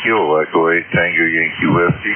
Kilo Echo 8, Tango Yankee Whiskey.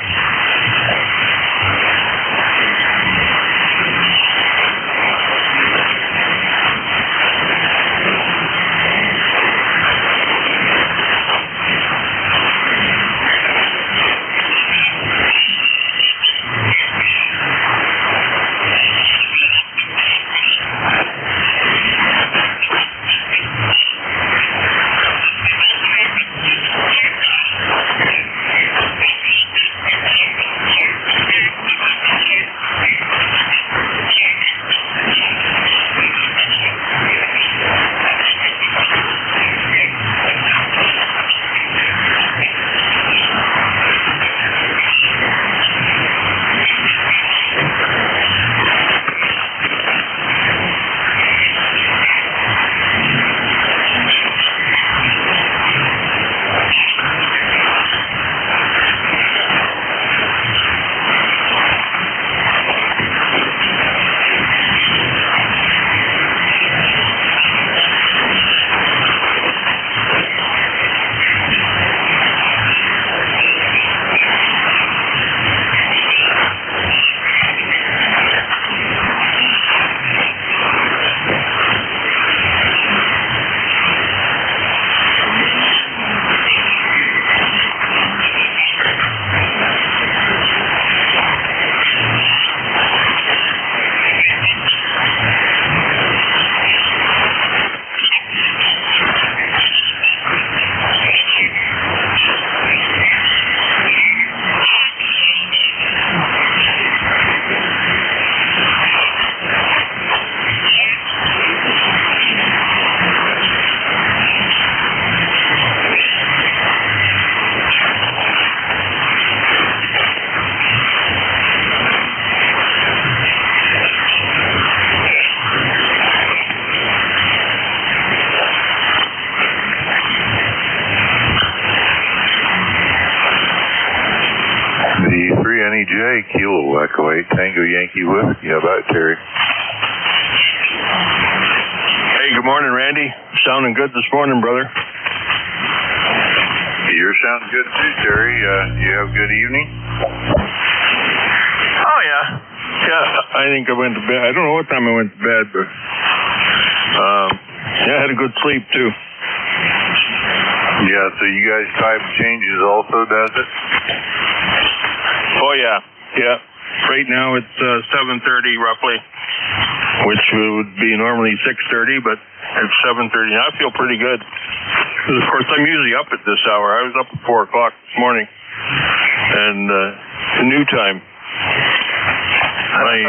NJ Kilo Echo 8, Tango Yankee Whiskey. How about Terry? Hey, good morning, Randy. Sounding good this morning, brother. You're sounding good too, Terry. You have a good evening? Oh, yeah. Yeah, I think I went to bed. I don't know what time I went to bed, but yeah, I had a good sleep too. Yeah, so you guys time changes also, does it? Oh, yeah. Yeah. Right now it's 7:30 roughly, which would be normally 6:30, but it's 7:30. I feel pretty good. Of course, I'm usually up at this hour. I was up at 4 o'clock this morning, and the new time. My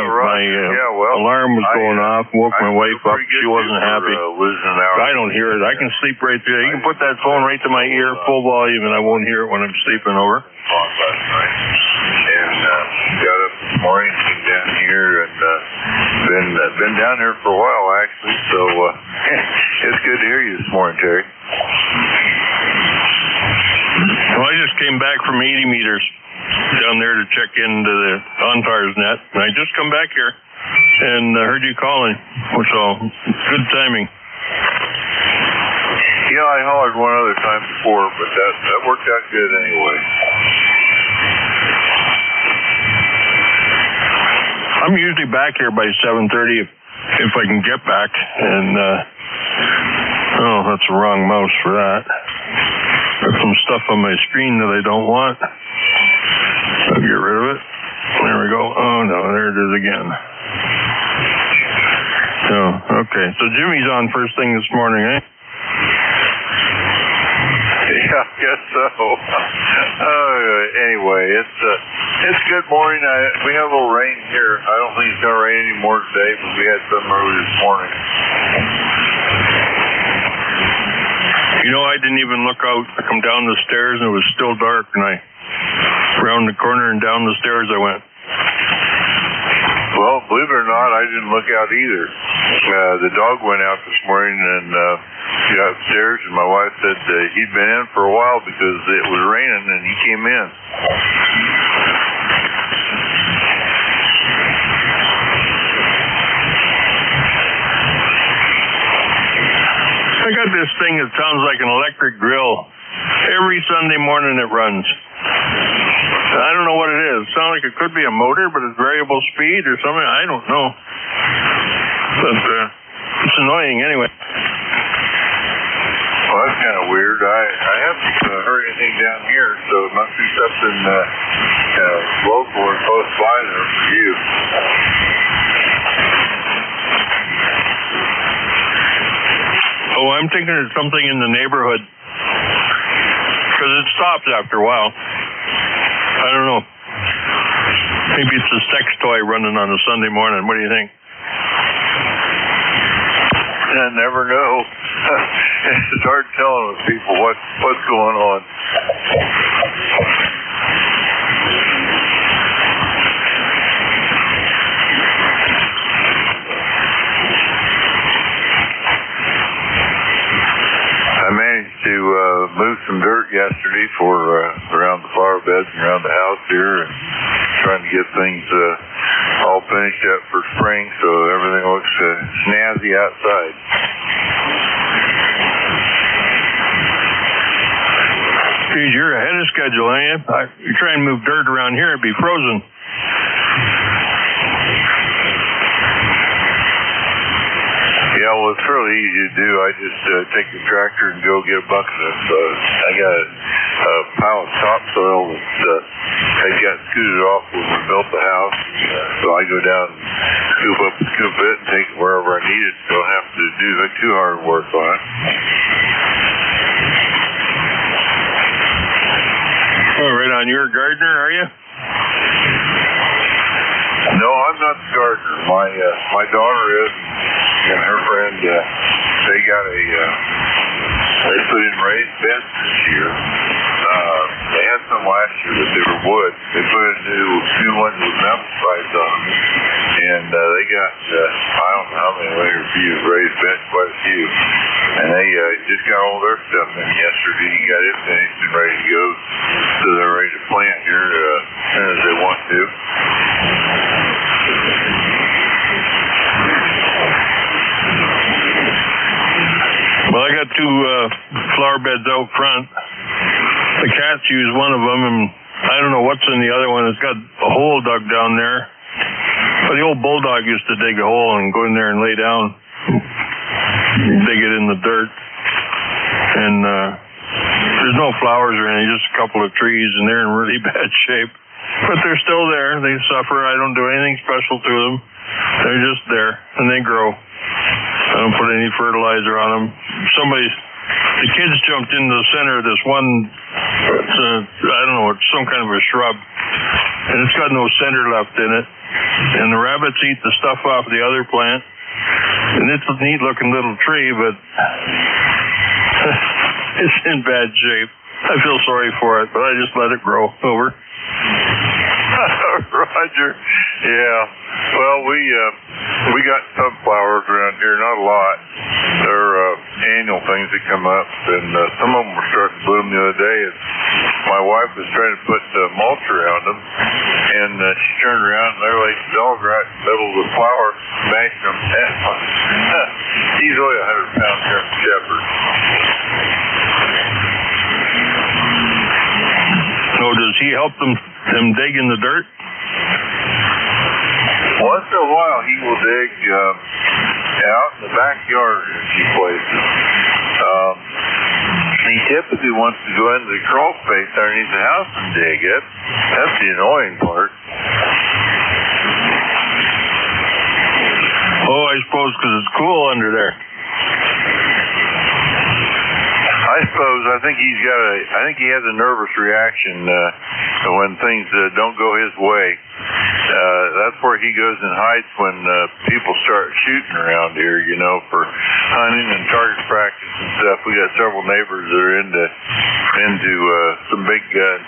alarm was going off, woke my wife up. She wasn't happy. I don't hear it. I can sleep right there. You can put that phone right to my ear, full volume, and I won't hear it when I'm sleeping over. And got up this morning, came down here, and been down here for a while actually. So it's good to hear you this morning, Terry. Well, I just came back from 80 meters down there to check into the OnTARS net, and I just come back here and heard you calling, so good timing. Yeah, I hollered one other time before, but that worked out good anyway. I'm usually back here by 7:30 if I can get back, and oh, that's the wrong mouse for that. There's some stuff on my screen that I don't want. I'll get rid of it. There we go. Oh no, there it is again. So, okay. So Jimmy's on first thing this morning, eh? Yeah, I guess so. Anyway, it's good morning. We have a little rain here. I don't think it's going to rain anymore today, but we had some early this morning. You know, I didn't even look out. I come down the stairs and it was still dark, and I round the corner and down the stairs I went. Well, believe it or not, I didn't look out either. The dog went out this morning and got upstairs, and my wife said he'd been in for a while because it was raining, and he came in. I got this thing that sounds like an electric grill Every Sunday morning it runs. I don't know what it is. It sounds like it could be a motor, but it's variable speed or something. I don't know. But it's annoying anyway. Well, that's kind of weird. I haven't heard anything down here, so it must be something local or close by there for you. Oh, I'm thinking it's something in the neighborhood. Because it stops after a while. I don't know. Maybe it's a sex toy running on a Sunday morning. What do you think? I never know. It's hard telling with people what's going on. I managed to move some dirt yesterday for around the flower beds and around the house here, and trying to get things all finished up for spring, so everything looks snazzy outside. Geez, you're ahead of schedule, ain't you? You try and move dirt around here, it'd be frozen. Yeah, well, it's fairly easy to do. I just take the tractor and go get a bucket of, I got a pile of topsoil that I got scooted off when we built the house. So I go down and scoop it and take it wherever I need it. Don't have to do too hard work on it. Oh, right on. You're a gardener, are you? No, I'm not the gardener. My daughter is, and her friend, they got they put in raised beds this year. They had some last year, but they were wood. They put in new ones with metal sides on them, and they got, I don't know how many raised beds, quite a few. And they just got all their stuff in yesterday. Got it finished and ready to go, so they're ready to plant here as soon as they want to. Well, I got two flower beds out front. The cats use one of them, and I don't know what's in the other one. It's got a hole dug down there. But the old bulldog used to dig a hole and go in there and lay down, dig it in the dirt. And there's no flowers or anything, just a couple of trees, and they're in really bad shape. But they're still there. They suffer. I don't do anything special to them. They're just there, and they grow. I don't put any fertilizer on them. The kids jumped into the center of this one, I don't know, it's some kind of a shrub, and it's got no center left in it. And the rabbits eat the stuff off the other plant, and it's a neat-looking little tree, but it's in bad shape. I feel sorry for it, but I just let it grow. Over. Roger. Yeah. Well, we got sunflowers around here, not a lot. They're annual things that come up, and some of them were starting to bloom the other day. And my wife was trying to put mulch around them, and she turned around and there lay the dog right in the middle of the flower, smashing them down. He's only a 100-pound German Shepherd. So does he help them dig in the dirt? Once in a while, he will dig out in the backyard in a few places. He typically wants to go into the crawl space underneath the house and dig it. That's the annoying part. Oh, I suppose because it's cool under there. I suppose. I think he has a nervous reaction when things don't go his way. That's where he goes and hides when people start shooting around here, for hunting and target practice and stuff. We got several neighbors that are into some big guns.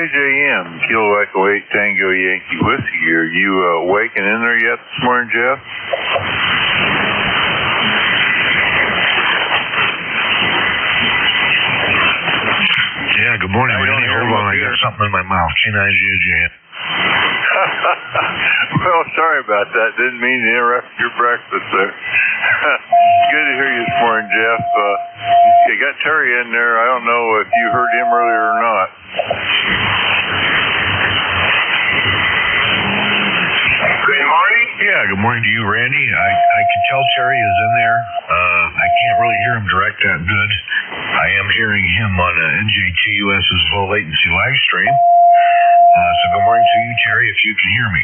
KIJM, Kilo Echo 8 Tango Yankee Whiskey. Are you awake and in there yet this morning, Jeff? Yeah, good morning, Randy. Hold on, I got something in my mouth. K9JJM. Well, sorry about that. Didn't mean to interrupt your breakfast there. Good to hear you this morning, Jeff. You got Terry in there. I don't know if you heard him earlier or not. Good morning. Yeah, good morning to you, Randy. I can tell Terry is in there. I can't really hear him direct that good. I am hearing him on NJ2US's low latency live stream. So good morning to you, Terry, if you can hear me.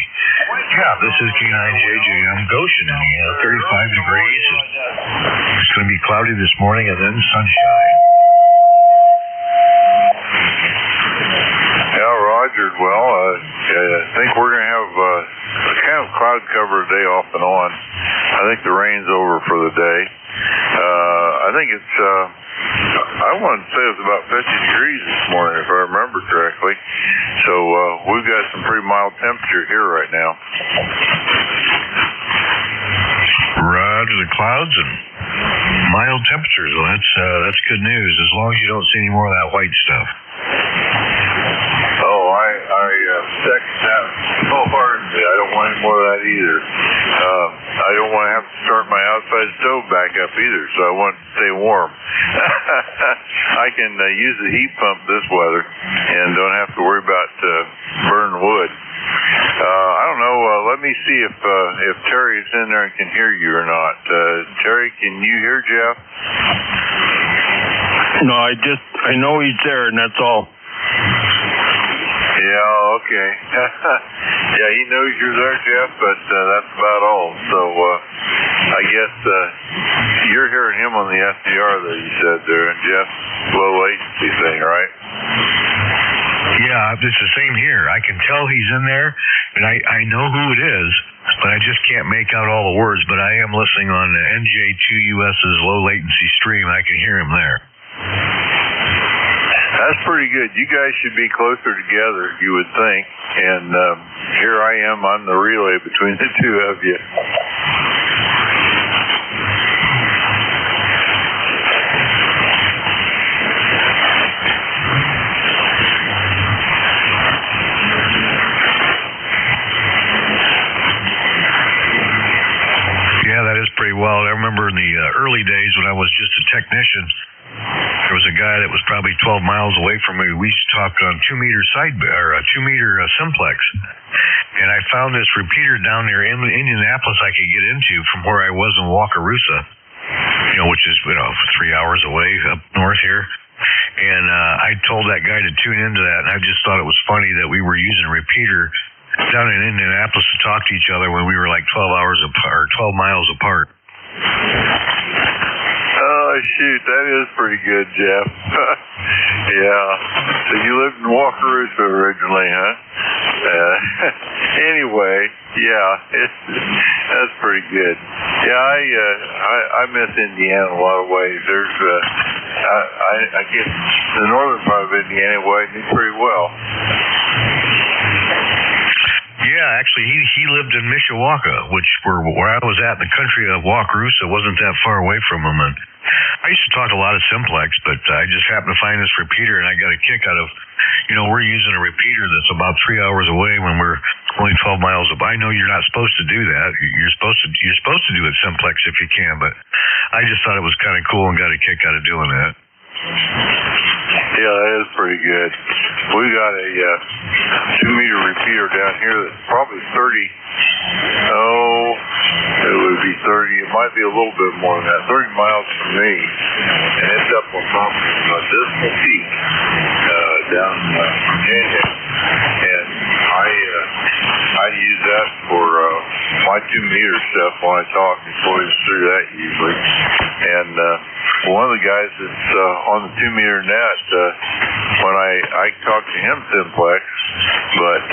Yeah, this is K9JJ. I'm Goshen, Indiana, 35 degrees. It's going to be cloudy this morning and then sunshine. Yeah, Roger. Well, I think we're going to have kind of cloud cover day off and on. I think the rain's over for the day. I think it's, I want to say it's about 50 degrees this morning, if I remember correctly. So we've got some pretty mild temperature here right now. Roger, the clouds and mild temperatures. Well, that's good news, as long as you don't see any more of that white stuff. Oh, I second that wholeheartedly. I don't want any more of that either. I don't want to have to start my outside stove back up either, so I want to stay warm. I can use the heat pump this weather and don't have to worry about burning wood. I don't know. Let me see if Terry's in there and can hear you or not. Terry, can you hear Jeff? No, I know he's there, and that's all. Yeah, okay. Yeah, he knows you're there, Jeff, but that's about all. So I guess you're hearing him on the SDR that you said there, and Jeff's low latency thing, right? Yeah, it's the same here. I can tell he's in there, and I know who it is, but I just can't make out all the words. But I am listening on NJ2US's low latency stream. I can hear him there. That's pretty good. You guys should be closer together, you would think. And here I am on the relay between the two of you. Yeah, that is pretty wild. I remember in the early days when I was just a technician, there was a guy that was probably 12 miles away from me. We used to talk on 2-meter simplex. And I found this repeater down there in Indianapolis I could get into from where I was in Wakarusa, which is, 3 hours away up north here. And I told that guy to tune into that, and I just thought it was funny that we were using a repeater down in Indianapolis to talk to each other when we were like 12 miles apart. Oh, shoot, that is pretty good, Jeff. Yeah. So you lived in Wakarusa originally, huh? Anyway, yeah, that's pretty good. Yeah, I miss Indiana in a lot of ways. There's, I get the northern part of Indiana where I knew pretty well. Yeah, actually, he lived in Mishawaka, which where I was at in the country of Wakarusa wasn't that far away from him. And I used to talk a lot of simplex, but I just happened to find this repeater, and I got a kick out of, we're using a repeater that's about 3 hours away when we're only 12 miles away. I know you're not supposed to do that. You're supposed to do it simplex if you can, but I just thought it was kind of cool and got a kick out of doing that. Yeah, that is pretty good. We got a 2-meter repeater down here that's probably 30. Oh, it would be 30. It might be a little bit more than that. 30 miles from me, and it's up on top of Dismal Peak down from Virginia. And I use that for my 2-meter stuff when I talk and voice through that usually. And one of the guys that's on the 2-meter net, when I talk to him simplex, but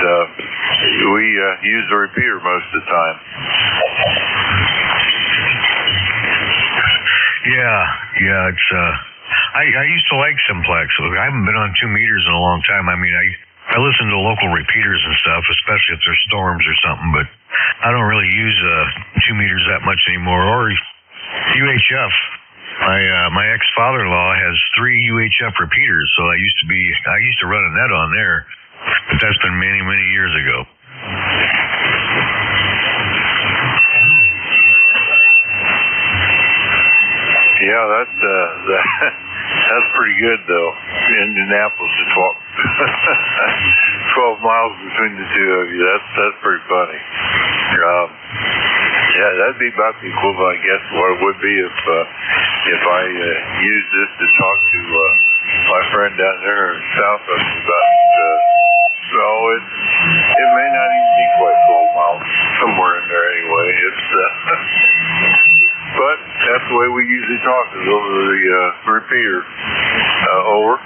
we use the repeater most of the time. Yeah, it's I used to like simplex. I haven't been on 2 meters in a long time. I mean, I listen to local repeaters and stuff, especially if there's storms or something, but I don't really use 2 meters that much anymore, or UHF. My ex-father-in-law has 3 UHF repeaters, so I used to run a net on there, but that's been many, many years ago. Yeah, that's pretty good though. Indianapolis to 12 miles between the two of you. That's pretty funny. Yeah, that'd be about the equivalent, I guess, what it would be if I used this to talk to my friend down there south of me about. So it may not even be quite 12 miles, somewhere in there anyway. It's but that's the way we usually talk, is over the repeater. Over.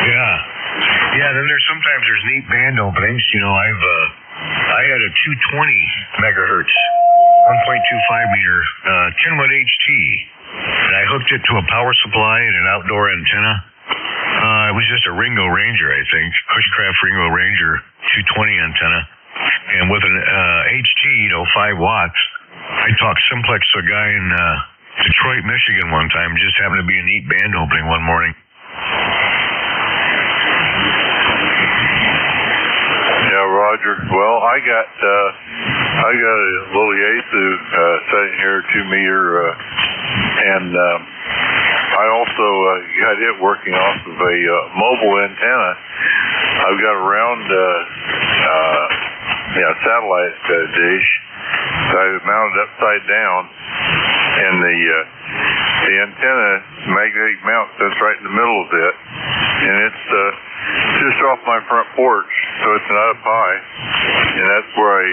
Yeah. Then there's neat band openings. You know, I had a 220 megahertz, 1.25 meter 10-watt HT, and I hooked it to a power supply and an outdoor antenna. It was just a Ringo Ranger, I think, Cushcraft Ringo Ranger 220 antenna, and with an HT, 5 watts. I talked simplex to a guy in Detroit, Michigan one time. Just happened to be a neat band opening one morning. Yeah, Roger. Well, I got a little Yaesu sitting here, 2 meter, and I also got it working off of a mobile antenna. I've got a round satellite dish. So I mounted upside down, and the antenna magnetic mount sits right in the middle of it, and it's just off my front porch, so it's not up high, and that's where I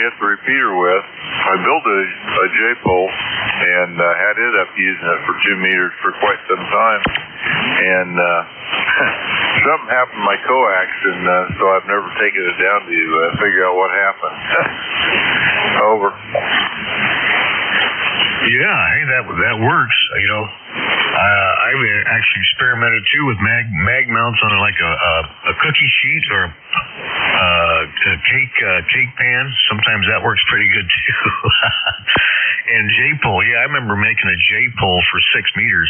hit the repeater with. I built a J-pole and had it up using it for 2 meters for quite some time, and something happened to my coax, and so I've never taken it down to figure out what happened. Over. Yeah, hey, that works. You know, I've actually experimented too with mag mounts on like a cookie sheet or a cake pan. Sometimes that works pretty good too. And J-pole, yeah, I remember making a J-pole for 6 meters.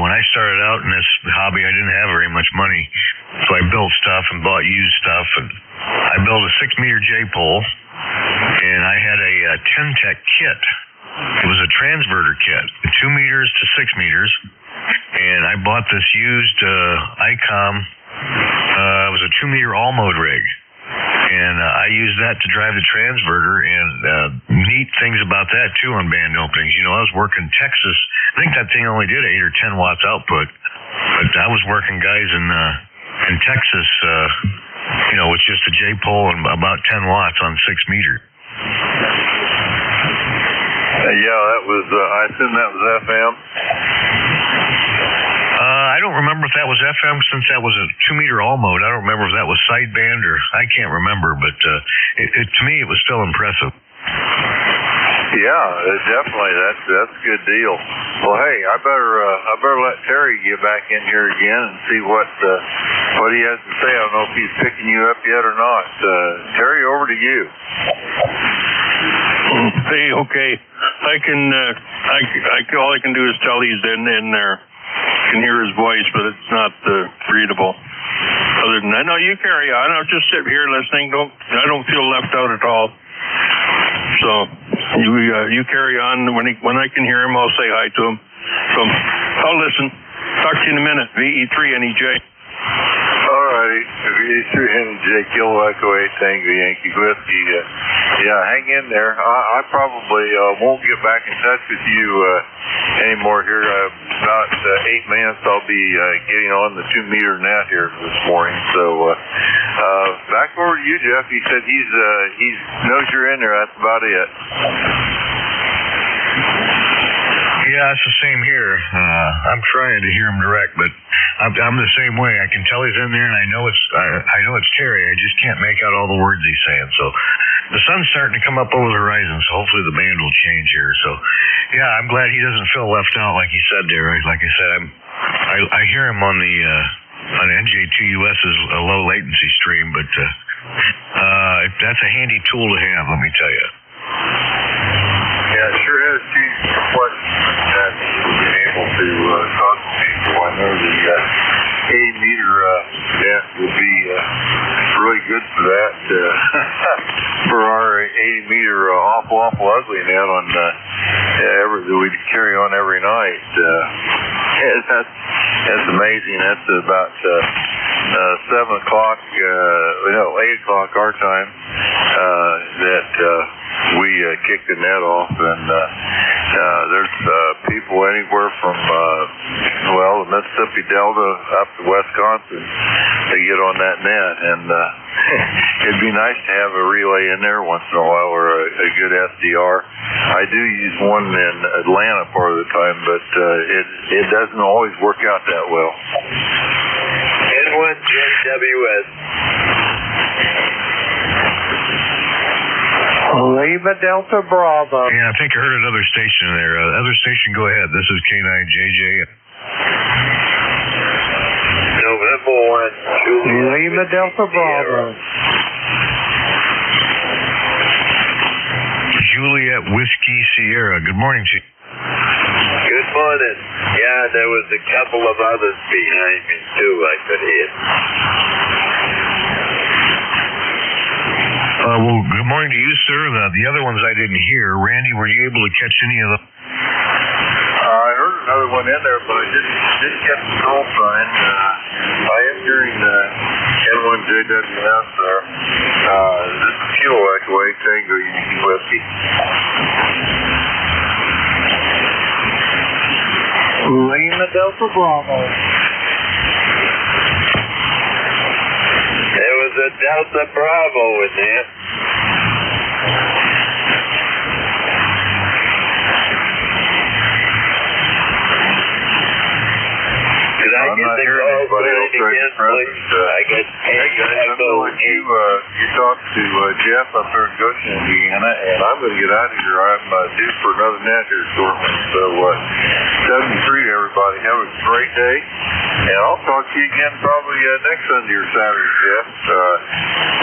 When I started out in this hobby, I didn't have very much money, so I built stuff and bought used stuff, and I built a 6 meter J-pole, and I had a 10-tech kit. It was a transverter kit, 2 meters to 6 meters, and I bought this used ICOM. It was a 2 meter all mode rig, and I used that to drive the transverter. And neat things about that too on band openings. You know, I was working Texas. I think that thing only did 8 or 10 watts output, but I was working guys in Texas. With just a J-pole and about 10 watts on 6 meter. Yeah, that was, I assume that was FM? I don't remember if that was FM, since that was a 2 meter all mode. I don't remember if that was sideband or I can't remember, but to me it was still impressive. Yeah, definitely. That's a good deal. Well, hey, I better let Terry get back in here again and see what he has to say. I don't know if he's picking you up yet or not. Terry, over to you. Hey, okay. I can. All I can do is tell he's in there. I can hear his voice, but it's not readable. Other than that, no, you carry on. I'll just sit here listening. I don't feel left out at all. So you carry on. When I can hear him, I'll say hi to him. So I'll listen. Talk to you in a minute. VE3 NEJ. All righty. VE3 NEJ, Kilo Echo 8 Tango Yankee Whiskey. Yeah, hang in there. I probably won't get back in touch with you anymore here. About 8 minutes, I'll be getting on the 2 meter net here this morning. So back over to you, Jeff. He said he knows you're in there. That's about it. Yeah, it's the same here. I'm trying to hear him direct, but I'm the same way. I can tell he's in there, and I know it's Terry. I just can't make out all the words he's saying. So the sun's starting to come up over the horizon, so hopefully the band will change here. So yeah, I'm glad he doesn't feel left out like he said there. Like I said, I hear him on the on NJ2US's low latency stream, but that's a handy tool to have, let me tell you. Yeah, it sure has changed complexity that being able to talk to people. I know the 80-meter net would be really good for that. For our 80-meter awful ugly net on that we carry on every night. That's amazing. That's about 7 o'clock, 8 o'clock our time that we kick the net off, and there's people anywhere from the Mississippi Delta up to Wisconsin. They get on that net, and it'd be nice to have a relay in there once in a while, or a good SDR. I do use one in Atlanta part of the time, but it doesn't always work out that well. NJ2US. Lima Delta Bravo. Yeah, I think I heard another station there. Other station, go ahead. This is K9JJ. November 1, Lima Delta Bravo. Juliet Whiskey Sierra. Good morning to you. Good morning. Yeah, there was a couple of others behind me too I could hear. Well, good morning to you, sir. The other ones I didn't hear. Randy, were you able to catch any of them? I heard another one in there, but I didn't get the call sign. I am hearing N1JWS there. This is Kilo Echo 8 Tango Yankee Whiskey. Lima Delta Bravo. There was a Delta Bravo in there. Did I get the call sign again, please? I got Echo 8. You talked to Jeff up there in Goshen, Indiana, and I'm going to get out of here. I'm due for another net here shortly. So, 73 everybody. Have a great day. And I'll talk to you again probably next Sunday or Saturday, Jeff.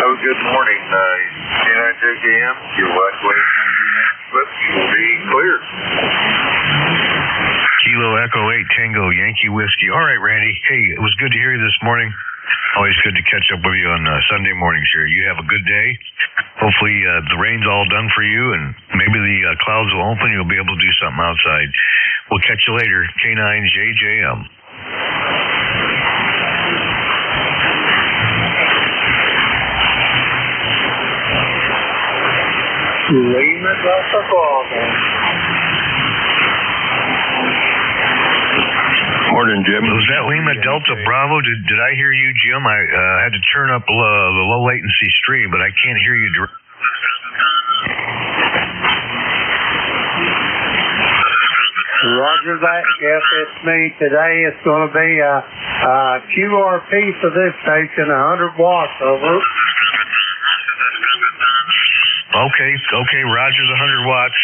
Have a good morning. K9JKM, your last way will be clear. Kilo Echo 8 Tango Yankee Whiskey. All right, Randy. Hey, it was good to hear you this morning. Always good to catch up with you on Sunday mornings here. You have a good day. Hopefully the rain's all done for you, and maybe the clouds will open. You'll be able to do something outside. We'll catch you later. K9JJM. Lima Delta Bravo. Morning, Jim. Was that Lima Delta Bravo? Did I hear you, Jim? I had to turn up the low latency stream, but I can't hear you. Roger that, Jeff. It's me. Today it's going to be a QRP for this station, 100 watts, over. Okay, Roger's 100 watts.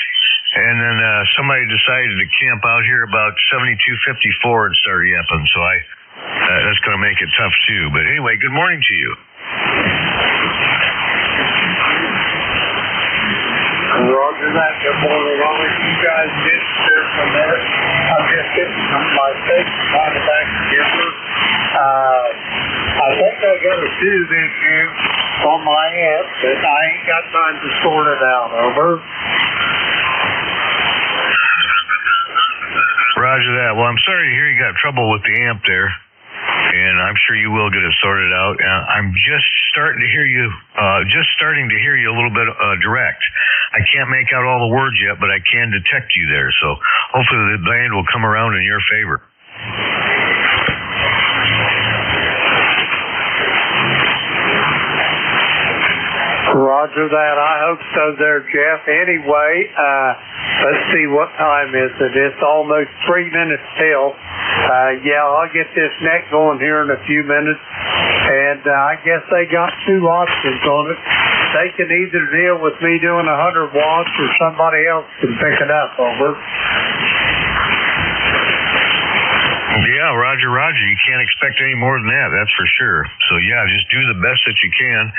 And then somebody decided to camp out here about 7254 and start yapping, so that's going to make it tough too. But anyway, good morning to you. Roger that. Good morning. All of you guys just there for a minute. I'm just getting my face on the back together. I think I got a tube issue on my amp, but I ain't got time to sort it out. Over. Roger that. Well, I'm sorry to hear you got trouble with the amp there, and I'm sure you will get it sorted out. I'm just starting to hear you a little bit direct. I can't make out all the words yet, but I can detect you there. So hopefully the band will come around in your favor. Roger that. I hope so there, Jeff. Anyway, let's see, what time is it? It's almost 3 minutes till. Yeah, I'll get this net going here in a few minutes. And I guess they got two options on it. They can either deal with me doing 100 watts or somebody else can pick it up, over. Yeah, Roger. You can't expect any more than that, that's for sure. So, yeah, just do the best that you can.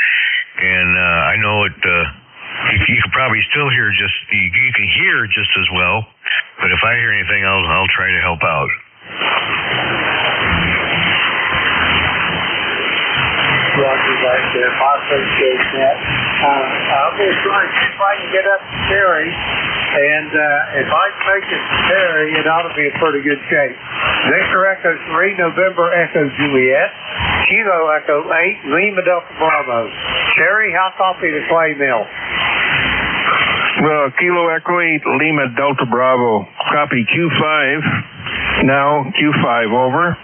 And I know it. You can probably still hear you can hear just as well. But if I hear anything, I'll try to help out. Roger that, Jeff. I appreciate that. I'm going to try and see if I can get up to Terry. And if I can make it to Terry, it ought to be in pretty good shape. Victor Echo 3, November Echo Juliet, Kilo Echo 8, Lima Delta Bravo. Terry, how copy the clay mill? Well, Kilo Echo 8, Lima Delta Bravo. Copy Q5. Now Q5, over.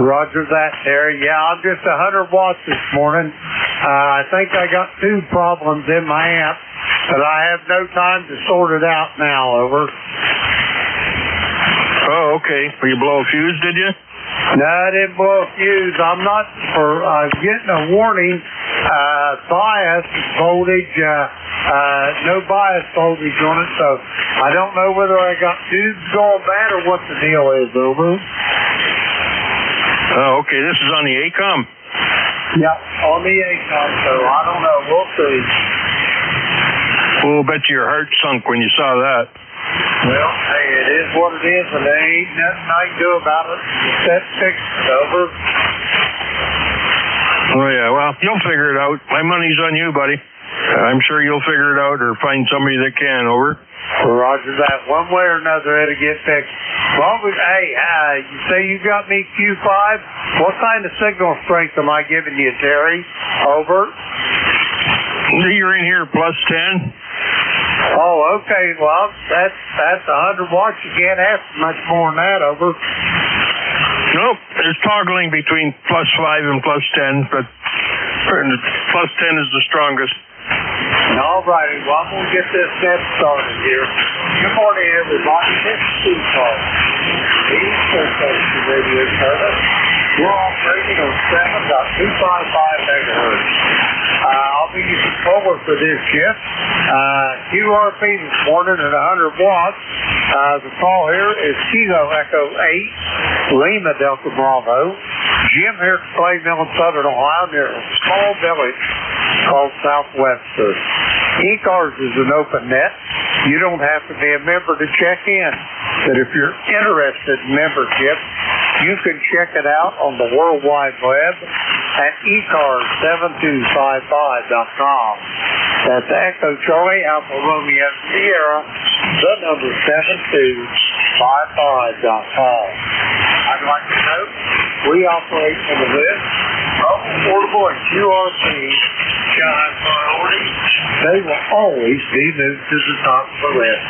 Roger that, Terry. Yeah, I'm just 100 watts this morning. I think I got two problems in my amp, but I have no time to sort it out now, over. Oh, okay. Well, you blow a fuse, did you? No, I didn't blow a fuse. I'm not for getting a warning. Bias voltage, no bias voltage on it, so I don't know whether I got tubes going bad or what the deal is, over. Oh, okay. This is on the ACOM? Yeah, on the ACOM, so I don't know. We'll see. Well, bet your heart sunk when you saw that. Well, hey, it is what it is, and there ain't nothing I can do about it. That's fixed, over. Oh, yeah. Well, you'll figure it out. My money's on you, buddy. I'm sure you'll figure it out or find somebody that can, over. Roger that. One way or another, it'll get fixed. Well, hey, you say you got me Q5. What kind of signal strength am I giving you, Terry? Over. You're in here plus 10. Oh, okay. Well, that's 100 watts. You can't ask much more than that, over. Nope. There's toggling between plus 5 and plus 10, but plus 10 is the strongest. All righty. Well, I'm going to get this net started here. Good morning, everybody. This is ECARS, the East Coast Station Radio Service. We're operating on 7.255 megahertz. I'll be using forward for this shift. QRP this morning at 100 watts. The call here is Kilo Echo 8, Lima Delta Bravo. Jim here at Clay Mill in Southern Ohio near a small village called Southwebster. ECARS is an open net. You don't have to be a member to check in. But if you're interested in membership, you can check it out on the World Wide Web at ECARS7255.com. That's Echo Charlie Alpha Romeo Sierra, the number 7255.com. I'd like to note we operate on the list of portable and QRP shine priority. They will always be moved to the top of the list.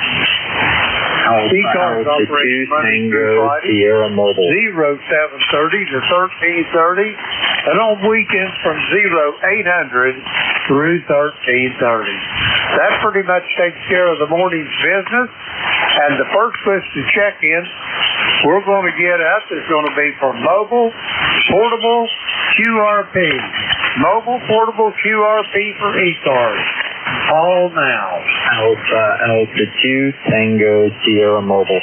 ECARS operates Monday through Friday, Sierra Mobile. 0730 to 1330, and on weekends from 0800 through 1330. That pretty much takes care of the morning's business. And the first list to check in we're going to get up is going to be for mobile, portable, QRP. Mobile, portable, QRP for ECARS. Call now. Alpha 2 Tango Sierra Mobile.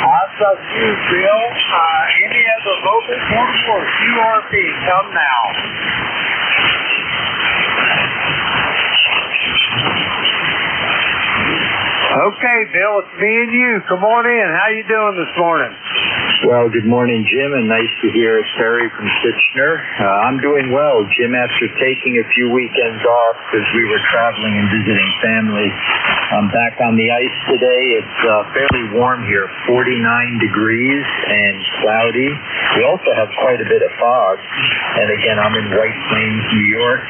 I've got you, Bill. Any other mobile, portable, or QRP, come now. Okay, Bill, it's me and you. Come on in. How you doing this morning? Well, good morning, Jim, and nice to hear Terry from Kitchener. I'm doing well, Jim, after taking a few weekends off because we were traveling and visiting family. I'm back on the ice today. It's fairly warm here, 49 degrees and cloudy. We also have quite a bit of fog. And again, I'm in White Plains, New York,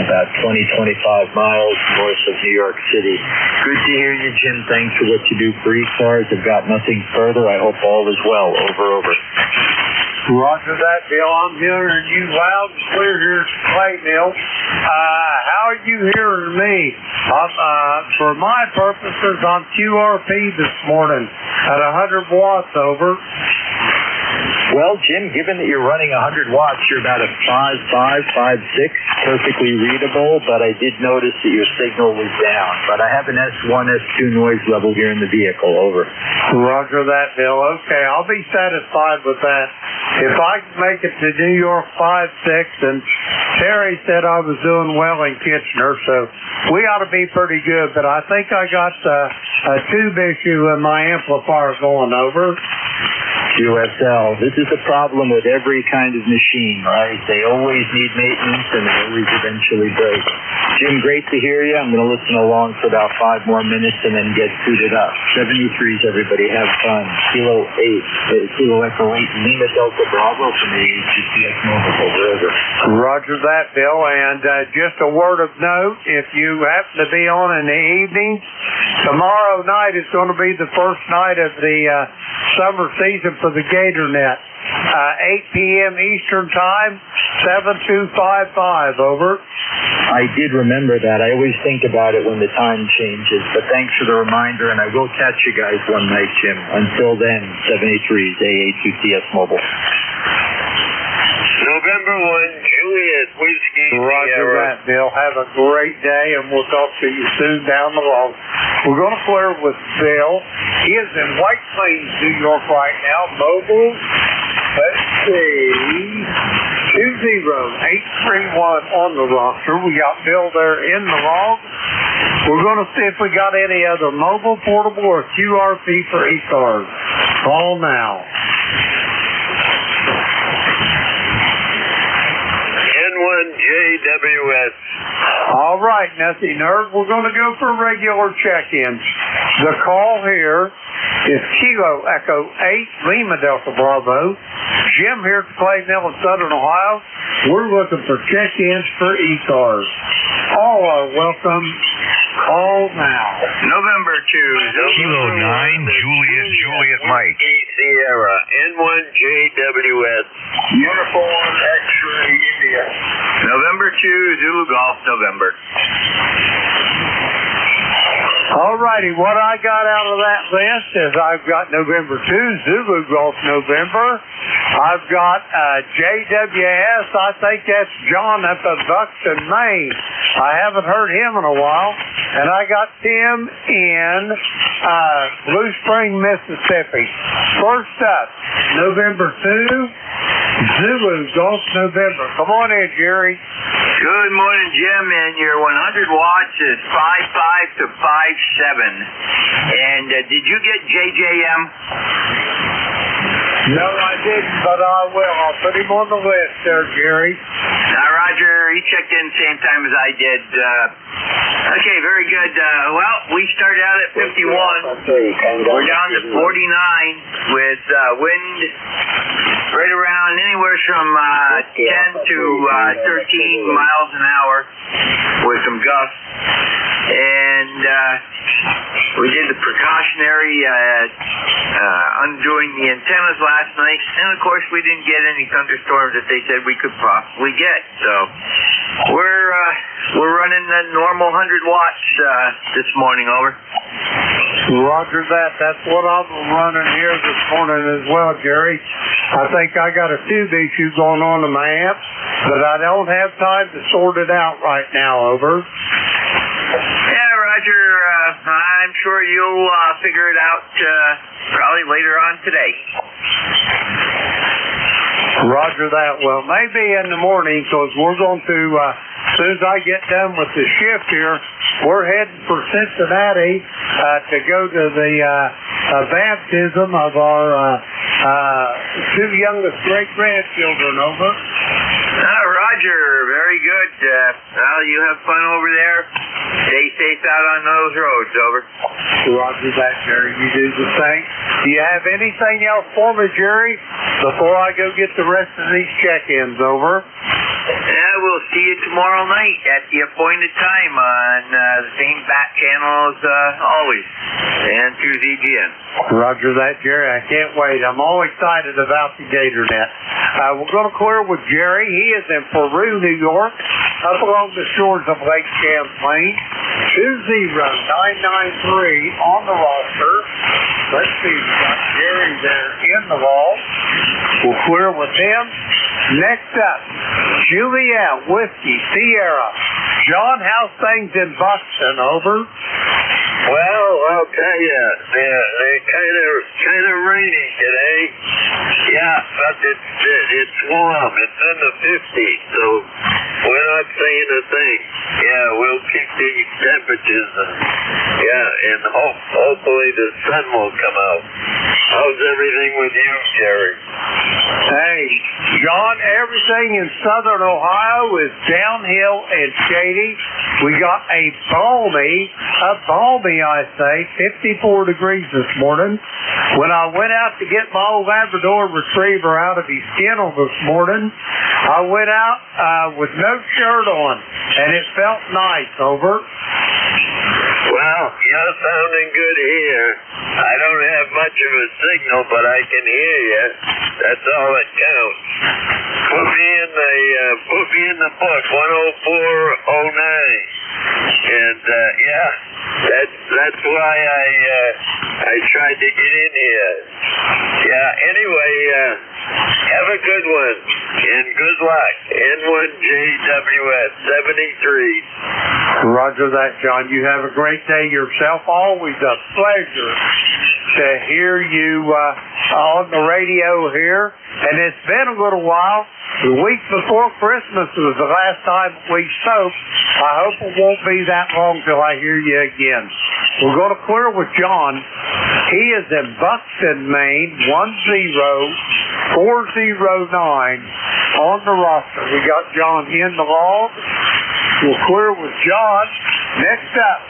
about 20-25 miles north of New York City. Good to hear you, Jim. Thanks for what you do for ECARS. I've got nothing further. I hope all is well. Over. Roger that, Bill. I'm hearing you loud and clear here at the Clay Mill. How are you hearing me? For my purposes, I'm QRP this morning at 100 watts, over. Well, Jim, given that you're running 100 watts, you're about a 5.5, 5.6, perfectly readable, but I did notice that your signal was down. But I have an S1, S2 noise level here in the vehicle. Over. Roger that, Bill. Okay, I'll be satisfied with that. If I can make it to New York 5.6, and Terry said I was doing well in Kitchener, so we ought to be pretty good, but I think I got a tube issue in my amplifier going. Over. QSL. This is the problem with every kind of machine, right? They always need maintenance and they always eventually break. Jim, great to hear you. I'm going to listen along for about 5 more minutes and then get suited up. 73s, everybody, have fun. Kilo Echo 8, Lima Delta Bravo from the NJ2US Mobile River. Roger that, Bill. And just a word of note, if you happen to be on in the evening, tomorrow night is going to be the first night of the summer season for the GatorNet. 8 p.m. Eastern Time, 7255. Over. I did remember that. I always think about it when the time changes, but thanks for the reminder, and I will catch you guys one night, Jim. Until then, 783's AA2CS Mobile. November 1, Juliet Whiskey. Roger that, Bill. Have a great day, and we'll talk to you soon down the road. We're going to clear with Bill. He is in White Plains, New York right now. Mobile, let's see, 20831 on the roster. We got Bill there in the log. We're going to see if we got any other mobile, portable, or QRP for ECARS. Call now. N1JWS. All right, nothing heard. We're going to go for regular check-ins. The call here is Kilo Echo 8, Lima Delta Bravo. Jim here at Clay Mill in Southern Ohio. We're looking for check-ins for ECARS. All are welcome. Call now. November 2, Kilo 9, Juliet Mike. Sierra, N1JWS. Uniform X-ray India. November 2, Zulu Golf, November. All righty, what I got out of that list is I've got November 2, Zulu Golf, November. I've got JWS, I think that's John up at Buxton, Maine. I haven't heard him in a while. And I got Tim in Blue Spring, Mississippi. First up, November 2, Zulu Golf, November. Come on in, Jerry. Good morning, Jim, and your 100 watts is 5.5 to 5.7. And did you get JJM? No, I didn't, but I will. I'll put him on the list there, Jerry. Roger, he checked in same time as I did. Okay, very good. Well, we started out at 51. We're down to 49 with wind right around anywhere from 10 to 13 miles an hour with some gusts. And we did the precautionary undoing the antennas last night, and of course we didn't get any thunderstorms that they said we could possibly get. So we're running the normal 100 watts this morning. Over. Roger that. That's what I'm running here this morning as well, Jerry. I think I got a tube issue going on in my amp, but I don't have time to sort it out right now. Over. Yeah, Roger. I'm sure you'll figure it out probably later on today. Roger that. Well, maybe in the morning, because we're going to, as soon as I get done with the shift here, we're heading for Cincinnati to go to the baptism of our two youngest great-grandchildren. Over. Roger, very good. Well, you have fun over there. Stay safe out on those roads. Over. Roger that, Jerry. You do the same. Do you have anything else for me, Jerry, before I go get the rest of these check-ins? Over. Yeah, we'll see you tomorrow night at the appointed time on the same back channel as always, and to ZGN. Roger that, Jerry. I can't wait. I'm all excited about the GatorNet. We're going to clear with Jerry. He is in Peru, New York, up along the shores of Lake Champlain. 20993 on the roster. Let's see, we got Jerry there in the wall. We'll clear with him. Next up, Juliet Whiskey Sierra. John, how's things in Buxton? Over. Well, I'll tell you, they're kind of rainy today. Yeah, but it's warm. It's in the 50s, so we're not saying a thing. Yeah, we'll keep these temperatures, and hopefully the sun will come out. How's everything with you, Jerry? Hey, John, everything in southern Ohio is downhill and shady. We got a balmy, I say, 54 degrees this morning. When I went out to get my old Labrador Retriever out of his kennel this morning, I went out with no shirt on, and it felt nice. Over. Well, you're sounding good here. I don't have much of a signal, but I can hear you. That's all that counts. Put me in the book, 10409. And that's why I tried to get in here. Yeah. Anyway, have a good one and good luck. N1JWS 73. Roger that, John. You have a great day yourself. Always a pleasure to hear you on the radio here. And it's been a little while. The week before Christmas was the last time we spoke. I hope it won't be that long till I hear you again. We're going to clear with John. He is in Buxton, Maine, 10409 on the roster. We got John in the log. We'll clear with John. Next up,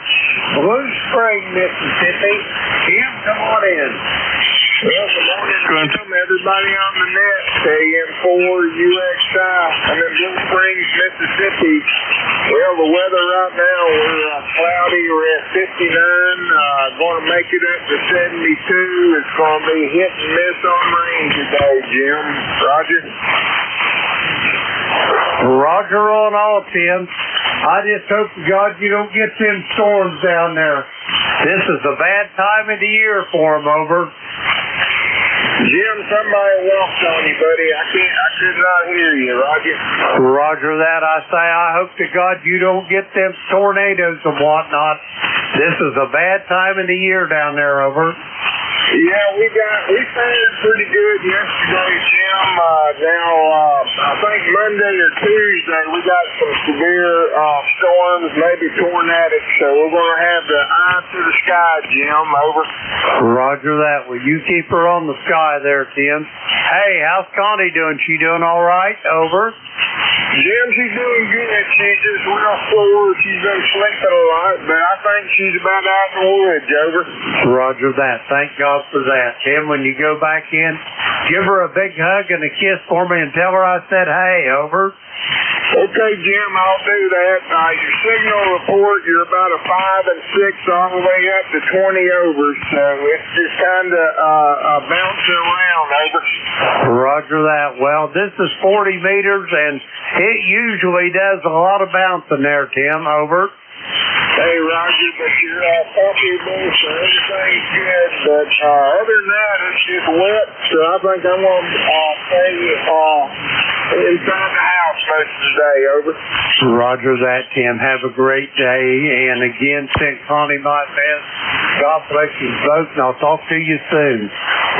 Blue Spring, Mississippi. Tim, come on in. Well, good morning, Jim, everybody on the net. AM4UXI. I'm in Blue Springs, Mississippi. Well, the weather right now, we're cloudy. We're at 59. Going to make it up to 72. It's going to be hit and miss on rain today, Jim. Roger? Roger on all, Tim. I just hope to God you don't get them storms down there. This is a bad time of the year for them. Over. Jim, somebody walked on you, buddy. I could not hear you, Roger. Roger that. I say I hope to God you don't get them tornadoes and whatnot. This is a bad time of the year down there. Over. Yeah, we fared pretty good yesterday, Jim. I think Monday or Tuesday we got some severe storms, maybe tornadoes. So we're going to have the eye to the sky, Jim. Over. Roger that. Well, you keep her on the sky there, Tim. Hey, how's Connie doing? She doing all right? Over. Jim, she's doing good. She's just real sore. She's been sleeping a lot, but I think she's about out in the woods. Over. Roger that. Thank God for that. Tim, when you go back in, give her a big hug and a kiss for me and tell her I said hey. Over. Okay, Jim, I'll do that. Your signal report, you're about a 5 and 6 all the way up to 20 over, so it's just kind of bouncing around. Over. Roger that. Well, this is 40 meters, and it usually does a lot of bouncing there, Tim. Over. Hey, Roger, but you're comfortable, so everything's good. But other than that, it's just wet, so I think I'm going to stay inside the house most of the day. Over. Roger that, Tim. Have a great day. And again, send Connie my best. God bless you both, and I'll talk to you soon.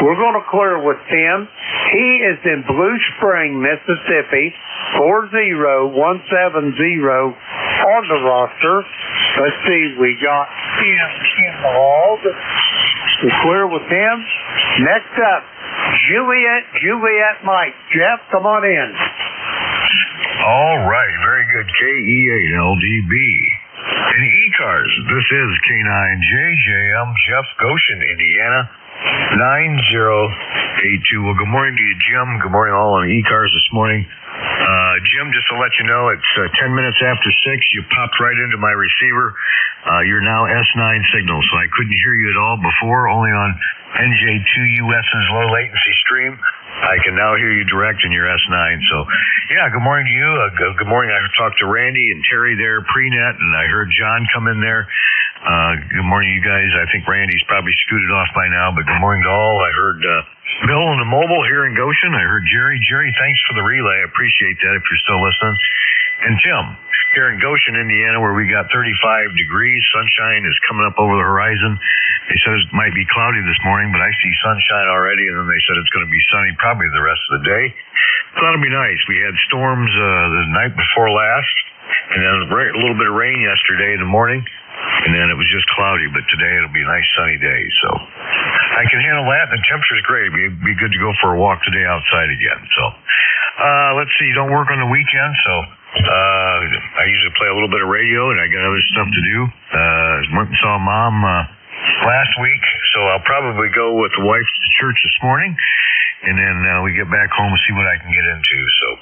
We're going to clear with Tim. He is in Blue Spring, Mississippi, 40170 on the roster. Let's see, we got Tim in the log. We're clear with him. Next up, Juliet Mike. Jeff, come on in. All right, very good. KE8LDB. And ECARS, this is K9JJM, Jeff Goshen, Indiana, 9082. Well, good morning to you, Jim. Good morning all on ECARS this morning. Jim, just to let you know, it's 10 minutes after 6. You popped right into my receiver. You're now S9 signal, so I couldn't hear you at all before, only on NJ2US's low latency stream. I can now hear you direct in your S9. So, yeah, good morning to you. Good morning. I talked to Randy and Terry there, pre-net, and I heard John come in there. Good morning, you guys. I think Randy's probably scooted off by now, but good morning to all. I heard Bill on the mobile here in Goshen. I heard Jerry. Jerry, thanks for the relay. I appreciate that if you're still listening. And Tim, here in Goshen, Indiana, where we got 35 degrees. Sunshine is coming up over the horizon. They said it might be cloudy this morning, but I see sunshine already, and then they said it's going to be sunny probably the rest of the day. So that'll be nice. We had storms the night before last, and then a little bit of rain yesterday in the morning. And then it was just cloudy, but today it'll be a nice sunny day. So I can handle that. The temperature's great. It'd be good to go for a walk today outside again. So let's see. Don't work on the weekend, so I usually play a little bit of radio, and I got other stuff to do. Went and saw Mom last week, so I'll probably go with the wife to church this morning, and then we get back home and see what I can get into. So,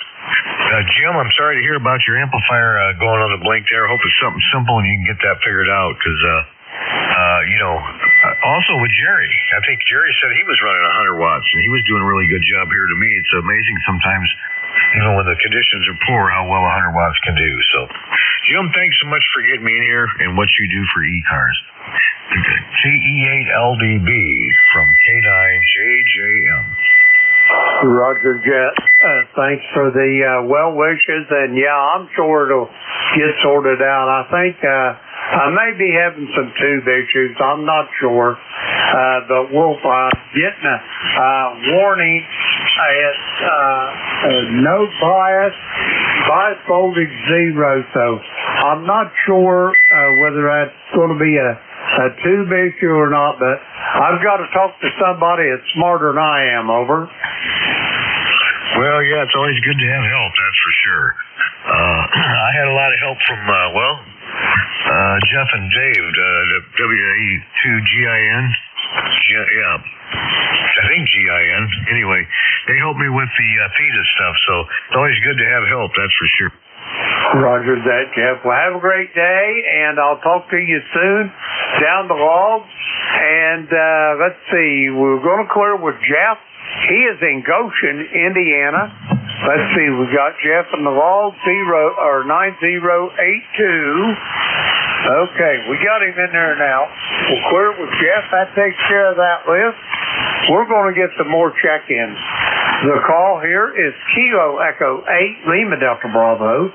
Jim, I'm sorry to hear about your amplifier going on the blink there. I hope it's something simple and you can get that figured out, because, also with Jerry, I think Jerry said he was running 100 watts, and he was doing a really good job here to me. It's amazing sometimes, even when the conditions are poor, how well 100 watts can do. So, Jim, thanks so much for getting me in here and what you do for ECARS. CE8LDB from K9JJM. Roger, Jet. Thanks for the well wishes, and yeah, I'm sure it'll get sorted out. I think I may be having some tube issues. I'm not sure, but we'll get a warning at no bias voltage 0. So I'm not sure whether that's going to be a tube issue or not, but I've got to talk to somebody that's smarter than I am. Over. Well, yeah, it's always good to have help, that's for sure. I had a lot of help from, Jeff and Dave, WA2GIN. Yeah, I think GIN. Anyway, they helped me with the FETA stuff, so it's always good to have help, that's for sure. Roger that, Jeff. Well, have a great day, and I'll talk to you soon down the logs. And let's see, we're going to clear with Jeff. He is in Goshen, Indiana. Let's see, we got Jeff in the log 9082. Okay, we got him in there now. We'll clear it with Jeff. That takes care of that list. We're going to get some more check-ins. The call here is Kilo Echo 8 Lima Delta Bravo.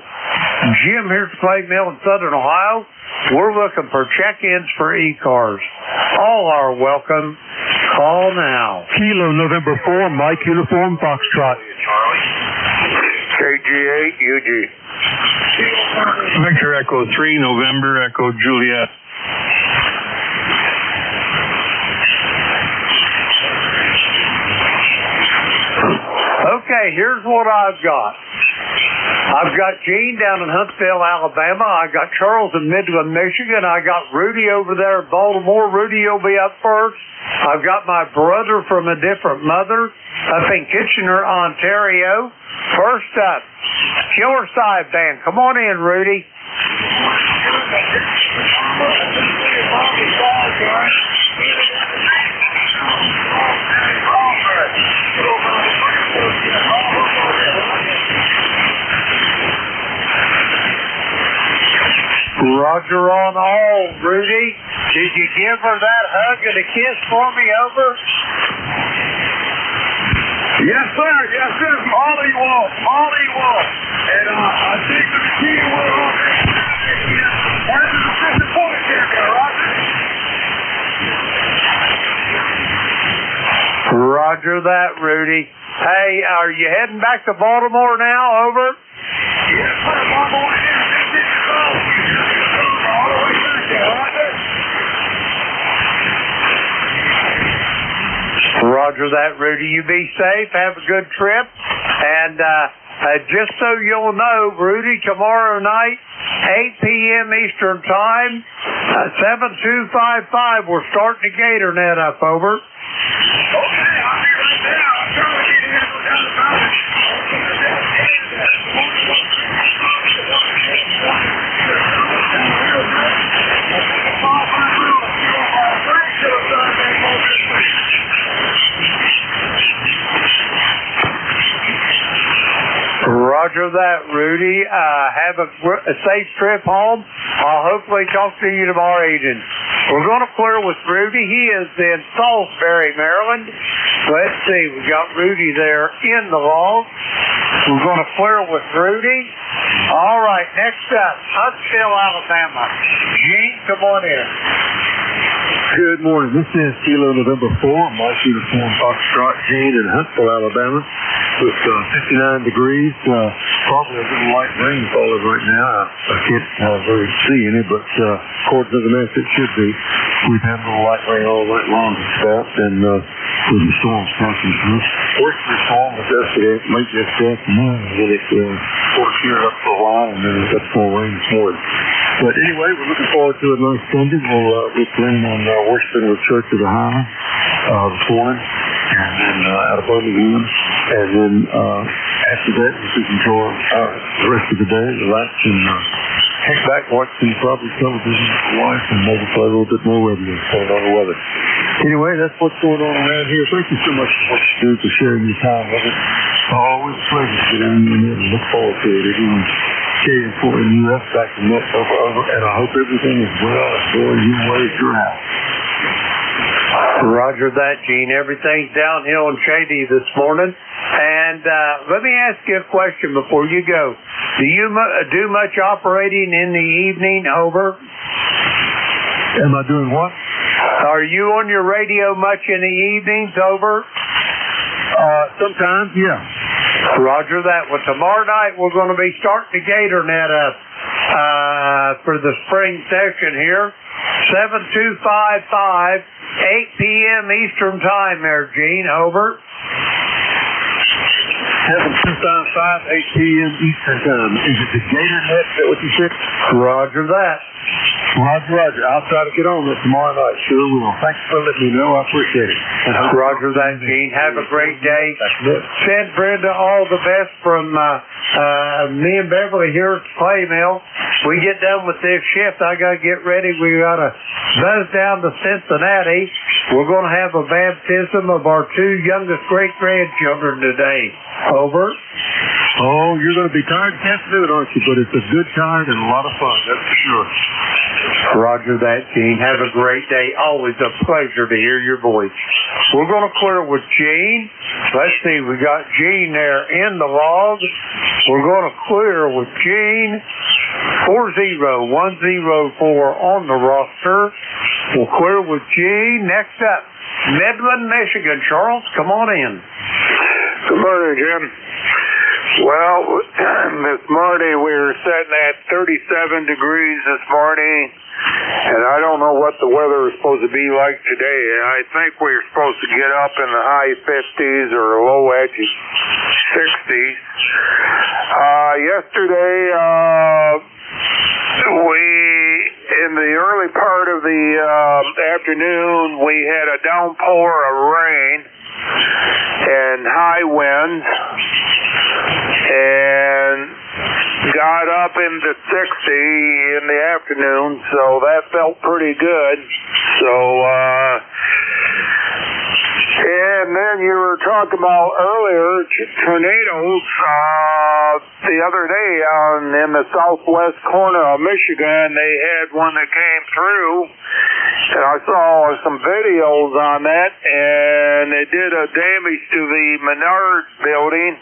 Jim here at Clay Mill in Southern Ohio. We're looking for check-ins for ECARS. All are welcome. Call now. Kilo November 4, Mike Uniform Foxtrot. KG8 UG. Victor Echo 3, November Echo Juliet. Okay, here's what I've got. I've got Gene down in Huntsville, Alabama. I got Charles in Midland, Michigan. I got Rudy over there in Baltimore. Rudy will be up first. I've got my brother from a different mother up in Kitchener, Ontario. First up, Killer Side Band. Come on in, Rudy. Roger on all, Rudy. Did you give her that hug and a kiss for me, over? Yes, sir. Yes, sir. All you want. All you want. And I think the key will on that's the assistant point champion, Roger. Roger that, Rudy. Hey, are you heading back to Baltimore now, over? Yes, sir. Baltimore. Roger that, Rudy. You be safe. Have a good trip. And just so you'll know, Rudy, tomorrow night, 8 p.m. Eastern Time, 7255, we're starting the Gator Net up, over. Okay, I'll be right there. I'm trying to get here. Go down the mountain. Roger Roger that, Rudy. Have a safe trip home. I'll hopefully talk to you tomorrow evening. We're going to clear with Rudy. He is in Salisbury, Maryland. Let's see. We got Rudy there in the log. We're going to clear with Rudy. All right, next up, Huntsville, Alabama. Gene, come on in. Good morning. This is Kilo November 4, Mike Uniform Foxtrot Gene in Huntsville, Alabama, with 59 degrees. Probably a little light rain falling right now. I can't really see any, but according to the map, it should be. We've had a little light rain all night long, and with the storm passing through. Worst of the storm was yesterday, late yesterday afternoon, and then it sort of cleared up for a while, and then it got more rain this morning. But anyway, we're looking forward to a nice Sunday. We're planning on worshiping with Church of the High this morning, and then out of Birmingham. And then after that, we can enjoy the rest of the day, relax, and head back, watch some probably television with the wife, and maybe play a little bit more radio, depending on the weather. Anyway, that's what's going on around here. Thank you so much for what you do, for sharing your time with us. Always a pleasure to get in there and look forward to it. Everyone NJ2US back in net over, and I hope everything is well and going your way at your house. Roger that, Gene. Everything's downhill and shady this morning. And let me ask you a question before you go. Do you do much operating in the evening? Over. Am I doing what? Are you on your radio much in the evenings? Over. Sometimes, yeah. Roger that. Well, tomorrow night we're going to be starting the Gator Net up for the spring session here. 7255, 8 p.m. Eastern Time there, Gene. Over. 7255, 8 p.m. Eastern Time. Is it the Gator Net? Is that what you said? Roger that. Roger. I'll try to get on that tomorrow night. Sure will. Thanks for letting me know. I appreciate it. Roger that, Gene. Have a great day. Send Brenda all the best from me and Beverly here at the Clay Mill. We get done with this shift. I got to get ready. We got to buzz down to Cincinnati. We're going to have a baptism of our two youngest great-grandchildren today. Over. Oh, you're going to be tired this afternoon, aren't you? But it's a good time and a lot of fun, that's for sure. Roger that, Gene. Have a great day. Always a pleasure to hear your voice. We're going to clear with Gene. Let's see. We got Gene there in the log. We're going to clear with Gene. 40104 on the roster. We'll clear with Gene. Next up, Midland, Michigan. Charles, come on in. Good morning, Jim. Well, this morning we were sitting at 37 degrees this morning, and I don't know what the weather is supposed to be like today. I think we're supposed to get up in the high 50s or low edges 60s. Yesterday, in the early part of the afternoon, we had a downpour of rain and high winds, and got up into 60 in the afternoon, so that felt pretty good. So, and then you were talking about earlier tornadoes the other day in the southwest corner of Michigan. They had one that came through, and I saw some videos on that, and it did a damage to the Menards building.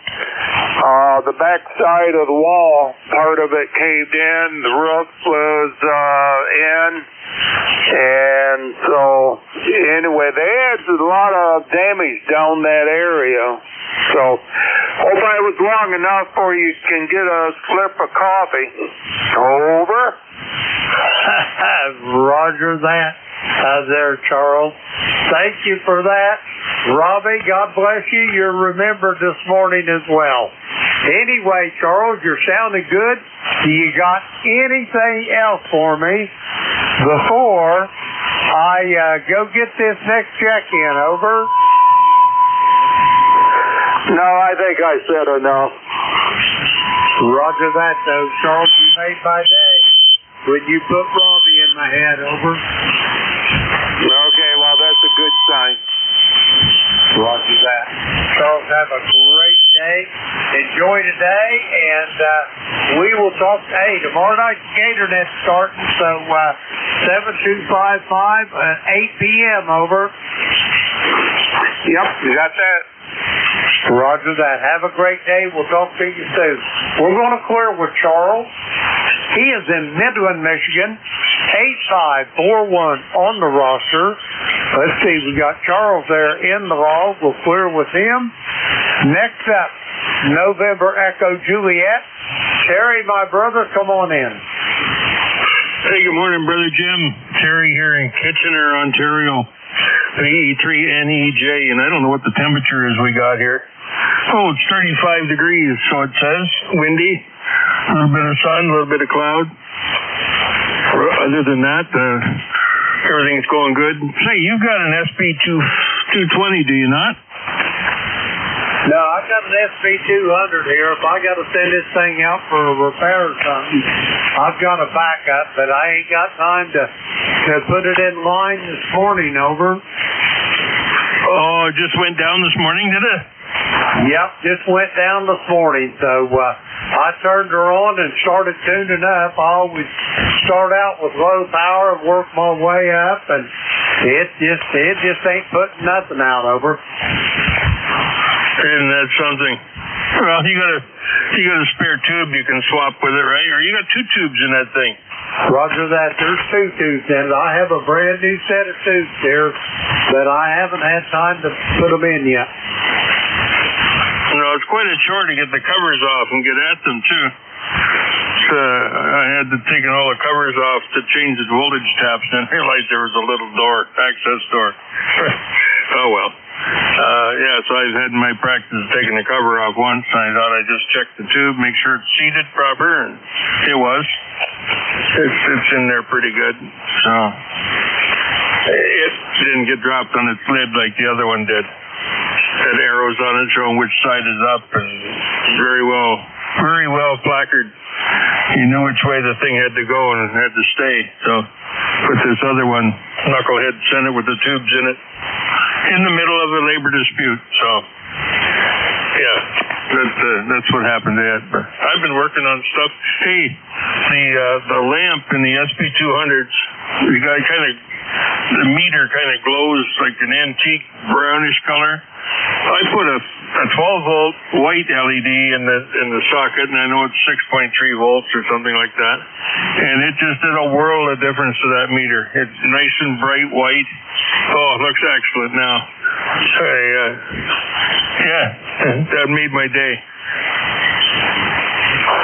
The back side of the wall, part of it caved in, the roof was in, and so anyway, they had a lot of damage down that area. So hope I was long enough for you can get a slip of coffee. Over. Roger that. There, Charles. Thank you for that. Robbie, God bless you. You're remembered this morning as well. Anyway, Charles, you're sounding good. Do you got anything else for me before I go get this next check-in? Over. No, I think I said enough. Roger that, though, Charles. You made my day when you put Robbie in my head. Over. Okay, well, that's a good sign. Roger that. Charles, have a great day. Enjoy today, and we will talk. Hey, tomorrow night's GatorNet starting, so 7255 at 8 p.m. over. Yep, you got that. Roger that. Have a great day. We'll talk to you soon. We're going to clear with Charles. He is in Midland, Michigan. 8541 on the roster. Let's see, we got Charles there in the log. We'll clear with him. Next up, November Echo Juliet. Terry, my brother, come on in. Hey, good morning, Brother Jim. Terry here in Kitchener, Ontario. E3NEJ, and I don't know what the temperature is we got here. Oh, it's 35 degrees, so it says. Windy, a little bit of sun, a little bit of cloud. Other than that, everything's going good. Say, you've got an SB220, do you not? No, I've got an SB200 here. If I got to send this thing out for a repair or something, I've got a backup, but I ain't got time to put it in line this morning, over. Oh, it just went down this morning, did it? Yep, just went down this morning. So I turned her on and started tuning up. I always start out with low power and work my way up, and it just ain't putting nothing out, over. Isn't that something? Well, you got a spare tube you can swap with it, right? Or you got two tubes in that thing. Roger that. There's two tubes in it. I have a brand new set of tubes here that I haven't had time to put them in yet. You know, it's quite a chore to get the covers off and get at them, too. I had to take all the covers off to change the voltage taps and then realized there was a little door, access door. Oh, well. So I've had my practice taking the cover off once, and I thought I'd just check the tube, make sure it's seated proper, and it was. It's in there pretty good. So it didn't get dropped on its lid like the other one did. Had arrows on it showing which side is up, and very well placarded. You knew which way the thing had to go and it had to stay. So, but this other one, knucklehead sent it with the tubes in it, in the middle of a labor dispute. So, yeah, that's what happened to it. But I've been working on stuff. Hey, the lamp in the SB200s, the meter kind of glows like an antique brownish color. I put a 12-volt white LED in the socket, and I know it's 6.3 volts or something like that. And it just did a world of difference to that meter. It's nice and bright white. Oh, it looks excellent now. That made my day.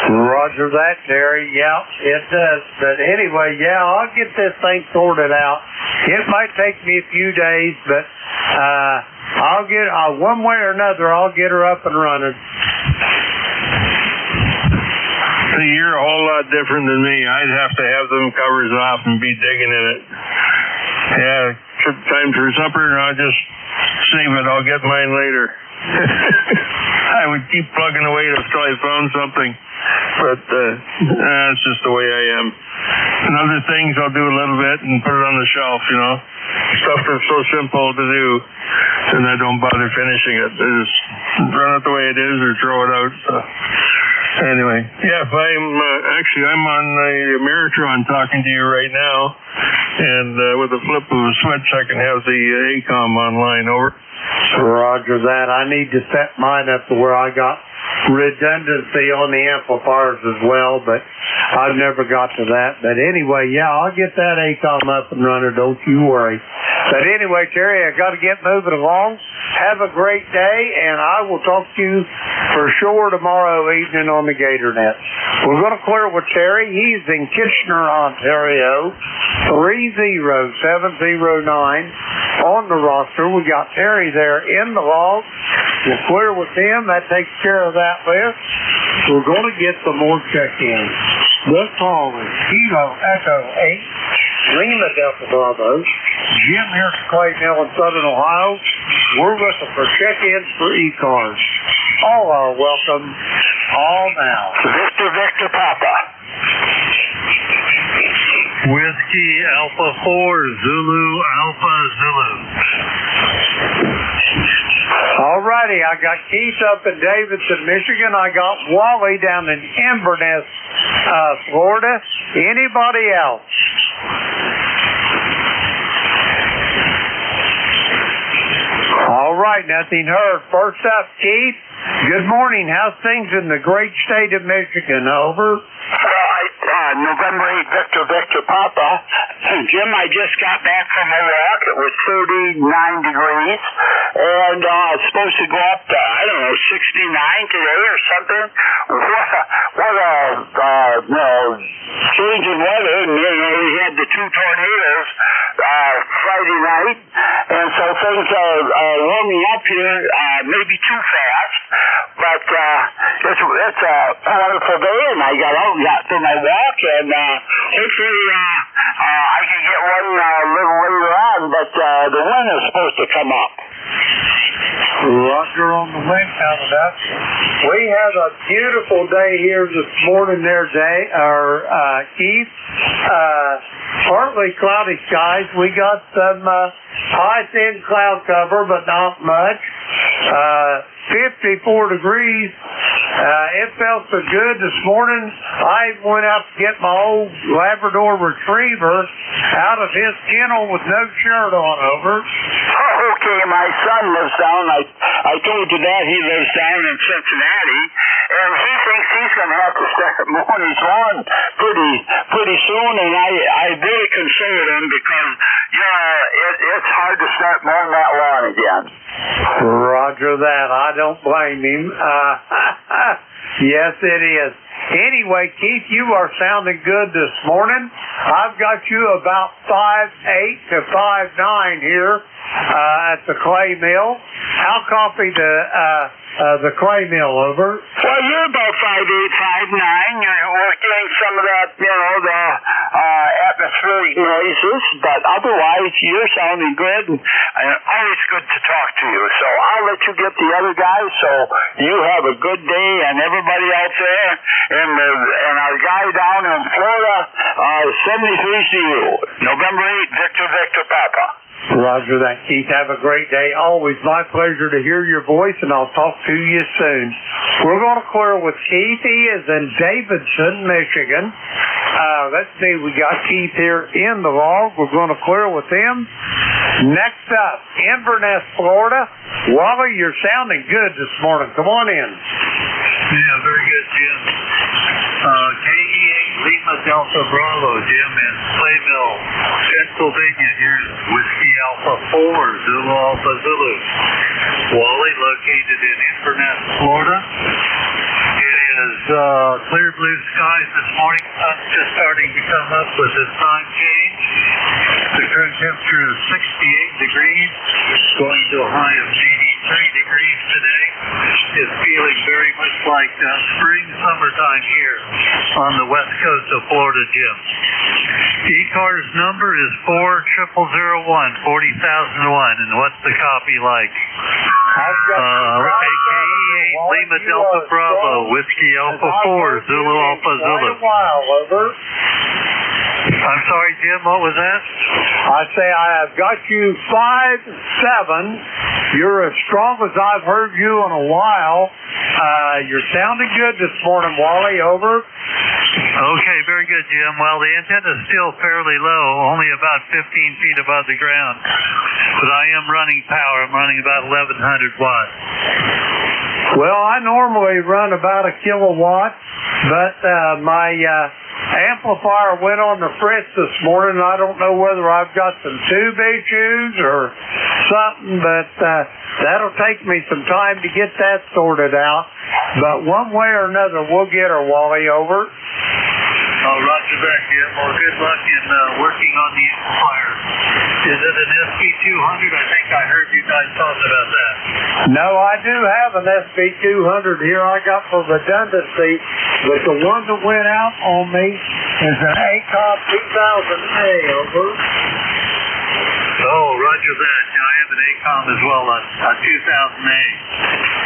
Roger that, Terry. Yeah, it does. But anyway, I'll get this thing sorted out. It might take me a few days, but I'll get one way or another. I'll get her up and running. So you're a whole lot different than me. I'd have to have them covers off and be digging in it. Yeah, time for supper, and I'll just save it. I'll get mine later. I would keep plugging away until I found something. But that's just the way I am. And other things I'll do a little bit and put it on the shelf, you know. Stuff that's so simple to do, and I don't bother finishing it. I just run it the way it is or throw it out. So. Anyway, I'm on the Ameritron talking to you right now, and with a flip of a switch I can have the ACOM online, over. Roger that. I need to set mine up to where I got redundancy on the amplifiers as well, but I've never got to that. But anyway, I'll get that ACOM up and running, don't you worry. But anyway, Terry, I got to get moving along. Have a great day, and I will talk to you for sure tomorrow evening on the GatorNet. We're going to clear with Terry. He's in Kitchener, Ontario, 30709 on the roster. We got Terry there in the log. We'll clear with him. That takes care of that list. We're going to get some more check-ins. This call is Kilo Echo 8, Lima Delta Bravo. Jim here from Clay Mill in Southern Ohio. We're looking for check-ins for ECARS. All are welcome. All now. Victor Papa. Whiskey Alpha 4 Zulu Alpha Zulu. righty, I got Keith up in Davidson, Michigan. I got Wally down in Inverness, Florida. Anybody else? All right, nothing heard. First up, Keith. Good morning. How's things in the great state of Michigan? Over. November 8, Victor Papa. Jim, I just got back from Iraq. It was 39 degrees, and it's supposed to go up to, 69 today or something. What a change in weather. And, we had the 2 tornadoes Friday night, and so things are warming up here, maybe too fast, but it's a wonderful day, and I got out and got for my walk, and hopefully I can get one a little later on, but the wind is supposed to come up. Roger on the wind coming up. We have a beautiful day here this morning there, Keith. Partly cloudy skies. We got some high thin cloud cover, but not much. 54 degrees. It felt so good this morning. I went out to get my old Labrador Retriever out of his kennel with no shirt on. Over. Oh, okay, my son lives down. I told you that he lives down in Cincinnati, and he thinks he's going to have to start mowing his lawn pretty soon, and I really consoled him because it's hard to start mowing that lawn again. Roger that. I don't blame him. Yes, it is. Anyway, Keith, you are sounding good this morning. I've got you about 5'8" to 5'9" here at the clay mill. How copy the clay mill? Over. Well, you're about 5'8", 5'9". We're getting some of that, the atmospheric noises, but otherwise you're sounding good. And always good to talk to you. So I'll let you get the other guys. So you have a good day, and everybody out there, and our guy down in Florida, 73 to you. November 8, Victor Papa. Roger that, Keith. Have a great day. Always my pleasure to hear your voice, and I'll talk to you soon. We're going to clear with Keith. He is in Davidson, Michigan. Let's see, we got Keith here in the log. We're going to clear with him. Next up, Inverness, Florida. Wally, you're sounding good this morning. Come on in. Yeah, very good, Jim. KE8 Lima Delta Bravo, Jim, in Playmill, Pennsylvania. Here's Whiskey Alpha 4, Zulu Alpha Zulu. Wally, located in Inverness, Florida. It is clear blue skies this morning. Sun's just starting to come up with this time change. The current temperature is 68 degrees, going to a high of 83 degrees today. It's feeling very much like spring, summertime here on the west coast of Florida, Jim. ECARS number is 40001, 40,001, and what's the copy like? AKE8 Lima Delta Bravo, Whiskey Alpha 4, Zulu Alpha Zulu. I'm sorry, Jim, what was that? I say I have got you 5'7". You're as strong as I've heard you in a while. You're sounding good this morning, Wally. Over. Okay, very good, Jim. Well, the antenna is still fairly low, only about 15 feet above the ground. But I am running power. I'm running about 1,100 watts. Well, I normally run about a kilowatt, but my amplifier went on the fritz this morning. I don't know whether I've got some tube issues or something, but that'll take me some time to get that sorted out. But one way or another, we'll get her, Wally. Over. Roger that, Jim. Well, good luck in working on the amplifier. Is it an SB200? I think I heard you guys talking about that. No, I do have an SB200 here I got for redundancy, but the one that went out on me is an ACOM 2000A. Over. Oh, roger that. I have an ACOM as well, a 2000A.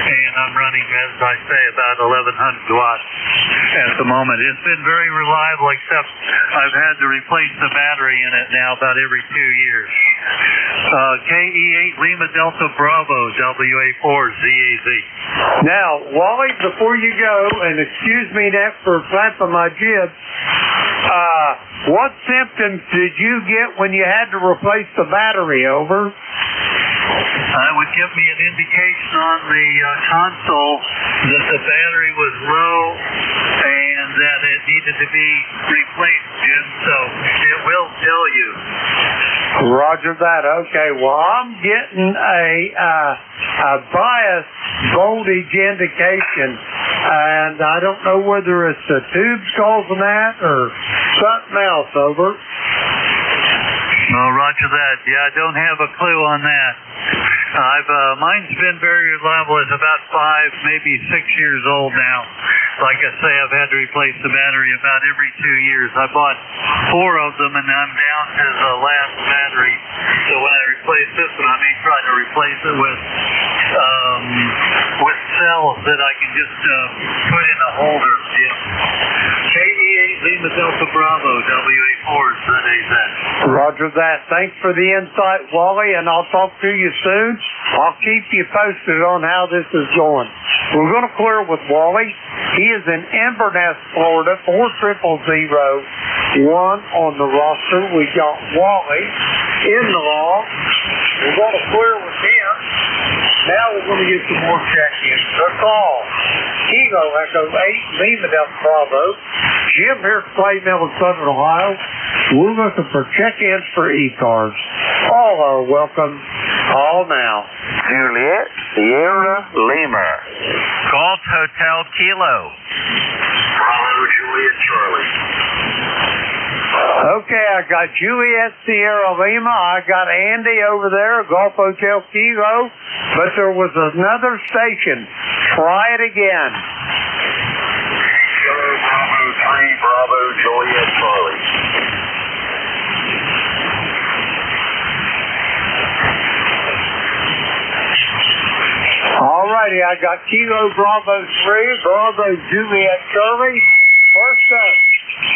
And I'm running, as I say, about 1,100 watts at the moment. It's been very reliable, except I've had to replace the battery in it now about every 2 years. KE8 Lima Delta Bravo, WA4 ZAZ. Now, Wally, before you go, and excuse me Nick for flapping my jib, what symptoms did you get when you had to replace the battery, over? It would give me an indication on the console that the battery was low and that it needed to be replaced, Jim, so it will tell you. Roger that. Okay, well, I'm getting a bias voltage indication, and I don't know whether it's the tubes causing that or something else, over. Oh, roger that. Yeah, I don't have a clue on that. Mine's been very reliable. It's about 5, maybe 6 years old now. Like I say, I've had to replace the battery about every 2 years. I bought 4 of them, and I'm down to the last battery. So when I replace this one, I may try to replace it with cells that I can just put in a holder. Yeah. KE8 Lima Delta Bravo, WA4 ZAZ. Roger that. Thanks for the insight, Wally, and I'll talk to you soon. I'll keep you posted on how this is going. We're going to clear with Wally. He is in Inverness, Florida, 40001 on the roster. We got Wally in the log. We're going to clear with him. Now we're going to get some more check-ins. That's all. Kilo Echo 8, Lima Delta Bravo. Jim here at Clay Mill in Southern Ohio. We're looking for check-ins for ECARS. All are welcome. Call now. Juliet Sierra Lima. Golf Hotel Kilo. Bravo Juliet Charlie. Okay, I got Juliet Sierra Lima. I got Andy over there, Golf Hotel Kilo. But there was another station. Try it again. Kilo Bravo 3, Bravo Juliet Charlie. Alrighty, I got Kilo Bravo 3, Bravo Juliet Charlie. First up,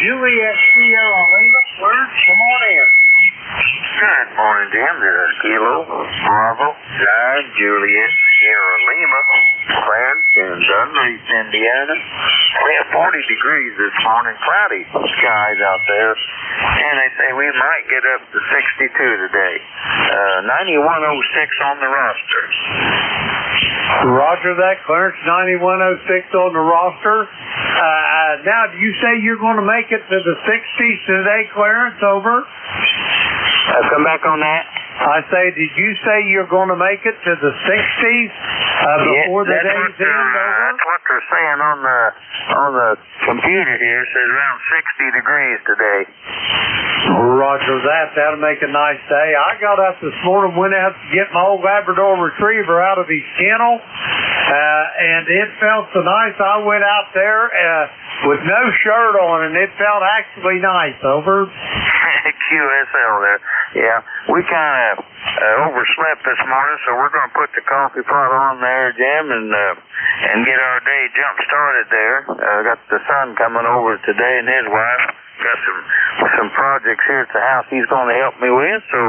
Juliet Sierra Lima. Come on in. Good morning, Jim. This is Kilo Bravo 9 Juliet Sierra Lima. Clarence in Dunreath, Indiana. We have 40 degrees this morning. Cloudy skies out there. And they say we might get up to 62 today. 9106 on the roster. Roger that, Clarence. 9106 on the roster. Now, do you say you're going to make it to the 60s today, Clarence? Over. Come back on that. I say, did you say you're going to make it to the 60s before the day's end? That's what they're saying on the computer here. It says around 60 degrees today. Roger that. That'll make a nice day. I got up this morning, went out to get my old Labrador Retriever out of his kennel, and it felt so nice. I went out there with no shirt on, and it felt actually nice. Over. QSL there. Yeah, we kind of overslept this morning, so we're going to put the coffee pot on there, Jim, and get our day jump started there. Got the son coming over today and his wife. Got some projects here at the house he's going to help me with, so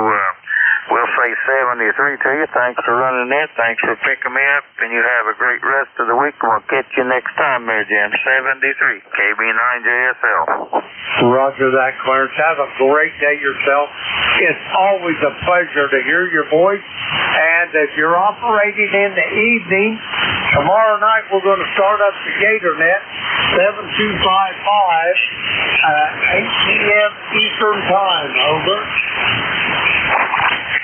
we'll say 73 to you. Thanks for running it. Thanks for picking me up, and you have a great rest of the week. We'll catch you next time there, Jim. 73, KB9JSL. Roger that, Clarence. Have a great day yourself. It's always a pleasure to hear your voice. And if you're operating in the evening, tomorrow night we're going to start up the GatorNet, 7255, 8 p.m. Eastern Time. Over.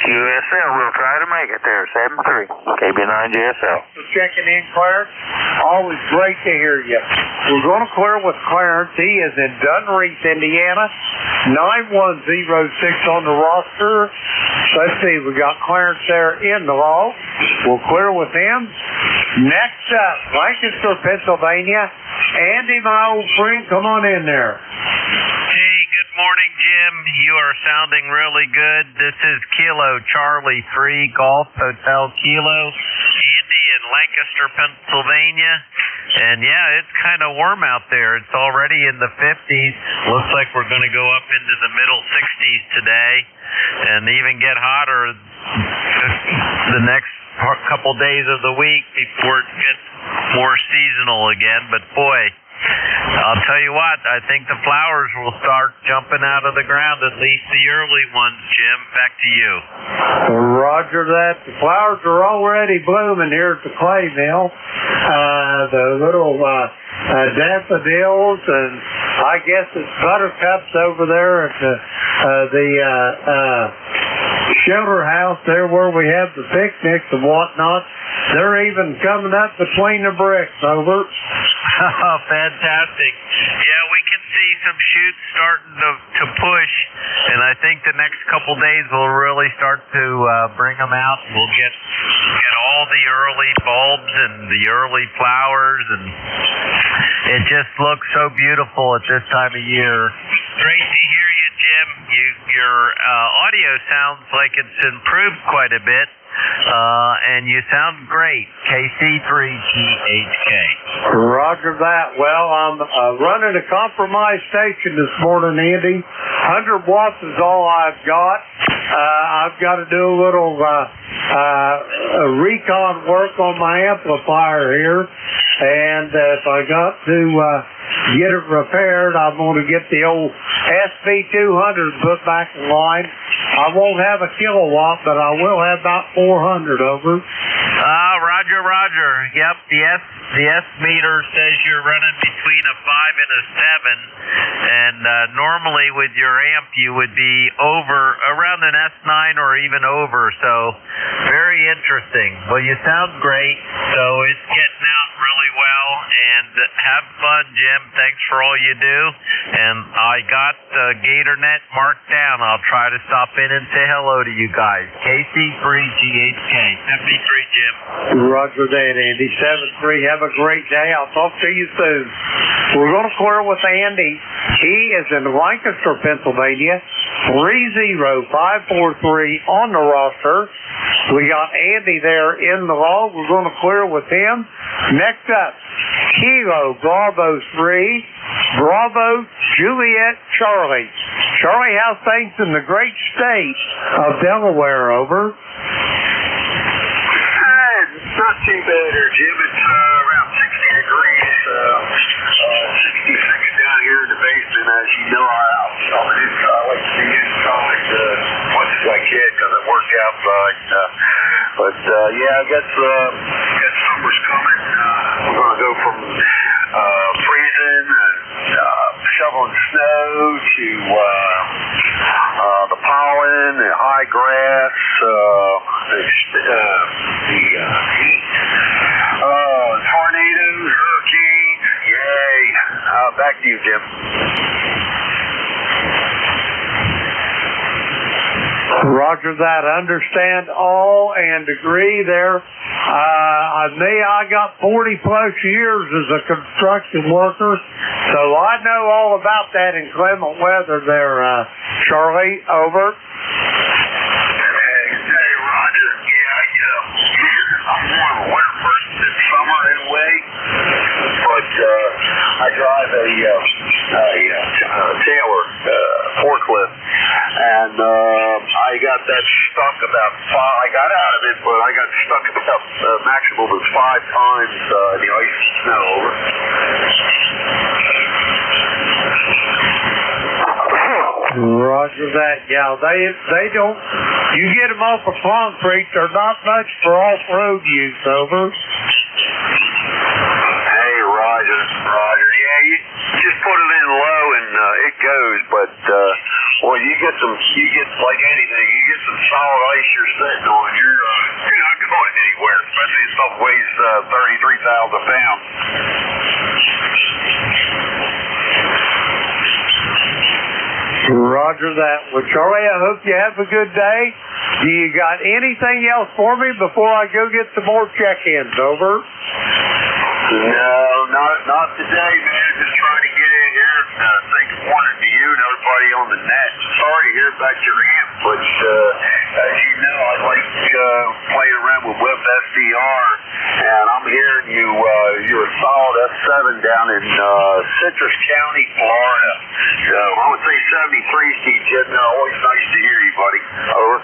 QSL, we'll try to make it there. 73, KB9JSL. Checking in, Clarence. Always great to hear you. We're going to clear with Clarence. He is in Dunreath, Indiana. 9106 on the roster. Let's see, we got Clarence there in the log. We'll clear with him. Next up, Lancaster, Pennsylvania. Andy, my old friend, come on in there. Hey, good morning, Jim. You are sounding really good. This is Kilo Charlie 3, Golf Hotel Kilo. Andy in in Lancaster, Pennsylvania. And yeah, it's kind of warm out there. It's already in the 50s. Looks like we're going to go up into the middle 60s today and even get hotter the next couple days of the week before it gets more seasonal again. But boy, I'll tell you what, I think the flowers will start jumping out of the ground, at least the early ones, Jim. Back to you. Roger that. The flowers are already blooming here at the clay mill. The little daffodils, and I guess it's buttercups over there at the shelter house there where we have the picnics and whatnot. They're even coming up between the bricks, over. Oh, fantastic. Yeah, we can see some shoots starting to push, and I think the next couple days we'll really start to bring them out. We'll get all the early bulbs and the early flowers, and it just looks so beautiful at this time of year. Great to hear you, Jim. Your audio sounds like it's improved quite a bit. And you sound great. KC3GHK. Roger that. Well, I'm running a compromised station this morning, Andy. 100 watts is all I've got. I've got to do a little recon work on my amplifier here. And if I got to get it repaired, I'm going to get the old SV200 put back in line. I won't have a kilowatt, but I will have about 400, over. Roger. Yep, the S meter says you're running between a 5 and a 7, and normally with your amp you would be over around an S9 or even over, so very interesting. Well, you sound great, so it's getting out really well, and have fun, Jim. Thanks for all you do, and I got GatorNet marked down. I'll try to stop in and say hello to you guys. KC3GHK. 73, Jim. Roger that, Andy. 73. Have a great day. I'll talk to you soon. We're going to clear with Andy. He is in Lancaster, Pennsylvania. 30543 on the roster. We got Andy there in the log. We're going to clear with him. Next up, Kilo Bravo 3, Bravo Juliet Charlie. Charlie, how's things in the great state of Delaware, over? It's not too bad here, Jim. It's around 60 degrees, 66 down here in the basement. As you know, I like to be inside as much as I can because I work outside. But yeah, I guess summer's coming. We're going to go from freezing and shoveling snow to the pollen, the high grass, the heat, tornadoes, hurricanes. Yay! Back to you, Jim. Roger that. Understand all and agree there. I got 40 plus years as a construction worker, so I know all about that inclement weather there, Charlie, over. Hey, Roger. Yeah, I'm more of a winter person than summer anyway, but I drive a Taylor forklift, and I got that stuck about I got out of it, but I got stuck about maximum of 5 times the ice and snow, over. Roger that. Yeah, they don't. You get them off of concrete, they're not much for off-road use, over. Hey, Roger. Yeah, you just put it in low and it goes, but boy, you get like anything, you get some solid ice you're sitting on, you're not going anywhere, especially if something weighs 33,000 pounds. Roger that. Well, Charlie, I hope you have a good day. Do you got anything else for me before I go get some more check-ins, over? No, not today, man. Just trying to get in here and say good morning to you and everybody on the net. Sorry to hear about your amp, but as you know, I like playing around with WebSDR and I'm hearing you're a solid S7 down in Citrus County, Florida. So I would say 73 to you, Jim. Always nice to hear you, buddy. Over.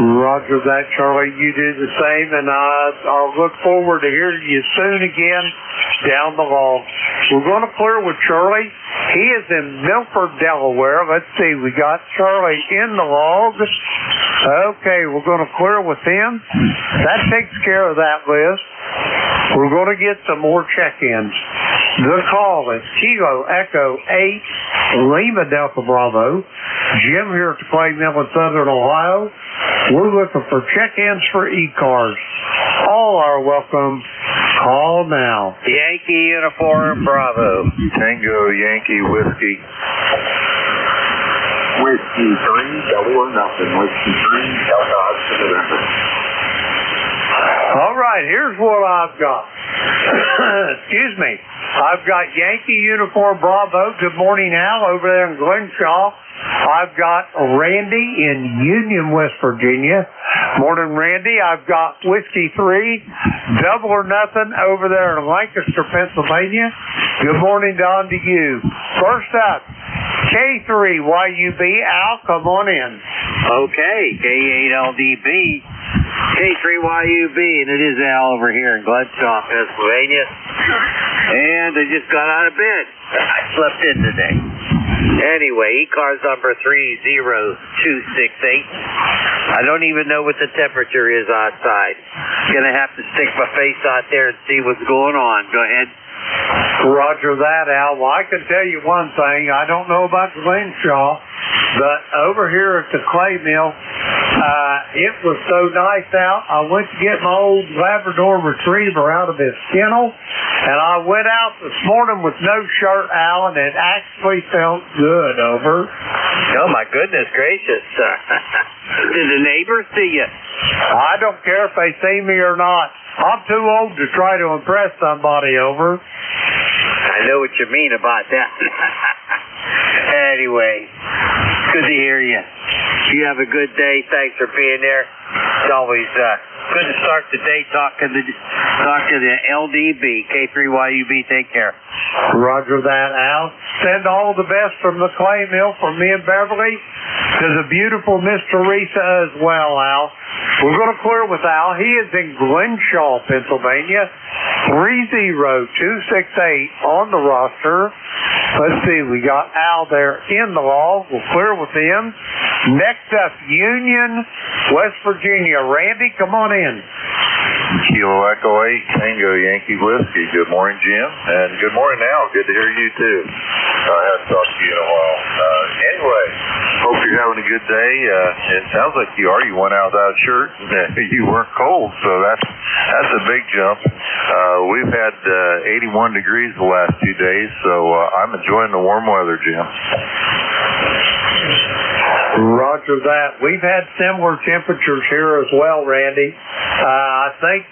Roger that, Charlie. You do the same, and I'll look forward to hearing you soon again down the log. We're going to clear with Charlie. He is in Milford, Delaware. Let's see. We got Charlie in the log. Okay, we're going to clear with him. That takes care of that list. We're going to get some more check-ins. The call is Kilo Echo 8, Lima Delta Bravo. Jim here at the Clay Mill in Southern Ohio. We're looking for check-ins for ECARS. All are welcome. Call now. Yankee Uniform Bravo. Tango Yankee Whiskey. Whiskey 3, double or nothing. Whiskey 3, Delta Hudson November. All right, here's what I've got. Excuse me. I've got Yankee Uniform Bravo. Good morning, Al, over there in Glenshaw. I've got Randy in Union, West Virginia. Morning, Randy. I've got Whiskey 3, double or nothing over there in Lancaster, Pennsylvania. Good morning, Don, to you. First up, K3YUB. Al, come on in. Okay, K8LDB, K3YUB, and it is Al over here in Glenshaw, Pennsylvania. And I just got out of bed. I slept in today. Anyway, ECARS number 30268. I don't even know what the temperature is outside. Gonna have to stick my face out there and see what's going on. Go ahead. Roger that, Al. Well, I can tell you one thing. I don't know about Glenshaw, but over here at the Clay Mill, it was so nice out. I went to get my old Labrador Retriever out of his kennel, and I went out this morning with no shirt, Al, and it actually felt good. Over. Oh, my goodness gracious. Did the neighbors see you? I don't care if they see me or not. I'm too old to try to impress somebody. Over. I know what you mean about that. Anyway, good to hear you. You have a good day. Thanks for being there. It's always good to start the day talking to the LDB, K3YUB. Take care. Roger that, Al. Send all the best from the Clay Mill from me and Beverly to the beautiful Miss Teresa as well, Al. We're going to clear with Al. He is in Glenshaw, Pennsylvania. 30268 on the roster. Let's see, we got Al there in the log. We'll clear with him. Next up, Union, West Virginia. Randy, come on in. Kilo Echo 8, Tango Yankee Whiskey. Good morning, Jim. And good morning, Al. Good to hear you, too. I haven't talked to you in a while. Anyway, hope you're having a good day. It sounds like you are. You went out without a shirt. You weren't cold, so that's a big jump. We've had 81 degrees the last 2 days, so I'm enjoying the warm weather, Jim. Roger that. We've had similar temperatures here as well, Randy. I think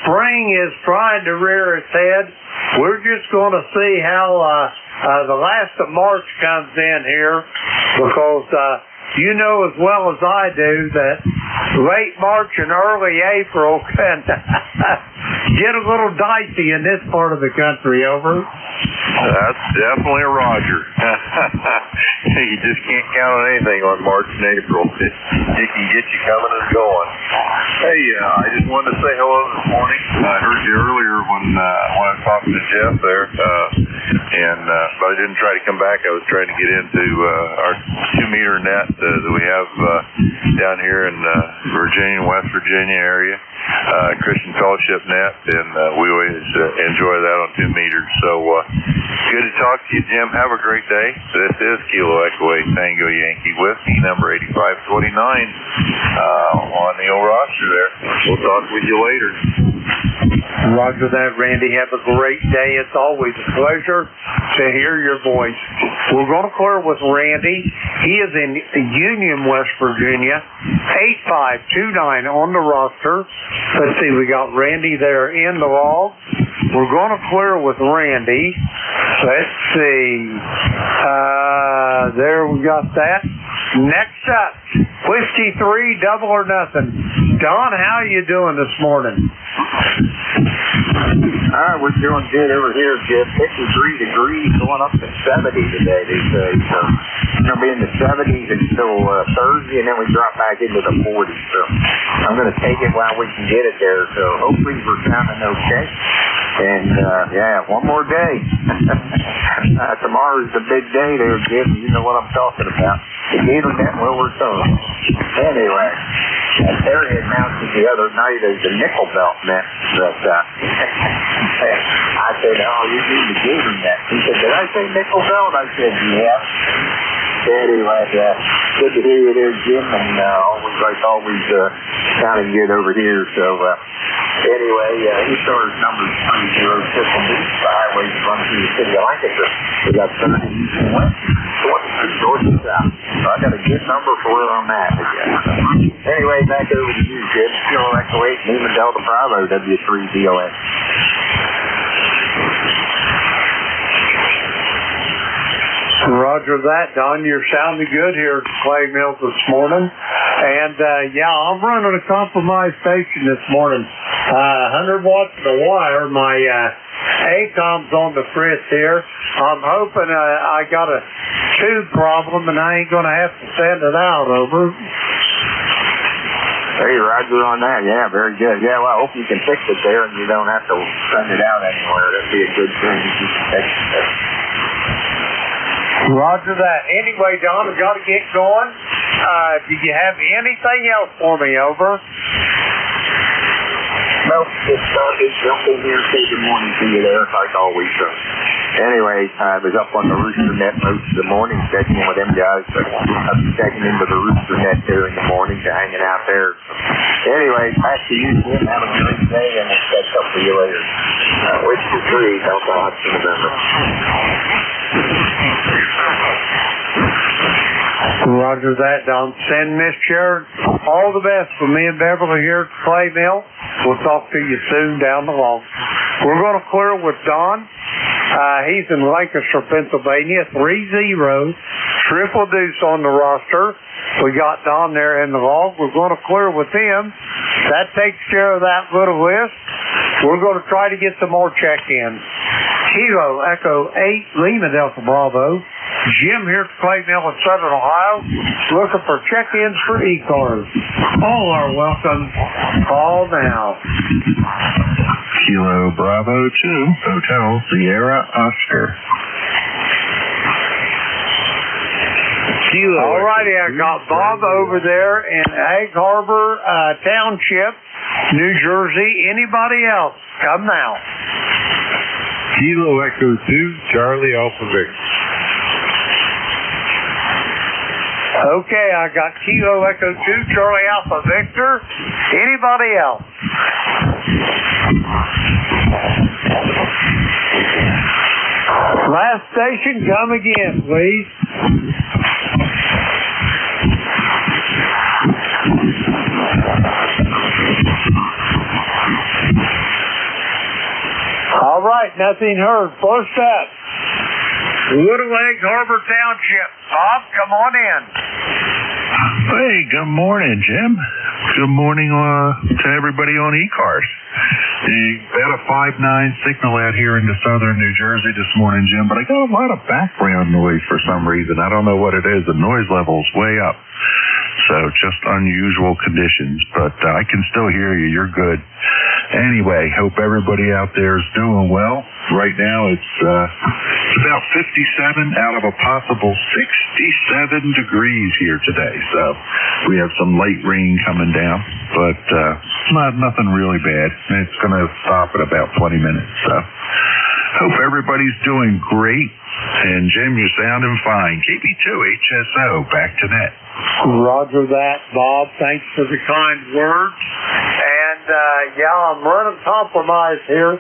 spring is trying to rear its head. We're just going to see how the last of March comes in here, because you know as well as I do that late March and early April can get a little dicey in this part of the country. Over. That's definitely a Roger. You just can't count on anything on March and April. It can get you coming and going. Hey, I just wanted to say hello this morning. I heard you earlier when I was talking to Jeff there, but I didn't try to come back. I was trying to get into our 2-meter net that we have down here in Virginia, West Virginia area, Christian Fellowship net, and we always enjoy that on 2 meters. So good to talk to you, Jim. Have a great day. This is Kilo Echo 8 Tango Yankee Whiskey, number 8529 on the old roster there. We'll talk with you later. Roger that, Randy. Have a great day. It's always a pleasure to hear your voice. We're going to clear with Randy. He is in Union, West Virginia. 8529 on the roster. Let's see, we got Randy there in the log. We're going to clear with Randy. Let's see. There we got that. Next up, 53, double or nothing. Don, how are you doing this morning? We're doing good over here, Jim. 53 degrees, going up to 70 today, they say. So it's going to be in the 70s until Thursday, and then we drop back into the 40s. So I'm going to take it while we can get it there. So hopefully we're sounding okay. And, one more day. Tomorrow's the big day there, Jim. You know what I'm talking about. The Gator Net will return. Anyway, that area announced the other night as the nickel belt net. But I said, oh, you mean the Gator Net? He said, did I say nickel belt? I said, yeah. Anyway, good to hear you there, Jim, and always sounding good over here. So, anyway, ECARS number 30 system east. The highways run through the city of Lancaster. We got 30 east and west, 22 north and south. So I got a good number for where I'm at again. Anyway, back over to you, Jim. Kilo Echo 8, Lima Delta Bravo, W3DOS. Roger that, Don. You're sounding good here at Clay Mills this morning. And, I'm running a compromised station this morning. 100 watts of the wire. My ACOM's on the fritz here. I'm hoping I got a tube problem and I ain't going to have to send it out, over. Hey, Roger on that. Yeah, very good. Yeah, well, I hope you can fix it there and you don't have to send it out anywhere. That'd be a good thing. Roger that. Anyway, Don, I've got to get going. Do you have anything else for me, over? Well, just jump in here and say good morning to you there, like always. So. Anyway, I was up on the Rooster Net most of the morning, checking in with them guys. So I'll be checking into the Rooster Net there in the morning, hanging out there. Anyway, back to you, Jim. Have a great day, and we'll catch up with you later. Wish you three, Delta Hudson, November. Roger that, Don. Send Miss Sharon all the best from me and Beverly here at Clay Mill. We'll talk to you soon down the line. We're going to clear with Don. He's in Lancaster, Pennsylvania. 3-0, triple deuce on the roster. We got Don there in the log. We're going to clear with him. That takes care of that little list. We're going to try to get some more check-ins. Kilo Echo 8, Lima Delta Bravo. Jim here at Clay Mill in Southern Ohio, looking for check-ins for ECARS. All are welcome. Call now. Kilo Bravo 2, Hotel Sierra Oscar. All righty, I got Bob over there in Egg Harbor Township, New Jersey. Anybody else? Come now. Kilo Echo 2, Charlie Alpha Victor. Okay, I got Kilo Echo 2, Charlie Alpha Victor. Anybody else? Last station, come again, please. All right, nothing heard. First up, Little Egg Harbor Township. Bob, come on in. Hey, good morning, Jim. Good morning to everybody on ECARS. They had a 5.9 signal out here into southern New Jersey this morning, Jim, but I got a lot of background noise for some reason. I don't know what it is. The noise level's way up. So just unusual conditions, but I can still hear you. You're good. Anyway, hope everybody out there is doing well. Right now it's about 57 out of a possible 67 degrees here today. So we have some light rain coming down, but it's nothing really bad. It's going to stop in about 20 minutes. So hope everybody's doing great. And Jim, you're sounding fine. KB2 HSO, back to net. Roger that, Bob. Thanks for the kind words. And, I'm running compromised here.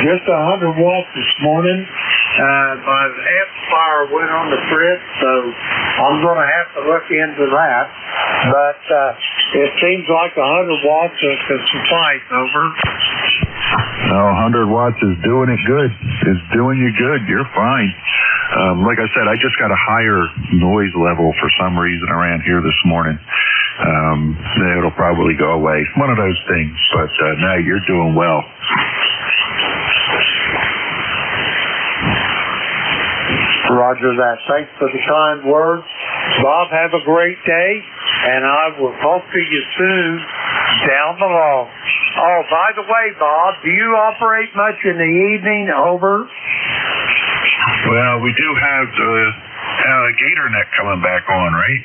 Just 100 watts this morning. My amplifier went on the fritz, so I'm going to have to look into that. But it seems like 100 watts could suffice, over. No, 100 watts is doing it good. It's doing you good. You're fine. Like I said, I just got a higher noise level for some reason around here this morning. It'll probably go away. One of those things. But now you're doing well. Roger that. Thanks for the kind words. Bob, have a great day, and I will talk to you soon down the road. Oh, by the way, Bob, do you operate much in the evening? Over. Well, we do have the alligator net coming back on, right?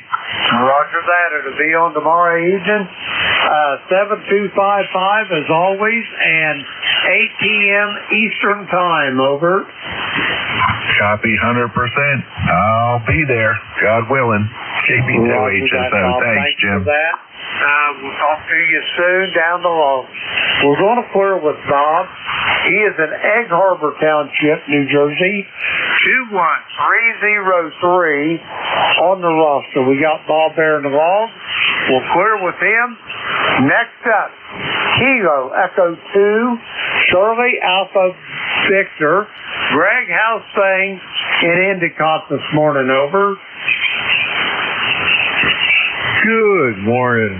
Roger that. It'll be on tomorrow evening, 7255 as always, and 8 p.m. Eastern Time. Over. Copy 100%. I'll be there, God willing. KB2HSO. Thanks, Jim. For that. We'll talk to you soon down the road. We're going to clear with Bob. He is in Egg Harbor Township, New Jersey, 21303 on the roster. We got Bob there in the log. We'll clear with him. Next up, Kilo Echo 2, Shirley Alpha Victor, Greg, how's things in Endicott this morning? Over. Good morning.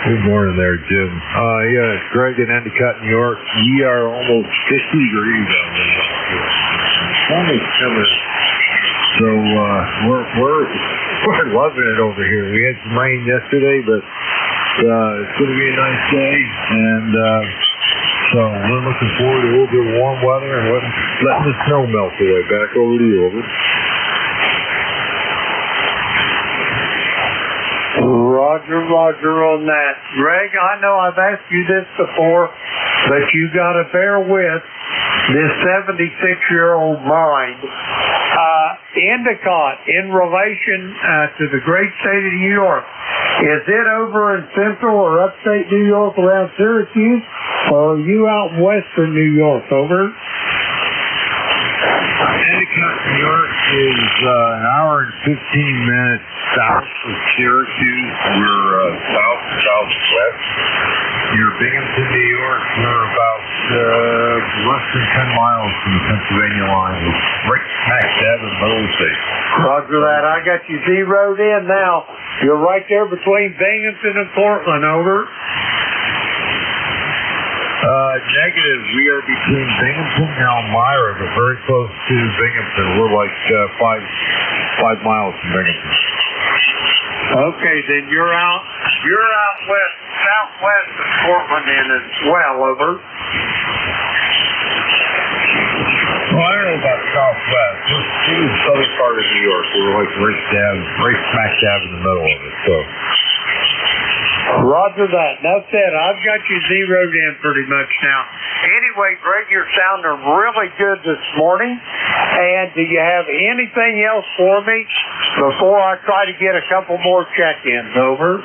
Good morning there, Jim. Yeah, it's Greg in Endicott, New York. We are almost 50 degrees out there. Almost summer. So we're loving it over here. We had some rain yesterday, but it's going to be a nice day, and so we're looking forward to a little bit of warm weather and letting the snow melt away. Back over to you, over. Roger on that. Greg, I know I've asked you this before, but you got to bear with this 76-year-old mind. Endicott, in relation to the great state of New York, is it over in central or upstate New York around Syracuse, or are you out in western New York? Over. Endicott, New York is an hour and 15 minutes south of Syracuse. We're south-southwest. Near Binghamton, New York, we're about less than 10 miles from the Pennsylvania line. Right smack dab in the middle of the state. Roger that. I got you zeroed in now. You're right there between Binghamton and Portland. Over. Negative. We are between Binghamton and Elmira, but very close to Binghamton. We're like 5 miles from Binghamton. Okay, then you're out west, southwest of Portland then as well. Over. Well, I don't know about southwest. This is the southern part of New York. We're like right smack dab in the middle of it. So. Roger that. Enough said. I've got you zeroed in pretty much now. Anyway, Greg, you're sounding really good this morning. And do you have anything else for me before I try to get a couple more check-ins? Over.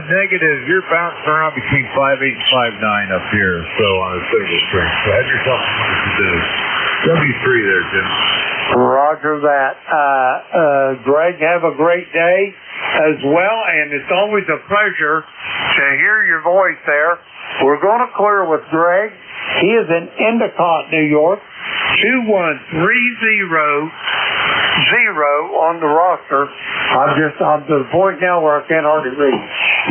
Negative. You're bouncing around between 5.8 and 5.9 up here, so on a single string. So have yourself something to do. W3 there, Jim. Roger that. Greg, have a great day as well, and it's always a pleasure to hear your voice there. We're going to clear with Greg. He is in Endicott, New York, 21300 on the roster. I'm to the point now where I can't hardly read.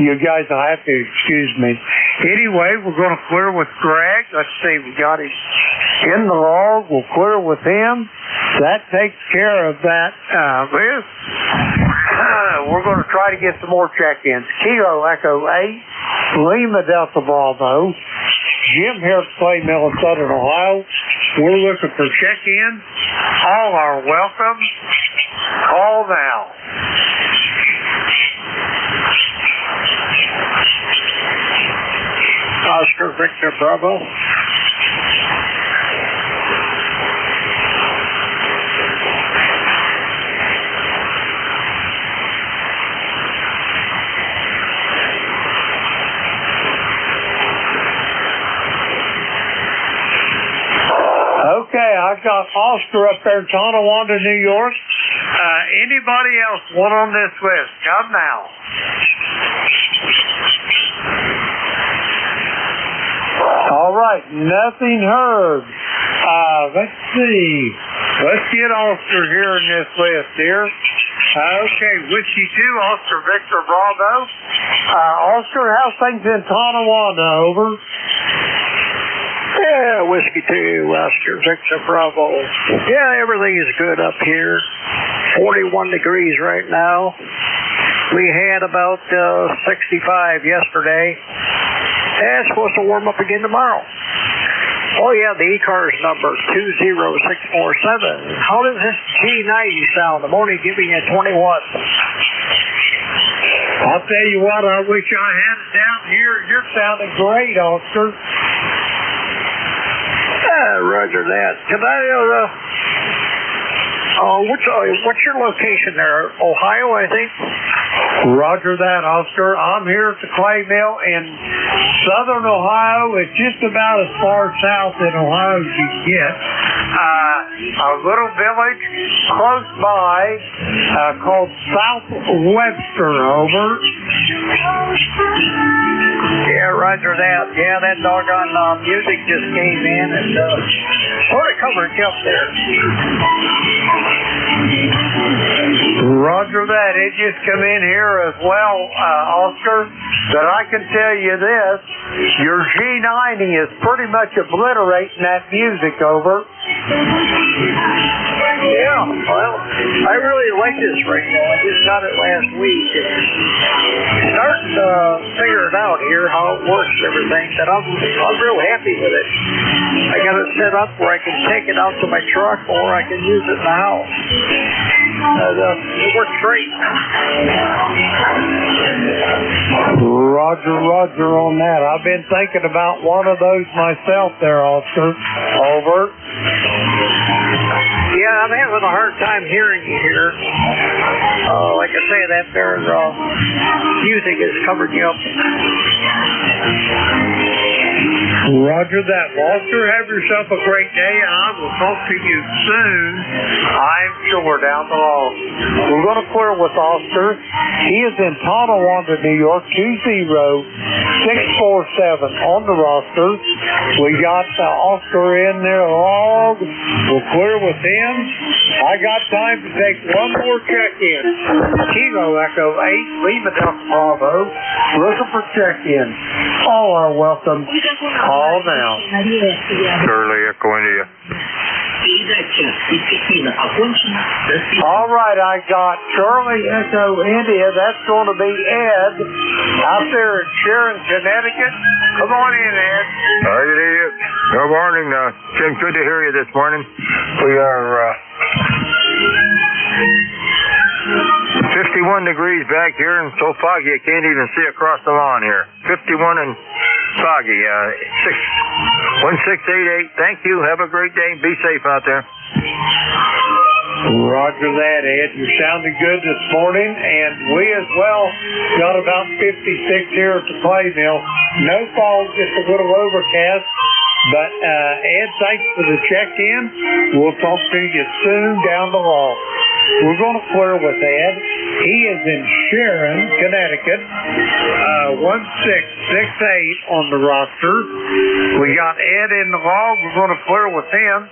You guys will have to excuse me. Anyway, we're going to clear with Greg. Let's see, we got him in the log. We'll clear with him. That takes care of that list. We're going to try to get some more check-ins. Kilo Echo 8, Lima Delta Bravo, Jim here at Clay Mill in Southern Ohio. We're looking for check-ins. All are welcome. Call now. Oscar Victor Bravo. Okay, I've got Oscar up there in Tonawanda, New York. Anybody else want on this list? Come now. All right, nothing heard. Let's see. Let's get Oscar here in this list here. Okay, Whiskey 2, Oscar Victor Bravo. Oscar, how's things in Tonawanda? Over. Yeah, Whiskey 2, Oscar Victor Bravo. Yeah, everything is good up here. 41 degrees right now. We had about 65 yesterday. And it's supposed to warm up again tomorrow. Oh yeah, the ECARS number 20647. How does this G90 sound? I'm only giving you 21. I'll tell you what, I wish I had it down here. You're sounding great, Oscar. Roger that. Can I, what's your location there? Ohio, I think? Roger that, Oscar. I'm here at the clay mill in southern Ohio. It's just about as far south in Ohio as you get. A little village close by called South Webster, over. Yeah, roger that. Yeah, that doggone music just came in and sort of covered you up there. Roger that. It just come in here as well, Oscar, that I can tell you this. Your G90 is pretty much obliterating that music, over. Yeah, well, I really like this radio. I just got it last week. It's starting to figure it out here, how it works and everything, that I'm real happy with it. I got it set up where I can take it out to my truck or I can use it in the house. It works great. Roger on that. I've been thinking about one of those myself there, Oscar. Over. Yeah, I'm having a hard time hearing you here. Like I say, that there music has covered you up. Roger that. Oscar, have yourself a great day, and I will talk to you soon, I'm sure, down the road. We're going to clear with Oscar. He is in Tonawanda, New York, 20647 on the roster. We got Oscar in there log. We'll clear with him. I got time to take one more check-in. Kilo Echo 8, Lima Delta Bravo. Looking for check-in. All are welcome. Call now. Charlie Echo India. All right, I got Charlie Echo India. That's going to be Ed out there in Sharon, Connecticut. Come on in, Ed. Hi, idiot. Good morning. Jim, good to hear you this morning. We are 51 degrees back here and so foggy you can't even see across the lawn here. 51 and foggy. 1688. Thank you. Have a great day. Be safe out there. Roger that, Ed. You're sounding good this morning, and we as well got about 56 here at the clay mill. No fog, just a little overcast. But, Ed, thanks for the check-in. We'll talk to you soon down the hall. We're going to clear with Ed. He is in Sharon, Connecticut, 1668 on the roster. We got Ed in the log. We're going to clear with him.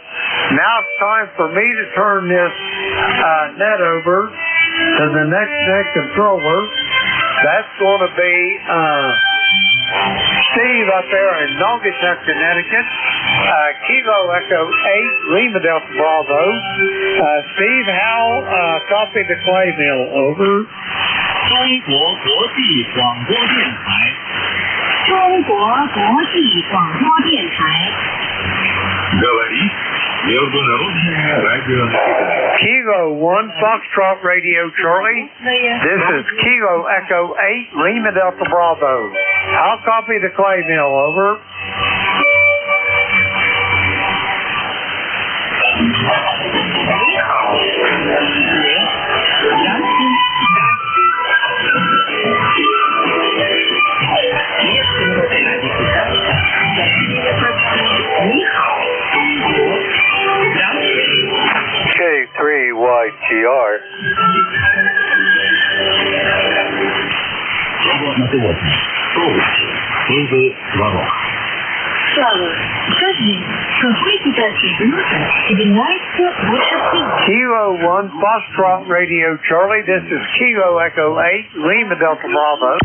Now it's time for me to turn this net over to the next net controller. That's going to be Steve up there in Naugatuck, Connecticut. Kilo Echo 8, Lima Delta Bravo. Steve Howell, copy the clay mill, over. 中国国际广播电台。中国国际广播电台。 Говорит Международное радио. Kilo 1 Foxtrot Radio Charlie. This is Kilo Echo 8 Lima Delta Bravo. I'll copy the clay mill, over. K3YTR. На сегодня. Службы звонок. Слава, скажи, какой тебя цвет носа тебе нравится больше всего? Kilo 1 Foxtrot Radio Charlie. This is Kilo Echo 8 Lima Delta Bravo.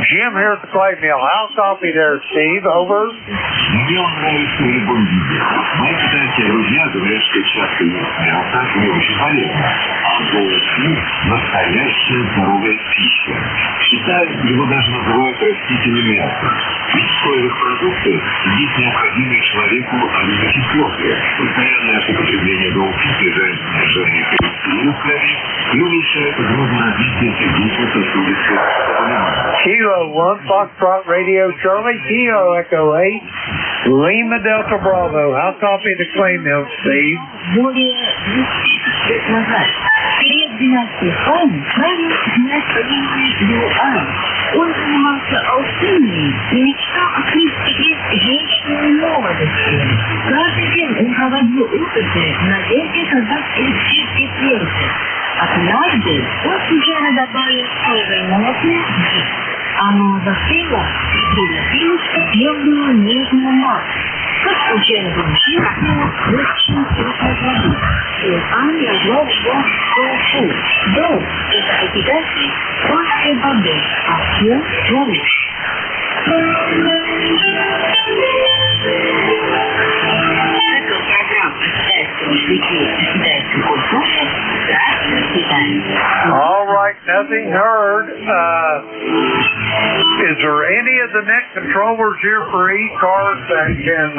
Jim here at the clay mill. How copy there, Steve? Over. Мне он нравится в любом виде. Мои, кстати, друзья говорят, что часто есть мясо, не очень полезно. А голубцы – настоящая здоровая пища. Считают, его даже называют растительным мясом. Ведь в соевых продуктах есть необходимые человеку аминокислоты. Постоянное употребление голубцов снижает содержание холестерина в крови и уменьшает угрозу развития сердечно-сосудистых заболеваний. Kilo 1 Foxtrot Radio Charlie. Kilo Echo 8 Lima Delta Bravo. How copy the clay mill, Steve? Более 200 лет назад перед династией Хан правил князь NJ2US. Он занимался алхимией и мечтал окрестить женщину молодости. Каждый день он проводил опыты в надежде создать электрический свет. Однажды он случайно добавил соевое молоко. Оно застыло и превратилось в темную нежную массу. Как случайно получилось очень вкусной воды. И он назвал его тофу. Дом – это по-китайски после воды, а фу – воду. Цикл программ «Китайского языка и китайской культуры» All right, nothing heard. Is there any of the net controllers here for ECARS that can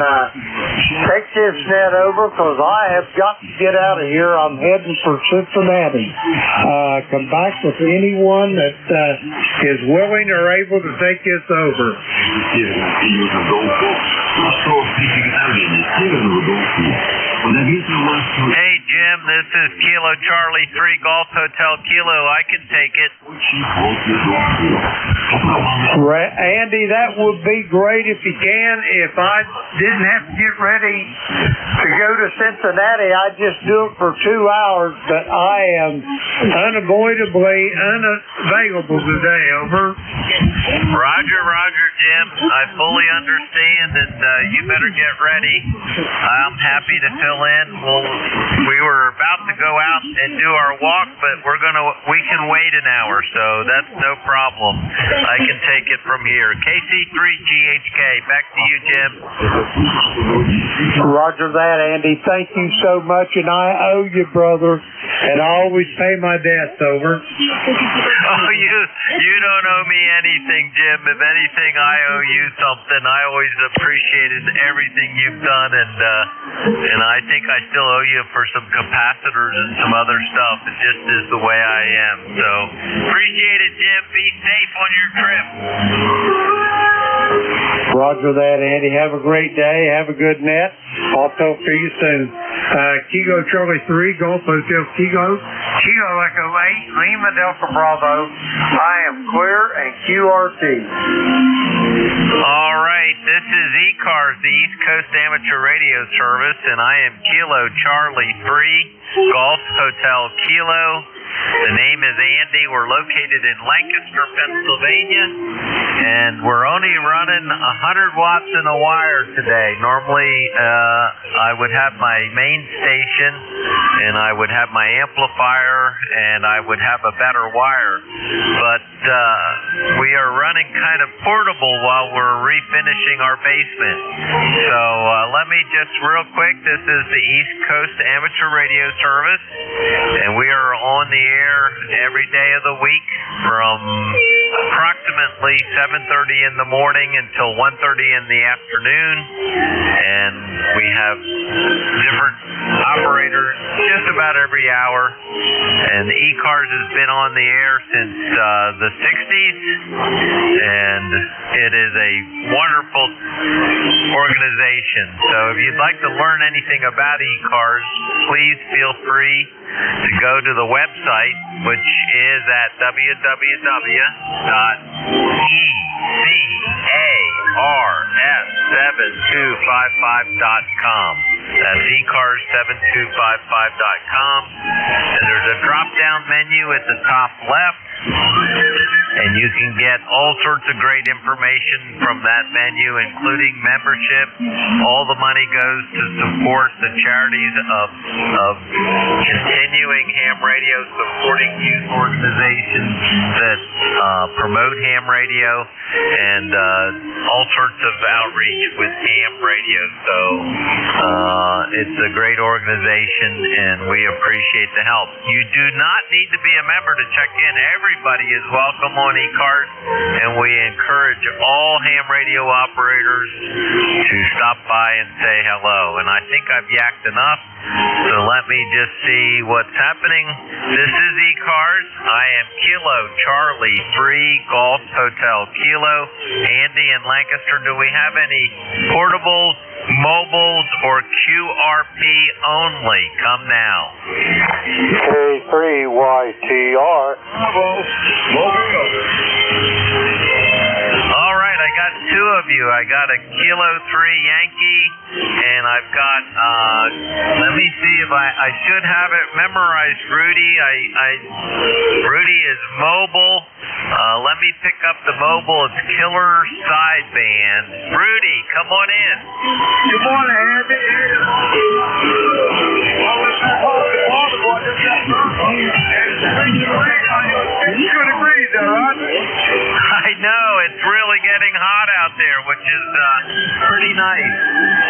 take this net over? Because I have got to get out of here. I'm heading for Cincinnati. Come back with anyone that is willing or able to take this over. Hey Jim, this is Kilo Charlie 3 Golf Hotel Kilo. I can take it. Andy, that would be great if you can. If I didn't have to get ready to go to Cincinnati, I'd just do it for 2 hours, but I am unavoidably unavailable today. Over. Roger, Jim. I fully understand, and you better get ready. I'm happy to fill in. We were about to go out and do our walk, but we can wait an hour, so that's no problem. I can take it from here. KC3GHK, back to you, Jim. Roger that, Andy. Thank you so much, and I owe you, brother, and I always pay my debts. Over. Oh, you don't owe me anything, Jim. If anything, I owe you something. I always appreciated everything you've done, and I think I still owe you for some capacitors and some other stuff. It just is the way I am. So, appreciate it, Jim. Be safe on your trip. Roger that, Andy. Have a great day. Have a good net. I'll talk to you soon. Kilo Charlie 3, Golf Hotel Kilo. Kilo Echo 8, Lima Delta Bravo. I am clear and QRT. All right, this is ECARS, the East Coast Amateur Radio Service, and I am Kilo Charlie 3, Golf Hotel Kilo. The name is Andy. We're located in Lancaster, Pennsylvania, and we're only running 100 watts in a wire today. Normally, I would have my main station, and I would have my amplifier, and I would have a better wire. But we are running kind of portable while we're refinishing our basement. So let me just real quick, this is the East Coast Amateur Radio Service, and we are on the air every day of the week from approximately 7:30 in the morning until 1:30 in the afternoon, and we have different operators just about every hour, and ECARS has been on the air since the 60s, and it is a wonderful organization. So if you'd like to learn anything about ECARS, please feel free to go to the website, which is at www.ECARS7255.com. That's ECARS7255.com. And there's a drop-down menu at the top left. and you can get all sorts of great information from that menu, including membership. All the money goes to support the charities of continuing ham radio, supporting youth organizations that promote ham radio, and all sorts of outreach with ham radio. So it's a great organization, and we appreciate the help. You do not need to be a member to check in. Everybody is welcome on ECARS, and we encourage all ham radio operators to stop by and say hello. And I think I've yacked enough, so let me just see what's happening. This is ECARS. I am Kilo Charlie 3 Golf Hotel Kilo. Andy in Lancaster, do we have any portables, mobiles, or QRP only? Come now. K3YTR. All right, I got two of you. I got a Kilo 3 Yankee, and I've got, let me see if I should have it memorized, Rudy. Rudy is mobile. Let me pick up the mobile. It's Killer Sideband. Rudy, come on in. Good morning, Andy. I know, it's really getting hot out there, which is pretty nice.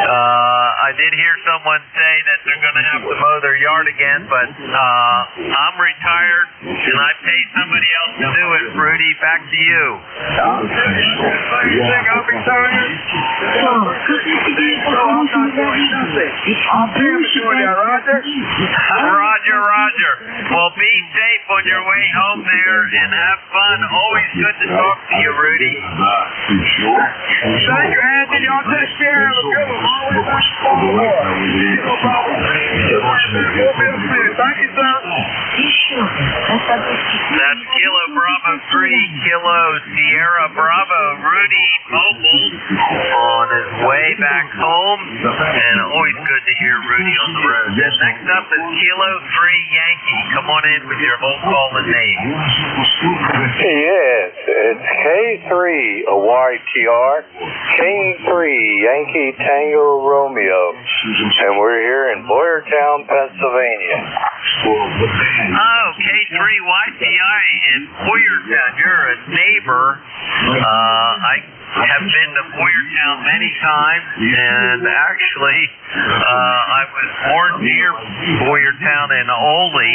I did hear someone say that they're going to have to mow their yard again, but I'm retired, and I pay somebody else to do it. Rudy, back to you. You think I'll be tired? Roger. Well, be safe on your way home there, and have fun. Always good to talk to you, Rudy. Thank you, Andy. Y'all take care. Have a good one. Thank you, sir. That's Kilo Bravo 3, Kilo Sierra Bravo, Rudy mobile on his way back home, and always good to hear Rudy on the road. And next up is Kilo 3 Yankee. Come on in with your whole call and name. Yes, it's K3YTR, K3 Yankee Tango Romeo, and we're here in Boyertown, Pennsylvania. Oh, K3YTI in Boyertown. You're a neighbor. I have been to Boyertown many times, and actually, I was born near Boyertown in Ole.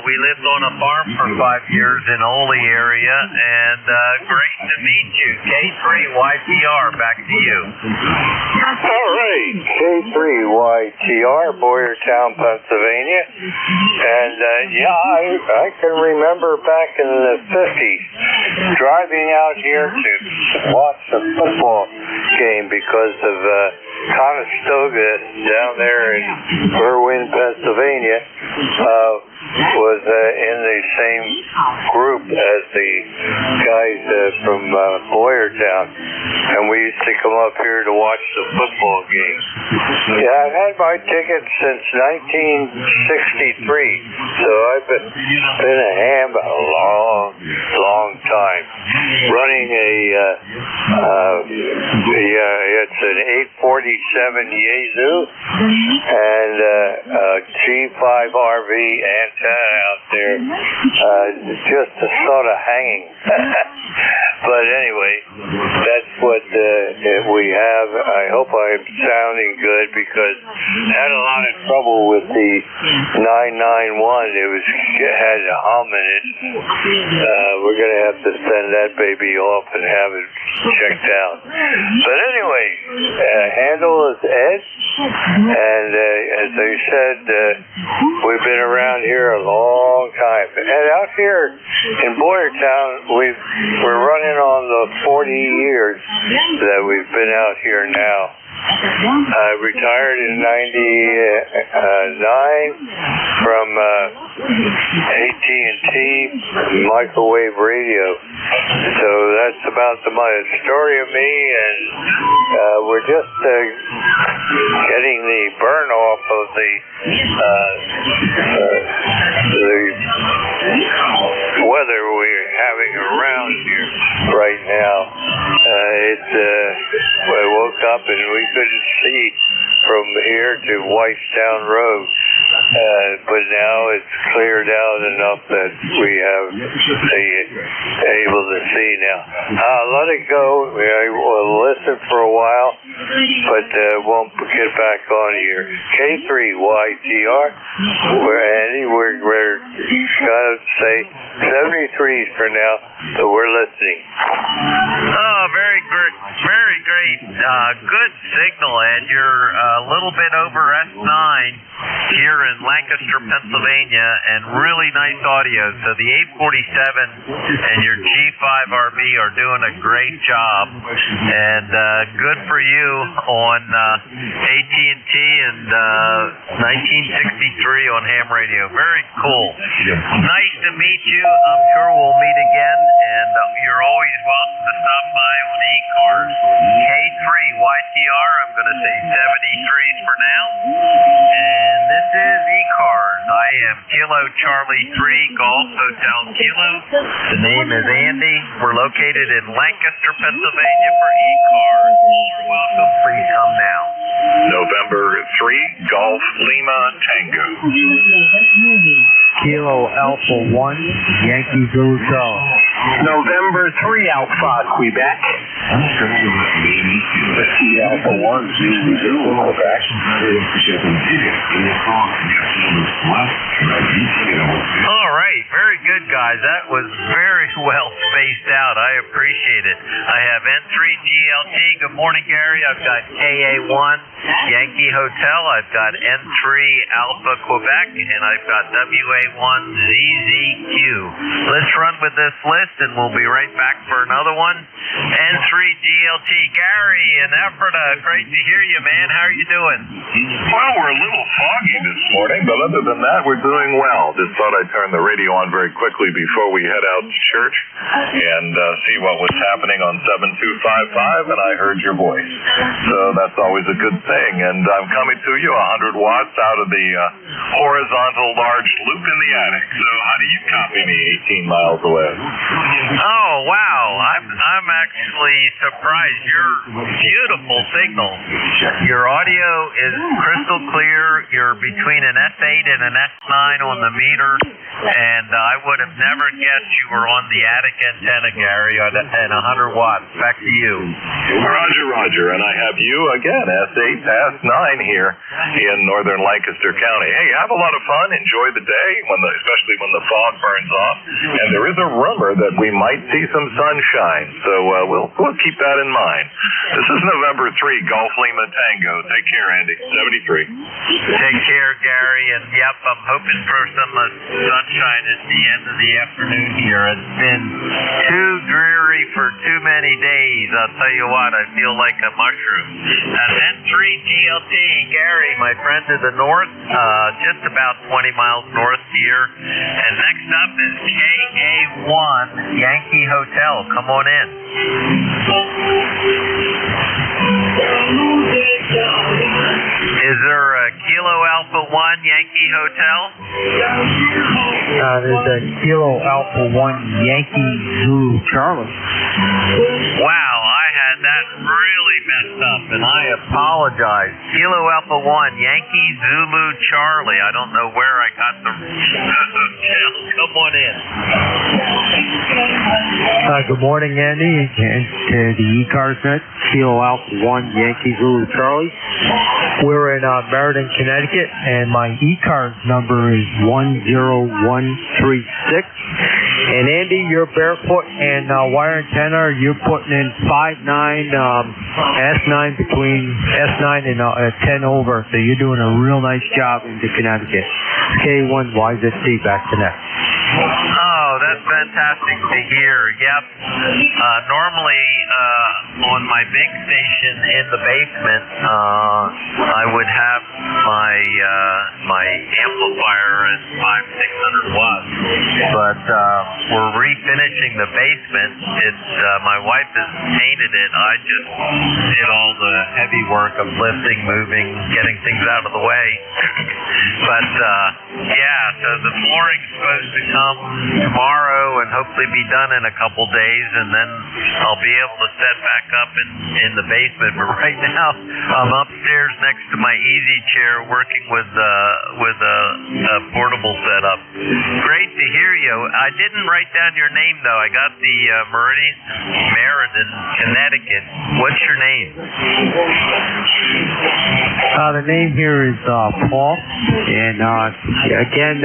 We lived on a farm for 5 years in Ole area, and great to meet you. K3YTR, back to you. All right, K3YTR, Boyertown, Pennsylvania, and I can remember back in the 50s driving out here to watch a football game because of Conestoga down there in Berwyn, Pennsylvania, was in the same group as the guys from Boyertown, and we used to come up here to watch the football game. Yeah, I've had my ticket since 1963, so I've been a ham a long time. Running it's an 847 Yaesu and a G5RV antenna out there, just sort of hanging. But anyway, that's what we have. I hope I'm sounding good because I had a lot of trouble with the 991. It had a hum in it. We're going to have to send that baby off and have it checked out. But anyway, handle is Ed, and as I said, we've been around here a long time. And out here in Boyertown, we're running on the 40 years that we've been out here now. I retired in 99 from AT&T microwave radio. So that's about the story of me, and we're just getting the burn off of the weather we're having around and we couldn't see from here to Whitestown Road. But now it's cleared out enough that we have able to see now. Let it go. We'll listen for a while, but won't get back on here. K3YTR. We're gonna say 73s for now, so we're listening. Oh, very great. Very great. Good signal, and you're a little bit over S9 here in Lancaster, Pennsylvania, and really nice audio. So the 847 and your G5RB are doing a great job, and good for you on AT&T and 1963 on ham radio. Very cool. Nice to meet you. I'm sure we'll meet again, and you're always welcome to stop by on ECARS. K3YTR, I'm going to say 73s for now. And this is ECARS. I am Kilo Charlie 3 Golf Hotel Kilo. The name is Andy. We're located in Lancaster, Pennsylvania for ECARS. All are welcome. Please come now. November 3 Golf Lima Tango. Kilo Alpha 1, Yankee Zulu Charlie. November 3 Alpha Quebec. Alpha 1 Zulu Quebec. All right, very good, guys. That was very well spaced out. I appreciate it. I have N3GLT. Good morning, Gary. I've got KA1 Yankee Hotel. I've got N3 Alpha Quebec, and I've got WA1 ZZQ. Let's run with this list, and we'll be right back for another one. N3GLT. Gary in Ephrata, great to hear you, man. How are you doing? Well, we're a little foggy this morning, but other than that, we're doing well. Just thought I'd turn the radio on very quickly before we head out to church and see what was happening on 7255, and I heard your voice. So that's always a good thing. And I'm coming to you 100 watts out of the horizontal large loop in the attic. So how do you copy me 18 miles away? Oh, wow. I'm actually surprised. Your beautiful signal. Your audio is crystal clear. You're between an S8 and an S9 on the meter, and I would have never guessed you were on the attic antenna, Gary, at 100 watts. Back to you. Roger, and I have you again, S8 past 9 here in northern Lancaster County. Hey, have a lot of fun. Enjoy the day, especially when the fog burns off. And there is a rumor that we might see some sunshine, so we'll keep that in mind. This is November 3 Golf Lima Tango. Take care, Andy. 73. Take care, Gary. And yep, I'm hoping for some sunshine at the end of the afternoon here. It's been too dreary for too many days. I'll tell you what, I feel like a mushroom. That's N3GLT, Gary, my friend to the north, just about 20 miles north here. And next up is KA1 Yankee Hotel. Come on in. Is there a Kilo Alpha 1 Yankee Hotel? There's a Kilo Alpha 1 Yankee Zulu Charlie. Wow, I had that really messed up, and I apologize. Kilo Alpha 1 Yankee Zulu Charlie. I don't know where I got the hotel. Come on in. Good morning, Andy, and to the ECARS net, Kilo Alpha 1 Yankee Zulu Charlie. We're in Meriden, Connecticut, and my ECARS number is 10136. And Andy, you're barefoot and wire antenna. You're putting in 5.9 S9 between S9 and 10 over. So you're doing a real nice job into Connecticut. K1YZT back to next. Oh, that's fantastic to hear. Yep. Normally, on my big station in the basement, I would have my amplifier at 500-600 watts. But we're refinishing the basement. It's my wife has painted it. I just did all the heavy work of lifting, moving, getting things out of the way. But yeah, so the flooring's supposed to come tomorrow and hopefully be done in a couple days, and then I'll be able to set back up in the basement. But right now, I'm upstairs next to my easy chair working with a portable setup. Great to hear you. I didn't write down your name, though. I got the Meriden, Connecticut. What's your name? The name here is Paul, and again,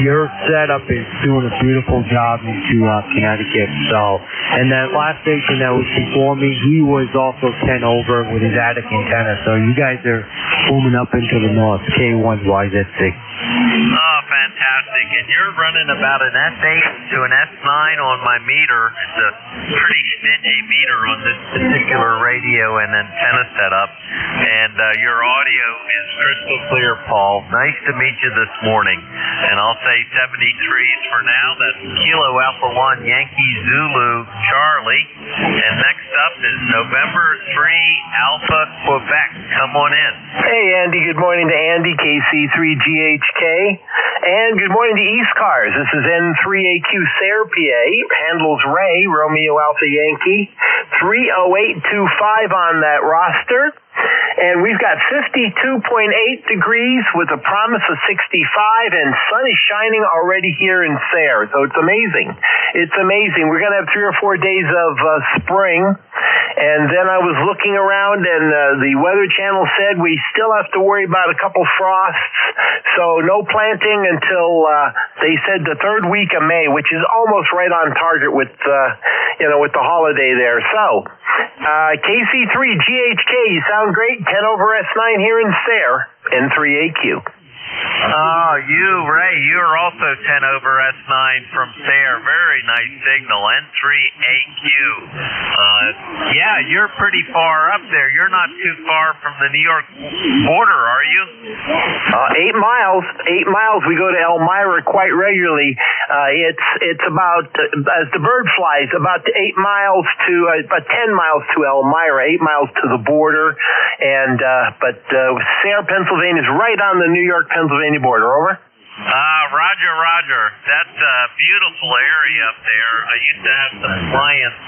your setup is doing a beautiful job into Connecticut. So, and that last station that was before me, he was also 10 over with his attic antenna. So you guys are moving up into the north, K1YZC. Oh, fantastic. And you're running about an S8 to an S9 on my meter. It's a pretty stingy meter on this particular radio and antenna setup. And your audio is crystal clear, Paul. Nice to meet you this morning. And I'll say 73s for now. That's Kilo Alpha 1 Yankee Zulu Charlie. And next up is November 3 Alpha Quebec. Come on in. Hey, Andy. Good morning to Andy, KC3GHK. And good morning to ECARS. This is N3AQ Sayre, PA. Handles Ray, Romeo Alpha Yankee. 30825 on that roster. And we've got 52.8 degrees with a promise of 65, and sun is shining already here in Sayre. So it's amazing. It's amazing. We're going to have 3 or 4 days of spring. And then I was looking around, and the Weather Channel said we still have to worry about a couple frosts. So no planting until, they said, the 3rd week of May, which is almost right on target with, with the holiday there. So, KC3GHK, you sound great. 10 over S9 here in Sayre, N3AQ. Oh, Ray, you're also 10 over S9 from Sayre. Very nice signal, N3AQ. Yeah, you're pretty far up there. You're not too far from the New York border, are you? 8 miles. 8 miles. We go to Elmira quite regularly. It's about, as the bird flies, about 8 miles to, about 10 miles to Elmira, 8 miles to the border. And, but Sayre, Pennsylvania is right on the New York-Pennsylvania border. Over. Roger. That's a beautiful area up there. I used to have some clients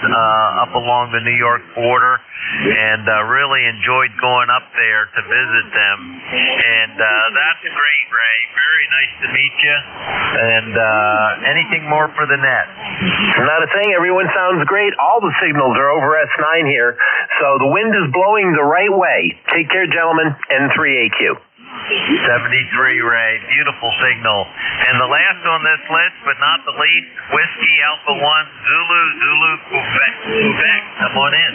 up along the New York border, and really enjoyed going up there to visit them. And that's great, Ray. Very nice to meet you. And anything more for the net? Not a thing. Everyone sounds great. All the signals are over S9 here, so the wind is blowing the right way. Take care, gentlemen. N3AQ. 73, Ray. Beautiful signal. And the last on this list, but not the least, Whiskey Alpha 1 Zulu Quebec. Come on in.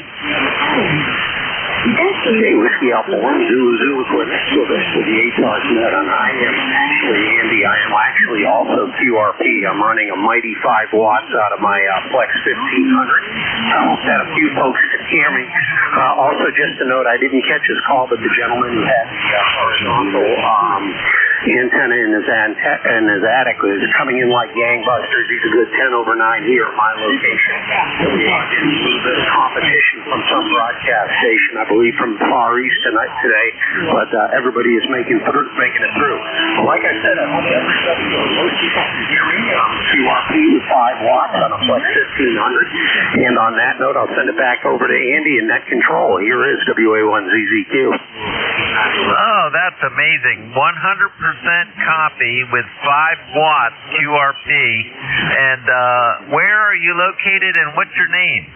Hey, Whiskey Alpha 1 Zulu Quebec. So this is the ECARS net, and I am actually also QRP. I'm running a mighty 5 watts out of my Flex 1500. I almost had a few folks hear me. Also, just a note, I didn't catch his call, but the gentleman who had the horizontal antenna in his attic is coming in like gangbusters. He's a good 10 over 9 here at my location. So we logged in a little bit of competition from some broadcast station, I believe from Far East tonight today, but everybody is making it through. Well, like I said, I hope everybody knows most people can hear me. QRP with 5 watts on a Flex 1500. And on that note, I'll send it back over to Andy in net control. Here is WA1ZZQ. Oh, that's amazing. 100% copy with 5 watts QRP. And where are you located and what's your name?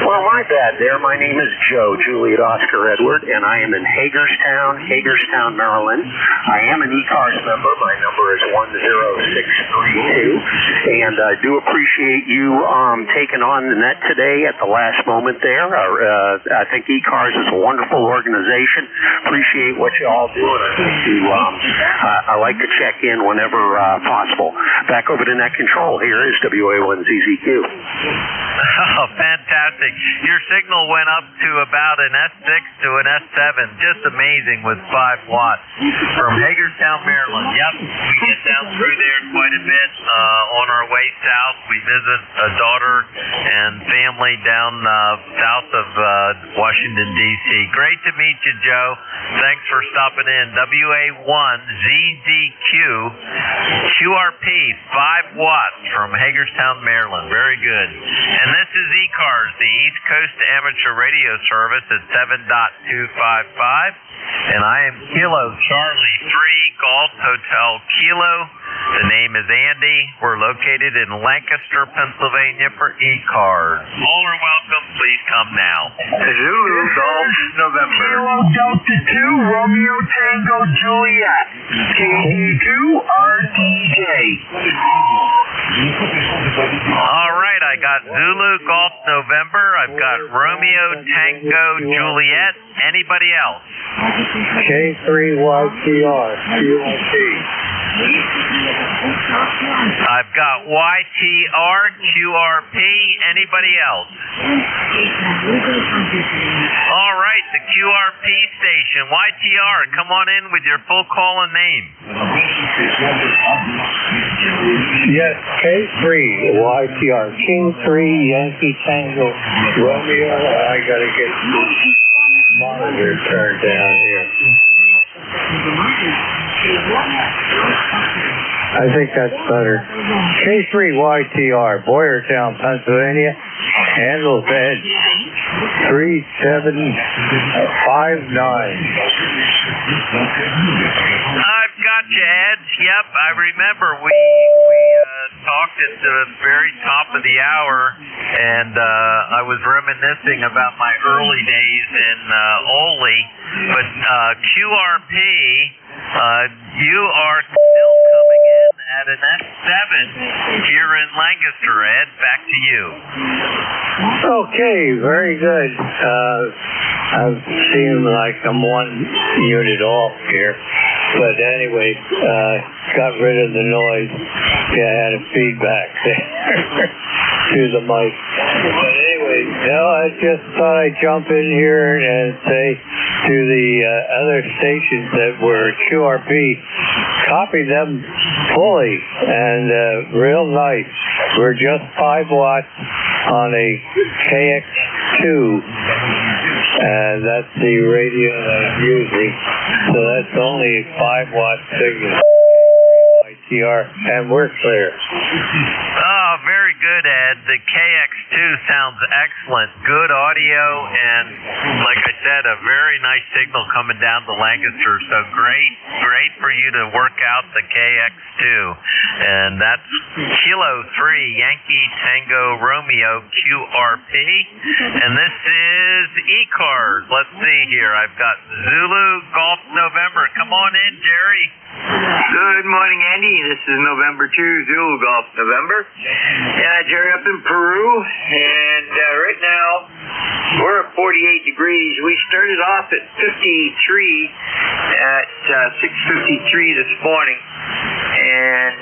Well, my bad there. My name is Joe, Juliet Oscar Edward, and I am in Hagerstown, Maryland. I am an ECARS member. My number is 10632. And I do appreciate you taking on the net today at the last moment there. I think ECARS is a wonderful organization. Appreciate what you all do. I like to check in whenever possible. Back over to net control. Here is WA1ZZQ. Oh, fantastic. Your signal went up to about an S6 to an S7. Just amazing with 5 watts. From Hagerstown, Maryland. Yep, we get down through there quite a bit on our way south. We visit a daughter and family down south of Washington, D.C. Great to meet you, Joe. Thanks for stopping in. WA1ZDQ QRP, 5 watts from Hagerstown, Maryland. Very good. And this is ECARS, the East Coast Amateur Radio Service at 7.255. And I am Kilo Charlie 3 Golf Hotel Kilo. The name is Andy. We're located in Lancaster, Pennsylvania for ECARS. All are welcome. Please come now. Zulu Golf November. Kilo Delta 2 Romeo Tango Juliet. KD2 RTJ. All right, I got Zulu Golf November. I've got Romeo Tango Juliet. Anybody else? K3YTR QRP. I've got YTR QRP. Anybody else? All right, the QRP station. YTR, come on in with your full call and name. Yes, K3YTR King 3 Yankee Tango Romeo. I gotta get the monitor turned down here. I think that's better. K3YTR, Boyertown, Pennsylvania, handles edge 3759. I've got you, Ed. Yep, I remember we talked at the very top of the hour, and I was reminiscing about my early days in Ole. But QRP, you are still coming in at an S7 here in Lancaster, Ed. Back to you. Okay, very good. I seem like I'm one unit off here. But anyway, got rid of the noise. Yeah, I had a feedback there to the mic. But anyway, no, I just thought I'd jump in here and say to the other stations that were QRP, copy them fully and real nice. We're just 5 watts on a KX2. And that's the radio that I'm using. So that's only a 5 watt signal. YTR, and we're clear. Oh, very good, Ed. The KX2 sounds excellent. Good audio, and like I said, a very nice signal coming down to Lancaster. So great for you to work out the KX2. And that's Kilo 3 Yankee Tango Romeo QRP. And this is ECARS. Let's see here. I've got Zulu Golf November. Come on in, Jerry. Good morning, Andy. This is November 2, Zulu Golf November. Yeah, Jerry up in Peru, and right now we're at 48 degrees. We started off at 53 at 6:53 this morning, and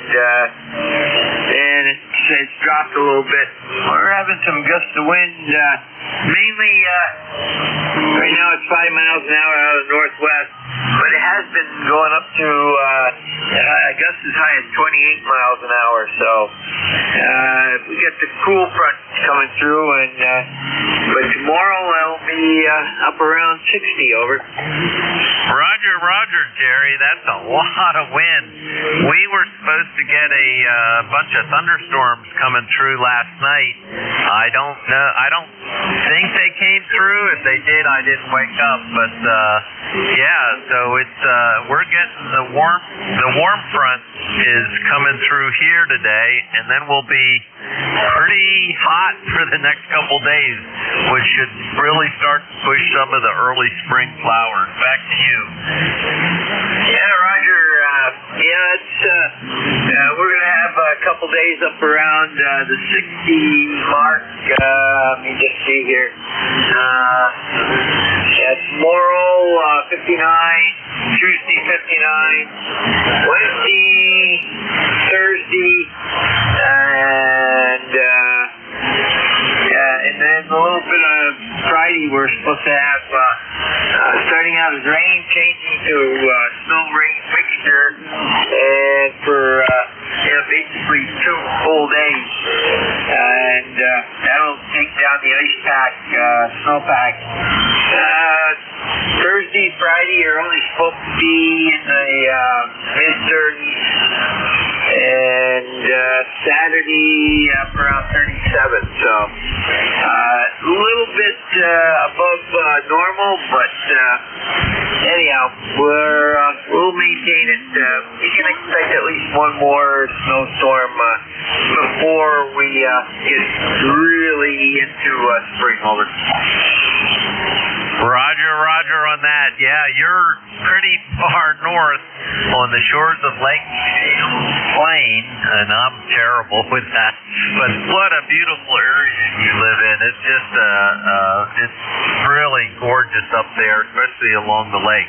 it's dropped a little bit. We're having some gusts of wind, mainly right now it's 5 miles an hour out of the northwest, but it has been going up to gusts as high as 28 miles an hour. So we get the cool front coming through, and but tomorrow it'll be up around 60 over. Roger, Jerry. That's a lot of wind. We were supposed to get a bunch of thunderstorms coming through last night. I don't know. I don't think they came through. If they did, I didn't wake up. But yeah, so it's we're getting the warm front is coming through here today, and then we'll be pretty hot for the next couple days, which should really start to push some of the early spring flowers. Back to you. Yeah, Roger. Yeah, it's we're gonna have a couple days up around the 60 mark. Let me just see here. Yeah, tomorrow 59, Tuesday 59, Wednesday, Thursday, to have, starting out as rain, changing to snow-rain mixture, and for basically 2 full days. And that'll take down the ice pack, snowpack. Thursday, Friday are only supposed to be in the mid-30s, and Saturday up around 37. So a little bit above normal, but anyhow, we'll maintain it. We can expect at least one more snowstorm before we get really into spring over. Roger on that. Yeah, you're pretty far north on the shores of Lake Plain, and I'm terrible with that. But what a beautiful area you live in. It's just it's really gorgeous up there, especially along the lake.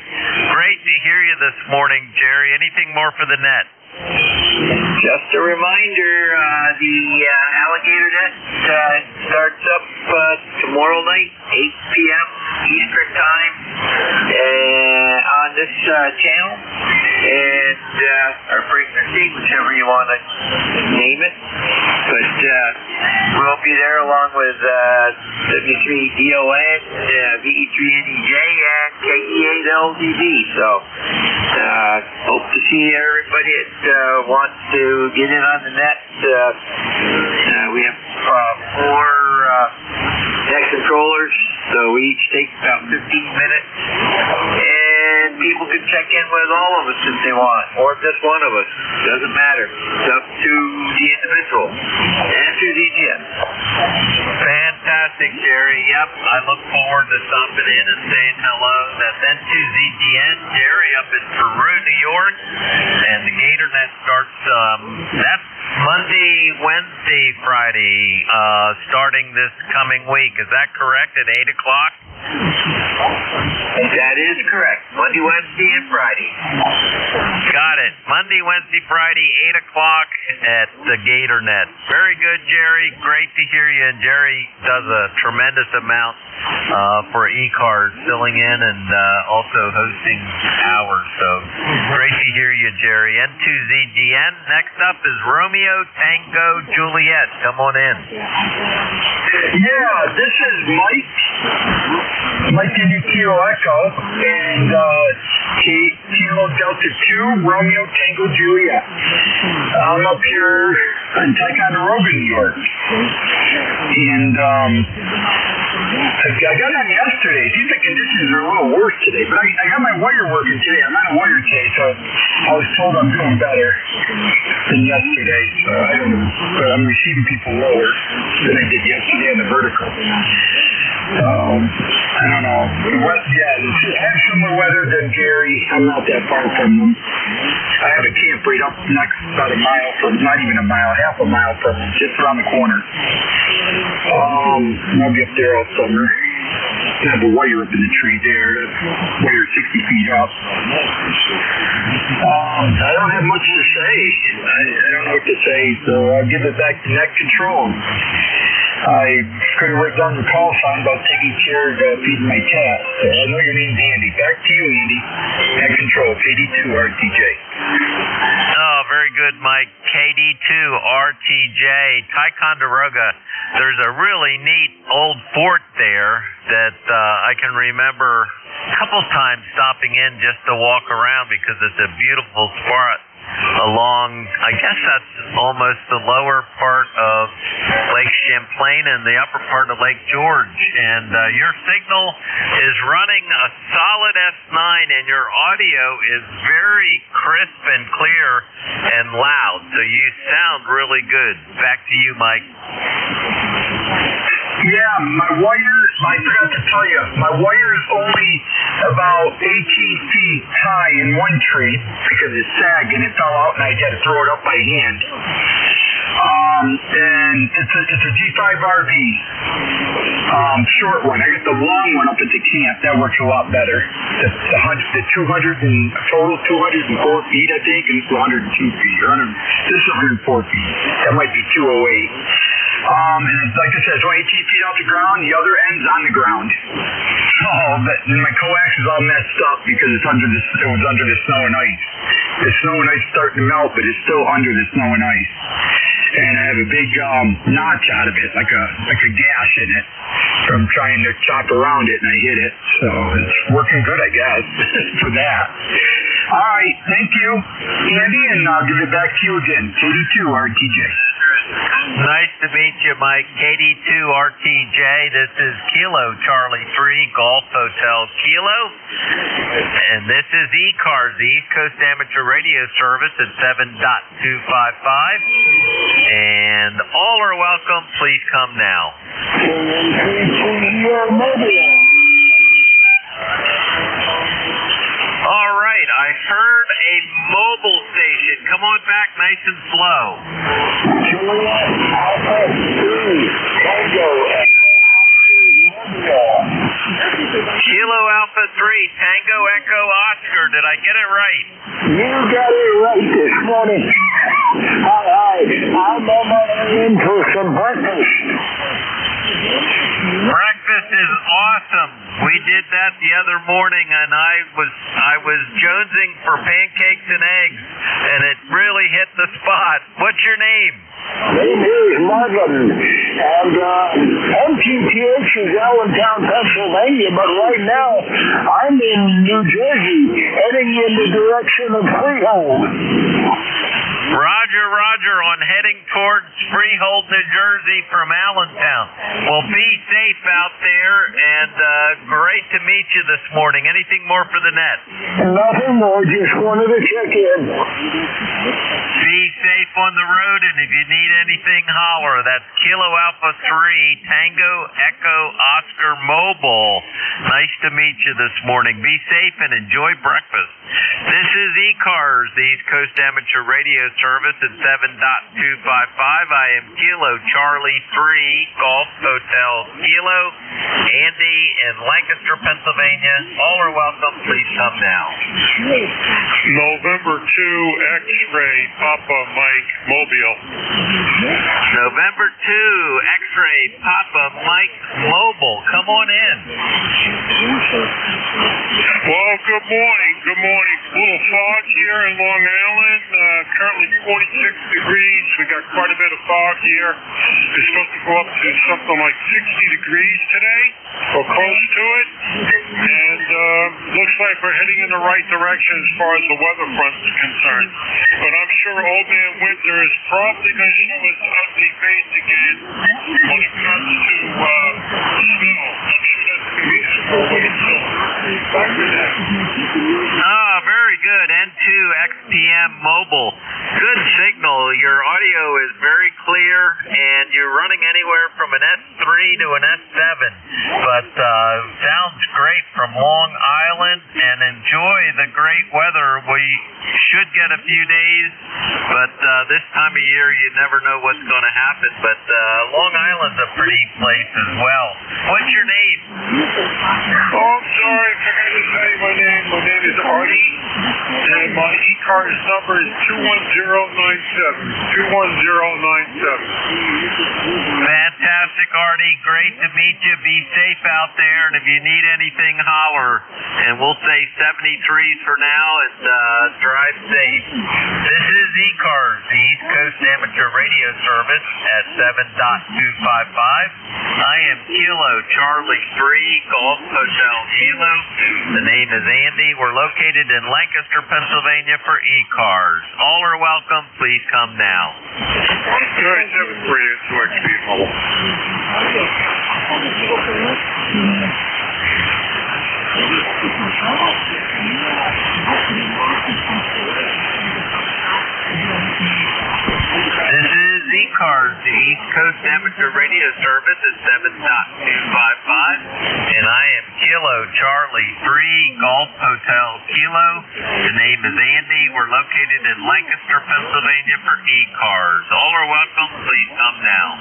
Great to hear you this morning, Jerry. Anything more for the net? Just a reminder, the alligator net starts up tomorrow night, 8 p.m. Eastern Time, on this channel, and or frequency, whichever you want to name it. But we'll be there along with W3DON, VE3NEJ, and KE8LDB. So hope to see everybody that wants to get in on the net. We have 4 net controllers, so we each take about 15 minutes, and people can check in with all of us if they want, or just one of us. Doesn't matter. It's up to the individual and to the GM. Fantastic, Jerry. Yep, I look forward to stopping in and saying hello. That's N2ZGN, Jerry up in Peru, New York, and the GatorNet starts, that's Monday, Wednesday, Friday, starting this coming week. Is that correct, at 8 o'clock? That is correct. Monday, Wednesday, and Friday. Got it. Monday, Wednesday, Friday, 8 o'clock at the GatorNet. Very good, Jerry. Great to hear you. And Jerry does a tremendous amount for ECARS, filling in and also hosting hours. So great to hear you, Jerry. N2ZGN. Next up is Romeo Tango Juliet. Come on in. Yeah, this is Mike Kilo Echo, and Kilo Delta 2, Romeo Tango Juliet. I'm up here in Ticonderoga, New York. And I got on yesterday. Seems the conditions are a little worse today, but I got my wire working today. I'm on a wire today, so I was told I'm doing better than yesterday. So I don't know, but I'm receiving people lower than I did yesterday on the vertical. I don't know. I have similar weather than Gary. I'm not that far from them. I have a camp right up next, about a mile from, not even a mile, half a mile from them, just around the corner. I'll be up there all summer. I have a wire up in the tree there. Wire 60 feet up. I don't have much to say. I don't know what to say, so I'll give it back to net control. I could have written down the call sign about taking care of feeding my cat. So I know your name's Andy. Back to you, Andy. Net control, KD2 RTJ. Oh, very good, Mike. KD2 RTJ, Ticonderoga. There's a really neat old fort there that I can remember a couple times stopping in just to walk around because it's a beautiful spot along, I guess that's almost the lower part of Lake Champlain and the upper part of Lake George. And your signal is running a solid S9, and your audio is very crisp and clear and loud. So you sound really good. Back to you, Mike. Yeah, my wire, I forgot to tell you, my wire is only about 18 feet high in one tree because it sagged and it fell out and I had to throw it up by hand. And it's a G5RV, short one. I got the long one up at the camp. That works a lot better. The 200 and total 204 feet, I think, and it's 102 feet. This is 104 feet. That might be 208. And it's, like I said, it's only 18 feet off the ground. The other end's on the ground. So my coax is all messed up because it was under the snow and ice. The snow and ice is starting to melt, but it's still under the snow and ice. And I have a big notch out of it, like a gash in it, from trying to chop around it, and I hit it. So it's working good, I guess, for that. All right, thank you, Andy, and I'll give it back to you again. KD2 RTJ. Nice to meet you, Mike. KD2 RTJ. This is Kilo Charlie 3 Golf Hotel Kilo. And this is ECARS, the East Coast Amateur Radio Service at 7.255. And all are welcome. Please come now. All right, I heard a mobile station. Come on back nice and slow. Kilo Alpha 3, Tango Echo Oscar. Did I get it right? You got it right this morning. I'm on my way in for some breakfast. Breakfast is awesome. We did that the other morning, and I was jonesing for pancakes and eggs, and it really hit the spot. What's your name? Name is Marvin, and MTTH is Allentown, Pennsylvania, but right now I'm in New Jersey, heading in the direction of Freehold. Roger, on heading towards Freehold, New Jersey from Allentown. Well, be safe out there, and great to meet you this morning. Anything more for the net? Nothing more, just wanted to check in. Be safe on the road, and if you need anything, holler. That's Kilo Alpha 3, Tango Echo Oscar Mobile. Nice to meet you this morning. Be safe and enjoy breakfast. This is ECARS, the East Coast Amateur Radio Service at 7.255. I am Kilo Charlie 3 Golf Hotel Kilo. Andy in Lancaster, Pennsylvania. All are welcome. Please come now. November 2 X-ray Papa Mike Mobile. November 2 X-ray Papa Mike Mobile. Come on in. Well, good morning. Good morning. A little fog here in Long Island. Currently 46 degrees. We got quite a bit of fog here. It's supposed to go up to something like 60 degrees today, or close to it. And looks like we're heading in the right direction as far as the weather front is concerned. But I'm sure Old Man Winter is probably going to show his ugly face again when it comes to snow. I'm sure that's going to be Very good. N2 XPM Mobile. Good signal. Your audio is very clear, and you're running anywhere from an S3 to an S7. But sounds great from Long Island, and enjoy the great weather. We should get a few days, but this time of year you never know what's going to happen. But Long Island's a pretty place as well. What's your name? Oh, I'm sorry, I forgot to say my name. My name is Artie, and my ECARS number is 21097. 21097. Fantastic, Artie. Great to meet you. Be safe out there, and if you need anything, holler. And we'll say 73s for now, and drive safe. This is ECARS, the East Coast Amateur Radio Service at 7.255. I am Kilo Charlie 3 Golf Hotel Kilo. The name is Andy. We're located in Lancaster, Pennsylvania for ECARS. All are welcome. Please come now. 973 is to XP Mobile. This is ECARS, the East Coast Amateur Radio Service at 7.255, and I am Kilo Charlie 3 Golf Hotel Kilo. The name is Andy. We're located in Lancaster, Pennsylvania for ECARS. All are welcome. Please come now.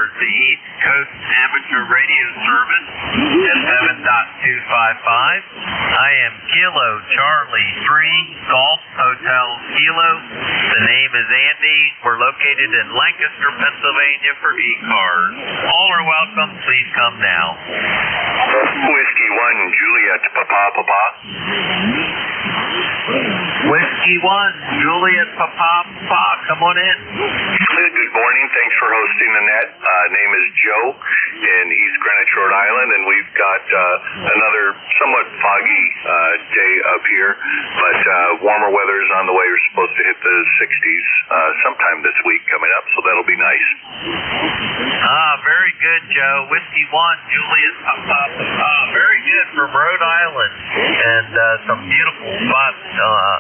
ECARS, the East Coast Amateur Radio Service at 7.255. I am Kilo Charlie 3 Golf Hotel Kilo. The name is Andy. We're located in Lancaster, Pennsylvania for ECARS. All are welcome. Please come now. Whiskey 1, Juliet, Papa. Whiskey 1, Juliet, Papa. Come on in. Good morning. Thanks for hosting the net. Name is Joe in East Greenwich, Rhode Island, and we've got another somewhat foggy day up here, but warmer weather is on the way. We're supposed to hit the 60s sometime this week coming up, so that'll be nice. Very good, Joe. Whiskey 1, Juliet, Papa. Very good from Rhode Island, and some beautiful spots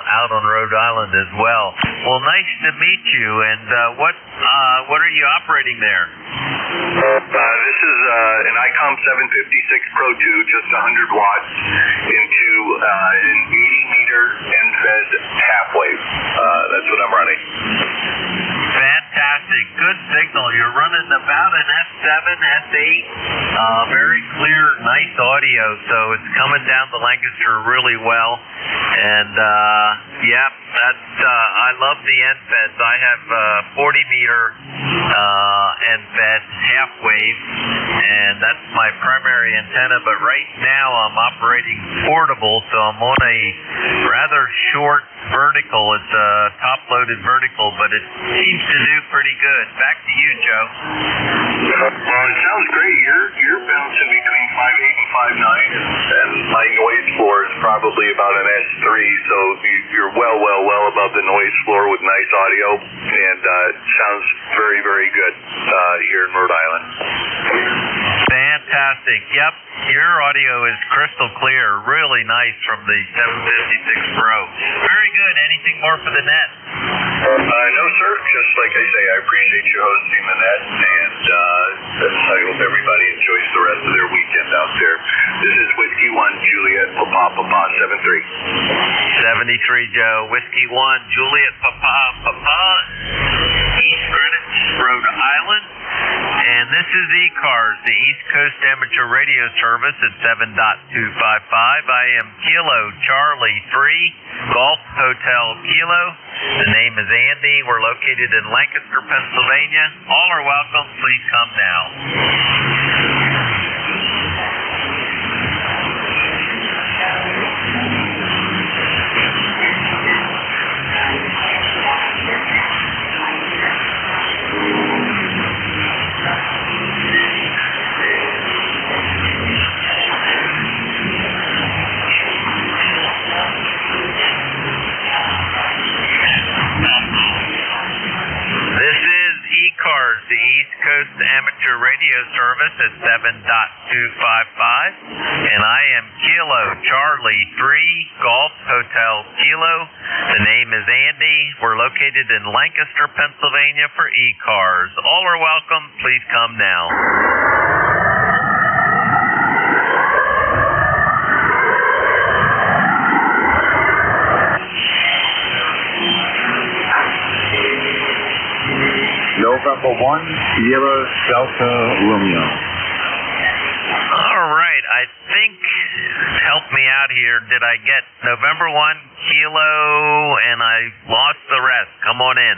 out on Rhode Island as well. Well, nice to meet you. And what are you operating there? This is an ICOM 756 Pro 2, just 100 watts into an 80-meter end-fed half wave. That's what I'm running. Fantastic. Good signal. You're running about an S7, S8. Very clear, nice audio. So it's coming down to Lancaster really well. And, I love the end-feds. I have 40-meter end-fed half wave, and that's my primary antenna. But right now I'm operating portable, so I'm on a rather short vertical. It's a top-loaded vertical, but it seems to do pretty good. Back to you, Joe. Well, it sounds great. You're bouncing between 5.8 and 5.9, and my noise floor is probably about an S3, so you're well above the noise floor with nice audio, and it sounds very, very good here in Rhode Island. Fantastic. Yep, your audio is crystal clear. Really nice from the 756 Pro. Very good. Anything more for the net? No, sir. Just like I say, I appreciate you hosting the net, and I hope everybody enjoys the rest of their weekend out there. This is Whiskey 1, Juliet, Papa, 73. 73, Joe. Whiskey 1, Juliet, Papa, East Greenwich, Rhode Island. And this is ECARS, the East Coast Amateur Radio Service at 7.255. I am Kilo Charlie 3 Golf Hotel Kilo. The name is Andy. We're located in Lancaster, Pennsylvania. All are welcome. Please come now. ECARS, the East Coast Amateur Radio Service at 7.255, and I am Kilo Charlie 3 Golf Hotel Kilo. The name is Andy. We're located in Lancaster, Pennsylvania for ECARS. All are welcome. Please come now. November 1, Sierra Delta Romeo. All right, I think, help me out here. Did I get November 1, Kilo, and I lost the rest? Come on in.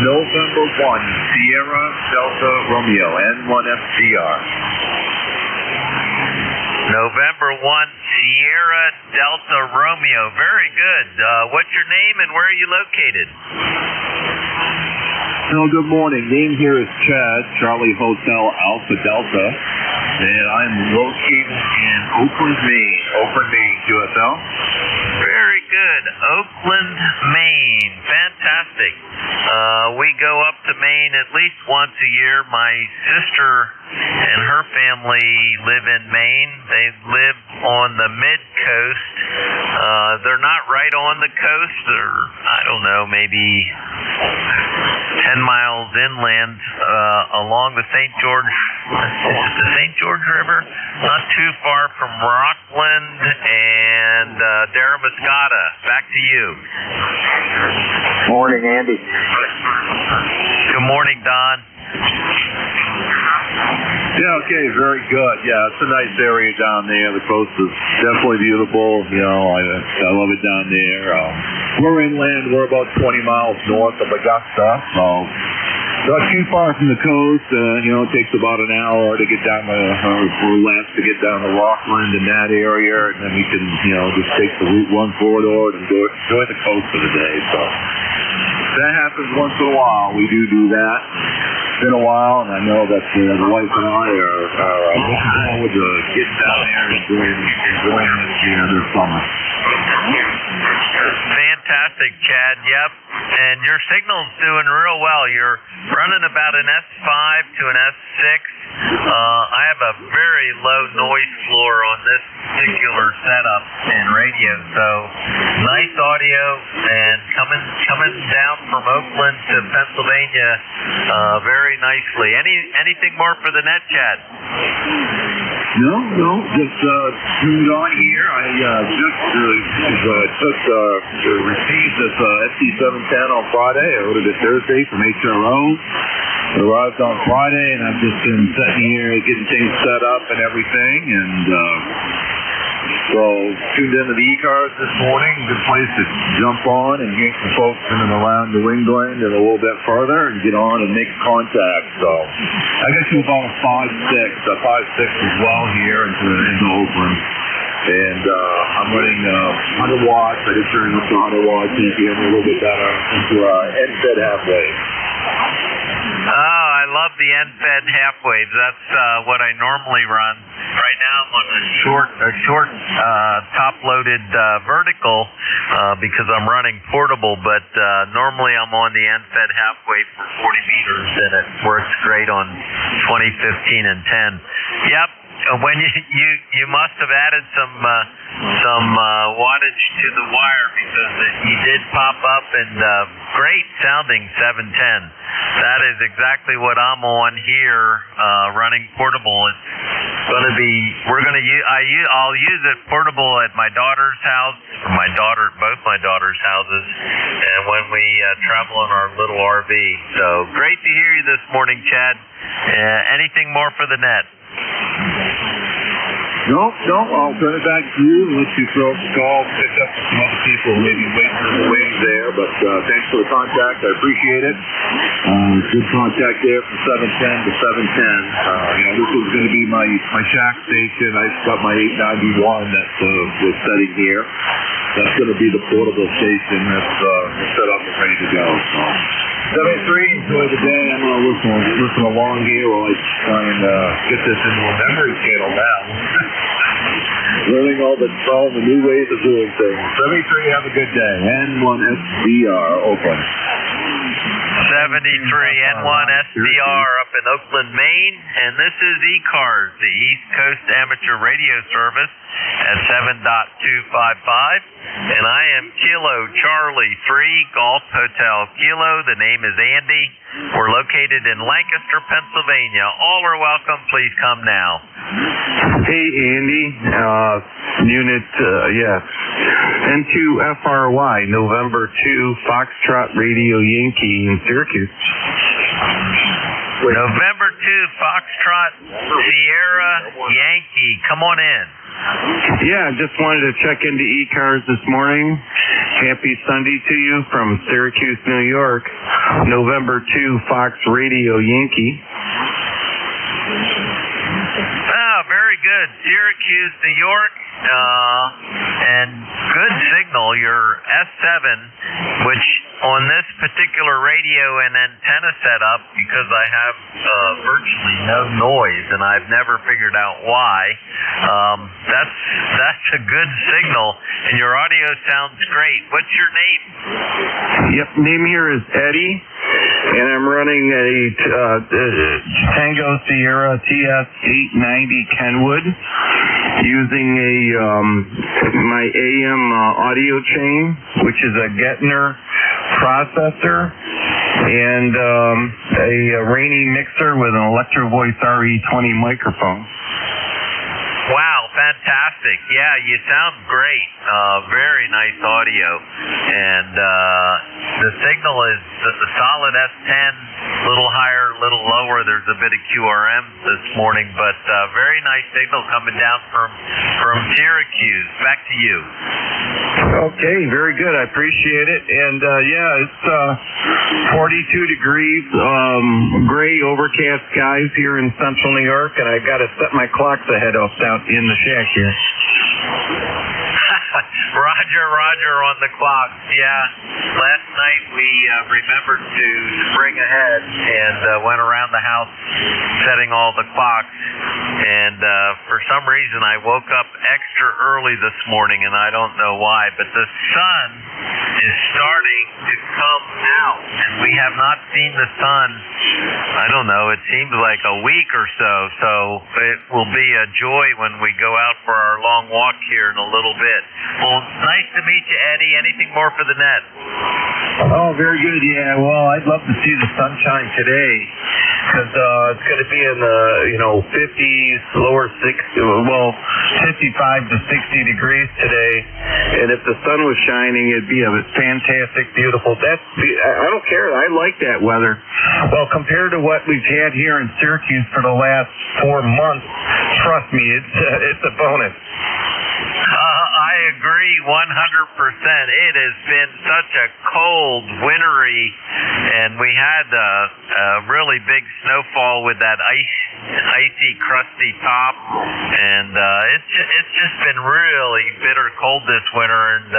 November 1, Sierra Delta Romeo, N1FGR. November 1, Sierra Delta Romeo. Very good. What's your name and where are you located? Hello, good morning. Name here is Chad, Charlie Hotel Alpha Delta, and I'm located in Oakland, Maine, USL. Very good. Oakland, Maine. Fantastic. fantastic. We go up to Maine at least once a year. My sister and her family live in Maine. They live on the mid-coast. They're not right on the coast. They're, I don't know, maybe 10 miles inland along the St. George River, not too far from Rockland and Daramuscata. Back to you. Morning, Andy. Good morning, Don. Yeah, okay, very good. Yeah, it's a nice area down there. The coast is definitely beautiful. You know, I love it down there. We're inland. We're about 20 miles north of Augusta, so not too far from the coast. You know, it takes about an hour to get down or less to get down to Rockland in that area, and then we can, you know, just take the Route 1 corridor and enjoy the coast for the day. So that happens once in a while. We do that. It's been a while, and I know that the wife and I are looking forward to getting down there and enjoying this summer. Fantastic, Chad. Yep. And your signal's doing real well. You're running about an S5 to an S6. I have a very low noise floor on this particular setup and radio, so nice audio, and coming down from Oakland to Pennsylvania very nicely. Anything more for the net, Chad? No, just tuned on here. I received this SC710 on Friday. I ordered it Thursday from HRO. It arrived on Friday, and I've just been sitting here getting things set up and everything, and so tuned into the ECARS this morning. Good place to jump on and get some folks in and around New England and a little bit further and get on and make contact. So I got you about a 5.6 as well here into Oakland. And I'm running 100 watts. I just turned up to 100 watts. You can hear me a little bit better into NFED half wave. Oh, I love the NFED half waves. That's what I normally run. Right now I'm on a short top-loaded vertical because I'm running portable, but normally I'm on the NFED half wave for 40 meters, and it works great on 20, 15, and 10. Yep. When you must have added some wattage to the wire, because you did pop up, and great sounding 710. That is exactly what I'm on here, running portable. It's going to be, I'll use it portable at my daughter's house, both my daughter's houses, and when we travel in our little RV. So great to hear you this morning, Chad. Anything more for the net? No, I'll turn it back to you and let you throw up the call, pick up some other people who may be waiting in the wings there, but thanks for the contact. I appreciate it. Good contact there from 710 to 710. This was going to be my shack station. I got my 891 that was setting here. That's going to be the portable station that's set up and ready to go. So 73, enjoy the day. I'm going to listen along here while I try and get this into a memory channel now. Learning all the new ways of doing things. 73, have a good day. N1SBR, Oakland. 73 N1 SBR up in Oakland, Maine, and this is ECARS, the East Coast Amateur Radio Service at 7.255, and I am Kilo Charlie 3 Golf Hotel Kilo. The name is Andy. We're located in Lancaster, Pennsylvania. All are welcome. Please come now. Hey, Andy. Unit, N2FRY, November 2, Foxtrot Radio Yankee in Syracuse. November 2, Foxtrot Sierra Yankee. Come on in. Yeah, just wanted to check into ECARS this morning. Happy Sunday to you from Syracuse, New York. November 2, Fox Radio Yankee. Oh, very good. Syracuse, New York. And good signal. Your S7, which on this particular radio and antenna setup, because I have virtually no noise, and I've never figured out why, that's a good signal, and your audio sounds great. What's your name? Yep, name here is Eddie, and I'm running a Tango Sierra TS890 Kenwood using my AM audio chain, which is a Gettner processor, and a Rainy mixer with an Electro Voice RE20 microphone. Wow, fantastic. Yeah, you sound great. Very nice audio. And the signal is the solid S10, a little higher, a little lower. There's a bit of QRM this morning, but very nice signal coming down from Syracuse. Back to you. Okay, very good. I appreciate it. And yeah, it's 42 degrees, gray, overcast skies here in central New York, and I got to set my clocks ahead of down in the shack here. Roger on the clock. Yeah, last night we remembered to spring ahead and went around the house setting all the clocks. And for some reason I woke up extra early this morning, and I don't know why, but the sun is starting to come out, and we have not seen the sun, I don't know, it seems like a week or so. So it will be a joy when we go out for our long walk here in a little bit. Well, nice to meet you, Eddie. Anything more for the net? Oh, very good. Yeah, well, I'd love to see the sunshine today, because it's going to be in the 50s, lower 55 to 60 degrees today. And if the sun was shining, it'd be a fantastic, beautiful. I don't care. I like that weather. Well, compared to what we've had here in Syracuse for the last 4 months, trust me, it's a bonus. I agree 100%. It has been such a cold, wintry, and we had a really big snowfall with that icy, crusty top, and it's just been really bitter cold this winter, and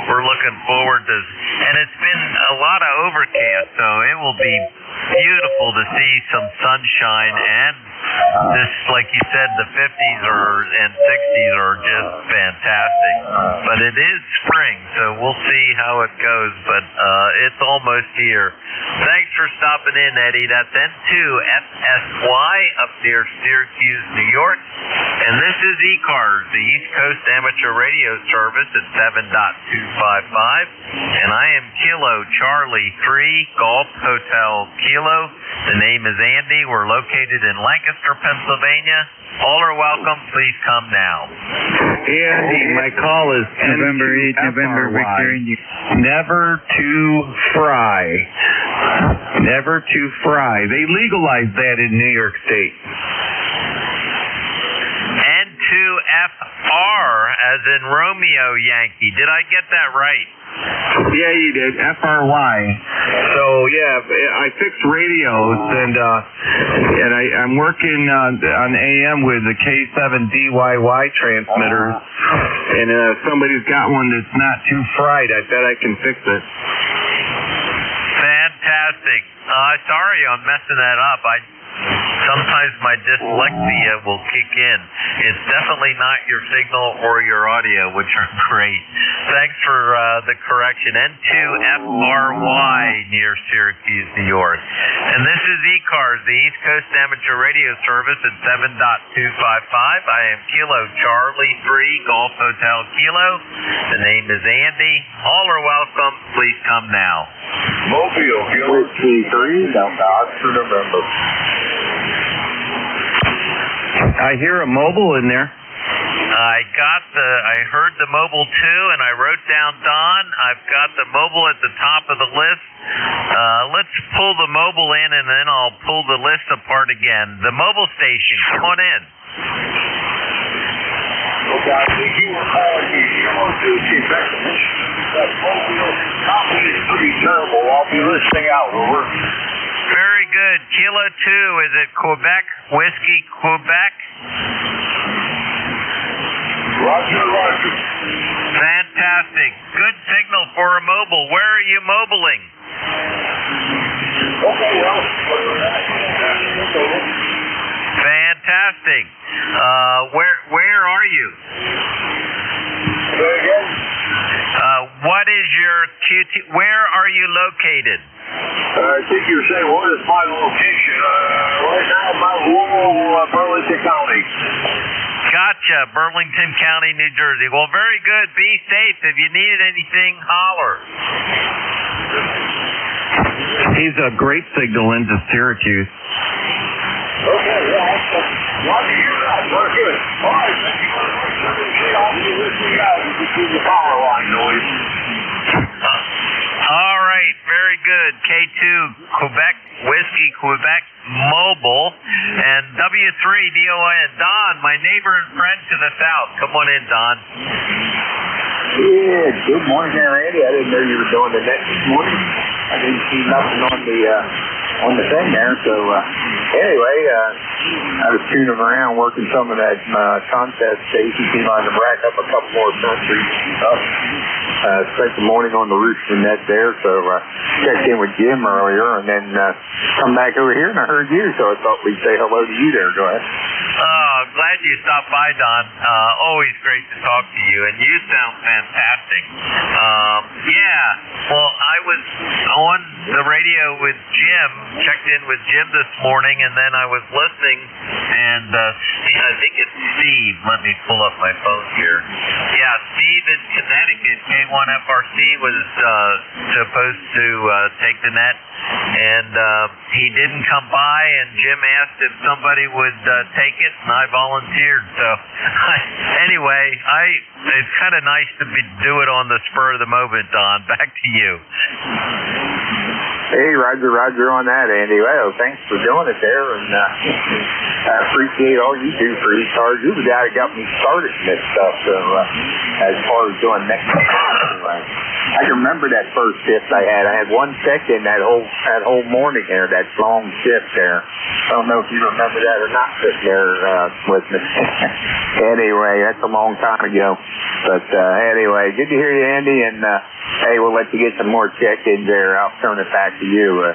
we're looking forward to. And it's been a lot of overcast, so it will be beautiful to see some sunshine, and this, like you said, the 50s and 60s are just fantastic. But it is spring, so we'll see how it goes, but it's almost here. Thanks for stopping in, Eddie. That's N2FSY up near Syracuse, New York. And this is ECARS, the East Coast Amateur Radio Service at 7.255. And I am Kilo Charlie 3, Golf Hotel Kilo. The name is Andy. We're located in Lancaster, Pennsylvania. All are welcome. Please come now. Andy, my call is November 8, November Victor. Never to fry. Never to fry. They legalized that in New York State. N2FR, as in Romeo Yankee. Did I get that right? Yeah, you did. FRY. So yeah, I fixed radios, and I'm working on AM with the K7DYY transmitters. And if somebody's got one that's not too fried, I bet I can fix it. Fantastic. Sorry I'm messing that up. Sometimes my dyslexia will kick in. It's definitely not your signal or your audio, which are great. Thanks for the correction. N2FRY near Syracuse, New York. And this is ECARS, the East Coast Amateur Radio Service at 7.255. I am Kilo Charlie 3, Golf Hotel Kilo. The name is Andy. All are welcome. Please come now. Mobile, Kilo 3, Delta Oxford, November. I hear a mobile in there. I heard the mobile too, and I wrote down Don. I've got the mobile at the top of the list. Let's pull the mobile in, and then I'll pull the list apart again. The mobile station, come on in. Okay, you were calling me. You want to see that mobile copy is pretty terrible. I'll be listening out. Over. Very good. Kilo 2, is it Quebec? Whiskey, Quebec? Roger. Fantastic. Fantastic. Good signal for a mobile. Where are you mobiling? Okay, well. Fantastic. Where are you? What is your QT? Where are you located? I think you're saying what is my location? Right now, I'm out in Burlington County. Gotcha, Burlington County, New Jersey. Well, very good. Be safe. If you needed anything, holler. He's a great signal into Syracuse. Okay, yeah, I'll hear that. Very good. All right, thank you very much. I'll be listening out. You can see the power line noise. All right, very good. K2 Quebec Whiskey Quebec Mobile and W3DON. Don, my neighbor and friend to the south. Come on in, Don. Yeah, good morning there, Andy. I didn't know you were doing the net this morning. I didn't see nothing on the thing there. So anyway, I was tuning around working some of that contest station, see if I can rack up a couple more countries and stuff. Spent the morning on the rooster net there, so checked in with Jim earlier, and then come back over here, and I heard you, so I thought we'd say hello to you there. Go ahead. Glad you stopped by, Don. Always great to talk to you, and you sound fantastic. Well, I was on the radio with Jim, checked in with Jim this morning, and then I was listening, and I think it's Steve. Let me pull up my phone here. Yeah, Steve in Connecticut, K1FRC, was supposed to take the net, and he didn't come by, and Jim asked if somebody would take it, and I volunteered. So anyway, it's kind of nice to do it on the spur of the moment, Don. Back to you. Hey, Roger on that, Andy. Well, thanks for doing it there, and I appreciate all you do for ECARS. You're the guy that got me started in this stuff, so as far as doing next anyway. I can remember that first shift I had. I had 1 second that whole morning there, that long shift there. I don't know if you remember that or not, sitting there with me. Anyway, that's a long time ago. But anyway, good to hear you, Andy, and hey, we'll let you get some more check-ins there. I'll turn it back to you.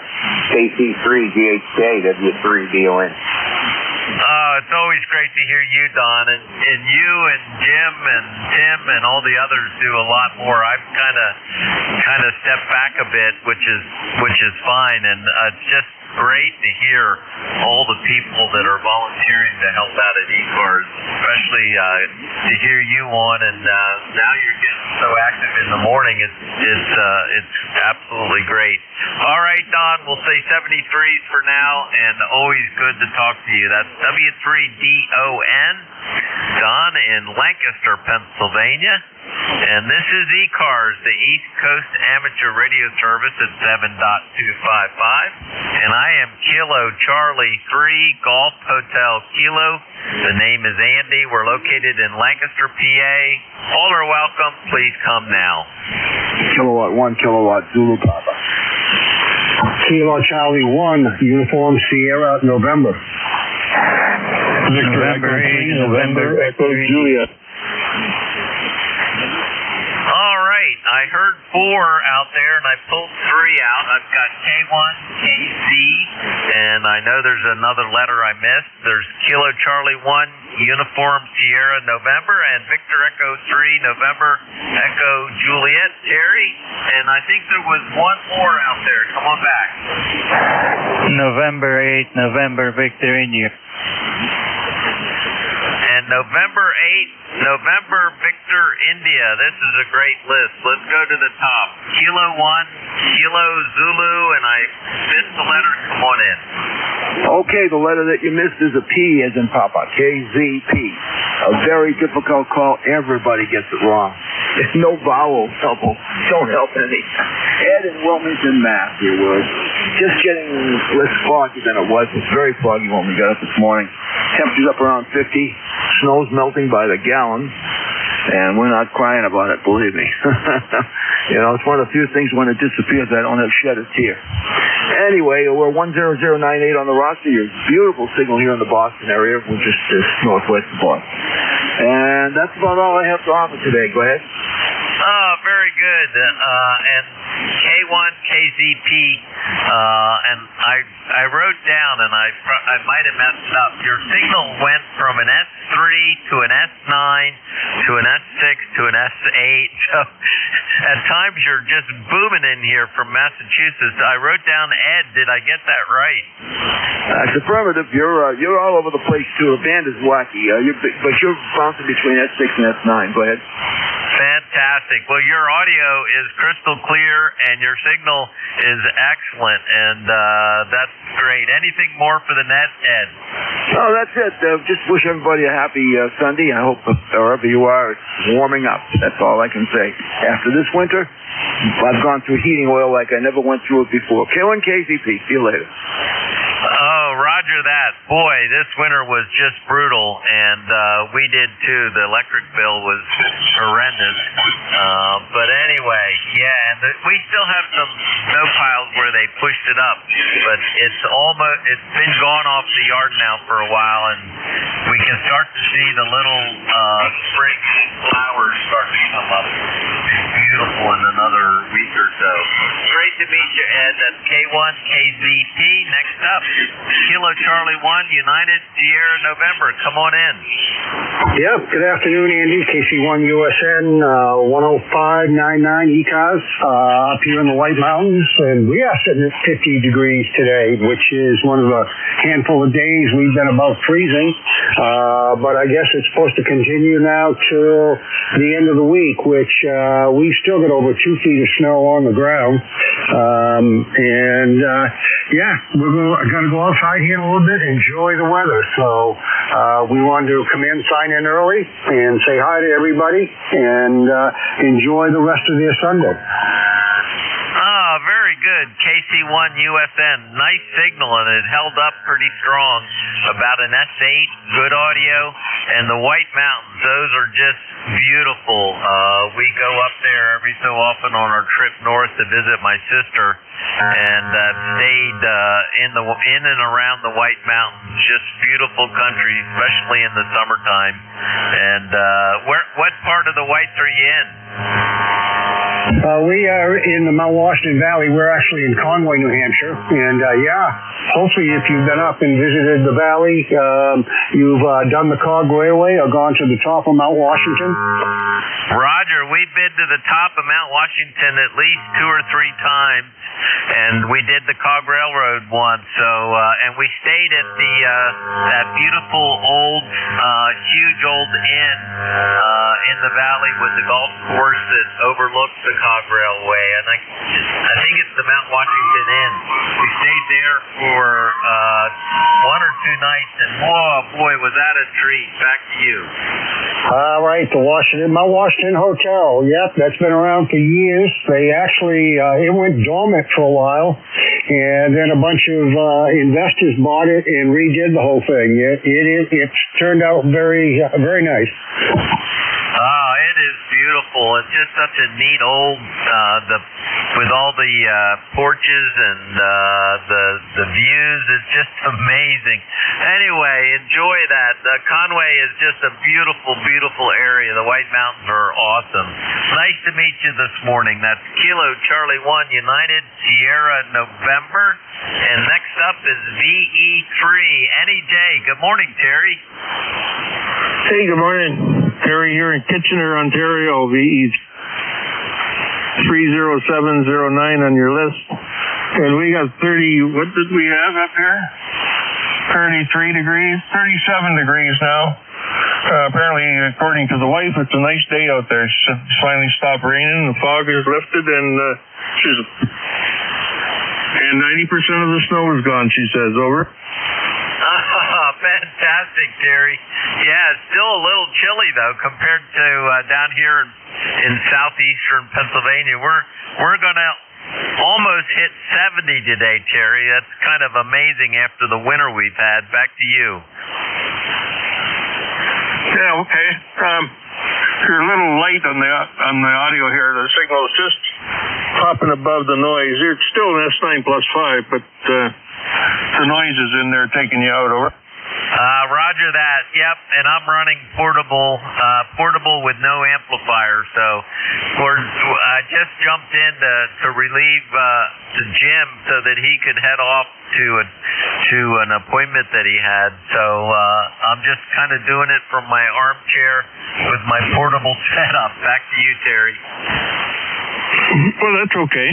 KC3 GHK W3DON. It's always great to hear you, Don, and you and Jim and Tim and all the others do a lot more. I've kind of stepped back a bit, which is fine, and it's just great to hear all the people that are volunteering to help out at ECARS, especially to hear you on, and now you're getting so active in the morning. It's absolutely great. All right, Don, we'll say 73s for now, and always good to talk to you. That's W3DON, Don in Lancaster, Pennsylvania. And this is ECARS, the East Coast Amateur Radio Service at 7.255. And I am Kilo Charlie 3 Golf Hotel Kilo. The name is Andy. We're located in Lancaster, PA. All are welcome. Please come now. Kilowatt 1, Kilowatt Zulu Papa. Kilo Charlie 1, Uniform Sierra, November. November 8, November Echo Juliet. All right, I heard 4 out there, and I pulled 3 out. I've got K1, KC, and I know there's another letter I missed. There's Kilo Charlie 1, Uniform Sierra, November, and Victor Echo 3, November, Echo Juliet, Terry. And I think there was 1 more out there. Come on back. November 8, November, Victor, India. And November 8, November, Victor, India. This is a great list. Let's go to the top. Kilo 1, Kilo Zulu, and I missed the letter. Come on in. Okay, the letter that you missed is a P as in Papa, KZP. A very difficult call. Everybody gets it wrong. There's no vowel trouble. Don't help any. Ed in Wilmington, Mass. It was just getting less foggy than it was. It's very foggy when we got up this morning. Temperature's up around 50. Snow's melting by the gallon. And we're not crying about it, believe me. You know, it's one of the few things when it disappears I don't have shed a tear. Anyway, we're 10098 on the roster. Your beautiful signal here in the Boston area, which is northwest of Boston. And that's about all I have to offer today. Go ahead. good. And K1, KZP, and I wrote down, and I might have messed it up. Your signal went from an S3 to an S9 to an S6 to an S8. So at times you're just booming in here from Massachusetts. I wrote down Ed. Did I get that right? That's affirmative. You're all over the place too. The band is wacky. But you're bouncing between S6 and S9. Go ahead. Fantastic. Well, your audio is crystal clear and your signal is excellent, and that's great. Anything more for the net, Ed? Oh, that's it. Just wish everybody a happy Sunday. I hope wherever you are, it's warming up. That's all I can say. After this winter, I've gone through heating oil like I never went through it before. K1 KZP. See you later. Oh, roger that. Boy, this winter was just brutal, and we did too. The electric bill was horrendous. But anyway, yeah, and we still have some snow piles where they pushed it up, but it's been gone off the yard now for a while, and we can start to see the little spring flowers start to come up. Beautiful in another week or so. Great to meet you, Ed. That's K1 KZP. Next up, Kilo Charlie 1 United Sierra November. Come on in. Yep. Good afternoon, Andy. KC1USN 10599 ECARS up here in the White Mountains, and we are sitting at 50 degrees today, which is one of a handful of days we've been above freezing. But I guess it's supposed to continue now till the end of the week, which we've still got over 2 feet of snow on the ground. Yeah, we're going to go outside here in a little bit, enjoy the weather. So we wanted to come in, sign in early, and say hi to everybody, and enjoy the rest of their Sunday. Ah, very good. KC1USN. Nice signal, and it held up pretty strong. About an S8, good audio. And the White Mountains, those are just beautiful. We go up there every so often on our trip north to visit my sister, and stayed in and around the White Mountains. Just beautiful country, especially in the summertime. And what part of the Whites are you in? We are in the Mount Washington Valley. We're actually in Conway, New Hampshire. And hopefully if you've been up and visited the valley, you've done the Cog Railway or gone to the top of Mount Washington. Roger, we've been to the top of Mount Washington at least 2 or 3 times, and we did the Cog Railroad once. So, and we stayed at that beautiful old, huge old inn in the valley with the golf course that overlooks the Cog Railway, and I think it's the Mount Washington Inn. We stayed there for 1 or 2 nights, and oh boy, was that a treat. Back to you. All right, the Mount Washington Hotel. Yep, that's been around for years. They actually, it went dormant for a while, and then a bunch of investors bought it and redid the whole thing. It's turned out very, very nice. Oh, it is beautiful. It's just such a neat old, with all the porches and the views. It's just amazing. Anyway, enjoy that. Conway is just a beautiful, beautiful area. The White Mountains are awesome. Nice to meet you this morning. That's Kilo Charlie 1 United Sierra November. And next up is VE3 NJ. Good morning, Terry. Hey, good morning. Terry here in Kitchener, Ontario. VE 30709 on your list. And we got 30, what did we have up here? 33 degrees, 37 degrees now. Apparently, according to the wife, it's a nice day out there. It's finally stopped raining, the fog is lifted, and 90% of the snow is gone, she says. Over. Fantastic, Terry. Yeah, it's still a little chilly though compared to down here in southeastern Pennsylvania. We're gonna almost hit 70 today, Terry. That's kind of amazing after the winter we've had. Back to you. Yeah, okay. You're a little light on the audio here. The signal is just popping above the noise. You're still an S9+5, but the noise is in there taking you out. Over. Roger that. Yep, and I'm running portable with no amplifier. So, I just jumped in to relieve to Jim so that he could head off to an appointment that he had. So I'm just kind of doing it from my armchair with my portable setup. Back to you, Terry. Well, that's okay.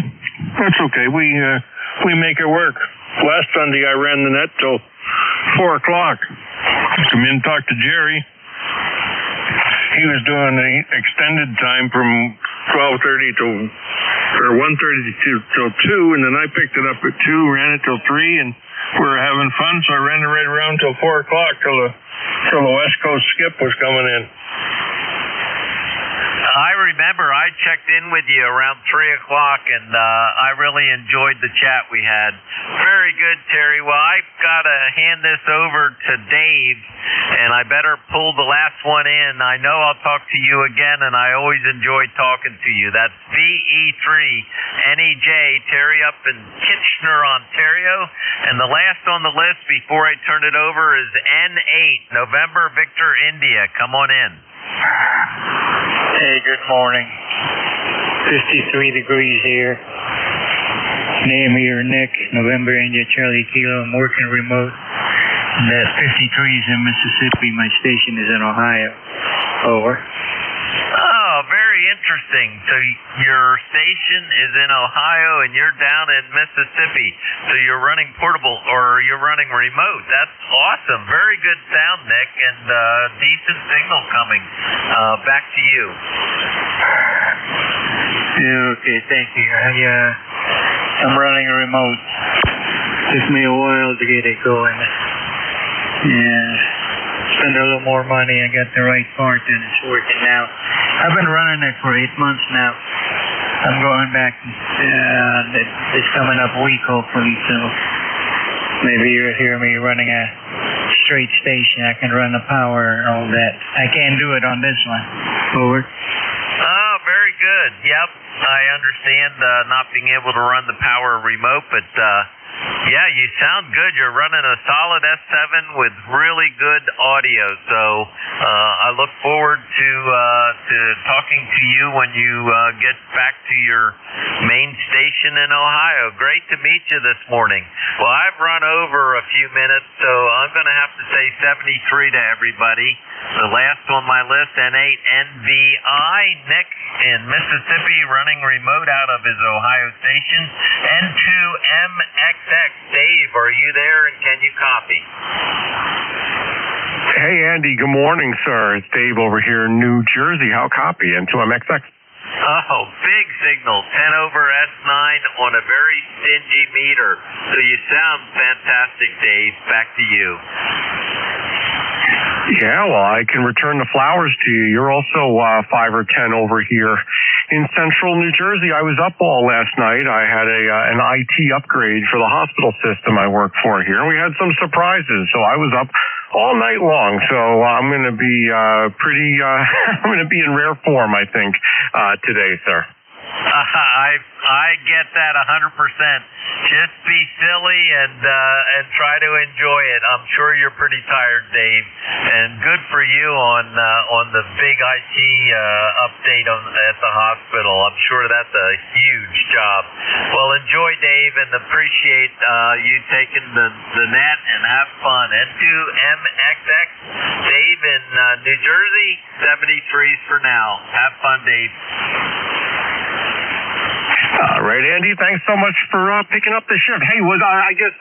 That's okay. We make it work. Last Sunday I ran the net till 4 o'clock. Come in and talk to Jerry. He was doing the extended time from 12:30 or 1:30 till 2, and then I picked it up at 2, ran it till 3, and we were having fun, so I ran it right around till 4 o'clock till the West Coast skip was coming in. I remember I checked in with you around 3 o'clock, and I really enjoyed the chat we had. Very good, Terry. Well, I've got to hand this over to Dave, and I better pull the last one in. I know I'll talk to you again, and I always enjoy talking to you. That's VE3NEJ, Terry up in Kitchener, Ontario. And the last on the list before I turn it over is N8, November Victor India. Come on in. Hey, good morning. 53 degrees here. Name here, Nick, November India Charlie Kilo. I'm working remote. That 53 is in Mississippi. My station is in Ohio. Over. Oh, very interesting. So your station is in Ohio and you're down in Mississippi. So you're running portable or you're running remote. That's awesome. Very good sound, Nick, and decent signal coming. Back to you. Yeah, okay, thank you. I'm running a remote. Took me a while to get it going. Yeah. Spend a little more money. I got the right part and it's working now. I've been running it for 8 months now. I'm going back this coming up week hopefully, so maybe you'll hear me running a straight station. I can run the power and all that. I can't do it on this one. Over. Oh, very good. Yep. I understand not being able to run the power remote, but yeah, you sound good. You're running a solid S7 with really good audio. So I look forward to talking to you when you get back to your main station in Ohio. Great to meet you this morning. Well, I've run over a few minutes, so I'm going to have to say 73 to everybody. The last on my list, N8NVI, Nick in Mississippi, running remote out of his Ohio station. N2MXX, Dave, are you there and can you copy? Hey, Andy, good morning, sir. It's Dave over here in New Jersey. How copy? N2MXX. Oh, big signal, 10 over S9 on a very stingy meter. So you sound fantastic, Dave. Back to you. Yeah, well, I can return the flowers to you. You're also 5 or 10 over here in central New Jersey. I was up all last night. I had an IT upgrade for the hospital system I work for here. We had some surprises, so I was up all night long. So I'm going to be I'm going to be in rare form, I think, today, sir. I get that 100%. Just be silly and try to enjoy it. I'm sure you're pretty tired, Dave, and good for you on the big IT update at the hospital. I'm sure that's a huge job. Well, enjoy, Dave, and appreciate you taking the net and have fun. N2MXX, Dave in New Jersey, 73s for now. Have fun, Dave. All right, Andy, thanks so much for picking up the shift. Hey, I just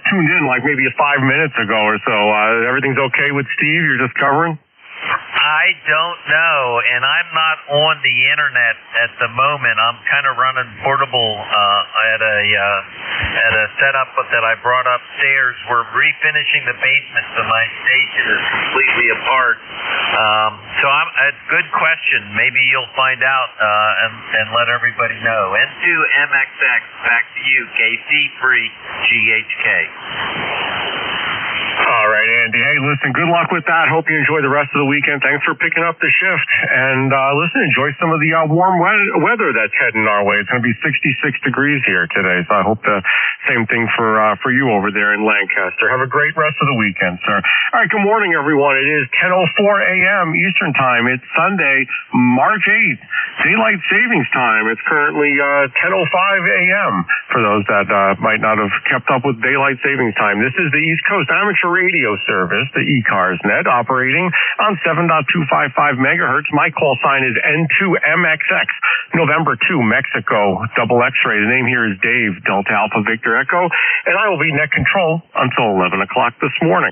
tuned in like maybe 5 minutes ago or so. Everything's okay with Steve? You're just covering? I don't know, and I'm not on the internet at the moment. I'm kind of running portable at a setup that I brought upstairs. We're refinishing the basement, so my station is completely apart. So it's a good question. Maybe you'll find out and let everybody know. N2MXX, back to you, KC3 GHK. All right, Andy. Hey, listen, good luck with that. Hope you enjoy the rest of the weekend. Thanks for picking up the shift. And listen, enjoy some of the warm weather that's heading our way. It's going to be 66 degrees here today, so I hope the same thing for you over there in Lancaster. Have a great rest of the weekend, sir. All right, good morning, everyone. It is 10:04 a.m. Eastern Time. It's Sunday, March 8th, Daylight Savings Time. It's currently 10:05 a.m. for those that might not have kept up with Daylight Savings Time. This is the East Coast Amateur Radio Service, the ECARS net, operating on 7.255 megahertz. My call sign is N2MXX, November 2, Mexico, double X-ray. The name here is Dave, Delta Alpha Victor Echo, and I will be net control until 11 o'clock this morning.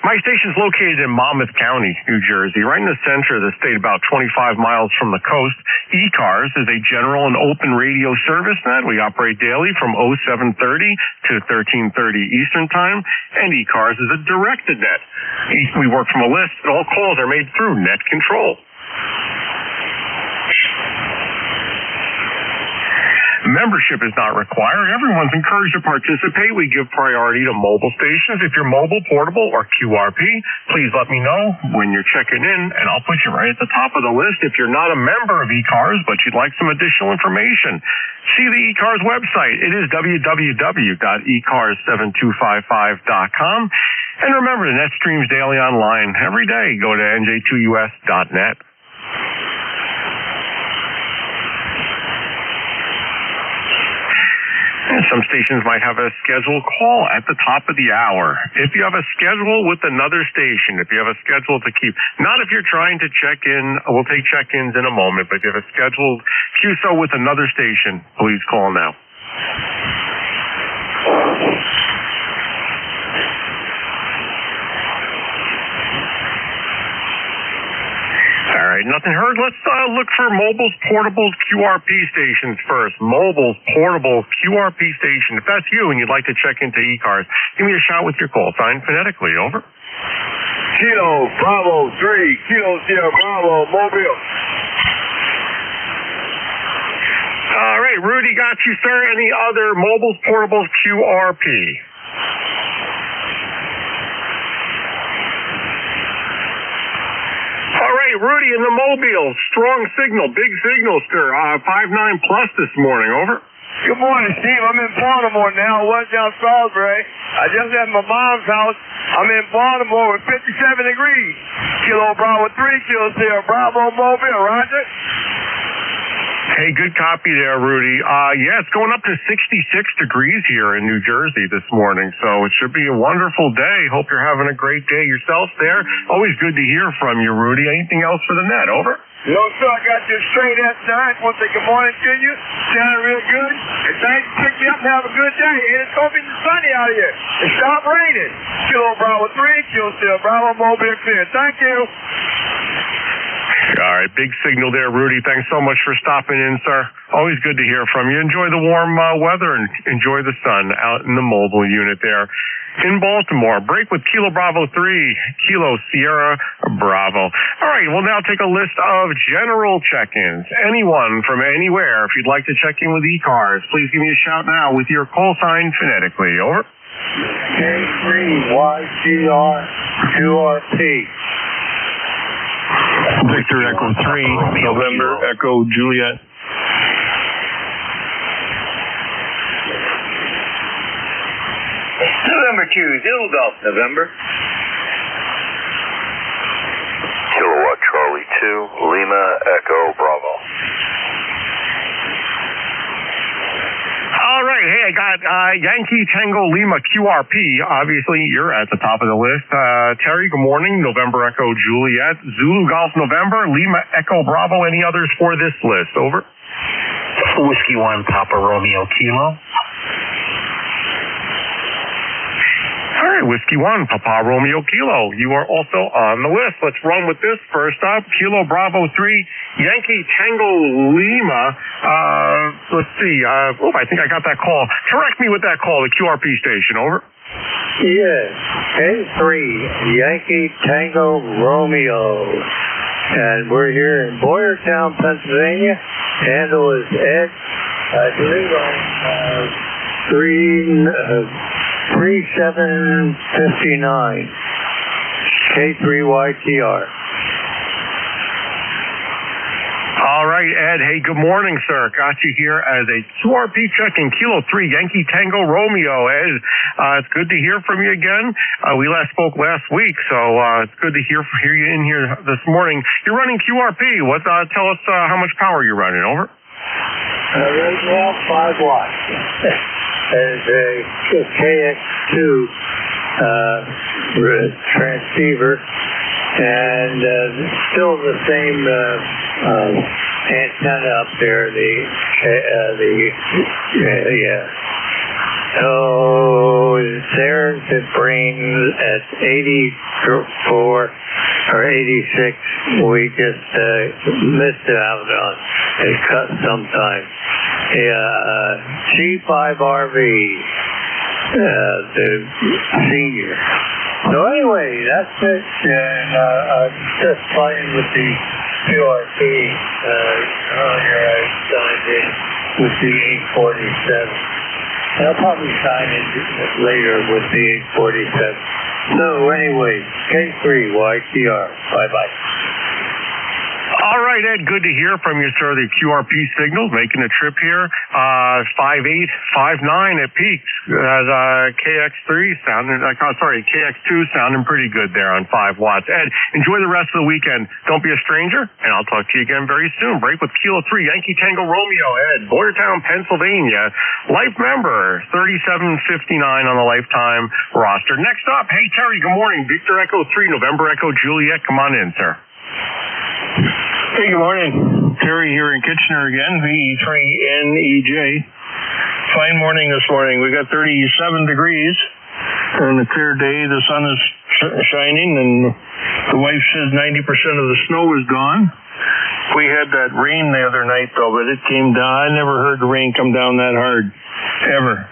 My station is located in Monmouth County, New Jersey, right in the center of the state, about 25 miles from the coast. ECARS is a general and open radio service net. We operate daily from 0730 to 1330 Eastern Time, and ECARS is a directed net. We work from a list, and all calls are made through net control. Membership is not required. Everyone's encouraged to participate. We give priority to mobile stations. If you're mobile, portable, or QRP, please let me know when you're checking in, and I'll put you right at the top of the list. If you're not a member of ECARS, but you'd like some additional information, see the ECARS website. It is www.ecars7255.com. And remember, the net streams daily online. Every day, go to NJ2US.net. Some stations might have a scheduled call at the top of the hour. If you have a schedule with another station, if you have a schedule to keep, not if you're trying to check in, we'll take check-ins in a moment, but if you have a scheduled QSO with another station, please call now. All right, nothing heard. Let's look for mobiles, portables, QRP stations first. Mobiles, portable, QRP station. If that's you and you'd like to check into ECARS, give me a shot with your call sign phonetically. Over. Kilo Bravo 3, Kilo Sierra Bravo, Mobile. All right, Rudy got you, sir. Any other mobiles, portables, QRP? All right, Rudy in the Mobile. Strong signal, big signal, sir. 5.9 plus this morning. Over. Good morning, Steve. I'm in Baltimore now. I was down Salisbury. I just at my mom's house. I'm in Baltimore with 57 degrees. Kilo Bravo 3, Kilo Sierra Bravo, Mobile. Roger. Hey, good copy there, Rudy. Yeah, it's going up to 66 degrees here in New Jersey this morning, so it should be a wonderful day. Hope you're having a great day yourself there. Always good to hear from you, Rudy. Anything else for the net? Over. No, sir. I got you straight S9. Want to say good morning to you. Sounding real good. And thanks for picking me up and have a good day. And it's going to be sunny out here. It stopped raining. Kilo Bravo 3, Kilo Sierra Bravo, Mobile clear. Thank you. All right, big signal there, Rudy. Thanks so much for stopping in, sir. Always good to hear from you. Enjoy the warm weather and enjoy the sun out in the mobile unit there in Baltimore. Break with Kilo Bravo 3, Kilo Sierra Bravo. All right, we'll now take a list of general check-ins. Anyone from anywhere, if you'd like to check in with ECARS, please give me a shout now with your call sign phonetically. Over. K3YGR 2RP. Victor Echo 3, November Echo Juliet. November 2, Zulu Golf, November. Kilowatt Charlie 2, Lima Echo Bravo. All right, hey, I got Yankee Tango Lima QRP. Obviously, you're at the top of the list. Terry, good morning. November Echo Juliet. Zulu Golf November. Lima Echo Bravo. Any others for this list? Over. Whiskey 1 Papa Romeo Kilo. All right, Whiskey 1 Papa Romeo Kilo. You are also on the list. Let's run with this. First up, Kilo Bravo 3, Yankee Tango Lima. Let's see. I think I got that call. Correct me with that call, the QRP station. Over. Yes. K3, Yankee Tango Romeo. And we're here in Boyertown, Pennsylvania. Handle is Ed. I believe on 3759. K3YTR. All right, Ed. Hey, good morning, sir. Got you here as a QRP check-in, Kilo 3, Yankee Tango Romeo. Ed, it's good to hear from you again. We last spoke last week, so it's good to hear you in here this morning. You're running QRP. Tell us how much power you're running, over. Right now, 5 watts. There's a KX2 transceiver, and still the same antenna up there. So there it brings at 84 or 86. We just missed it out on it cut sometime. G5RV, the senior. So anyway, that's it. And I'm just playing with the QRP. Earlier I signed in with the 847. I'll probably sign in later with the 847. So anyway, K3YTR. Bye-bye. All right, Ed, good to hear from you, sir. The QRP signal making a trip here. 5859 at peaks. KX2 sounding pretty good there on 5 watts. Ed, enjoy the rest of the weekend. Don't be a stranger, and I'll talk to you again very soon. Break with Kilo 3, Yankee Tango Romeo, Ed, Boyertown, Pennsylvania. Life member, 3759 on the lifetime roster. Next up, hey, Terry, good morning. Victor Echo 3, November Echo Juliet. Come on in, sir. Hey, good morning. Terry here in Kitchener again, VE3NEJ. Fine morning this morning. We got 37 degrees and a clear day. The sun is shining, and the wife says 90% of the snow is gone. We had that rain the other night, though, but it came down. I never heard the rain come down that hard, ever.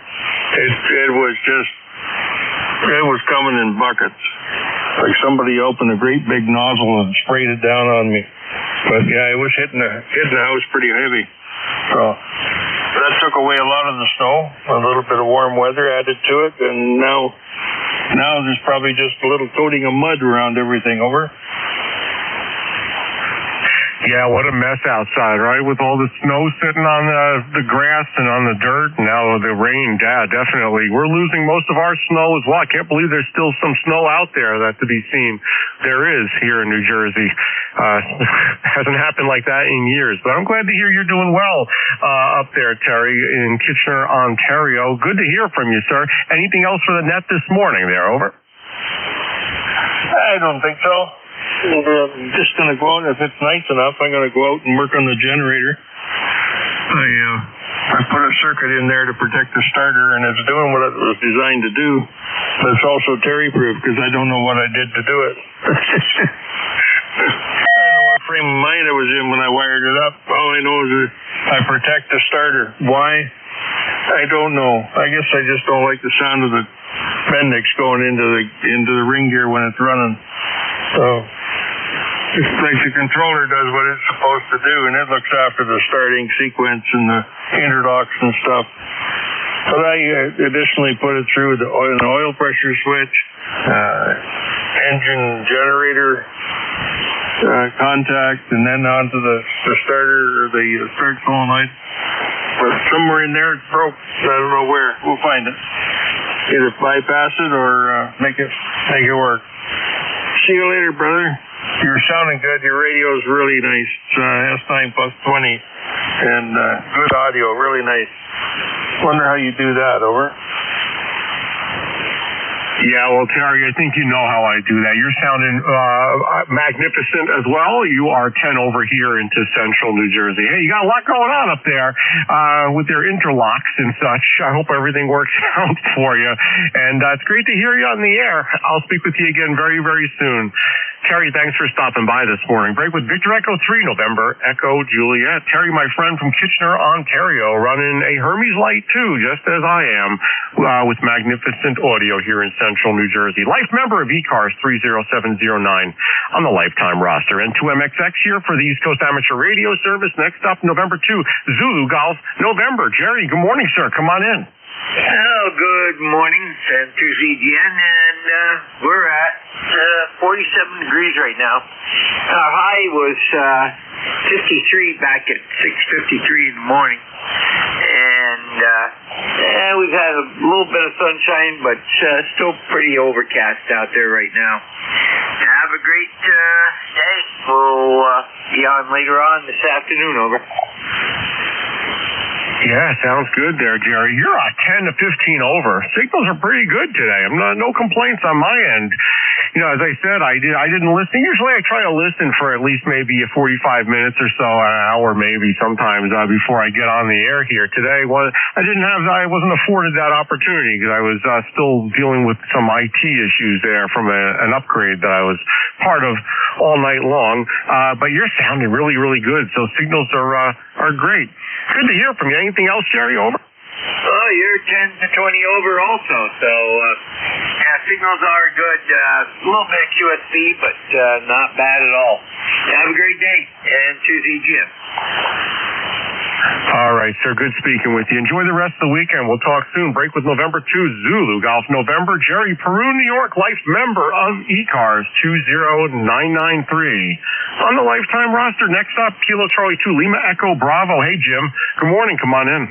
It was coming in buckets. Like somebody opened a great big nozzle and sprayed it down on me. But yeah, it was hitting the house pretty heavy. So that took away a lot of the snow. A little bit of warm weather added to it, and now there's probably just a little coating of mud around everything, over. Yeah, what a mess outside, right? With all the snow sitting on the grass and on the dirt, and now the rain. Yeah, definitely. We're losing most of our snow as well. I can't believe there's still some snow out there that to be seen. There is here in New Jersey. Hasn't happened like that in years. But I'm glad to hear you're doing well up there, Terry, in Kitchener, Ontario. Good to hear from you, sir. Anything else for the net this morning there, over? I don't think so. I'm just going to go out. If it's nice enough, I'm going to go out and work on the generator. I put a circuit in there to protect the starter, and it's doing what it was designed to do. But it's also Terry-proof because I don't know what I did to do it. I don't know what frame of mind I was in when I wired it up. All I know is that I protect the starter. Why? I don't know. I guess I just don't like the sound of the Bendix going into the ring gear when it's running. So it's like the controller does what it's supposed to do, and it looks after the starting sequence and the interlocks and stuff. But I additionally put it through an oil pressure switch, engine generator contact, and then onto the starter or the start solenoid. But somewhere in there it's broke. I don't know where. We'll find it. Either bypass it or make it work. See you later, brother. You're sounding good. Your radio's really nice. It's S9 plus 20. And good audio. Really nice. Wonder how you do that, over. Yeah, well, Terry, I think you know how I do that. You're sounding magnificent as well. You are 10 over here into central New Jersey. Hey, you got a lot going on up there with their interlocks and such. I hope everything works out for you. And it's great to hear you on the air. I'll speak with you again very, very soon. Terry, thanks for stopping by this morning. Break with Victor Echo 3, November Echo Juliet. Terry, my friend from Kitchener, Ontario, running a Hermes Light 2, just as I am, with magnificent audio here in central New Jersey. Life member of ECARS 30709 on the lifetime roster. And 2MXX here for the East Coast Amateur Radio Service. Next up, November 2, Zulu Golf, November. Jerry, good morning, sir. Come on in. Oh, good morning, N2ZGN, and we're at 47 degrees right now. Our high was 53 back at 6:53 in the morning, and we've had a little bit of sunshine, but still pretty overcast out there right now. Have a great day. We'll be on later on this afternoon. Over. Yeah, sounds good there, Jerry. You're 10 to 15 over. Signals are pretty good today. No complaints on my end. You know, as I said, I didn't listen. Usually I try to listen for at least maybe 45 minutes or so, an hour maybe sometimes before I get on the air here. Today, I wasn't afforded that opportunity because I was still dealing with some IT issues there from an upgrade that I was part of all night long. But you're sounding really, really good. So signals are great. Good to hear from you. Anything else, Jerry? Over? Oh, you're 10 to 20 over also. So, yeah, signals are good. A little bit of QSC, but not bad at all. Have a great day. N2ZGN. All right, sir. Good speaking with you. Enjoy the rest of the weekend. We'll talk soon. Break with November 2, Zulu Golf November. Jerry Peru, New York, life member of ECARS 20993. On the lifetime roster, next up, Kilo Charlie 2, Lima Echo Bravo. Hey, Jim. Good morning. Come on in.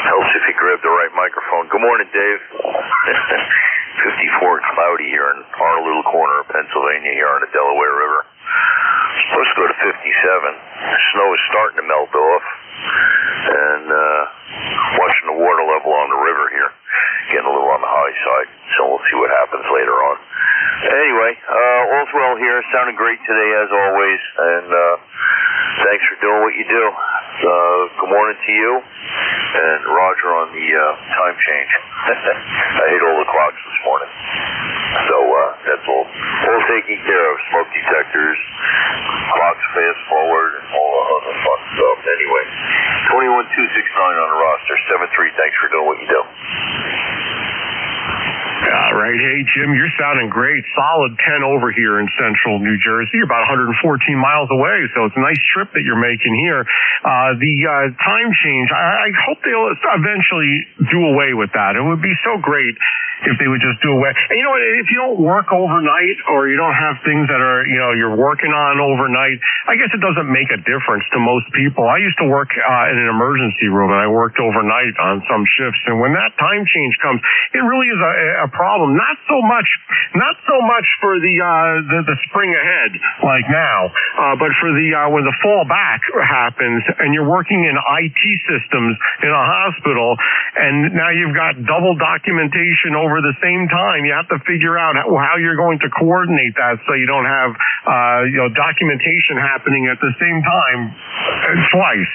Helps if you grab the right microphone. Good morning, Dave. 54 and cloudy here in Honolulu corner of Pennsylvania here on the Delaware River. Supposed to go to 57. Snow is starting to melt off, and watching the water level on the river here getting a little on the high side. So we'll see what happens later on. Anyway, all's well here. Sounding great today as always, and thanks for doing what you do. Good morning to you and Roger on the time change. I hate all the clocks this morning. So that's all taken care of. Smoke detectors, clocks fast forward, and all the other fun stuff. Anyway, 21269 on the roster. 73. Thanks for doing what you do. All right. Hey, Jim, you're sounding great. Solid 10 over here in central New Jersey. You're about 114 miles away, so it's a nice trip that you're making here. The time change, I hope they'll eventually do away with that. It would be so great if they would just do away. And you know what? If you don't work overnight or you don't have things that are, you're working on overnight, I guess it doesn't make a difference to most people. I used to work in an emergency room, and I worked overnight on some shifts. And when that time change comes, it really is a problem. Not so much for the spring ahead like now, but for when the fall back happens and you're working in IT systems in a hospital, and now you've got double documentation over the same time. You have to figure out how you're going to coordinate that so you don't have documentation happening at the same time twice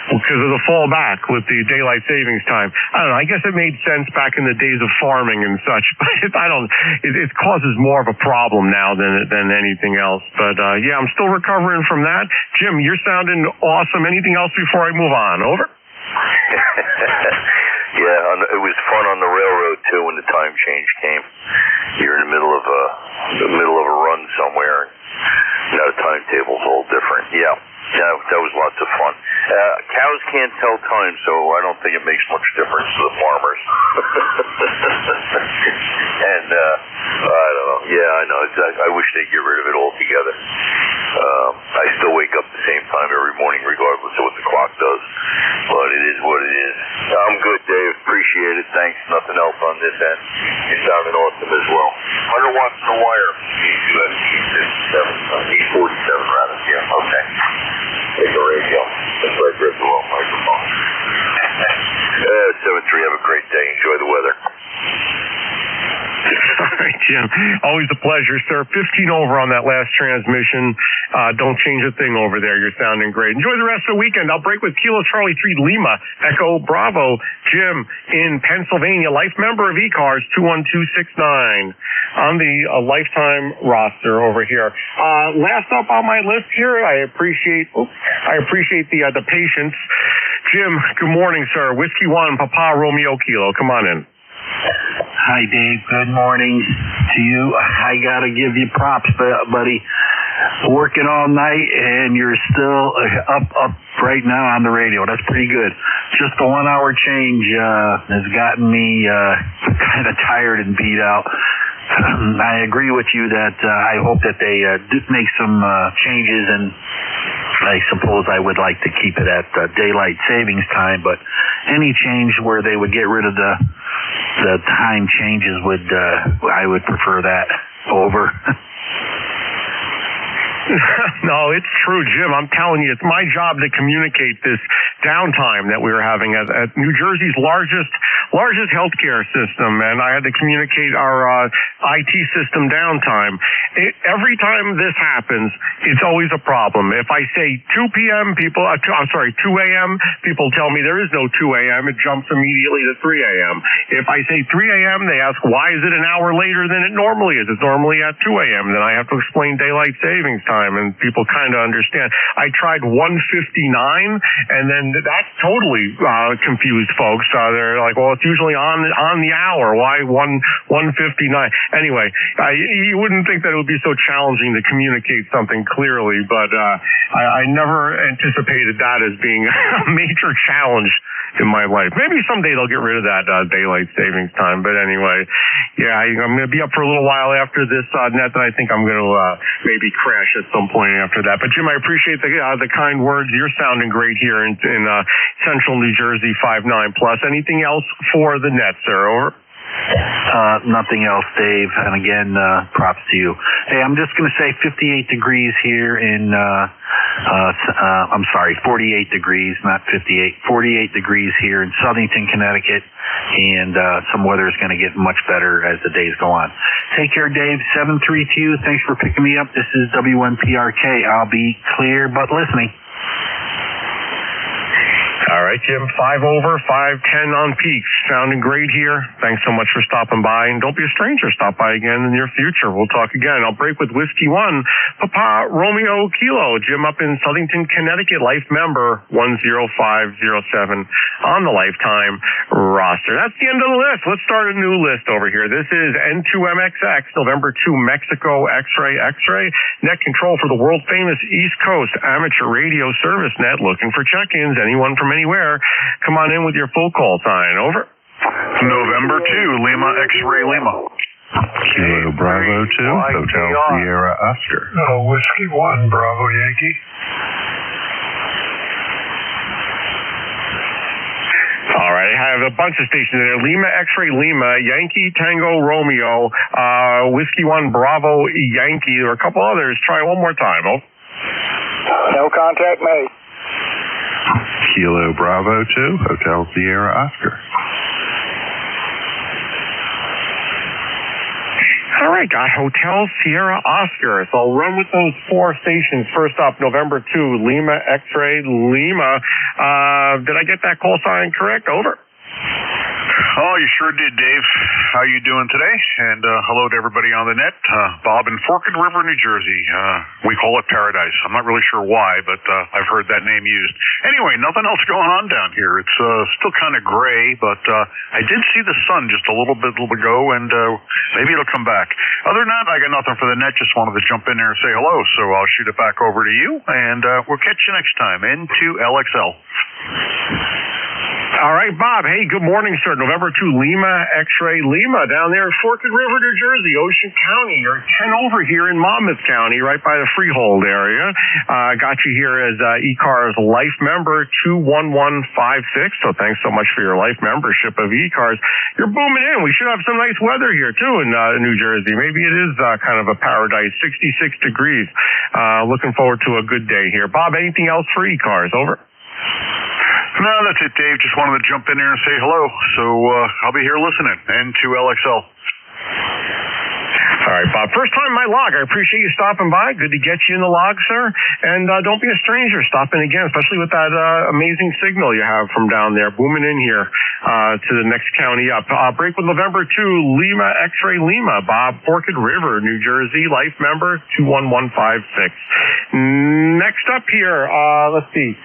because of the fallback with the daylight savings time. I don't know. I guess it made sense back in the days of farming and such, but it causes more of a problem now than anything else. But yeah, I'm still recovering from that. Jim, you're sounding awesome. Anything else before I move on? Over. Yeah, it was fun on the railroad too when the time change came. You're in the middle of a run somewhere. Now the timetable's all different. Yeah, that was lots of fun. Cows can't tell time, so I don't think it makes much difference to the farmers. And I don't know. Yeah, I know. I wish they'd get rid of it altogether. I still wake up the same time every morning, regardless of what the clock does. But it is what it is. I'm good, Dave. Appreciate it. Thanks. Nothing else on this end. You're sounding awesome as well. 100 watts in the wire. ECARS 247, rather. Yeah, okay. Take the radio. That's right, grab the wrong microphone. 7-3, have a great day. Enjoy the weather. All right, Jim. Always a pleasure, sir. 15 over on that last transmission. Don't change a thing over there. You're sounding great. Enjoy the rest of the weekend. I'll break with Kilo Charlie 3 Lima Echo Bravo. Jim in Pennsylvania, life member of ECARS 21269 on the lifetime roster over here. Last up on my list here, I appreciate the patience. Jim, good morning, sir. Whiskey 1, Papa Romeo Kilo. Come on in. Hi, Dave. Good morning to you. I got to give you props, buddy. working all night, and you're still up right now on the radio. That's pretty good. Just the 1 hour change has gotten me kind of tired and beat out. I agree with you that I hope that they do make some changes, and I suppose I would like to keep it at daylight savings time, but any change where they would get rid of the time changes I would prefer that over. No, it's true, Jim. I'm telling you, it's my job to communicate this downtime that we were having at New Jersey's largest healthcare system, and I had to communicate our IT system downtime. Every time this happens, it's always a problem. If I say 2 p.m., 2 a.m., people tell me there is no 2 a.m. It jumps immediately to 3 a.m. If I say 3 a.m., they ask, why is it an hour later than it normally is? It's normally at 2 a.m. Then I have to explain daylight savings time, and people kind of understand. I tried 1:59, and then that totally confused folks. They're like, well, it's usually on the hour. Why 1:59? Anyway, you wouldn't think that it would be so challenging to communicate something clearly, but I never anticipated that as being a major challenge in my life. Maybe someday they'll get rid of that daylight savings time. But anyway, yeah, I'm going to be up for a little while after this net, and I think I'm going to maybe crash at some point after that. But Jim, I appreciate the kind words. You're sounding great here in Central New Jersey 59+. Anything else for the net, sir? Over. Nothing else, Dave. And again, props to you. Hey, I'm just going to say 58 degrees here in, 48 degrees, not 58, 48 degrees here in Southington, Connecticut. And some weather is going to get much better as the days go on. Take care, Dave. 732. Thanks for picking me up. This is WNPRK. I'll be clear but listening. All right, Jim, 5 over, 5:10 on peaks. Sounding great here. Thanks so much for stopping by, and don't be a stranger. Stop by again in the near future. We'll talk again. I'll break with Whiskey 1, Papa Romeo Kilo. Jim up in Southington, Connecticut, life member 10507 on the lifetime roster. That's the end of the list. Let's start a new list over here. This is N2MXX, November 2, Mexico, X-ray. Net control for the world-famous East Coast Amateur Radio Service Net. Looking for check-ins. Anyone from anywhere, come on in with your full call sign. Over. November 2, Lima, X-ray Lima. Kilo Bravo 2, Hotel Sierra Oscar. Whiskey 1, Bravo Yankee. All right, I have a bunch of stations there. Lima, X-ray Lima, Yankee Tango Romeo, Whiskey 1 Bravo Yankee. There are a couple others. Try one more time. Oh. No contact made. Kilo Bravo 2, Hotel Sierra Oscar. All right, got Hotel Sierra Oscar. So I'll run with those 4 stations. First up, November 2, Lima, X-ray Lima. Did I get that call sign correct? Over. Oh, you sure did, Dave. How you doing today? And hello to everybody on the net. Bob in Forked River, New Jersey. We call it Paradise. I'm not really sure why, but I've heard that name used. Anyway, nothing else going on down here. It's still kind of gray, but I did see the sun just a little bit ago, and maybe it'll come back. Other than that, I got nothing for the net. Just wanted to jump in there and say hello, so I'll shoot it back over to you, and we'll catch you next time. N2LXL. All right, Bob. Hey, good morning, sir. November 2, Lima, X-ray Lima, down there in Forked River, New Jersey, Ocean County. You're 10 over here in Monmouth County, right by the Freehold area. Got you here as ECARS life member 21156. So thanks so much for your life membership of ECARS. You're booming in. We should have some nice weather here too in New Jersey. Maybe it is kind of a paradise. 66 degrees. Looking forward to a good day here. Bob, anything else for ECARS? Over. No, that's it, Dave. Just wanted to jump in there and say hello. So I'll be here listening. N2LXL. All right, Bob. First time in my log. I appreciate you stopping by. Good to get you in the log, sir. And don't be a stranger. Stop in again, especially with that amazing signal you have from down there. Booming in here to the next county up. Break with November 2, Lima, X-ray Lima. Bob, Forked River, New Jersey, life member 21156. Next up here, let's see.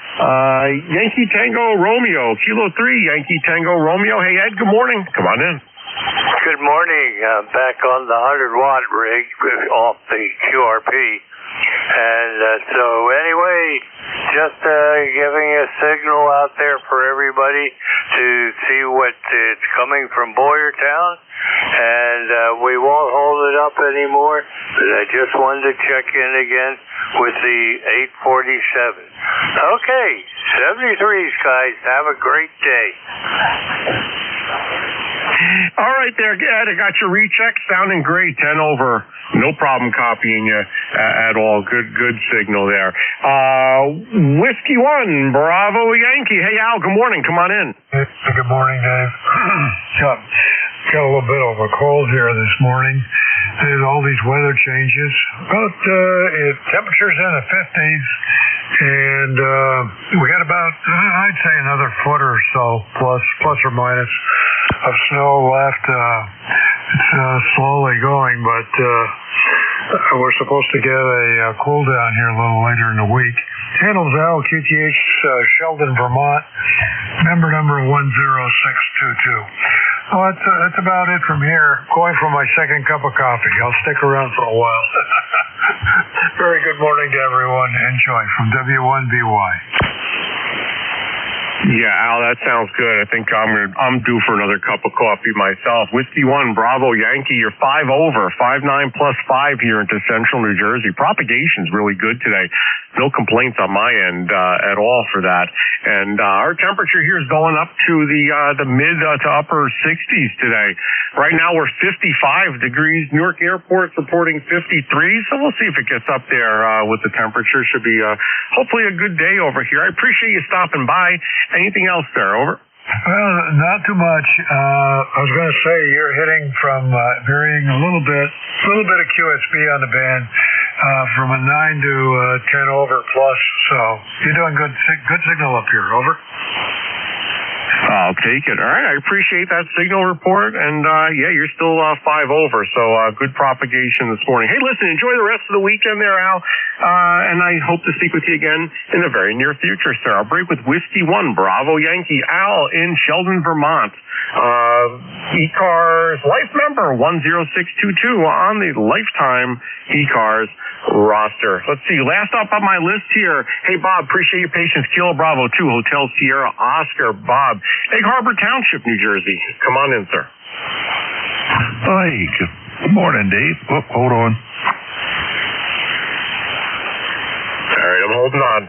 Yankee Tango Romeo, Kilo 3, Yankee Tango Romeo. Hey, Ed, good morning. Come on in. Good morning. Back on the 100-watt rig off the QRP. And so anyway, just giving a signal out there for everybody to see what is coming from Boyertown. And we won't hold it up anymore, but I just wanted to check in again with the 847. Okay, 73s, guys. Have a great day. All right there, Ed. I got your recheck. Sounding great. 10 over. No problem copying you at all. Good signal there. Whiskey 1, Bravo Yankee. Hey, Al, good morning. Come on in. Hey, good morning, Dave. Got a little bit of a cold here this morning. There's all these weather changes. About temperatures in the 50s, and we got about, I'd say, another foot or so, plus or minus, of snow left. It's slowly going, but we're supposed to get a cool down here a little later in the week. Handles Al, QTH, Sheldon, Vermont. Member number 10622. Well, that's about it from here. Going for my second cup of coffee. I'll stick around for a while. Very good morning to everyone. Enjoy from W1BY. Yeah, Al, that sounds good. I think I'm due for another cup of coffee myself. Whiskey 1, Bravo Yankee. You're 5 over, 5-9 plus 5 here into Central New Jersey. Propagation's really good today. No complaints on my end at all for that. And our temperature here is going up to the mid to upper 60s today. Right now we're 55 degrees. Newark Airport's reporting 53, so we'll see if it gets up there with the temperature. Should be hopefully a good day over here. I appreciate you stopping by. Anything else there? Over. Well, not too much. I was going to say you're hitting from varying a little bit of QSB on the band, from a 9 to 10 over plus. So you're doing good signal up here. Over. I'll take it. All right, I appreciate that signal report, and yeah, you're still 5 over, so good propagation this morning. Hey, listen, enjoy the rest of the weekend there, Al, and I hope to speak with you again in the very near future, sir. I'll break with Whiskey 1, Bravo Yankee, Al in Sheldon, Vermont. ECARS life member 10622 on the lifetime ECARS roster. Let's see, last up on my list here. Hey, Bob, appreciate your patience. Kilo Bravo 2, Hotel Sierra Oscar, Bob, Egg Harbor Township, New Jersey. Come on in, sir. Hi, good morning, Dave. Oh, hold on. All right, I'm holding on.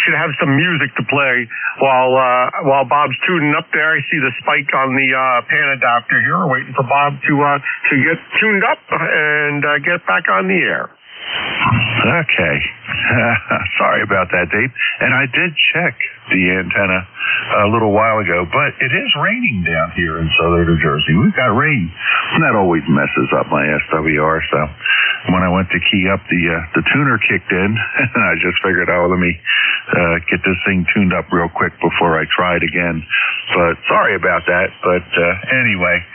Should have some music to play while Bob's tuning up there. I see the spike on the pan adapter here. We're waiting for Bob to get tuned up and get back on the air. Okay. Sorry about that, Dave. And I did check the antenna a little while ago, but it is raining down here in southern New Jersey. We've got rain, and that always messes up my SWR. So when I went to key up, the tuner kicked in, and I just figured, let me get this thing tuned up real quick before I try it again. But sorry about that. But anyway,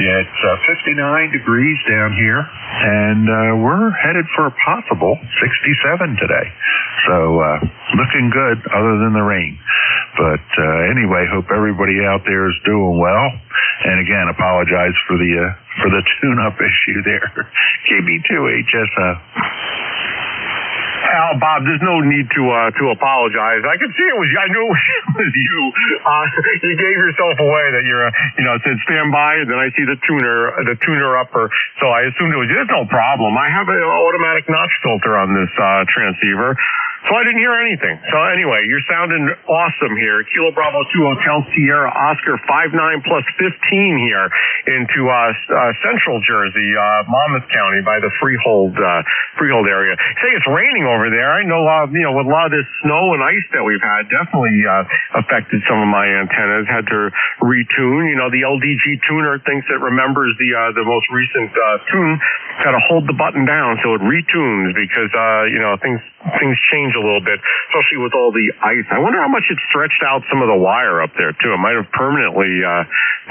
yeah, it's 59 degrees down here, and we're headed for a possible 67 today. So looking good other than the rain. But anyway, hope everybody out there is doing well. And again, apologize for the tune-up issue there. KB2HSO. Al, Bob, there's no need to apologize. I could see it was you. I knew it was you. You gave yourself away that you're, it said stand by, and then I see the tuner upper. So I assumed it was you. There's no problem. I have an automatic notch filter on this transceiver. So I didn't hear anything. So anyway, you're sounding awesome here. Kilo Bravo 2 Hotel Sierra Oscar 59 plus 15 here into Central Jersey, Monmouth County by the Freehold area. Say it's raining over there. I know with a lot of this snow and ice that we've had, definitely affected some of my antennas. Had to retune. The LDG tuner thinks it remembers the most recent tune. Got to hold the button down so it retunes because things change a little bit, especially with all the ice. I wonder how much it stretched out some of the wire up there too. It might have permanently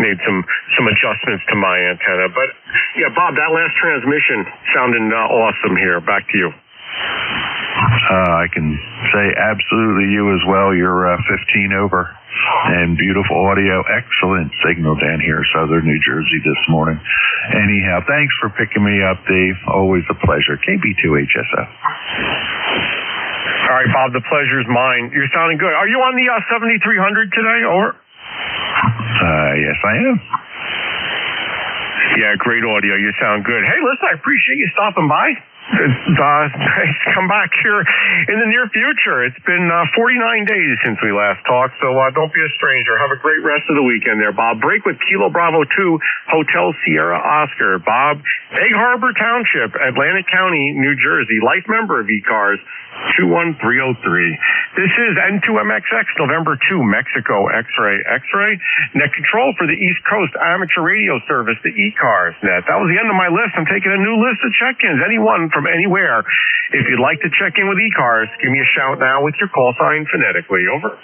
made some adjustments to my antenna. But yeah, Bob, that last transmission sounded awesome here. Back to you. I can say absolutely you as well. You're 15 over. And beautiful audio. Excellent signal down here, Southern New Jersey this morning. Anyhow, thanks for picking me up, Dave. Always a pleasure. KB2HSF. All right, Bob, the pleasure's mine. You're sounding good. Are you on the 7300 today? Over? Yes, I am. Yeah, great audio. You sound good. Hey, listen, I appreciate you stopping by. Come back here in the near future. It's been 49 days since we last talked, so don't be a stranger. Have a great rest of the weekend there, Bob. Break with Kilo Bravo 2, Hotel Sierra Oscar. Bob, Egg Harbor Township, Atlantic County, New Jersey. Life member of ECARS, 21303. This is N2MXX, November 2, Mexico, X-ray. Net control for the East Coast Amateur Radio Service, the ECARS net. That was the end of my list. I'm taking a new list of check-ins. Anyone from anywhere. If you'd like to check in with ECARS, give me a shout now with your call sign phonetically. Over.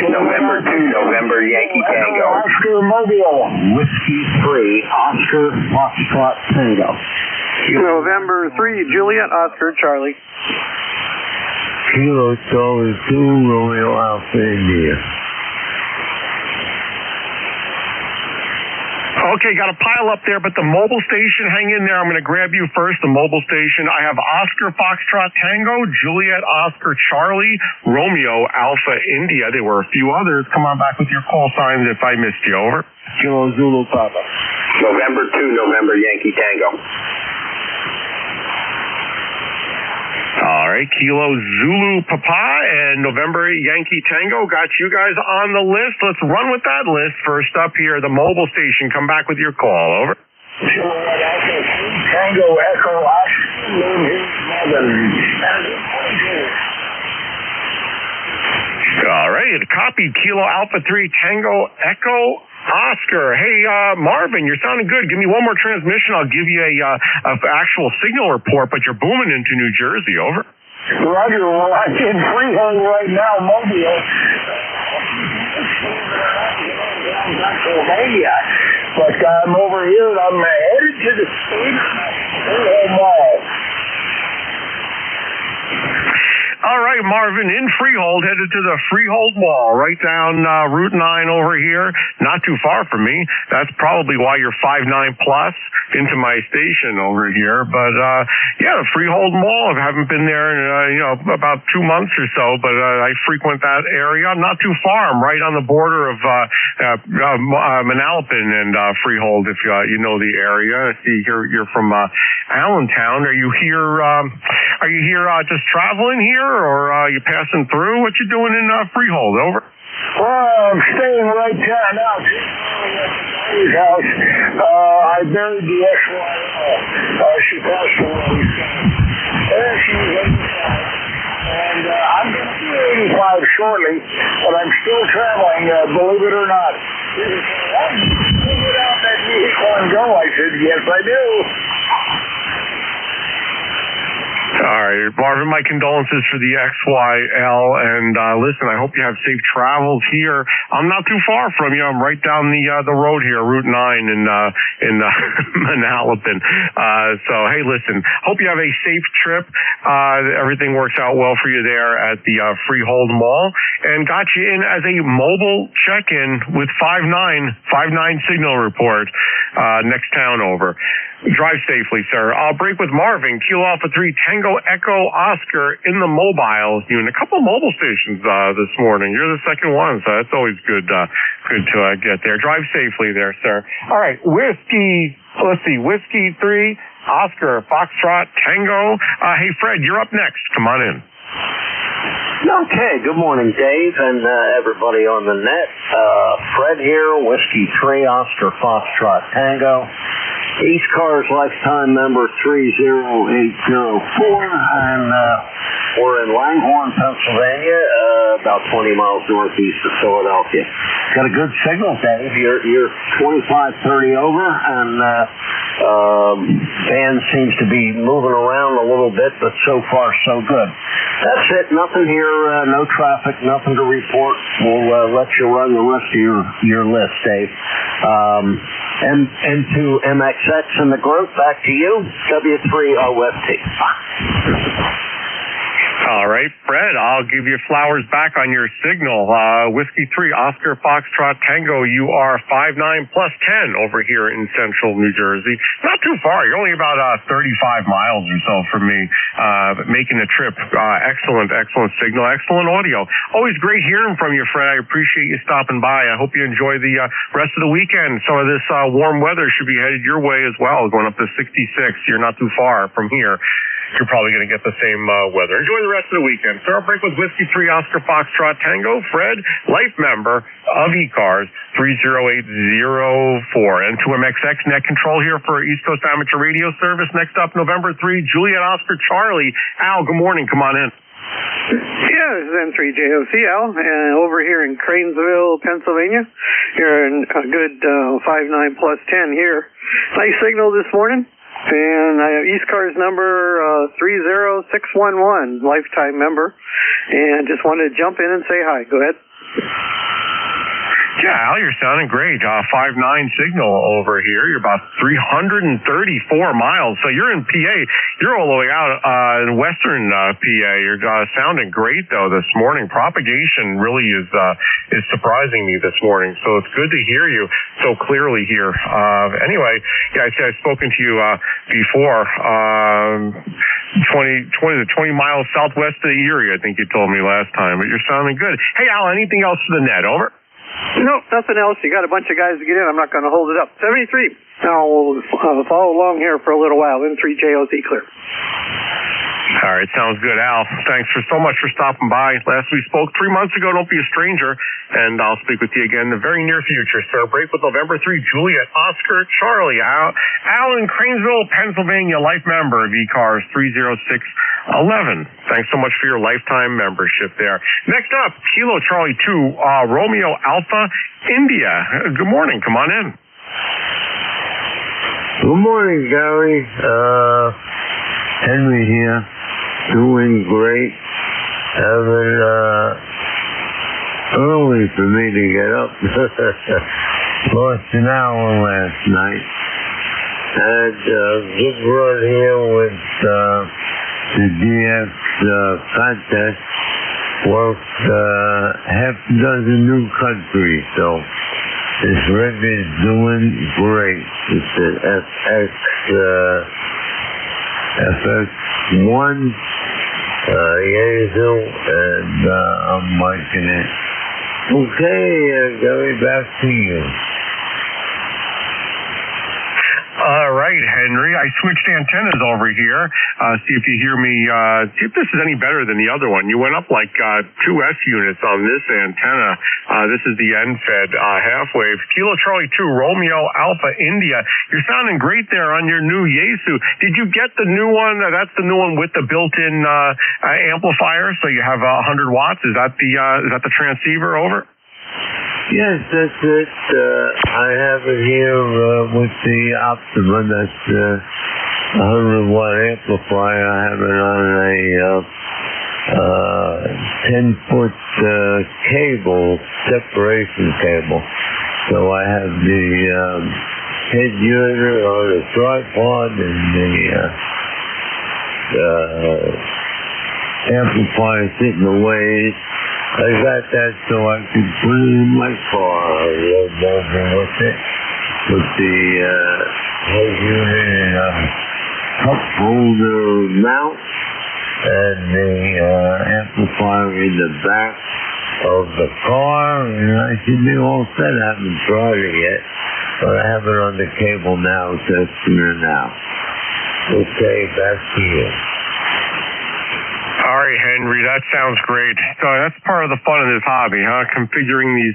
November 2, November Yankee Tango. Oscar Mobile. Whiskey 3, Oscar Foxtrot Tango. November 3, Juliet Oscar Charlie. Kilo Charlie 2, Romeo Alpha India. Okay, got a pile up there, but the mobile station, hang in there. I'm going to grab you first, the mobile station. I have Oscar Foxtrot Tango, Juliet Oscar Charlie, Romeo Alpha India. There were a few others. Come on back with your call signs if I missed you. Over. Kilo Zulu Papa. November 2, November Yankee Tango. All right, Kilo Zulu Papa and November Yankee Tango. Got you guys on the list. Let's run with that list. First up here, the mobile station. Come back with your call. Over. Tango Echo All right, copy. Kilo Alpha 3 Tango Echo Oscar. Hey, Marvin, you're sounding good. Give me one more transmission. I'll give you a actual signal report, but you're booming into New Jersey. Over. Roger. Well, I'm in Freehold right now, Mobile. Pennsylvania. But I'm over here and I'm headed to the Freehold Mall. All right, Marvin, in Freehold, headed to the Freehold Mall, right down Route 9 over here. Not too far from me. That's probably why you're 5'9" plus into my station over here. But, yeah, the Freehold Mall, I haven't been there in, about 2 months or so, but I frequent that area. I'm not too far. I'm right on the border of Manalapan and Freehold, if you know the area. I see you're from Allentown. Are you here just traveling here? Or you passing through? What you doing in Freehold? Over. Well, I'm staying right down now. His house. I buried the ex-wife. She passed away. And she was 85. And I'm going to be 85 shortly, but I'm still traveling, believe it or not. Get out that vehicle and go. I said, yes, I do. All right, Marvin, my condolences for the XYL, and listen, I hope you have safe travels here. I'm not too far from you. I'm right down the road here, Route 9 in Manalapan. So, hey, listen, hope you have a safe trip. Everything works out well for you there at the Freehold Mall, and got you in as a mobile check-in with 5'9" signal report next town over. Drive safely, sir. I'll break with Marvin, Kilo Alpha 3 Tango Echo Oscar in the mobile unit. A couple of mobile stations this morning. You're the second one, so that's always good to get there. Drive safely there, sir. All right, Whiskey 3 Oscar Foxtrot Tango. Hey, Fred, you're up next. Come on in. Okay, good morning, Dave, and everybody on the net. Fred here, Whiskey 3 Oscar Foxtrot Tango. ECARS lifetime member 30804, and we're in Langhorne, Pennsylvania, about 20 miles northeast of Philadelphia. Got a good signal, Dave. You're 25-30 over, and band seems to be moving around a little bit, but so far so good. That's it. Nothing here, no traffic, nothing to report. We'll let you run the rest of your list, Dave. N2MXX in the group, back to you, W3OFT. All right, Fred, I'll give you flowers back on your signal. Whiskey 3, Oscar Foxtrot Tango, you are 5'9" plus 10 over here in central New Jersey. Not too far. You're only about 35 miles or so from me, but making the trip. Excellent signal, excellent audio. Always great hearing from you, Fred. I appreciate you stopping by. I hope you enjoy the rest of the weekend. Some of this warm weather should be headed your way as well, going up to 66. You're not too far from here. You're probably going to get the same weather. Enjoy the rest of the weekend. Start break with Whiskey 3 Oscar Foxtrot Tango. Fred, life member of ECARS, 30804. N2MXX net control here for East Coast Amateur Radio Service. Next up, November 3, Juliet Oscar Charlie. Al, good morning. Come on in. Yeah, this is N3JOC, Al, and over here in Cranesville, Pennsylvania. You're in a good 5'9" plus 10 here. Nice signal this morning. And I have ECARS number 30611, lifetime member, and just wanted to jump in and say hi. Go ahead. Yeah, Al, you're sounding great. 5'9" signal over here. You're about 334 miles. So you're in PA. You're all the way out in western PA. You're sounding great, though, this morning. Propagation really is surprising me this morning. So it's good to hear you so clearly here. Anyway, yeah, I've spoken to you before. 20 miles southwest of Erie, I think you told me last time. But you're sounding good. Hey, Al, anything else for the net? Over. No, nothing else. You got a bunch of guys to get in. I'm not going to hold it up. 73. Now we'll follow along here for a little while. N3JOC clear. All right, sounds good, Al. Thanks so much for stopping by. Last we spoke 3 months ago. Don't be a stranger, and I'll speak with you again in the very near future. Start break with November 3, Juliet Oscar Charlie. Al in Cranesville, Pennsylvania, life member of ECARS 30611. Thanks so much for your lifetime membership there. Next up, Kilo Charlie 2, Romeo Alpha, India. Good morning. Come on in. Good morning, Gary. Henry here. Doing great. Having early for me to get up. Lost an hour last night. Had a good run here with the DX contest. Worked half a dozen new countries, so this record's doing great. It's an FX1 Yezu, and I'm liking it. Okay, Gary, back to you. All right, Henry. I switched antennas over here. See if you hear me. See if this is any better than the other one. You went up like 2S units on this antenna. This is the end-fed half-wave. Kilo Charlie 2, Romeo Alpha India. You're sounding great there on your new Yesu. Did you get the new one? That's the new one with the built-in amplifier, so you have 100 watts. Is that the transceiver? Over. Yes, that's it. I have it here with the Optima. That's 100-watt amplifier. I have it on a 10-foot cable, separation cable. So I have the head unit or the tripod and the amplifier sitting away. I got that so I could put it in my car. I rode over with it, with the head unit and a cup holder mount, and the amplifier in the back of the car, and I should be all set. I haven't tried it yet, but I have it on the cable now, testing it now. Okay, back to you. All right, Henry, that sounds great. So that's part of the fun of this hobby, huh? Configuring these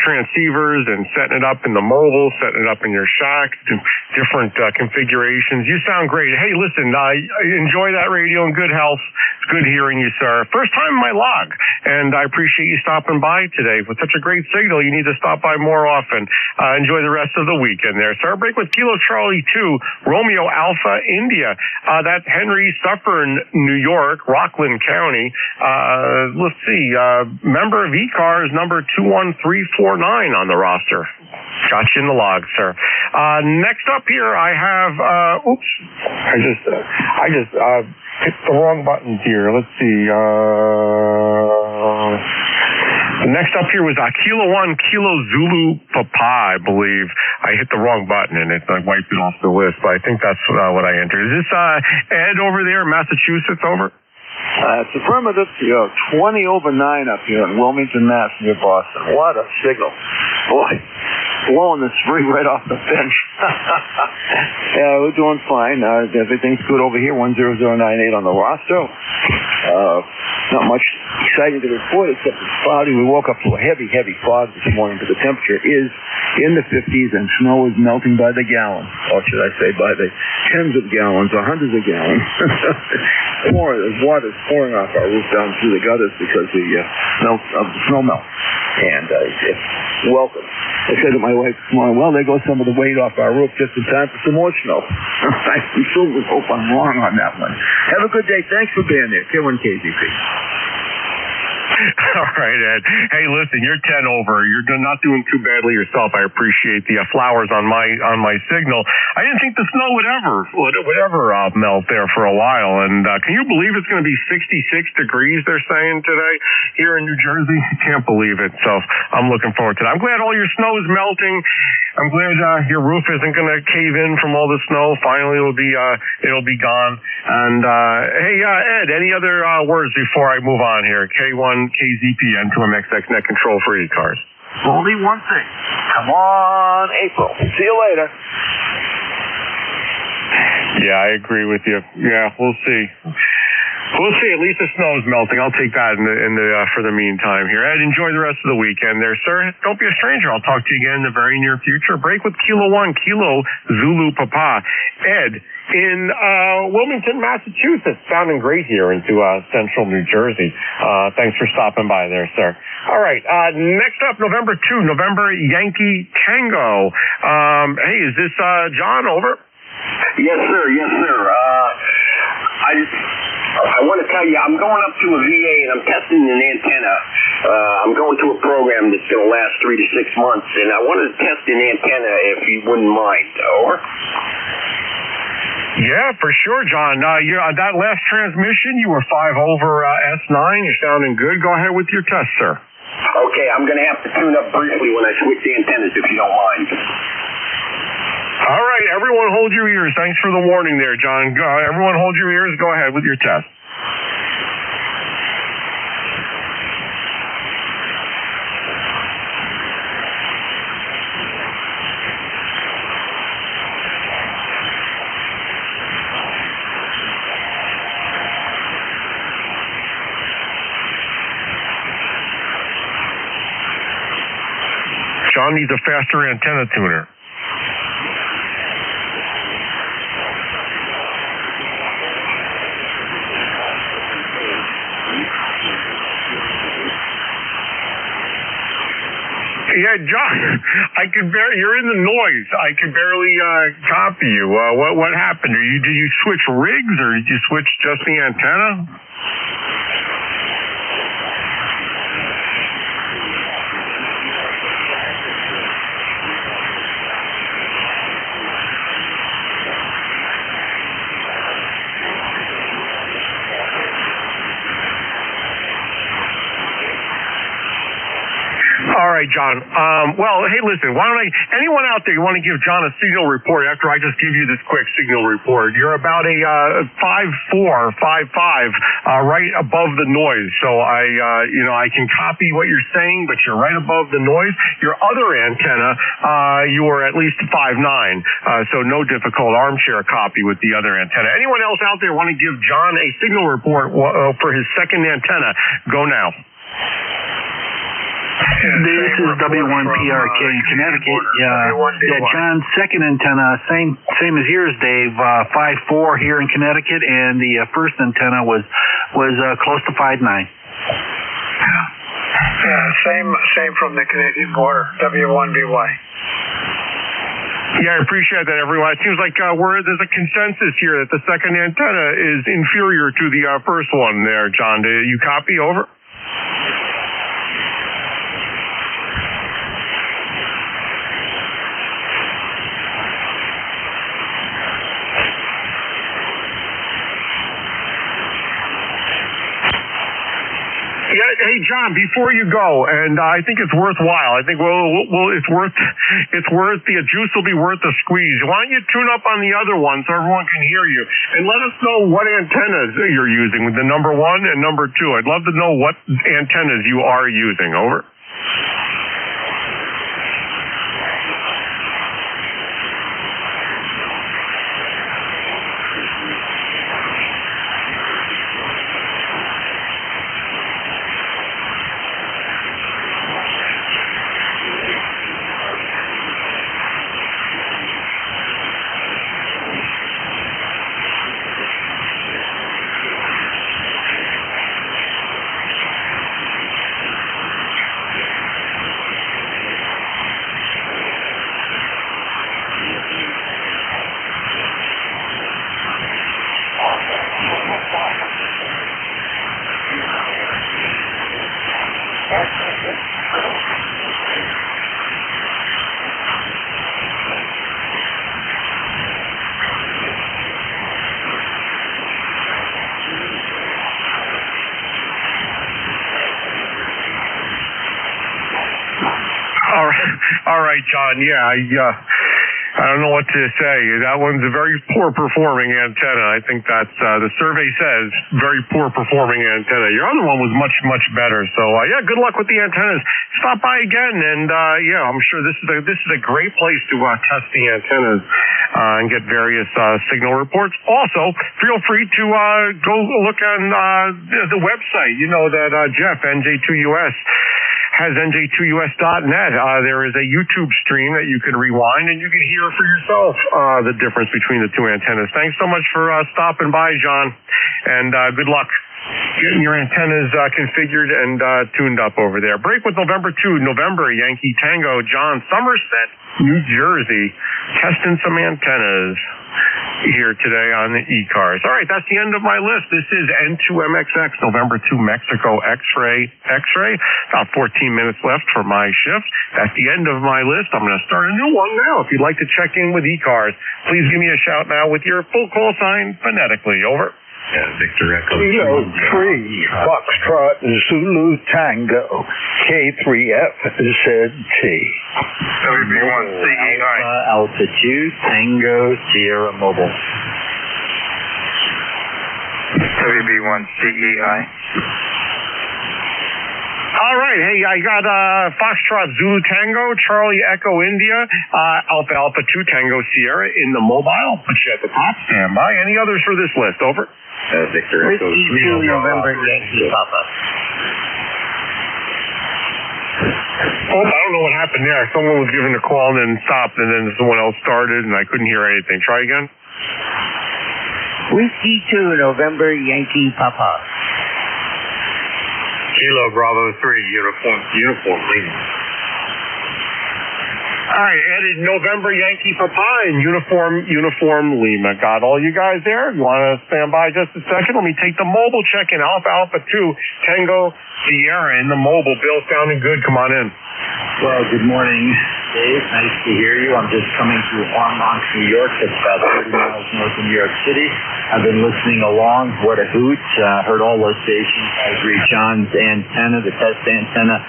transceivers and setting it up in the mobile, setting it up in your shack, different configurations. You sound great. Hey, listen, enjoy that radio in good health. It's good hearing you, sir. First time in my log, and I appreciate you stopping by today. With such a great signal, you need to stop by more often. Enjoy the rest of the weekend there. Start break with Kilo Charlie 2, Romeo Alpha, India. That's Henry Suffern, New York, Rockland County. Let's see, member of ECARS number 21349 on the roster. Got you in the log, sir. Next up here, I have, hit the wrong buttons here. Let's see. Next up here was Kilo 1, Kilo Zulu Papa, I believe. I hit the wrong button and it wiped it off the list, but I think that's what I entered. Is this Ed over there in Massachusetts, over? It's affirmative. 20 over 9 up here in Wilmington, Mass, near Boston. What a signal. Boy, blowing the spring right off the bench. Yeah, we're doing fine. Everything's good over here, 10098 on the roster. Not much exciting to report except it's cloudy. We woke up to a heavy, heavy fog this morning, but the temperature is in the 50s and snow is melting by the gallon, or should I say by the tens of gallons or hundreds of gallons. Water's pouring off our roof down through the gutters because of the snow melt. And it's welcome. I said to my wife this morning, well, there goes some of the weight off our roof just in time for some more snow. I sure hope I'm wrong on that one. Have a good day. Thanks for being there. K1KZP. All right, Ed. Hey, listen, you're 10 over. You're not doing too badly yourself. I appreciate the flowers on my signal. I didn't think the snow would ever melt there for a while. And can you believe it's going to be 66 degrees, they're saying today here in New Jersey? Can't believe it. So I'm looking forward to that. I'm glad all your snow is melting. I'm glad your roof isn't going to cave in from all the snow. Finally, it'll be gone. And hey, Ed, any other words before I move on here? K1 KZP N2MXX net control for ECARS. Only one thing. Come on, April. See you later. Yeah, I agree with you. Yeah, we'll see. We'll see. At least the snow is melting. I'll take that for the meantime here. Ed, enjoy the rest of the weekend there, sir. Don't be a stranger. I'll talk to you again in the very near future. Break with Kilo 1, Kilo Zulu Papa. Ed, in Wilmington, Massachusetts. Sounding great here into central New Jersey. Thanks for stopping by there, sir. All right. Next up, November 2, November Yankee Tango. Hey, is this John, over? Yes, sir. Yes, sir. I want to tell you, I'm going up to a VA and I'm testing an antenna. I'm going to a program that's going to last 3 to 6 months, and I wanted to test an antenna if you wouldn't mind. Over? Yeah, for sure, John. On that last transmission, you were 5 over S9. You're sounding good. Go ahead with your test, sir. Okay, I'm going to have to tune up briefly when I switch the antennas, if you don't mind. All right, everyone hold your ears. Thanks for the warning there, John. Everyone hold your ears. Go ahead with your test. John needs a faster antenna tuner. Yeah, John, you're in the noise. I can barely copy you. What happened? Did you switch rigs or did you switch just the antenna? All right, John. Well, hey, listen, anyone out there, you want to give John a signal report after I just give you this quick signal report? You're about a 5.4, 5.5, right above the noise. So I can copy what you're saying, but you're right above the noise. Your other antenna, you were at least 5.9, so no difficult armchair copy with the other antenna. Anyone else out there want to give John a signal report for his second antenna? Go now. This is W1PRK in Connecticut. Yeah, John's second antenna, same as yours, Dave. 5.4 here in Connecticut, and the first antenna was close to 5.9. Yeah, same from the Canadian border. W1BY. Yeah, I appreciate that, everyone. It seems like there's a consensus here that the second antenna is inferior to the first one there, John. Do you copy? Over? John, before you go, and I think it's worthwhile. I think it's worth the juice will be worth the squeeze. Why don't you tune up on the other one so everyone can hear you, and let us know what antennas you're using, the number 1 and number 2. I'd love to know what antennas you are using. Over. All right, John. Yeah, I don't know what to say. That one's a very poor performing antenna. I think that's the survey says very poor performing antenna. Your other one was much better. So yeah, good luck with the antennas. Stop by again, and yeah, I'm sure this is a great place to test the antennas and get various signal reports. Also, feel free to go look on the website. You know that Jeff NJ2US has NJ2US.net. There is a YouTube stream that you can rewind and you can hear for yourself the difference between the two antennas. Thanks so much for stopping by, John, and good luck getting your antennas configured and tuned up over there. Break with November 2, November, Yankee Tango, John, Somerset, New Jersey, testing some antennas here today on the ECARS. All right, that's the end of my list. This is N2MXX, November 2, Mexico, X-ray. About 14 minutes left for my shift. That's the end of my list. I'm going to start a new one now. If you'd like to check in with ECARS, please give me a shout now with your full call sign phonetically. Over. Victor Echo Kilo 3, Foxtrot, Zulu Tango, K3F, ZT. WB1CEI. Alpha 2, Tango, Sierra Mobile. WB1CEI. All right, hey, I got Foxtrot Zulu Tango, Charlie Echo India, Alpha 2 Tango Sierra in the mobile. Put you at the top. Stand by. Any others for this list? Over. Victor Echo 3, November, Yankee Papa. Oh, I don't know what happened there. Someone was giving a call and then stopped, and then someone else started, and I couldn't hear anything. Try again. Whiskey 2, November, Yankee Papa. Kilo Bravo 3, uniform leading. All right, added November Yankee Papa and uniform Lima. Got all you guys there? You want to stand by just a second? Let me take the mobile check in. Alpha 2 Tango Sierra in the mobile. Bill sounding good. Come on in. Well, good morning, Dave. Nice to hear you. I'm just coming through Armonk, New York. That's about 30 miles north of New York City. I've been listening along. What a hoot. Heard all those stations. I agree. John's antenna, the test antenna,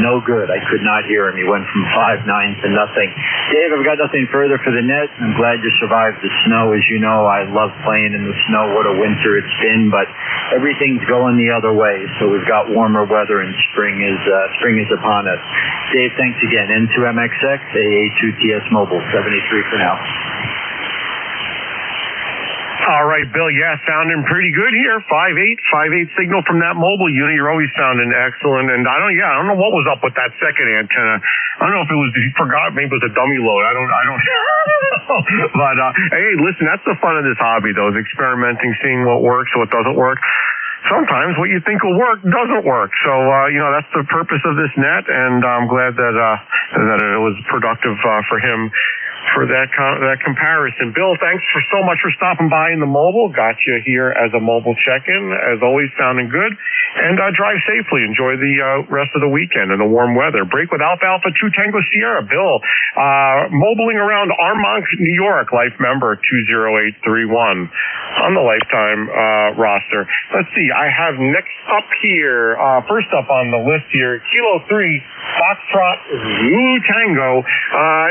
no good. I could not hear him. He went from 5.9 to nothing. Dave, I've got nothing further for the net. I'm glad you survived the snow. As you know, I love playing in the snow. What a winter it's been, but everything's going the other way. So we've got warmer weather and spring is upon us. Dave, thanks again. N2MXX, AA2TS Mobile, 73 for now. All right, Bill. Yeah, sounding pretty good here. 5.8 signal from that mobile unit. You're always sounding excellent. And I don't know what was up with that second antenna. I don't know if he forgot. Maybe it was a dummy load. I don't know. But hey, listen, that's the fun of this hobby, though, is experimenting, seeing what works, what doesn't work. Sometimes what you think will work doesn't work. So, that's the purpose of this net, and I'm glad that it was productive for him for that comparison. Bill, thanks so much for stopping by in the mobile. Got you here as a mobile check-in. As always, sounding good. And drive safely. Enjoy the rest of the weekend and the warm weather. Break with Alpha 2 Tango Sierra. Bill, mobiling around Armonk, New York, life member 20831 on the lifetime roster. Let's see. I have next up here, first up on the list here, Kilo 3, Foxtrot Zulu Tango.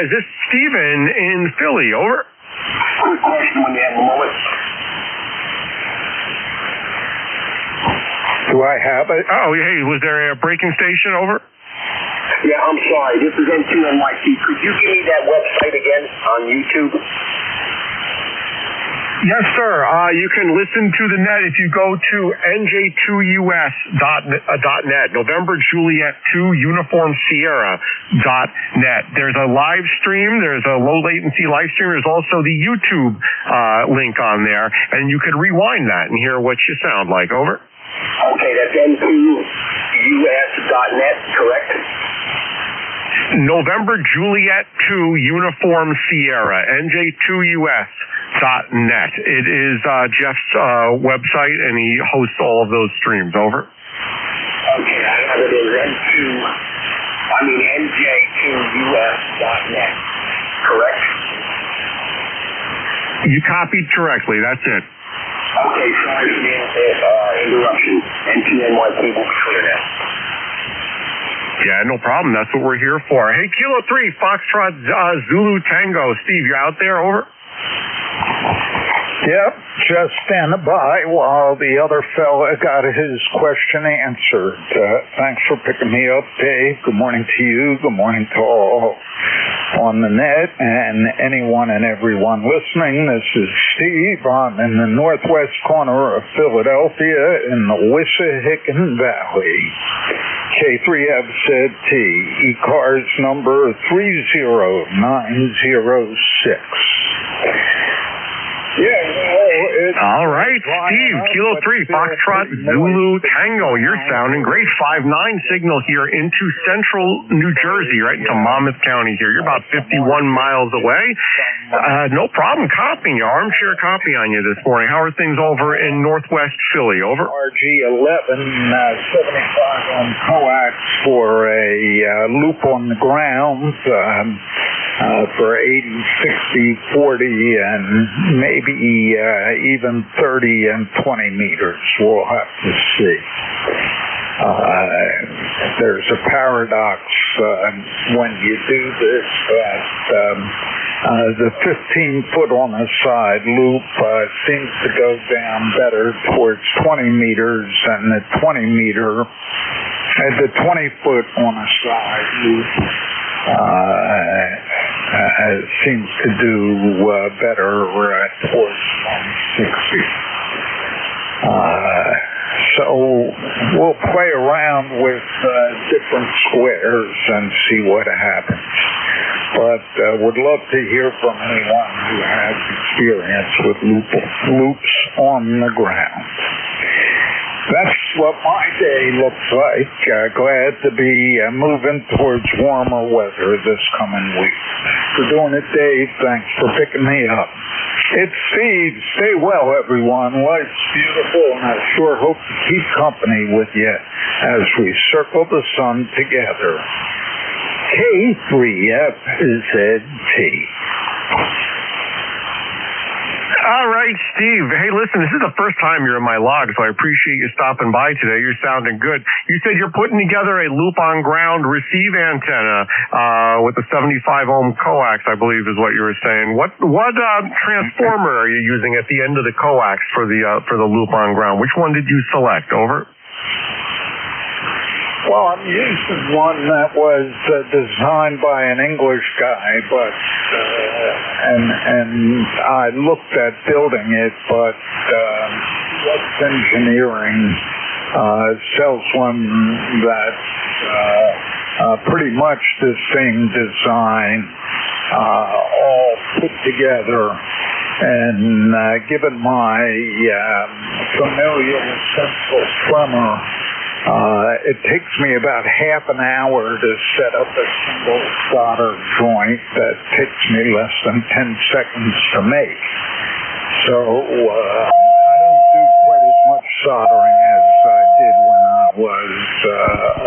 Is this Steven in Philly? Over. Quick question when you have a moment. Do I have it? Oh, hey, was there a breaking station? Over. Yeah, I'm sorry. This is N2NYC. Could you give me that website again on YouTube? Yes, sir. You can listen to the net if you go to NJ2US.net, November Juliet 2 Uniform Sierra.net. There's a live stream. There's a low latency live stream. There's also the YouTube link on there, and you could rewind that and hear what you sound like. Over. Okay, that's N2US.net, correct? November Juliet 2 Uniform Sierra, NJ2US.net. It is Jeff's website, and he hosts all of those streams. Over. Okay, I have it as NJ2US.net, correct? You copied correctly. That's it. Okay, sorry for the interruption. N2NYC will be clear now. Yeah, no problem. That's what we're here for. Hey, Kilo 3, Foxtrot Zulu Tango. Steve, you out there? Over. Yep, just standing by while the other fella got his question answered. Thanks for picking me up, Dave. Good morning to you. Good morning to all on the net and anyone and everyone listening. This is Steve. I'm in the northwest corner of Philadelphia in the Wissahickon Valley. K3FZT, ECARS number 30906. All right, Steve, Kilo 3, Foxtrot Zulu Tango. You're sounding great. 5-9 signal here into central New Jersey, right into Monmouth County here. You're about 51 miles away. No problem copying you. Armchair copy on you this morning. How are things over in northwest Philly? Over. RG11, 75 on coax for a loop on the ground for 80, 60, 40, and maybe even 30 and 20 meters. We'll have to see. There's a paradox when you do this that the 15-foot on the side loop seems to go down better towards 20 meters, and the 20-foot on the side loop seems to do better towards 160. So we'll play around with different squares and see what happens. But would love to hear from anyone who has experience with loops on the ground. That's what my day looks like. Glad to be moving towards warmer weather this coming week. For doing it, Dave. Thanks for picking me up. It's Steve. Stay well, everyone. Life's beautiful, and I sure hope to keep company with you as we circle the sun together. K3FZT. All right, Steve. Hey, listen, this is the first time you're in my log, so I appreciate you stopping by today. You're sounding good. You said you're putting together a loop-on-ground receive antenna with a 75-ohm coax, I believe is what you were saying. What transformer are you using at the end of the coax for the loop-on-ground? Which one did you select? Over. Well, I'm using one that was designed by an English guy, but and I looked at building it, but West Engineering sells one that's pretty much the same design, all put together. And given my familial central tremor It takes me about half an hour to set up a single solder joint that takes me less than 10 seconds to make. So I don't do quite as much soldering as I did when I was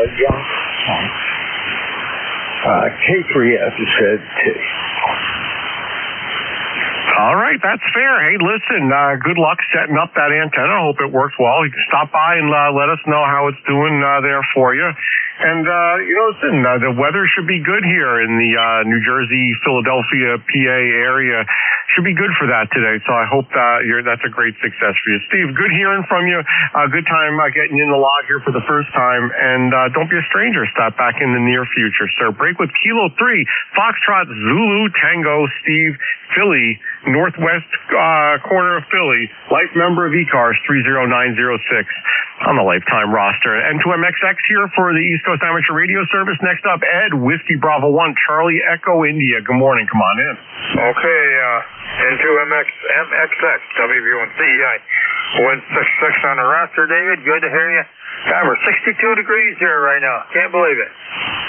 a young punk. K3F said T. All right, that's fair. Hey, listen, good luck setting up that antenna. I hope it works well. You can stop by and let us know how it's doing there for you. And, listen, the weather should be good here in the New Jersey, Philadelphia, PA area. Should be good for that today. So I hope that's a great success for you. Steve, good hearing from you. Good time getting you in the log here for the first time. And don't be a stranger. Stop back in the near future, sir. Break with Kilo 3, Foxtrot, Zulu, Tango, Steve, Philly, northwest corner of Philly, life member of ECARS 30906 on the lifetime roster. N2MXX here for the East Coast Amateur Radio Service. Next up, Ed, Whiskey Bravo 1, Charlie Echo India. Good morning. Come on in. Okay, N2MXX, WV1CEI. 166 on the roster, David. Good to hear you. God, we're 62 degrees here right now. Can't believe it.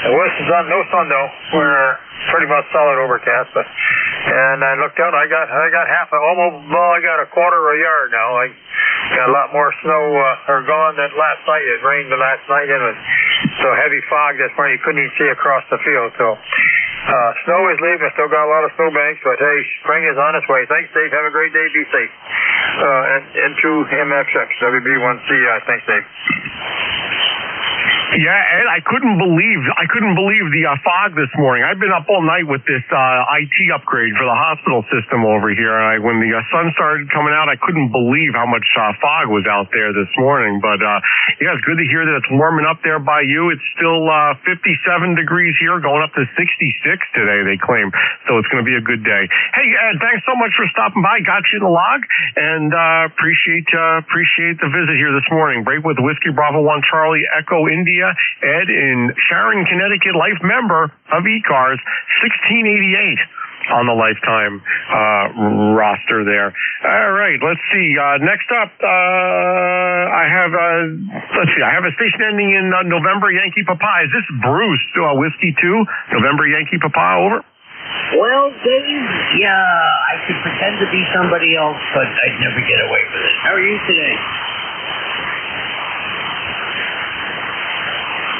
The west is on, no sun though. We're pretty much solid overcast, and I looked out. I got half, I got a quarter of a yard now. I got a lot more snow gone than last night. It rained the last night, and it was so heavy fog that's why you couldn't even see across the field. So snow is leaving. I still got a lot of snowbanks, but hey, spring is on its way. Thanks, Dave. Have a great day. Be safe. N2MXX, WB1CI. Thanks, Dave. Yeah, Ed, I couldn't believe the fog this morning. I've been up all night with this IT upgrade for the hospital system over here. And when the sun started coming out, I couldn't believe how much fog was out there this morning. But yeah, it's good to hear that it's warming up there by you. It's still 57 degrees here, going up to 66 today, they claim. So it's going to be a good day. Hey, Ed, thanks so much for stopping by. Got you in the log, and appreciate the visit here this morning. Break with Whiskey Bravo 1 Charlie Echo India. Ed in Sharon, Connecticut, life member of ECARS, 1688 on the lifetime roster there. All right, let's see. Next up, I have a station ending in November Yankee Papa. Is this Bruce, Whiskey 2, November Yankee Papa, over? Well, Dave, yeah, I could pretend to be somebody else, but I'd never get away with it. How are you today?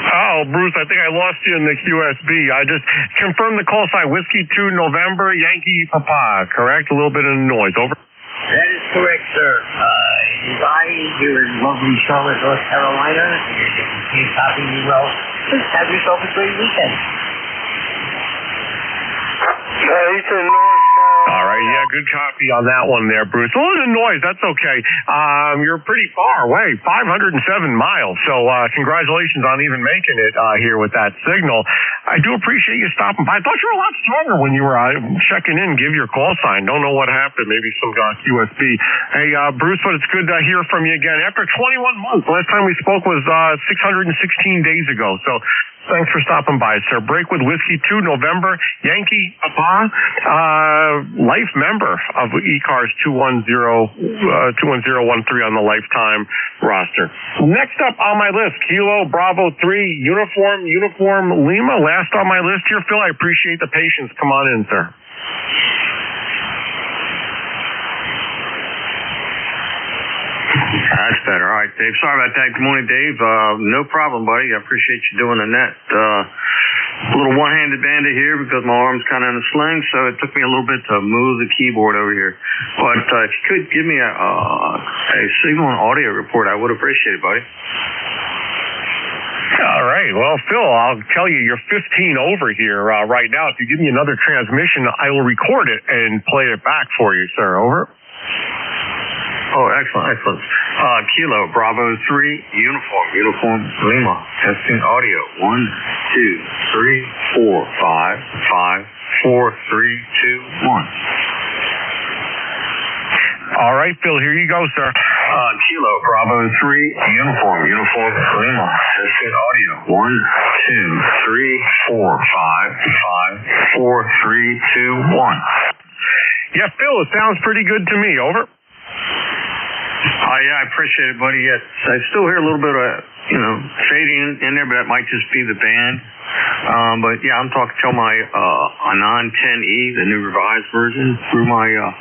Oh, Bruce, I think I lost you in the QSB. I just confirmed the call sign, Whiskey 2, November, Yankee Papa, correct? A little bit of noise, over? That is correct, sir. It is I here in lovely Charlotte, North Carolina. You're getting copying me well. Just have yourself a great weekend. Eastern North Carolina. All right, yeah, good copy on that one there, Bruce. A little bit of noise, that's okay. You're pretty far away, 507 miles. So congratulations on even making it here with that signal. I do appreciate you stopping by. I thought you were a lot stronger when you were checking in, give your call sign. Don't know what happened, maybe some QSB. Hey, Bruce, but it's good to hear from you again. After 21 months, last time we spoke was 616 days ago. So thanks for stopping by, sir. Break with Whiskey 2, November, Yankee Papa, life member of ECARS 21013 on the lifetime roster. Next up on my list, Kilo Bravo 3, Uniform Lima. Last on my list here, Phil, I appreciate the patience. Come on in, sir. That's better. All right, Dave. Sorry about that. Good morning, Dave. No problem, buddy. I appreciate you doing the net. A little one-handed bandit here because my arm's kind of in a sling, so it took me a little bit to move the keyboard over here. But if you could give me a signal and audio report, I would appreciate it, buddy. All right. Well, Phil, I'll tell you, you're 15 over here right now. If you give me another transmission, I will record it and play it back for you, sir. Over. Oh, excellent. Kilo Bravo 3, Uniform Lima. Testing audio. 1, 2, 3, 4, 5, 4, 3, 2, 1. All right, Phil, here you go, sir. Kilo Bravo 3, Uniform Lima. Testing audio. 1, 2, 3, 4, 5, 4, 3, 2, 1. Yeah, Phil, it sounds pretty good to me. Over. Yeah, I appreciate it, buddy. Yes, I still hear a little bit of fading in there, but that might just be the band. But yeah, I'm talking to my Anon 10E, the new revised version, through my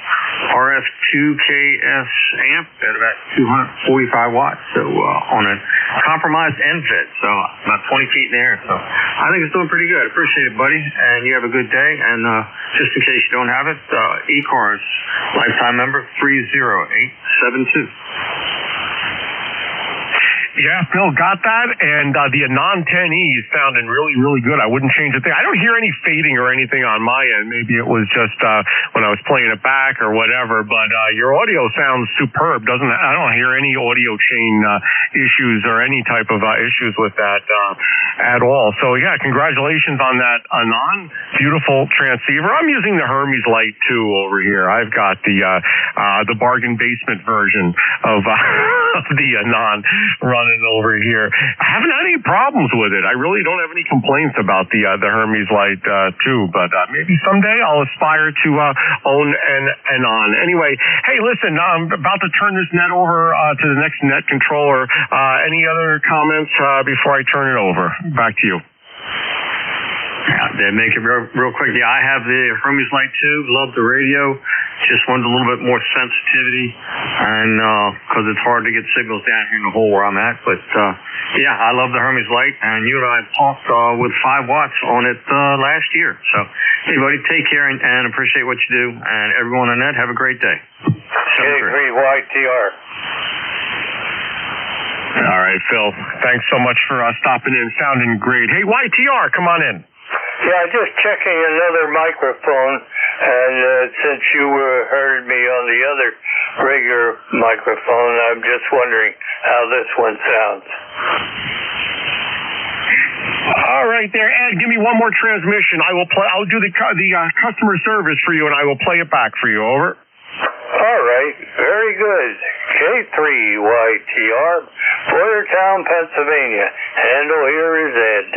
RF2KS amp at about 245 watts. So on a compromised end fit, so about 20 feet in the air. So I think it's doing pretty good. Appreciate it, buddy, and you have a good day. And just in case you don't have it, ECARS lifetime member 30872. Yeah, Phil got that, and the Anon 10E is sounding really, really good. I wouldn't change a thing. I don't hear any fading or anything on my end. Maybe it was just when I was playing it back or whatever, but your audio sounds superb, doesn't it? I don't hear any audio chain issues or any type of issues with that at all. So, yeah, congratulations on that Anon. Beautiful transceiver. I'm using the Hermes Lite 2 over here. I've got the bargain basement version of the Anon running over here. I haven't had any problems with it. I really don't have any complaints about the Hermes Lite 2, but maybe someday I'll aspire to own an Anon. Anyway, hey, listen, I'm about to turn this net over to the next net controller. Any other comments before I turn it over? Back to you. Yeah, to make it real quick, yeah, I have the Hermes Lite 2, love the radio, just wanted a little bit more sensitivity, and because it's hard to get signals down here in the hole where I'm at, but yeah, I love the Hermes Lite, and you and I talked with 5 watts on it last year. So, hey, buddy, take care and appreciate what you do, and everyone on net, have a great day. K3YTR. All right, Phil, thanks so much for stopping in, sounding great. Hey, YTR, come on in. Yeah, just checking another microphone, and since you heard me on the other regular microphone, I'm just wondering how this one sounds. All right, there, Ed. Give me one more transmission. I'll do the customer service for you, and I will play it back for you. Over. All right, very good. K3YTR, Boyertown, Pennsylvania. Handle here is Ed.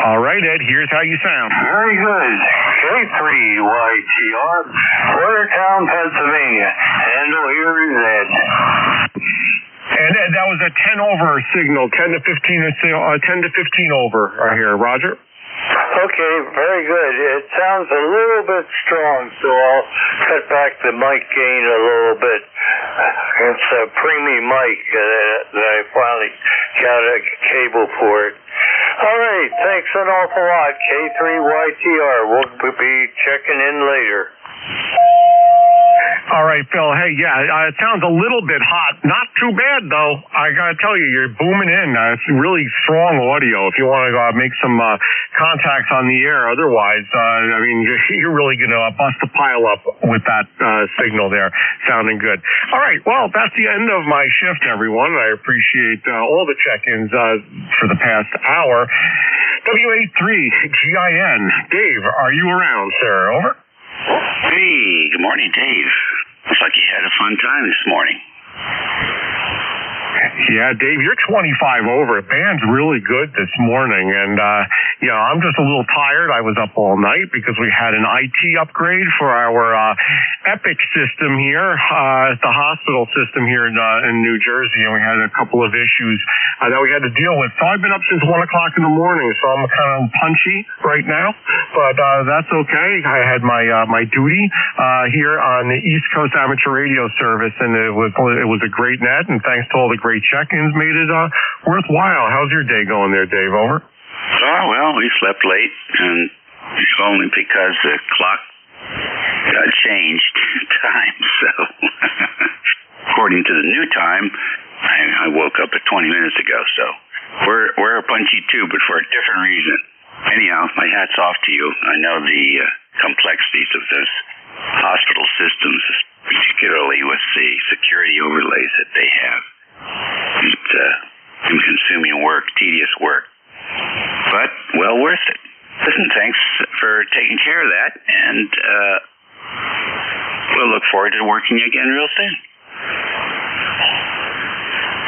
All right, Ed, here's how you sound. Very good. K3YTR, Boyertown, Pennsylvania. Handle here is Ed. And Ed, that was a 10 over signal, 10 to 15 over right here. Roger? Okay, very good. It sounds a little bit strong, so I'll cut back the mic gain a little bit. It's a premium mic that I finally got a cable for it. All right, thanks an awful lot, K3YTR. We'll be checking in later. All right, Phil. Hey, yeah, it sounds a little bit hot. Not too bad, though. I got to tell you, you're booming in. It's really strong audio if you want to go out and make some contacts on the air. Otherwise, I mean, you're really going to bust a pile up with that signal there. Sounding good. All right, well, that's the end of my shift, everyone. I appreciate all the check-ins for the past hour. W83GIN. Dave, are you around, sir? Over. Hey, good morning, Dave. Looks like you had a fun time this morning. Yeah, Dave, you're 25 over. Band's really good this morning, and I'm just a little tired. I was up all night because we had an IT upgrade for our Epic system here, the hospital system here in New Jersey, and we had a couple of issues that we had to deal with. So I've been up since 1 o'clock in the morning, so I'm kind of punchy right now, but that's okay. I had my duty here on the East Coast Amateur Radio Service, and it was a great net, and thanks to all the great check-ins made it worthwhile. How's your day going there, Dave? Over? Oh, well, we slept late, and only because the clock changed time, so according to the new time, I woke up at 20 minutes ago, so we're punchy too, but for a different reason. Anyhow, my hat's off to you. I know the complexities of those hospital systems, particularly with the security overlays that they have. It's time-consuming work, tedious work, but well worth it. Listen, thanks for taking care of that, and we'll look forward to working again real soon.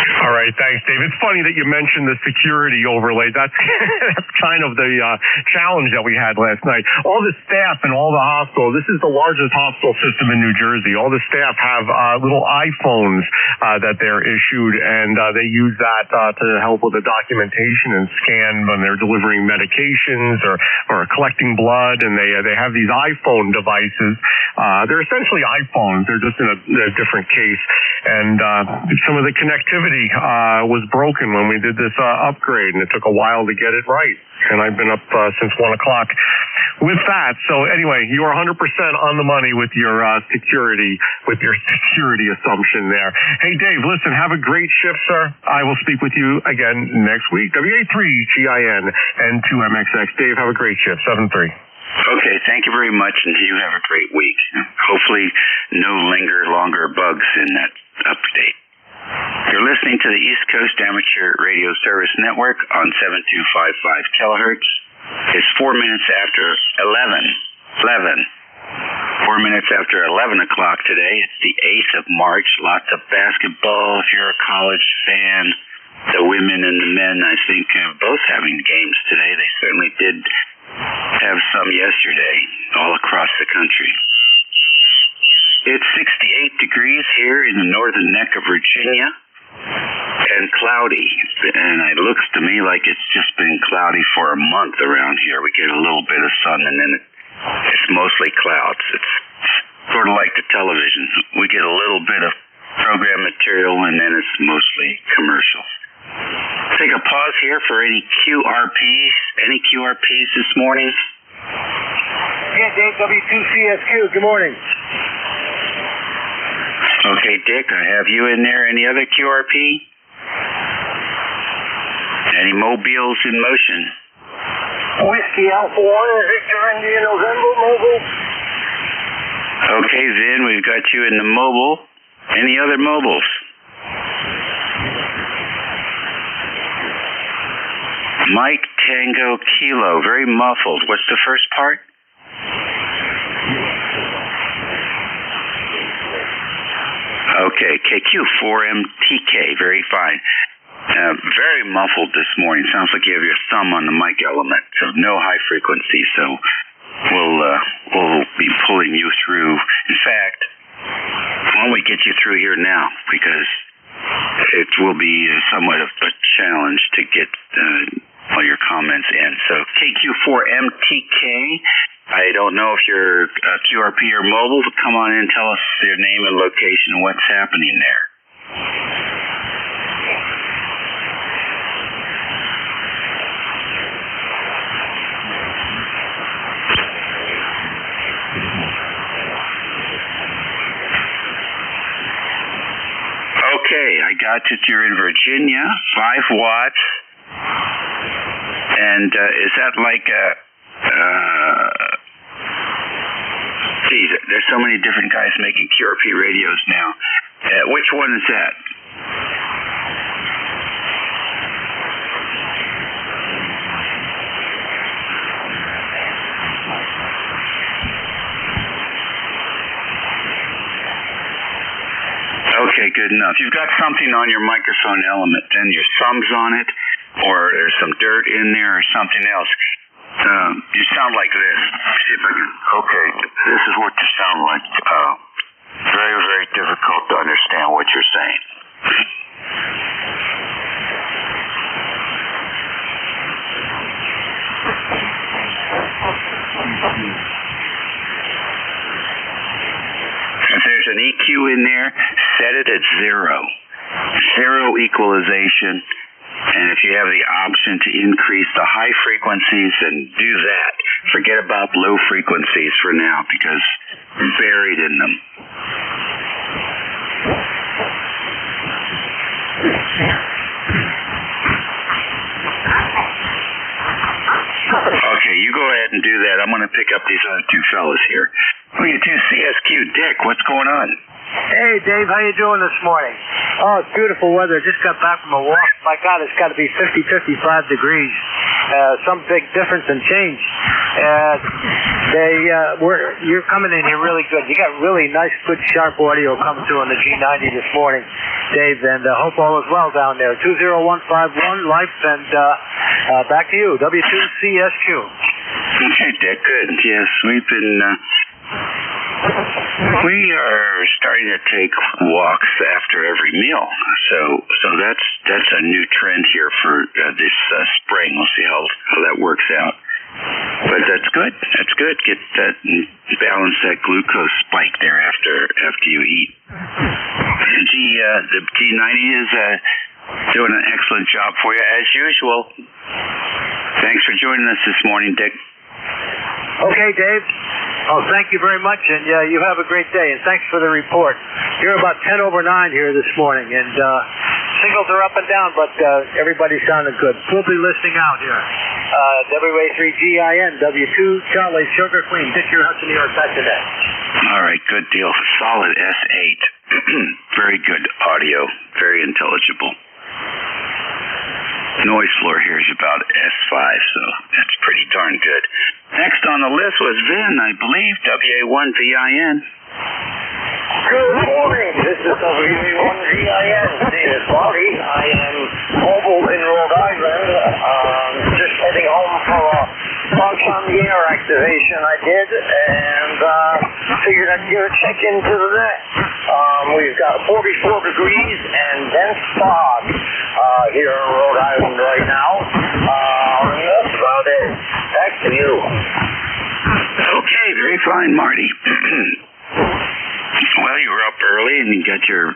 All right, thanks, Dave. It's funny that you mentioned the security overlay. That's kind of the challenge that we had last night. All the staff in all the hospitals, this is the largest hospital system in New Jersey. All the staff have little iPhones that they're issued, and they use that to help with the documentation and scan when they're delivering medications or collecting blood, and they have these iPhone devices. They're essentially iPhones. They're just in a different case. And some of the connectivity was broken when we did this upgrade, and it took a while to get it right. And I've been up since 1 o'clock with that. So anyway, you are 100% on the money with your security assumption there. Hey, Dave, listen, have a great shift, sir. I will speak with you again next week. WA3GIN and 2MXX. Dave, have a great shift. 7-3. Okay, thank you very much, and you have a great week. Hopefully no longer bugs in that update. You're listening to the East Coast Amateur Radio Service Network on 7255 kilohertz. It's 4 minutes after 11. 4 minutes after 11 o'clock today. It's the 8th of March. Lots of basketball if you're a college fan. The women and the men, I think, both having games today. They certainly did have some yesterday all across the country. It's 68 degrees here in the northern neck of Virginia and cloudy. And it looks to me like it's just been cloudy for a month around here. We get a little bit of sun and then it's mostly clouds. It's sort of like the television. We get a little bit of program material and then it's mostly commercials. Take a pause here for any QRPs. Any QRPs this morning? Yeah, Dave, W2CSQ. Good morning. Okay, Dick, I have you in there. Any other QRP? Any mobiles in motion? Whiskey Alpha 1, Victor India November, mobile. Okay, then we've got you in the mobile. Any other mobiles? Mike Tango Kilo, very muffled. What's the first part? Okay, KQ4MTK, very fine. Very muffled this morning. Sounds like you have your thumb on the mic element, so no high frequency, so we'll be pulling you through. In fact, why don't we get you through here now, because it will be somewhat of a challenge to get all your comments in. So KQ4MTK, I don't know if you're QRP or mobile, but come on in and tell us your name and location and what's happening there. Okay, I got it. You're in Virginia, 5 watts. And is that like geez, there's so many different guys making QRP radios now. Which one is that? Okay, good enough. You've got something on your microphone element, then your thumb's on it, or there's some dirt in there or something else. You sound like this. See if I can. Okay, this is what you sound like. Very, very difficult to understand what you're saying. If there's an EQ in there, set it at 0. 0 equalization. And if you have the option to increase the high frequencies, then do that. Forget about low frequencies for now, because you're buried in them. Okay, you go ahead and do that. I'm going to pick up these other two fellas here. Look at 2CSQ. Dick, what's going on? Hey, Dave, how you doing this morning? Oh, it's beautiful weather. Just got back from a walk. My God, it's got to be 50, 55 degrees. Some big difference and change. You're coming in here really good. You got really nice, good, sharp audio coming through on the G90 this morning, Dave, and hope all is well down there. 20151 Life, and back to you, W2CSQ. Okay, Dick, good. Yes, we are starting to take walks after every meal, so that's a new trend here for this spring. We'll see how that works out. But that's good. That's good. Get that, balance that glucose spike there after you eat. The G90 is doing an excellent job for you as usual. Thanks for joining us this morning, Dick. Okay, Dave. Oh, thank you very much, and you have a great day, and thanks for the report. You're about 10 over 9 here this morning, and signals are up and down, but everybody sounded good. We'll be listening out here. WA3GIN, W2, Charlie, Sugar Queen, Dickie Hudson, New York, back to that. All right, good deal. Solid S8. Very good audio, very intelligible. Noise floor here is about S5, so that's pretty darn good. Next on the list was Vin, I believe, WA1VIN. Good morning. This is WA1VIN, David Bobby. I am mobile in Rhode Island. Just heading home for a punch on the air activation I did, and figured I'd give a check into the net. We've got 44 degrees and dense fog here in Rhode Island right now. That's about it. Back to you. Okay, very fine, Marty. Well, you were up early and you got your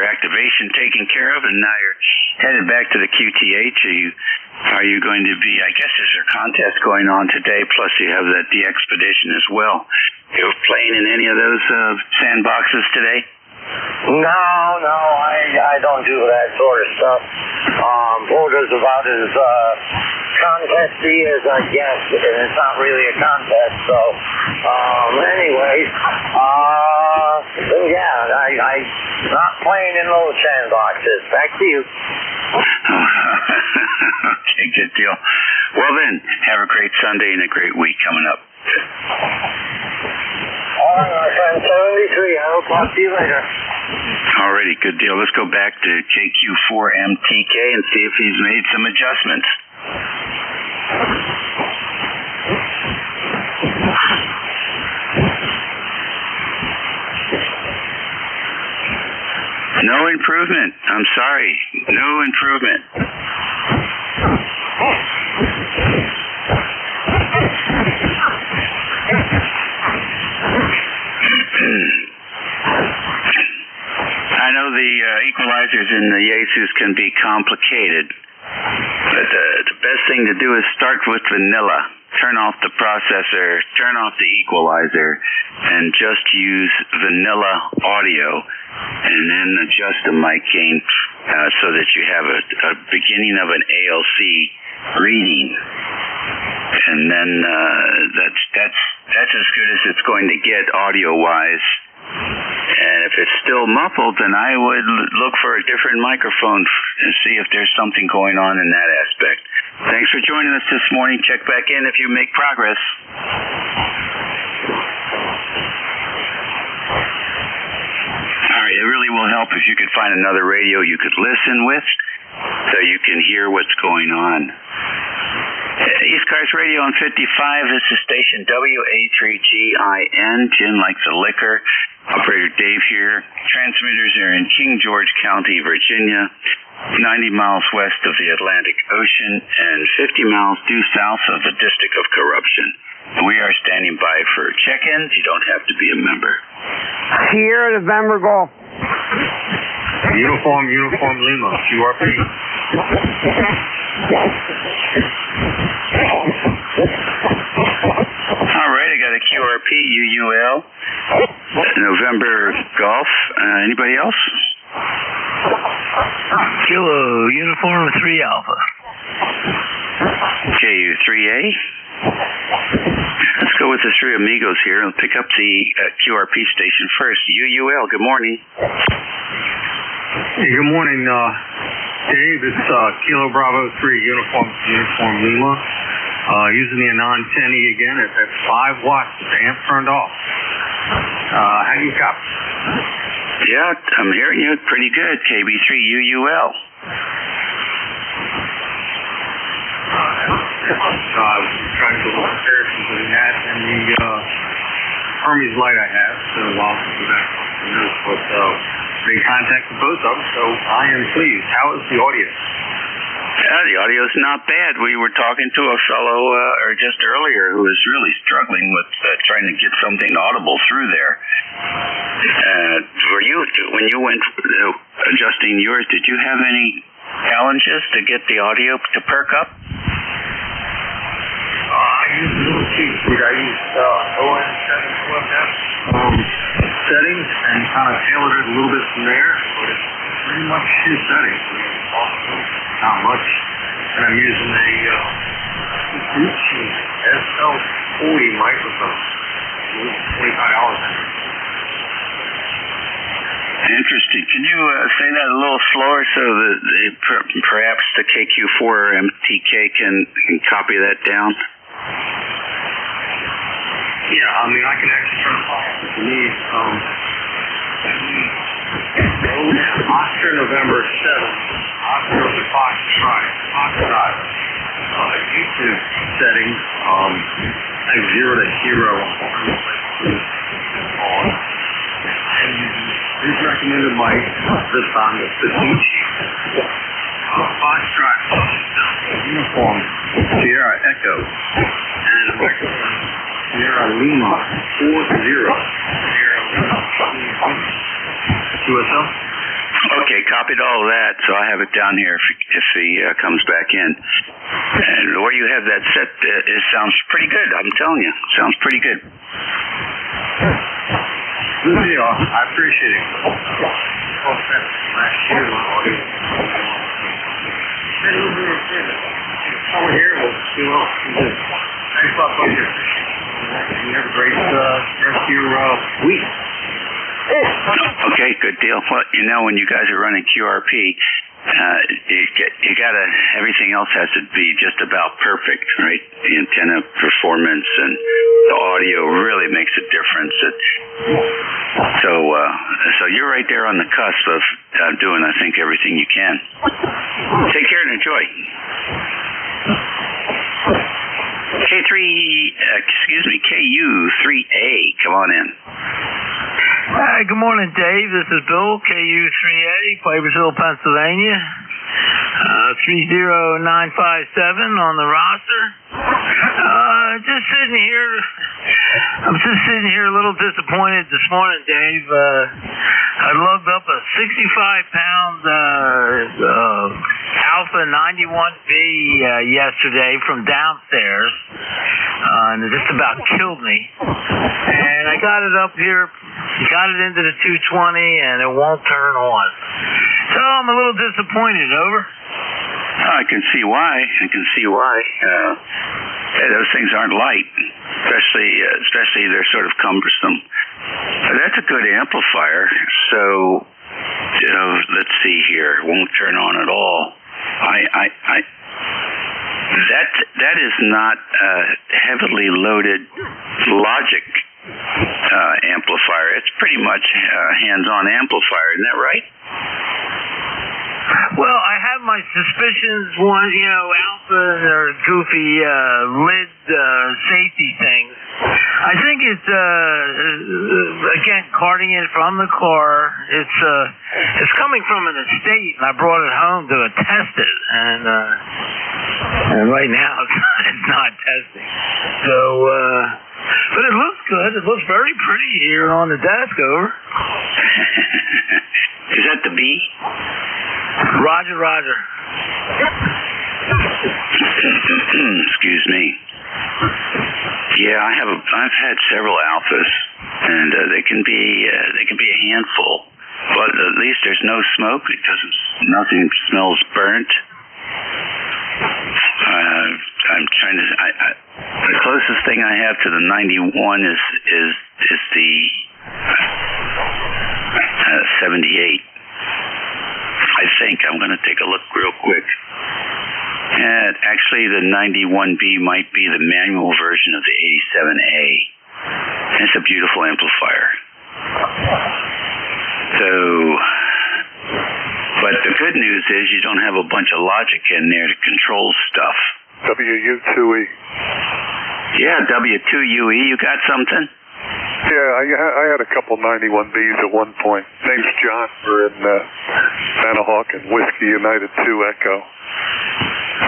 activation taken care of, and now you're headed back to the QTH. Are you going to be? I guess there's a contest going on today. Plus, you have the expedition as well. You're playing in any of those sandboxes today? No, I don't do that sort of stuff. Boulder's about as contesty as I guess, and it's not really a contest. So, anyway, I'm not playing in those sandboxes. Back to you. Okay, good deal. Well then, have a great Sunday and a great week coming up. All right, my friend, 73. I'll talk to you later. Alrighty, good deal. Let's go back to KQ4MTK and see if he's made some adjustments. No improvement. I'm sorry. No improvement. I know the equalizers in the Yaesus can be complicated, but the best thing to do is start with vanilla. Turn off the processor, turn off the equalizer, and just use vanilla audio, and then adjust the mic gain so that you have a beginning of an ALC reading. And then that's as good as it's going to get audio-wise. And if it's still muffled, then I would look for a different microphone and see if there's something going on in that aspect. Thanks for joining us this morning. Check back in if you make progress. All right, it really will help if you could find another radio you could listen with so you can hear what's going on. ECARS Radio on 55, this is station WA3GIN, gin like the liquor. Operator Dave here. Transmitters are in King George County, Virginia, 90 miles west of the Atlantic Ocean and 50 miles due south of the District of Corruption. We are standing by for check-ins. You don't have to be a member. Sierra November Golf. Uniform Lima, QRP. All right, I got a QRP, UUL, November Golf. Anybody else? Kilo, Uniform 3 Alpha. KU3A. Let's go go with the three amigos here and pick up the QRP station first. UUL, good morning. Hey, good morning, Dave. It's Kilo Bravo 3, Uniform Lima. Using the Anon 10E again at 5 watts with the amp turned off. How do you copy? Yeah, I'm hearing you pretty good. KB3 UUL. Trying to do a comparison between that and the Hermes light I have. So I'll go back to the news, but made contact with both of them, so I am pleased. How is the audio? Yeah, the audio's not bad. We were talking to a fellow or just earlier who was really struggling with trying to get something audible through there. Were you, when you went adjusting yours, did you have any challenges to get the audio to perk up? I used a little cheat sheet. I used ON712F settings and kind of tailored it a little bit from there, but it's pretty much his settings. Not much. And I'm using a Gucci SL40 microphone. $25 in it. Interesting. Can you say that a little slower so that perhaps the KQ4 or MTK can copy that down? Yeah, I mean, I can actually turn it off if you need. Oscar November 7th, Oscar of the Foxtrot, YouTube settings, like 0 to hero on. And his recommended mic, this time, the Gucci Foxtrot Uniform Sierra Echo, and the microphone Sierra Lima 40 Sierra QSL. Okay, copied all of that, so I have it down here if he comes back in. And where you have that set, it sounds pretty good. I'm telling you, sounds pretty good. Good deal. I appreciate it. Last year, over here, we'll see what else we can do. Thanks a lot, buddy. You have a great rest of your week. Okay, good deal. Well, you know, when you guys are running QRP, you gotta, everything else has to be just about perfect, right? The antenna performance and the audio really makes a difference. So you're right there on the cusp of doing, I think, everything you can. Take care and enjoy. KU3A, come on in. Hi, good morning, Dave. This is Bill, KU3A, Pipersville, Pennsylvania. 30957 on the roster. I'm just sitting here a little disappointed this morning, Dave. I lugged up a 65-pound Alpha 91B yesterday from downstairs, and it just about killed me. And I got it up here, got it into the 220, and it won't turn on. So I'm a little disappointed. Over. I can see why. Those things aren't light, especially they're sort of cumbersome. That's a good amplifier. So, let's see here. It won't turn on at all. That is not a heavily loaded logic amplifier. It's pretty much a hands-on amplifier. Isn't that right? Well, I have my suspicions. One, Alpha or goofy lid safety things. I think it's again carting it from the car. It's coming from an estate, and I brought it home to test it, and right now it's not testing. So, but it looks good. It looks very pretty here on the desk. Over. Is that the B? Roger. Excuse me. Yeah, I've had several Alphas, and they can be a handful. But at least there's no smoke. Nothing smells burnt. I'm trying to. The closest thing I have to the 91 is the 78. I think I'm going to take a look real quick. And actually, the 91B might be the manual version of the 87A. It's a beautiful amplifier. So, but the good news is you don't have a bunch of logic in there to control stuff. WU2E. Yeah, W2UE. You got something? Yeah, I had a couple 91Bs at one point. Name's John. We're in Manahawk and Whiskey United 2 Echo.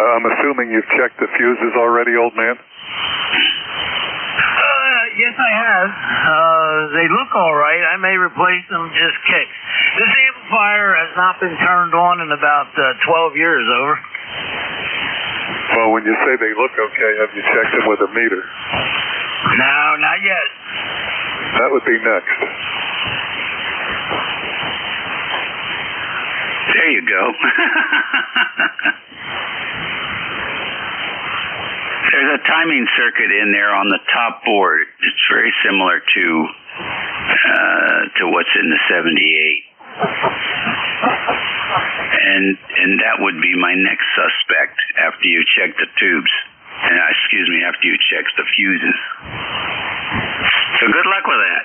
I'm assuming you've checked the fuses already, old man? Yes, I have. They look all right. I may replace them just kicks. This amplifier has not been turned on in about 12 years, over. Well, when you say they look okay, have you checked them with a meter? No, not yet. That would be next. There you go. There's a timing circuit in there on the top board. It's very similar to what's in the 78. And that would be my next suspect after you check the tubes. Excuse me, after you check the fuses. So good luck with that.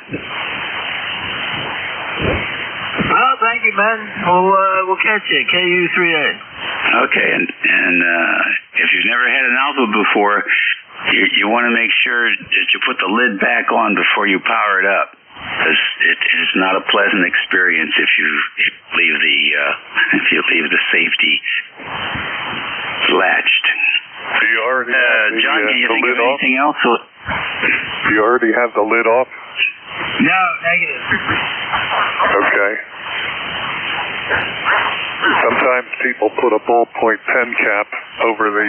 Well, thank you, man. We'll catch you, KU3A. Okay, and if you've never had an Alpha before, you want to make sure that you put the lid back on before you power it up, because it is not a pleasant experience if you leave the safety latched. Do you already have John, can you think of anything else? Do you already have the lid off? No, negative. Okay. Sometimes people put a ballpoint pen cap over the,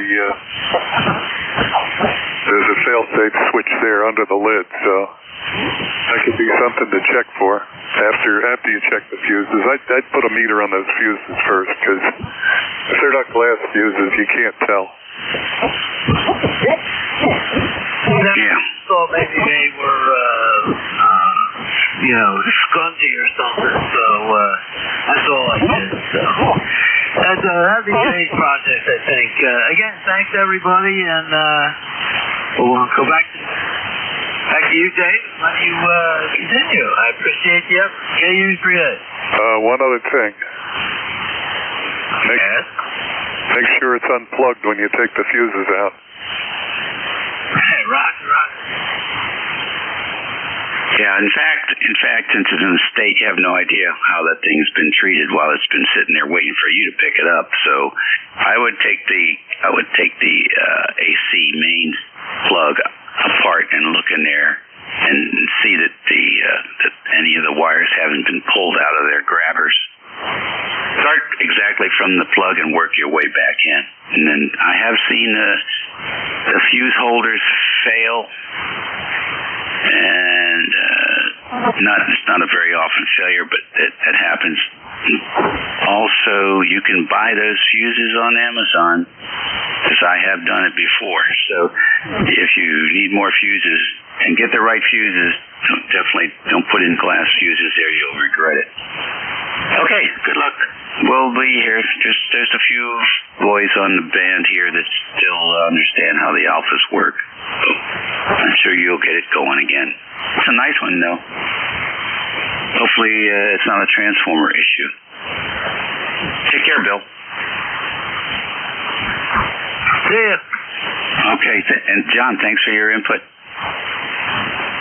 there's a fail-safe switch there under the lid, so that could be something to check for after you check the fuses. I'd put a meter on those fuses first, because if they're not glass fuses, you can't tell. Yeah. Thought maybe they were, scungy or something, so that's all I did. So that'd be today's project, I think. Again, thanks everybody, and we'll go back to you, Dave. Let you continue. I appreciate the effort. KU3A. One other thing. Make sure it's unplugged when you take the fuses out. Roger. Yeah, in fact, since it's in the state, you have no idea how that thing's been treated while it's been sitting there waiting for you to pick it up. So, I would take the AC main plug apart and look in there and see that that any of the wires haven't been pulled out of their grabbers. Start exactly from the plug and work your way back in. And then I have seen the fuse holders fail, and it's not a very often failure, but it happens. Also, you can buy those fuses on Amazon, because I have done it before. So if you need more fuses and get the right fuses, definitely don't put in glass fuses there. You'll regret it. Okay, good luck. We'll be here. There's a few boys on the band here that still understand how the alphas work. So I'm sure you'll get it going again. It's a nice one, though. Hopefully it's not a transformer issue. Take care, Bill. See ya. Okay, and John, thanks for your input.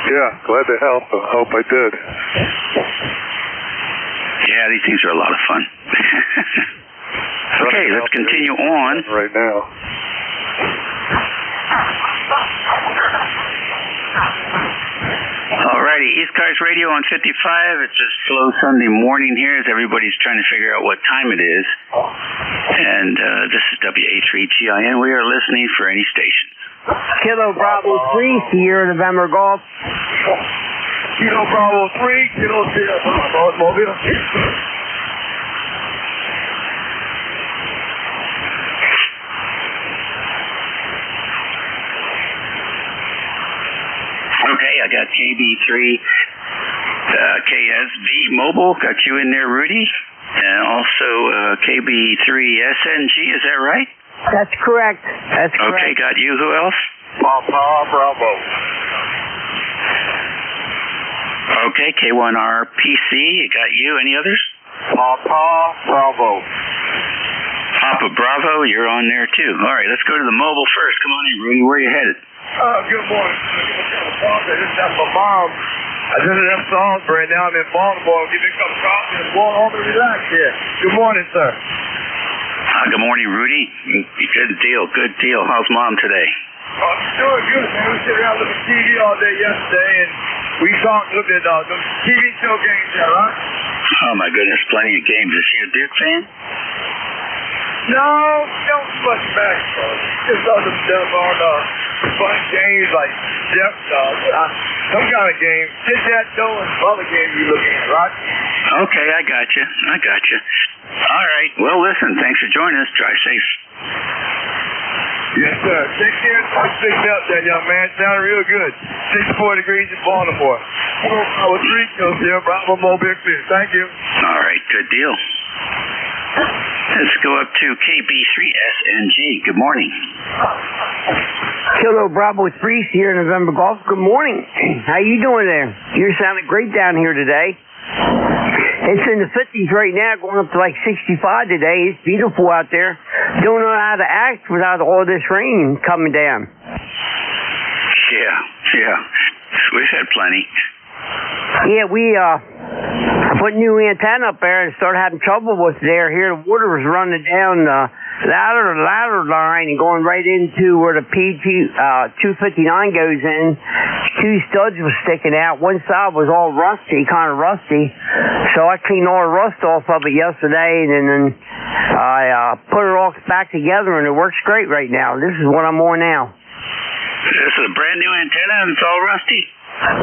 Yeah, glad to help. I hope I did. Yeah, these things are a lot of fun. Okay, let's continue on. Right now. Alrighty, ECARS Radio on 55. It's a slow Sunday morning here as everybody's trying to figure out what time it is. And this is WA3GIN. We are listening for any stations. Kilo Bravo 3, Sierra November Golf. Kilo Bravo 3, Kilo Sierra Bravo Mobile. Okay, I got KB3 KSV Mobile, got you in there, Rudy. And also KB3 SNG, is that right? That's correct. That's correct. Okay, got you. Who else? Papa Bravo. Okay, K1RPC, got you. Any others? Papa Bravo. Papa Bravo, you're on there too. All right, let's go to the mobile first. Come on in, Rudy. Where are you headed? Good morning. That's my mom. I just left Salisbury. Now I'm in Baltimore. Give me a cup of coffee and going home and relax here. Good morning, sir. Good morning, Rudy. Good deal, good deal. How's Mom today? Doing good, man. We sit around looking at TV all day yesterday, and we looked at those TV show games there, right? Oh, my goodness, plenty of games. Is she a Duke fan? No, don't much back. Just other stuff on fun games like some kind of game. Tit that dough and other games you looking at, right? Okay, I got you. All right. Well, listen, thanks for joining us. Drive safe. Yes, sir. Take care. I picked up that young man. Sounded real good. 64 degrees in Baltimore. I was 3 kills here. Bravo Mobile Clear. Thank you. All right. Good deal. Let's go up to KB3SNG. Good morning. Kilo Bravo 3 Sierra November Golf. Good morning. How you doing there? You're sounding great down here today. It's in the 50s right now, going up to like 65 today. It's beautiful out there. Don't know how to act without all this rain coming down. Yeah. We've had plenty. Yeah, we put new antenna up there and started having trouble with it there. Here, the water was running down the ladder line and going right into where the PG259 goes in. 2 studs were sticking out. One side was all kind of rusty. So I cleaned all the rust off of it yesterday, and then I put it all back together, and it works great right now. This is what I'm on now. This is a brand new antenna, and it's all rusty?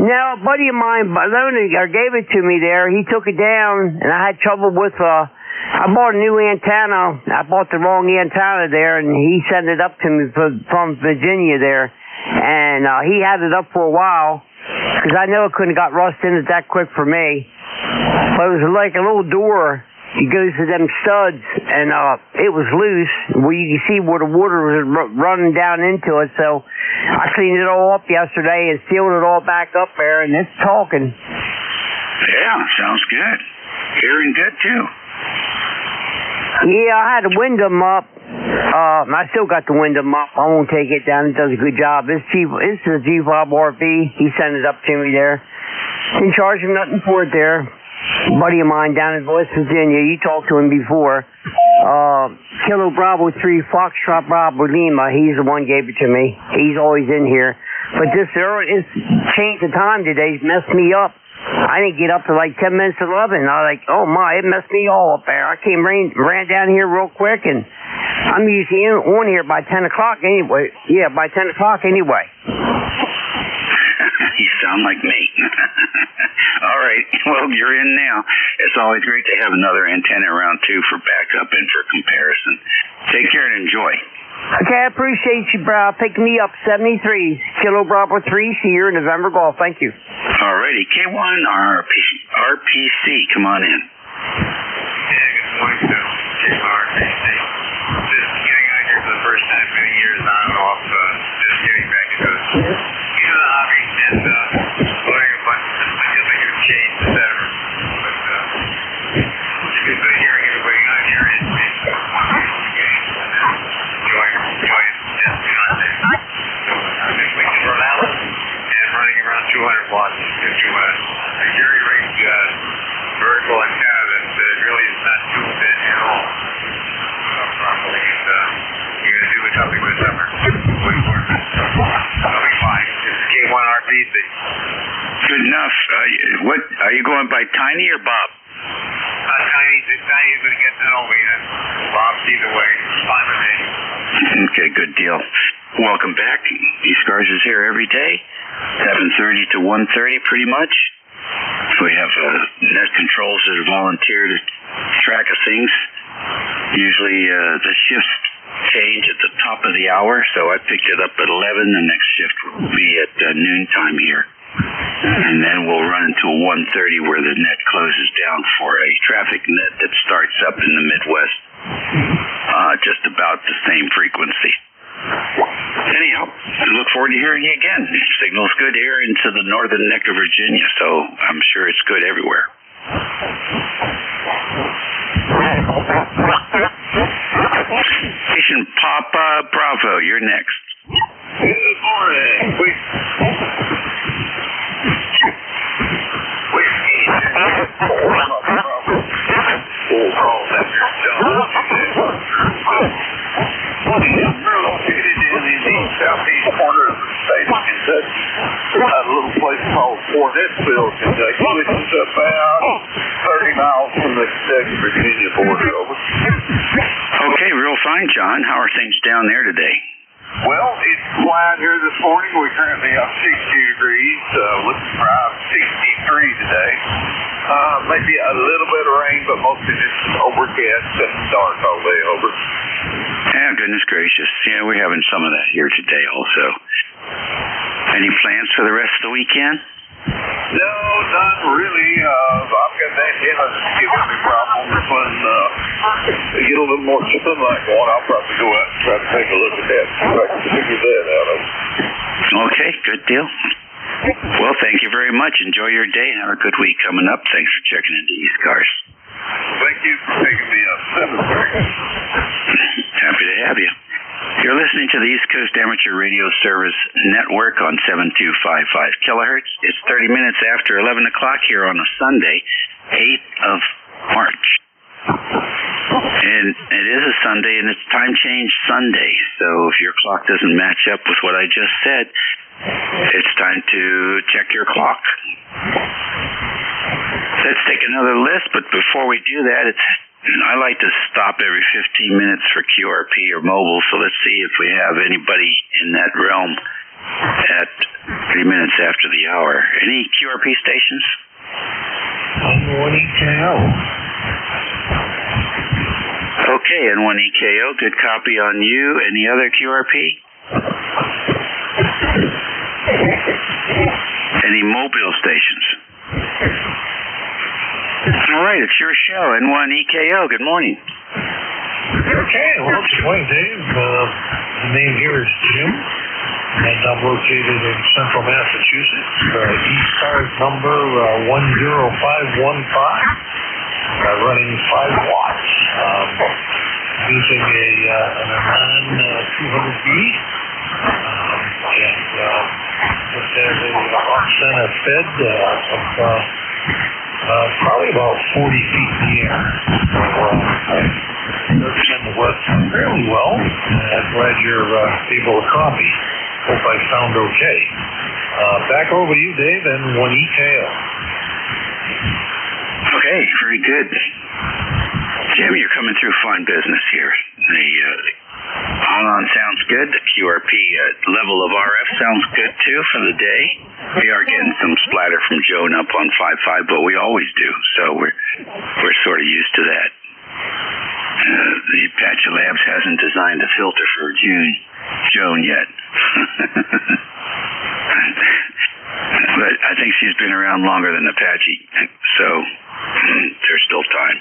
Now, a buddy of mine gave it to me there. He took it down, and I had trouble with I bought a new antenna. I bought the wrong antenna there, and he sent it up to me from Virginia there. And he had it up for a while, because I know it couldn't have got rust in it that quick for me. But it was like a little door. It goes to them studs, and it was loose, where you can see where the water was running down into it. So I cleaned it all up yesterday and sealed it all back up there, and it's talking. Yeah, sounds good. Hearing good, too. Yeah, I had the Wyndham up. I still got the Wyndham up. I won't take it down. It does a good job. It's a G-Fob RV. He sent it up to me there. Didn't charge him nothing for it there. A buddy of mine down in West Virginia. You talked to him before. Kilo Bravo 3 Foxtrot Bravo Lima. He's the one gave it to me. He's always in here. But this changed the time today. It's messed me up. I didn't get up to like 10 minutes to 11. I was like, oh my, it messed me all up there. I ran down here real quick, and I'm usually on here by 10 o'clock anyway. Yeah, by 10 o'clock anyway. You sound like me. All right. Well, you're in now. It's always great to have another antenna around, too, for backup and for comparison. Take care and enjoy. Okay, I appreciate you, bro. Picking me up 73. Kilo Bravo 3 Sierra November Golf. Thank you. All righty. K1 RPC. Come on in. Yeah, good morning, Phil. K1 RPC. Just getting out here for the first time in many years on and off. Just getting back into the hobby and learning a bunch of different change, etc. But it's good hearing everybody on here and enjoying content. So I'm just making Rhode Island and running around 200 watts NJ2US. A very vertical antenna that really is not tuned in at all properly. And you're going to do something with summer. That'll be fine. This is K1 RPC. Good enough. What are you going by, Tiny or Bob? Tiny's going to get to know me. Bob's either way. It's fine with me. Okay, good deal. Welcome back. ECARS is here every day, 7:30 to 1:30 pretty much. We have net controls that volunteer to track of things. Usually the shifts change at the top of the hour, so I picked it up at 11. The next shift will be at noontime here. And then we'll run until 1:30 where the net closes down for a traffic net that starts up in the Midwest. Just about the same frequency. Anyhow, I look forward to hearing you again. The signal's good here into the northern neck of Virginia, so I'm sure it's good everywhere. Station Papa Bravo, you're next. Good morning. We're located in the southeast corner of the state of Kentucky. A little place called Fort Hensville, Kentucky, which is about 30 miles from the Kentucky-Virginia border. Over. Okay, real fine, John. How are things down there today? Well, it's quiet here this morning. We're currently up 60 degrees, looking for around 63 today. Maybe a little bit of rain, but mostly just overcast and dark all day over. Yeah, goodness gracious. Yeah, we're having some of that here today also. Any plans for the rest of the weekend? No, not really. I've got that antenna that's giving me problems. When I get a little more sunlight going, I'll probably go out and try to take a look at that, see if I can figure that out. Okay, good deal. Well, thank you very much. Enjoy your day and have a good week coming up. Thanks for checking into ECARS. Thank you for taking me up. Happy to have you. You're listening to the East Coast Amateur Radio Service Network on 7255 kilohertz. It's 30 minutes after 11 o'clock here on a Sunday, 8th of March. And it is a Sunday, and it's time change Sunday. So if your clock doesn't match up with what I just said, it's time to check your clock. Let's take another list, but before we do that, I like to stop every 15 minutes for QRP or mobile, so let's see if we have anybody in that realm at 3 minutes after the hour. Any QRP stations? N1EKO. Okay, N1EKO, good copy on you. Any other QRP? Any mobile stations? All right, it's your show, N1EKO. Good morning. Okay, well, good morning, Dave. The name here is Jim, and I'm located in central Massachusetts. ECARS number 10515, running 5 watts, using an Aman 200B, and this has a off-center fed of probably about 40 feet in the air. So it works fairly well. I'm glad you're able to copy. Hope I sound okay. Back over to you, Dave, and 1EKO. Okay, very good. Jim, you're coming through fine business here. The on sounds good. The QRP level of RF sounds good too for the day. We are getting some splatter from Joan up on 5.5, but we always do, so we're sort of used to that. The Apache Labs hasn't designed a filter for Joan yet. But I think she's been around longer than Apache, so there's still time.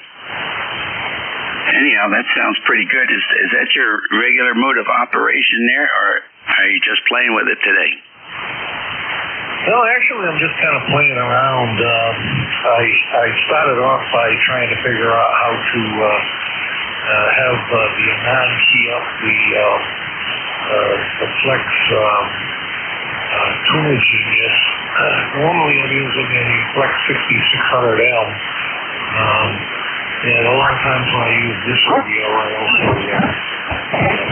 Anyhow, that sounds pretty good. Is that your regular mode of operation there, or are you just playing with it today? No, actually, I'm just kind of playing around. I started off by trying to figure out how to have the Anon key up the Flex Tuner Genius. Normally, I'm using a Flex 6600L. And a lot of times when I use this radio, I also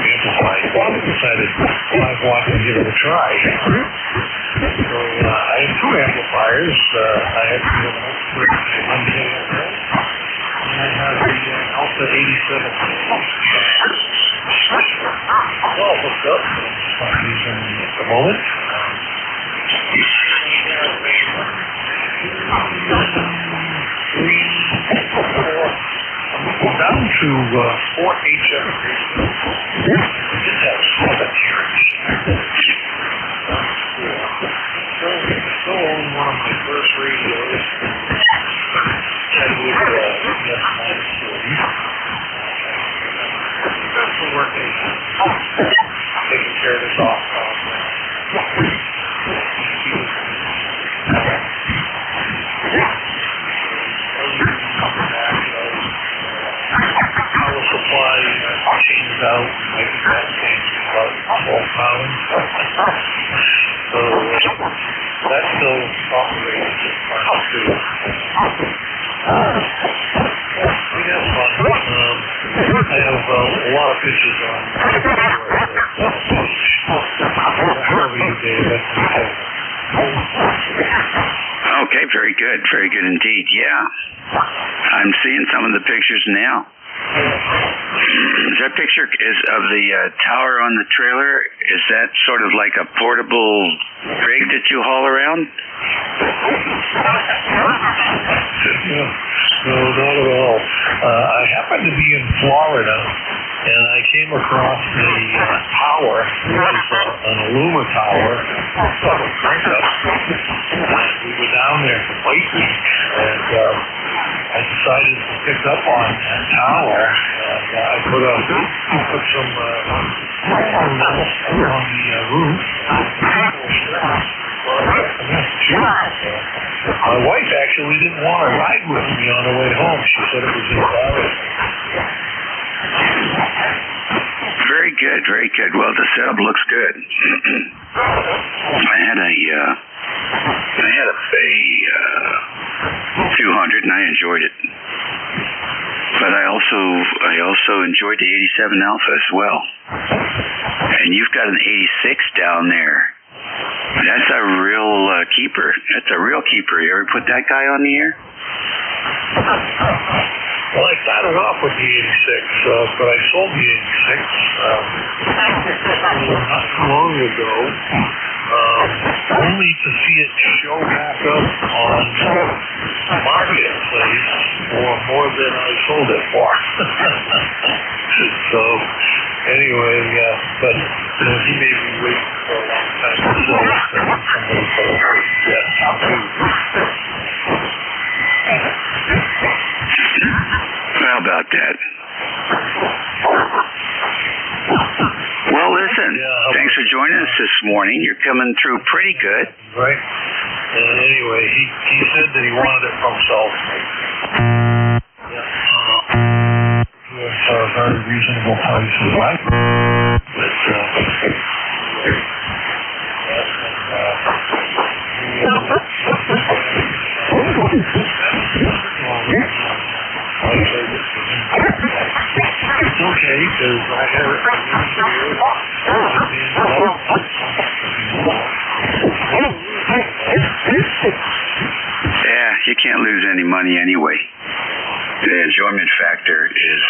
amplify. I decided 5 watts and give it a try. So I have 2 amplifiers. I have the NJ2US, and I have the Alpha 87. All hooked up. I'm just not using them at the moment. I'm down to 4873. Just have 7 here. Still own one of my first radios. Chadwick EF940. Still working. Taking care of this off. Power supply changed out. I think that changed about 12 pounds. So that's still operating just fine too. We have fun. I have a lot of pictures on however you did it. Okay, very good indeed. Yeah, I'm seeing some of the pictures now. That picture is of the tower on the trailer. Is that sort of like a portable rig that you haul around? No, not at all. I happened to be in Florida, and I came across the tower. It was an Illuma tower. And we were down there for Bike Week, and I decided to pick up on that tower. And I put some metal on the roof. My wife actually didn't want to ride with me on the way home. She said it was embarrassing. Very good. Well, the setup looks good. I had a 200 and I enjoyed it. But I also enjoyed the 87 Alpha as well. And you've got an 86 down there. That's a real keeper. That's a real keeper. You ever put that guy on the air? Well, I started off with the 86, but I sold the 86 not too long ago, only to see it show back up on Marketplace for more than I sold it for. So, anyway, but he may be waiting for a long time to sell it. Somebody for the first yes, How about that? Well, listen, thanks for joining us this morning. You're coming through pretty good. Right. And anyway, he said that he wanted it for himself. For a very reasonable price as well. But, it's okay, because I have it Yeah, you can't lose any money anyway. The enjoyment factor is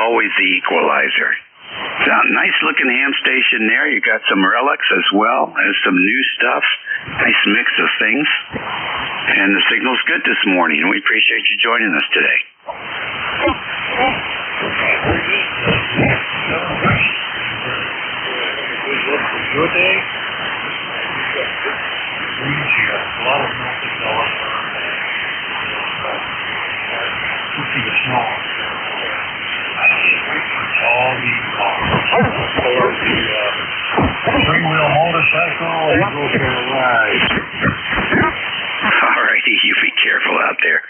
always the equalizer. It's a nice looking ham station there. You got some relics as well as some new stuff. Nice mix of things. And the signal's good this morning. We appreciate you joining us today. Your day? Breeze here. A lot of nothing going on. You see the snow. I can't wait for all the three-wheel motorcycle and go for a ride. All righty, you be careful out there.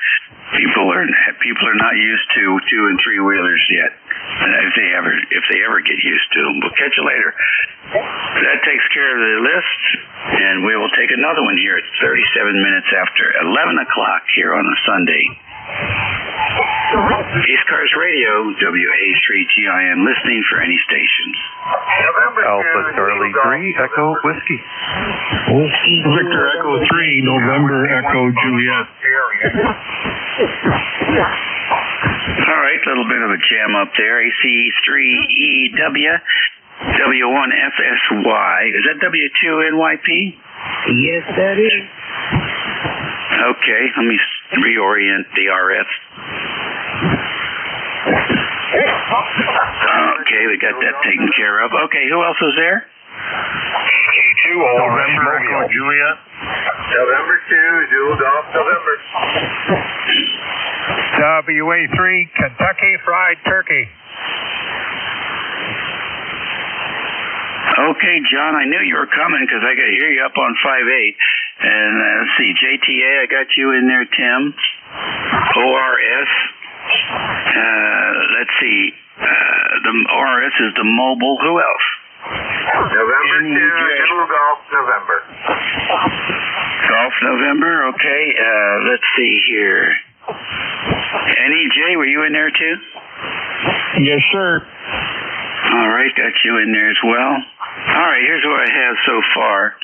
People are not used to 2- and 3-wheelers yet. If they ever get used to them. We'll catch you later. That takes care of the list, and we will take another one here at 37 minutes after 11 o'clock here on a Sunday. ECARS Radio, WA3GIN, listening for any stations. Alpha Charlie 3, Echo Whiskey. Victor Echo 3, November Echo Juliet. All right, a little bit of a jam up there. AC3EW, W1FSY. Is that W2NYP? Yes, that is. Okay, let me reorient the RF. Okay, we got that taken care of. Okay, who else was there? K2 November Echo Juliet. November 2, Zulu Golf, November. WA3 Kentucky Fried Turkey. Okay, John, I knew you were coming because I could hear you up on 5.8. And let's see, JTA, I got you in there, Tim. ORS. Let's see, the ORS is the mobile. Who else? November 2, Zulu Golf, November. Golf November, okay. Let's see here. NEJ, were you in there too? Yes, sir. All right, got you in there as well. All right, here's what I have so far.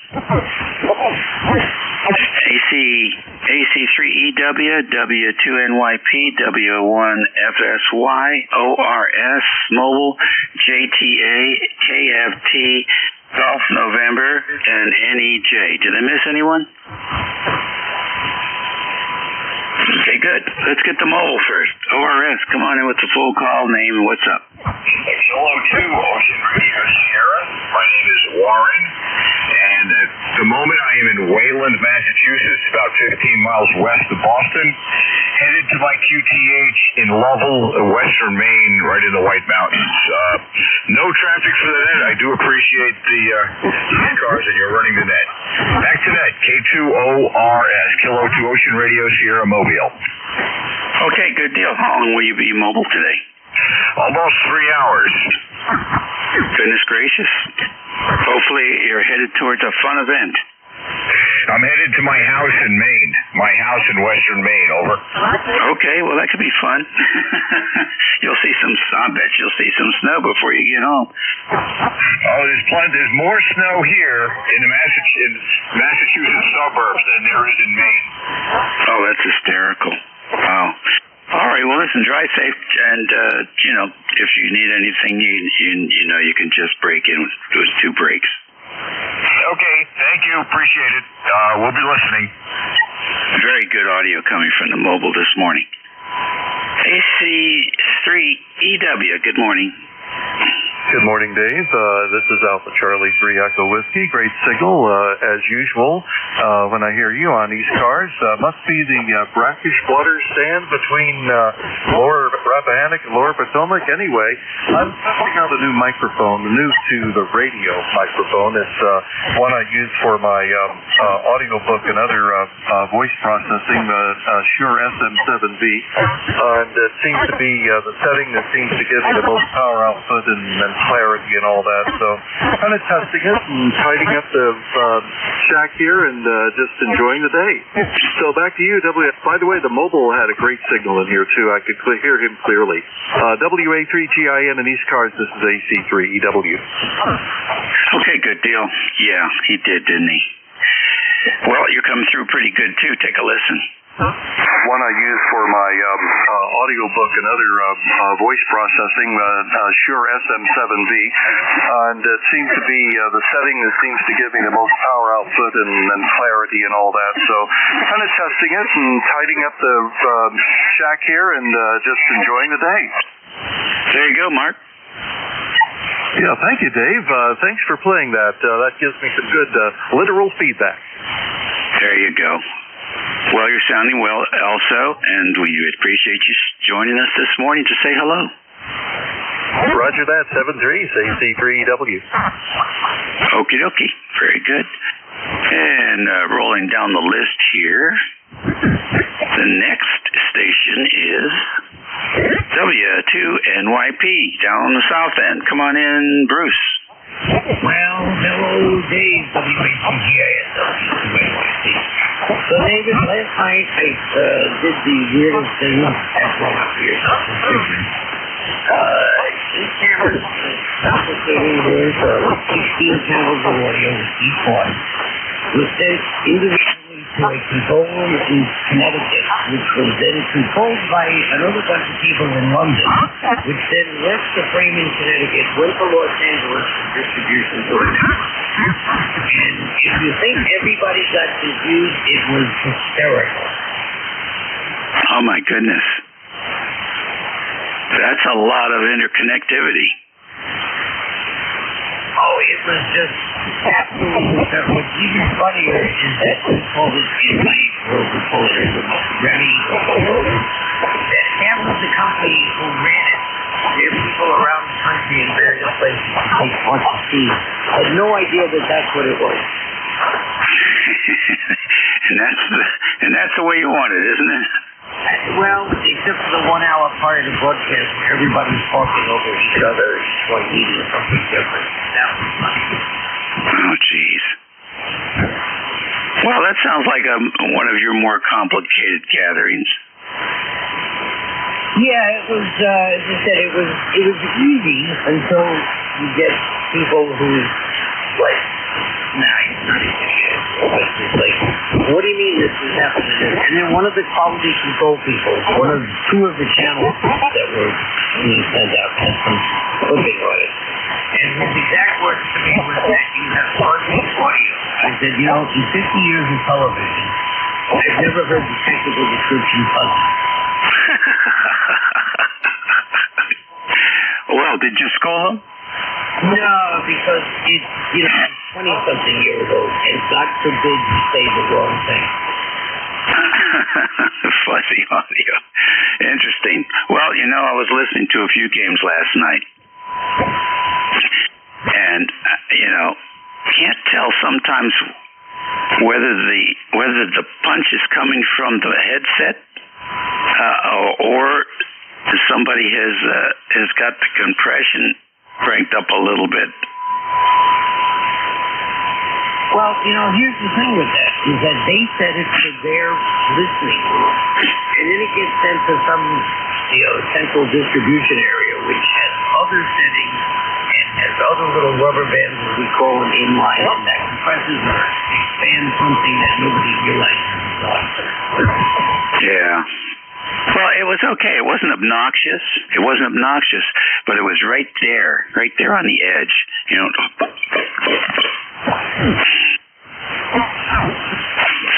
AC3EW, W2NYP, W1FSY, ORS, Mobile, JTA, KFT, Golf November, and NEJ. Did I miss anyone? Okay, good. Let's get the mobile first. ORS, come on in with the full call name and what's up. Hello to Ocean Radio Sierra. My name is Warren, and at the moment I am in Wayland, Massachusetts, about 15 miles west of Boston, headed to my QTH in Lovell, western Maine, right in the White Mountains. No traffic for the net. I do appreciate the ECARS that you're running the net. Back to net, K2ORS, Kilo 2 Ocean Radio Sierra Mobile. Okay, good deal. How long will you be mobile today? Almost 3 hours. Goodness gracious. Hopefully you're headed towards a fun event. I'm headed to my house in Maine. My house in western Maine, over. Okay, well that could be fun. You'll see some, I bet you'll see some snow before you get home. Oh, there's more snow here in the Massachusetts suburbs than there is in Maine. Oh, that's hysterical. Wow. All right, well listen, drive safe, and if you need anything, you can just break in with 2 breaks. Okay, thank you, appreciate it. We'll be listening. Very good audio coming from the mobile this morning. AC3EW, good morning. Good morning, Dave. This is Alpha Charlie 3 Echo Whiskey. Great signal, as usual. When I hear you on ECARS, must be the brackish water stand between Lower Rappahannock and Lower Potomac. Anyway, I'm testing out a new microphone, new to the radio microphone. It's one I use for my audiobook and other voice processing, the Shure SM7B. And it seems to be the setting that seems to give me the most power output and clarity and all that. So kind of testing it and tidying up the shack here and just enjoying the day. So back to you, By the way, the mobile had a great signal in here too. I could hear him clearly. WA3GIN and ECARS, this is AC3EW. Okay, good deal. Yeah, he did, didn't he? Well, you're coming through pretty good too. Take a listen. One I use for my audiobook and other voice processing, Shure SM7B, and it seems to be the setting that seems to give me the most power output and clarity and all that. So kind of testing it and tidying up the shack here and just enjoying the day. There you go, Mark. Yeah, thank you, Dave. Thanks for playing that. That gives me some good literal feedback. There you go. Well, you're sounding well also, and we appreciate you joining us this morning to say hello. Roger that, 73, AC3EW. Okie dokie. Very good. And rolling down the list here, the next station is W2NYP down on the south end. Come on in, Bruce. Well, hello, Dave, WATGIS. So, David, last night I did the weirdest thing after all my years. This camera complicating here for 16 channels of audio with each one. Was sent individually to a control room in Connecticut, which was then controlled by another bunch of people in London, which then left the frame in Connecticut, went to Los Angeles for distribution to it. And if you think everybody got confused, it was hysterical. Oh my goodness. That's a lot of interconnectivity. Oh, it was just absolutely incredible. What's even funnier is that we call this Remy, that half of the company who ran it, there are people around the country in various places who want to see, had no idea that that's what it was. and that's the way you want it, isn't it? Well, except for the 1 hour prior to broadcast where everybody's talking over each other, each one needing something different. That was funny. Oh, jeez. Well, that sounds like one of your more complicated gatherings. Yeah, it was, as I said, it was easy until you get people who, like, nah, it's not easy. It's like, what do you mean this is happening? And then one of the quality control people, two of the channels that were being sent out had some clipping on it. And his exact words to me was that you have perfect audio. I said, in 50 years of television, I've never heard the technical description puzzle. Well, did you scold him? No, because it's, 20-something years old, and God forbid you say the wrong thing. Fuzzy audio. Interesting. Well, I was listening to a few games last night. And, can't tell sometimes whether the punch is coming from the headset or somebody has got the compression cranked up a little bit. Well, here's the thing with that, is that they set it for their listening room, and then it gets sent to some, central distribution area, which has other settings and has other little rubber bands, as we call them, inline, and that compresses or expands something that nobody realizes is on. Yeah. Well, it was okay. It wasn't obnoxious. But it was right there on the edge.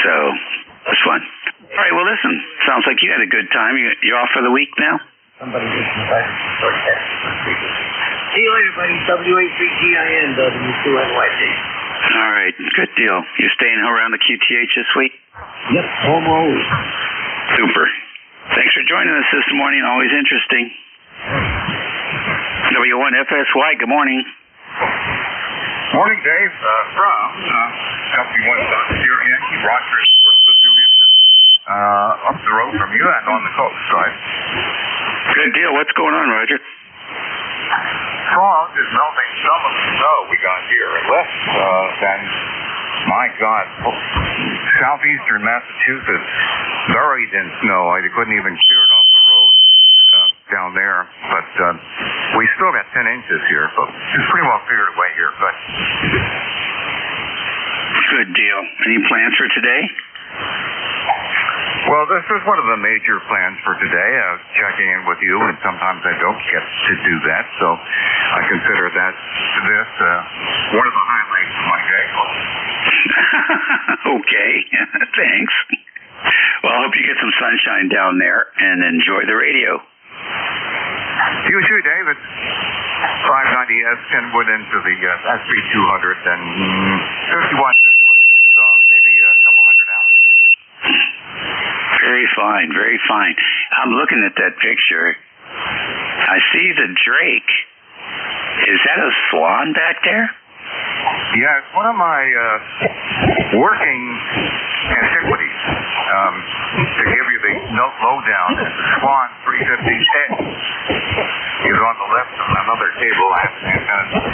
So, it was fun. All right, well, listen, sounds like you had a good time. You're off for the week now? Somebody just invited me to broadcast. See you later, buddy. W83GIN, W2NYC. All right, good deal. You staying around the QTH this week? Yep, home always. Super. Thanks for joining us this morning. Always interesting. W1FSY, good morning. Morning, Dave. From W1 Sierra Yankee, Rochester, Portsmouth, New Hampshire. Up the road from you and on the coast side. Good deal. What's going on, Roger? Fog is melting some of the snow we got here and less than, my God, southeastern Massachusetts buried in snow. I couldn't even clear it off the road down there. But we still got 10 inches here, so it's pretty well cleared away here. But good deal. Any plans for today? Well, this is one of the major plans for today, checking in with you, and sometimes I don't get to do that, so I consider this one of the highlights of my day. Okay, thanks. Well, I hope you get some sunshine down there and enjoy the radio. You too, David. 590S Kenwood into the SP200 and 51 input, so maybe a couple hundred hours. Very fine, very fine. I'm looking at that picture. I see the drake. Is that a swan back there? Yeah, it's one of my working antiquities. To give you the lowdown, the Swan 350X is on the left of another table. I have an antenna.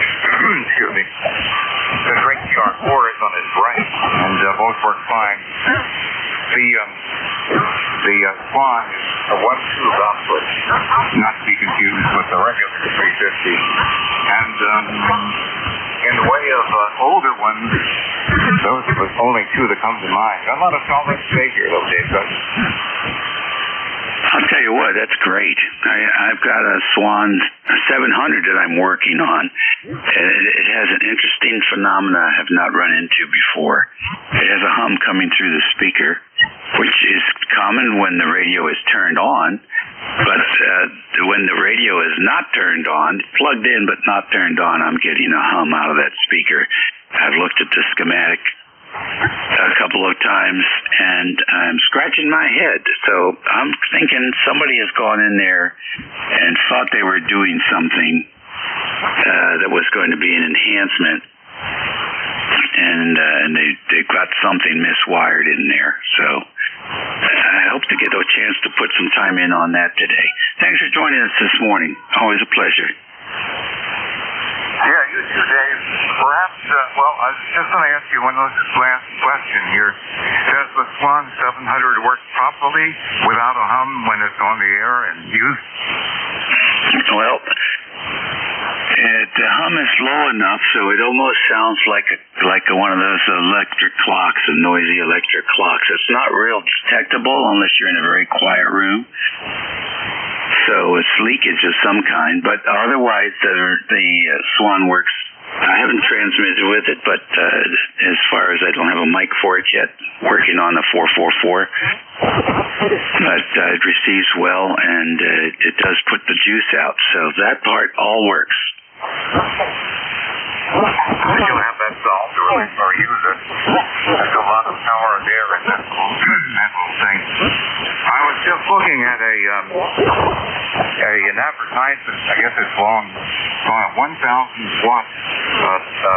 Excuse me. The Drake TR4 is on his right, and both work fine. The Swan is a one-tube output, not to be confused with the regular 350. And in the way of older ones, those are the only two that come to mind. Got a lot of solid state here, though, Dave. I'll tell you what, that's great. I've got a Swan 700 that I'm working on. It has an interesting phenomena I have not run into before. It has a hum coming through the speaker, which is common when the radio is turned on, But when the radio is not turned on, plugged in but not turned on, I'm getting a hum out of that speaker. I've looked at the schematic a couple of times, and I'm scratching my head. So I'm thinking somebody has gone in there and thought they were doing something that was going to be an enhancement, and they got something miswired in there. So I hope to get a chance to put some time in on that today. Thanks for joining us this morning. Always a pleasure. Yeah, you too, Dave. Perhaps, I was just going to ask you one last question here. Does the Swan 700 work properly without a hum when it's on the air and used? Well, the hum is low enough so it almost sounds like one of those electric clocks, a noisy electric clocks. It's not real detectable unless you're in a very quiet room. So it's leakage of some kind, but otherwise the Swan works. I haven't transmitted with it, but as far as I don't have a mic for it yet, working on the 444. But it receives well, and it does put the juice out, so that part all works. Did you have that solved or use it? There's a lot of power there in that little thing. I was just looking at an advertisement. I guess it's on a 1,000 watt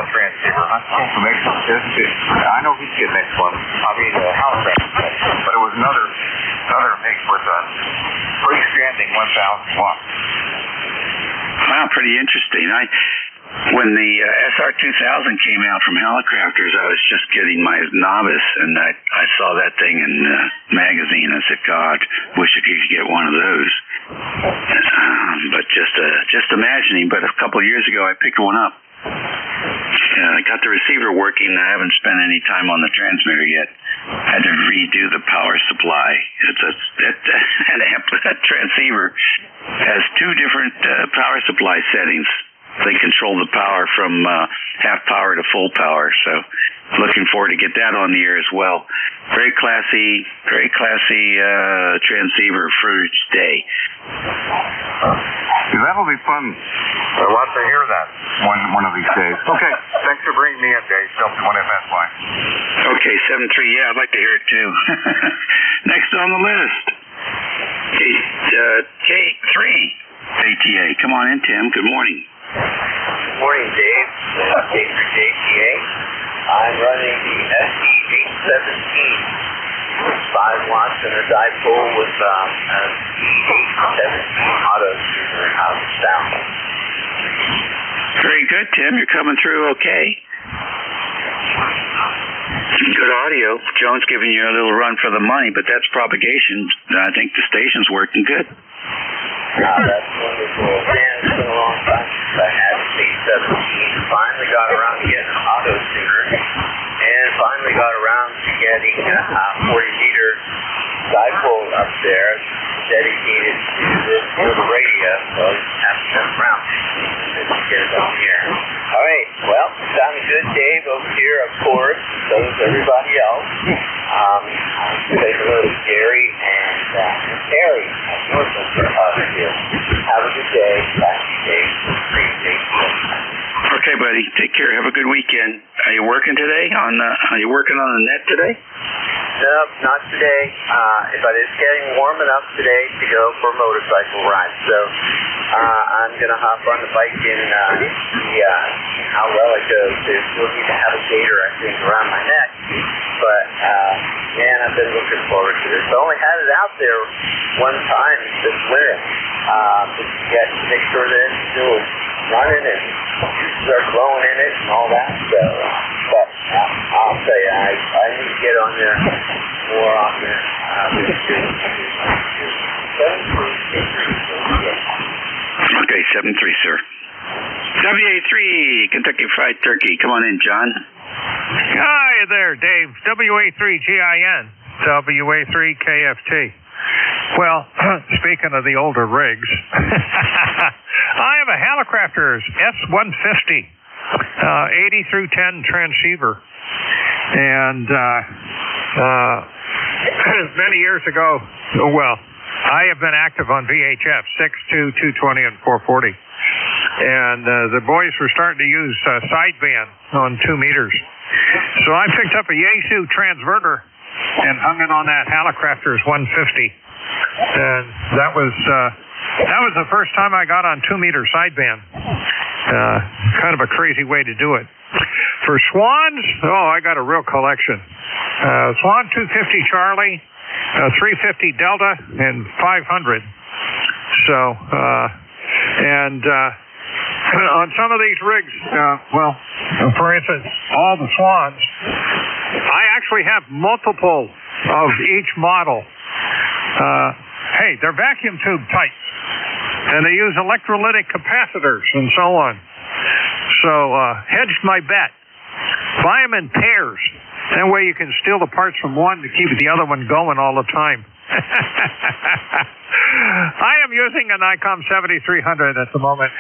transceiver. I'm supposed to make some. I know he can make one. I mean, house, but it was another make with a freestanding 1,000 watts. Wow, pretty interesting. When the SR2000 came out from Helicrafters, I was just getting my novice, and I saw that thing in the magazine. I said, God, wish I could get one of those. But just imagining. But a couple of years ago, I picked one up. I got the receiver working. I haven't spent any time on the transmitter yet. I had to redo the power supply. That transceiver has two different power supply settings. They control the power from half power to full power. So looking forward to get that on the air as well. Very classy transceiver for each day. That'll be fun. I'd love to hear that one of these days. Okay, thanks for bringing me in, Dave. W1FSY. Okay, 73. Yeah, I'd like to hear it too. Next on the list, K3 ATA. Come on in, Tim. Good morning. Morning, Dave. K3JTA. I'm running the SE817. 5 watts and a dipole with an E817 auto tuner out of sound. Very good, Tim. You're coming through okay. Good audio. Jones giving you a little run for the money, but that's propagation. I think the station's working good. That's wonderful. Man, it's been a long time since I had the 817. Finally got around to getting an auto tuner, and finally got around to getting a 40-meter dipole up there dedicated to the radio, so I have to turn around to get it on the air. All right, well, sounding good, Dave, over here, of course, so does everybody else. Say hello to Gary and Harry at Northland here. Have a good day. Back to you, Dave. Okay, buddy. Take care. Have a good weekend. Are you working today? Are you working on the net today? Nope, not today. But it's getting warm enough today to go for a motorcycle ride. So I'm going to hop on the bike and see how well it goes. I still need to have a gaiter, I think, around my neck. But, man, I've been looking forward to this. I only had it out there one time this winter. Just to make sure that it's still running and juices are flowing in it and all that. So, but I'll tell you, I need to get on there more often. Okay, 7-3, sir. WA3, Kentucky Fried Turkey. Come on in, John. Hi there, Dave. WA3GIN. WA3KFT. Well, speaking of the older rigs, I have a Helicrafters S150 80/10 transceiver. And many years ago, I have been active on VHF 6, 2, 220, and 440. And the boys were starting to use sideband on 2 meters. So I picked up a Yaesu transverter and hung it on that Hallicrafter's 150. And that was the first time I got on 2-meter sideband. Kind of a crazy way to do it. For swans, I got a real collection. Swan 250 Charlie, 350 Delta, and 500. So, on some of these rigs, for instance, all the Swans, I actually have multiple of each model. They're vacuum tube types, and they use electrolytic capacitors and so on. So, hedged my bet. Buy them in pairs. That way you can steal the parts from one to keep the other one going all the time. I am using a Nikon 7300 at the moment.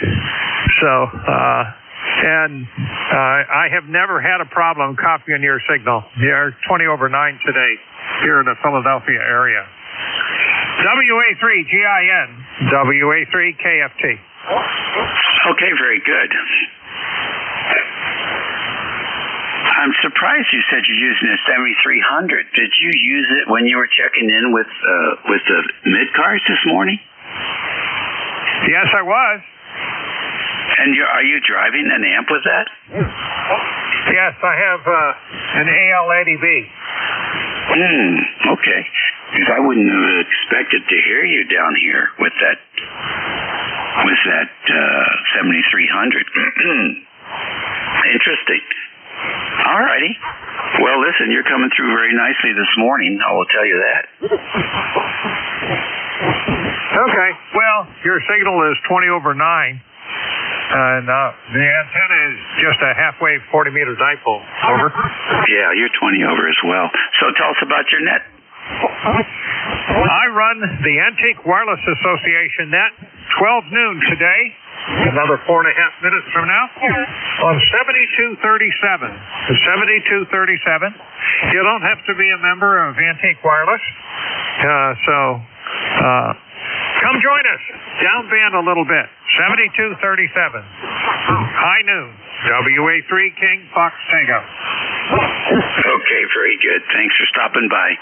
So, I have never had a problem copying your signal. You're 20 over 9 today here in the Philadelphia area. WA3GIN, WA3KFT. Okay, very good. I'm surprised you said you're using a 7300. Did you use it when you were checking in with the mid-cars this morning? Yes, I was. And are you driving an amp with that? Yes, I have an AL80B. Okay. Because I wouldn't have expected to hear you down here with that 7300. Interesting. All righty. Well, listen, you're coming through very nicely this morning. I will tell you that. Okay. Well, your signal is 20 over 9. And the antenna is just a halfway 40-meter dipole. Over. Yeah, you're 20 over as well. So tell us about your net. I run the Antique Wireless Association net, 12 noon today. Another 4.5 minutes from now on 7237. 7237. You don't have to be a member of Antique Wireless. Come join us. Downband a little bit. 7237. High noon. WA3 King Fox Tango. Okay, very good. Thanks for stopping by.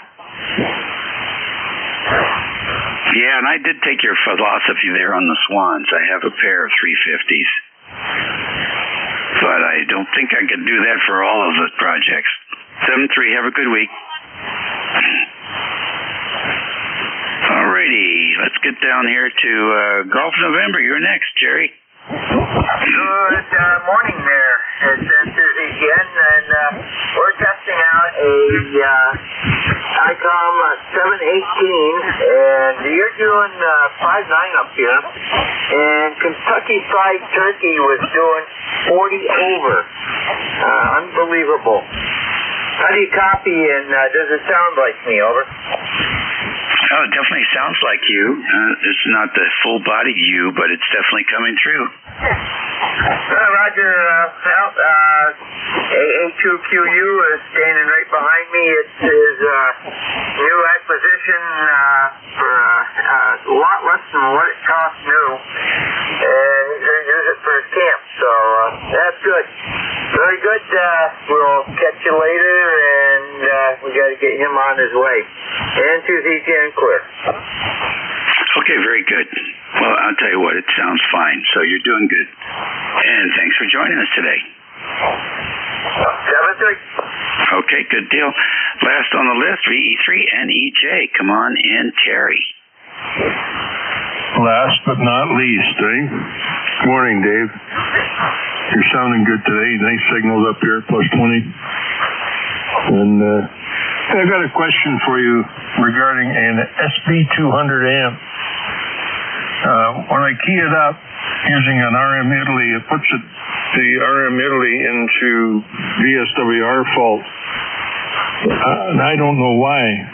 Yeah, and I did take your philosophy there on the Swans. I have a pair of 350s. But I don't think I could do that for all of the projects. 7-3, have a good week. Alrighty, let's get down here to Golf November. You're next, Jerry. Good morning there. It's NJ2US, and we're testing out a ICOM 718, and you're doing 5.9 up here, and Kentucky Fried Turkey was doing 40 over. Unbelievable. How do you copy, and does it sound like me? Over. Oh, it definitely sounds like you. It's not the full-bodied you, but it's definitely coming through. Roger. A2QU is standing right behind me. It's his new acquisition for a lot less than what it cost new. And he's going to use it for his camp. So that's good. Very good. We'll catch you later, and we got to get him on his way. And to ZTN clear. Okay, very good. Well, I'll tell you what, it sounds fine. So you're doing good. And thanks for joining us today. 7-3. Okay, good deal. Last on the list, VE3 and EJ. Come on in, Terry. Last but not least, Morning, Dave. You're sounding good today. Nice signals up here, +20. And I've got a question for you regarding an SB200 amp. When I key it up using an RM Italy, it puts the RM Italy into VSWR fault. And I don't know why.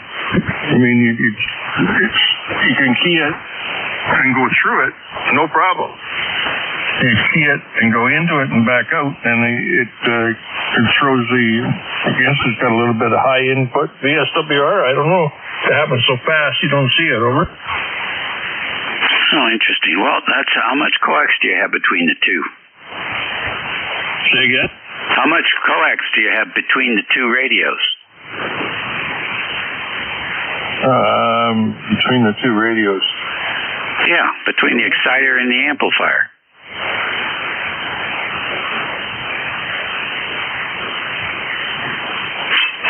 I mean, you can key it and go through it, no problem. You key it and go into it and back out, and it throws I guess it's got a little bit of high input VSWR. I don't know. It happens so fast you don't see it. Over. Oh, interesting. Well, that's how much coax do you have between the two? Say again? How much coax do you have between the two radios? Between the two radios. Yeah, between the exciter and the amplifier.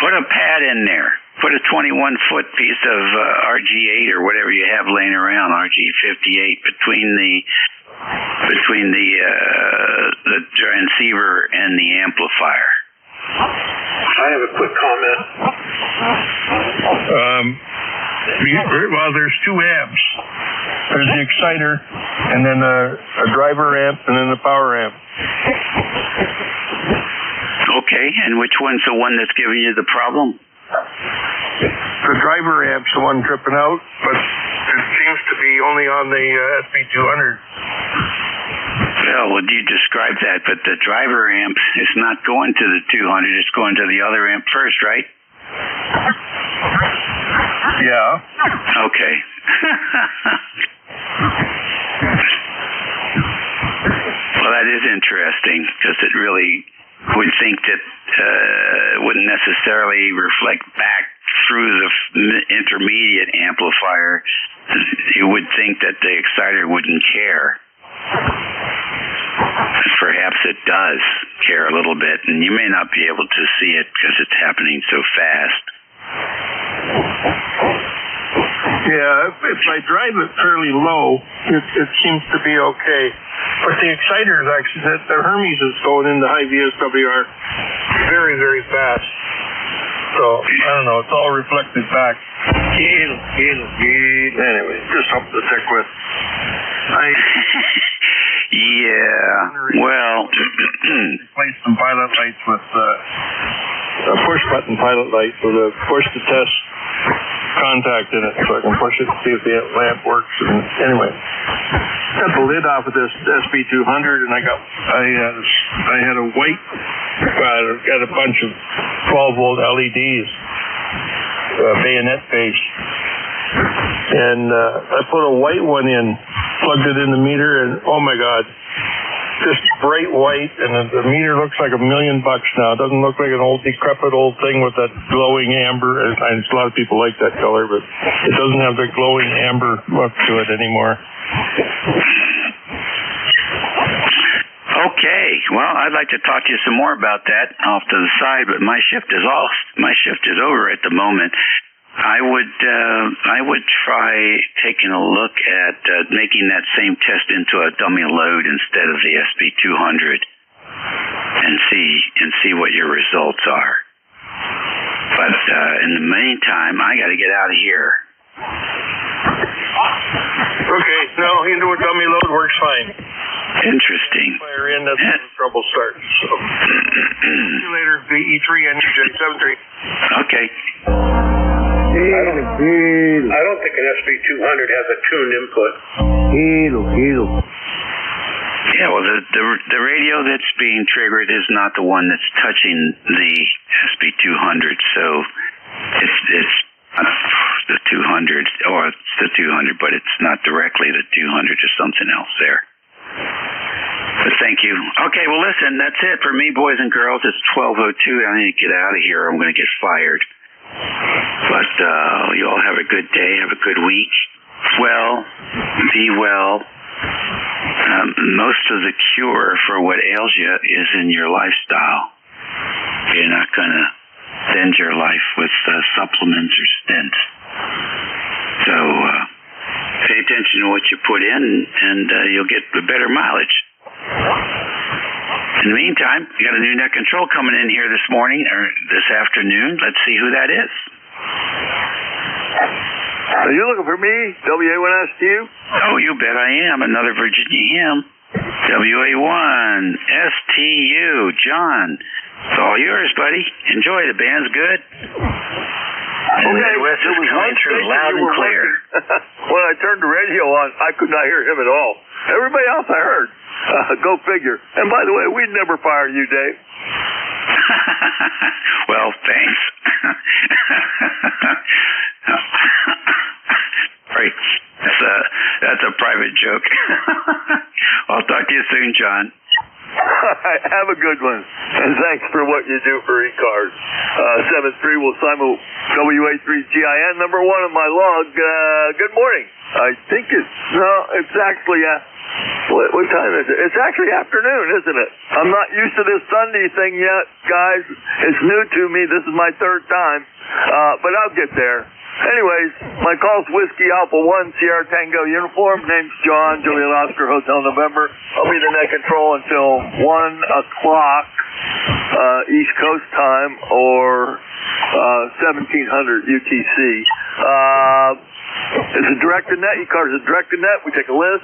Put a pad in there. Put a 21-foot piece of RG8 or whatever you have laying around, RG58, between the transceiver and the amplifier. I have a quick comment. Well, there's two amps. There's the exciter, and then a driver amp, and then the power amp. Okay, and which one's the one that's giving you the problem? The driver amp's the one tripping out, but it seems to be only on the SB200. Well, would you describe that? But the driver amp is not going to the 200, it's going to the other amp first, right? Yeah. Okay. Well, that is interesting, because it really would think that wouldn't necessarily reflect back through the intermediate amplifier. You would think that the exciter wouldn't care. Perhaps it does care a little bit, and you may not be able to see it because it's happening so fast. Yeah, if I drive it fairly low, it seems to be okay. But the exciter is actually, the Hermes is going into high VSWR very, very fast. So, I don't know, it's all reflected back. Anyway, just something to stick with. Yeah, well... replace some pilot lights with a push-button pilot light with a push-to-test contact in it, so I can push it to see if the lamp works. And anyway, got the lid off of this SB200, and I had a white, got a bunch of 12-volt LEDs, bayonet base, and I put a white one in, plugged it in the meter, and oh my God, just bright white, and the meter looks like $1 million now. It doesn't look like an old decrepit old thing with that glowing amber. And a lot of people like that color, but it doesn't have the glowing amber look to it anymore. Okay, well, I'd like to talk to you some more about that off to the side, but my shift is off. My shift is over at the moment. I would try taking a look at making that same test into a dummy load instead of the SB200 and see what your results are. But in the meantime, I got to get out of here. Okay, no, into a dummy load works fine. Interesting. Fire in, that's when the trouble starts. So. See you later, VE3 NJ73. Okay. I don't think an SB200 has a tuned input. Yeah, well, the radio that's being triggered is not the one that's touching the SB200, so it's the 200, or it's the 200, but it's not directly the 200, just something else there. But thank you. Okay, well, listen, that's it for me, boys and girls. It's 12:02. I need to get out of here. I'm going to get fired. But you all have a good day, have a good week. Well, be well. Most of the cure for what ails you is in your lifestyle. You're not going to end your life with supplements or stents. So pay attention to what you put in, and you'll get better mileage. In the meantime, we got a new net control coming in here this morning, or this afternoon. Let's see who that is. Are you looking for me? WA1STU? Oh, you bet I am. Another Virginia hymn. WA1STU. John, it's all yours, buddy. Enjoy. The band's good. And okay, Midwest is coming through loud and clear. When I turned the radio on, I could not hear him at all. Everybody else I heard. Go figure. And by the way, we'd never fire you, Dave. Well, thanks. Right. That's a private private joke. I'll talk to you soon, John. Have a good one, and thanks for what you do for ECARS. 7-3 will Simon WA3GIN, number 1 on my log. Good morning. I think it's actually, what time is it? It's actually afternoon, isn't it? I'm not used to this Sunday thing yet, guys. It's new to me. This is my third time, but I'll get there. Anyways, my call's Whiskey Alpha 1 Sierra Tango uniform. Name's John, Juliet Oscar, Hotel November. I'll be the net control until 1 o'clock East Coast time or 1700 UTC. It's a direct-to-net. ECARS is direct-to-net. We take a list.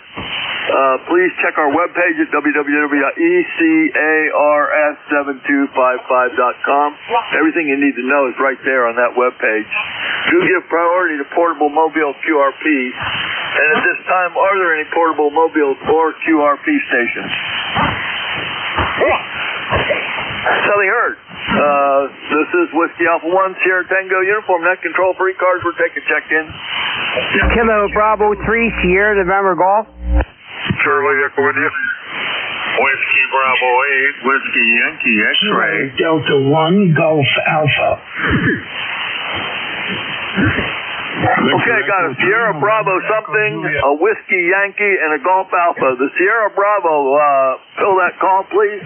Please check our webpage at www.ecars7255.com. Everything you need to know is right there on that webpage. Do give priority to portable mobile QRPs. And at this time, are there any portable mobile or QRP stations? Something heard. This is Whiskey Alpha 1 Sierra Tango uniform net control for ECARS. We're taking check-in. Kilo Bravo 3 Sierra November Golf. Charlie, echo with you. Whiskey Bravo 8, Whiskey Yankee X-ray. Delta 1 Golf Alpha. Okay, I got a Sierra Bravo something, a Whiskey Yankee, and a Golf Alpha. The Sierra Bravo, fill that call, please.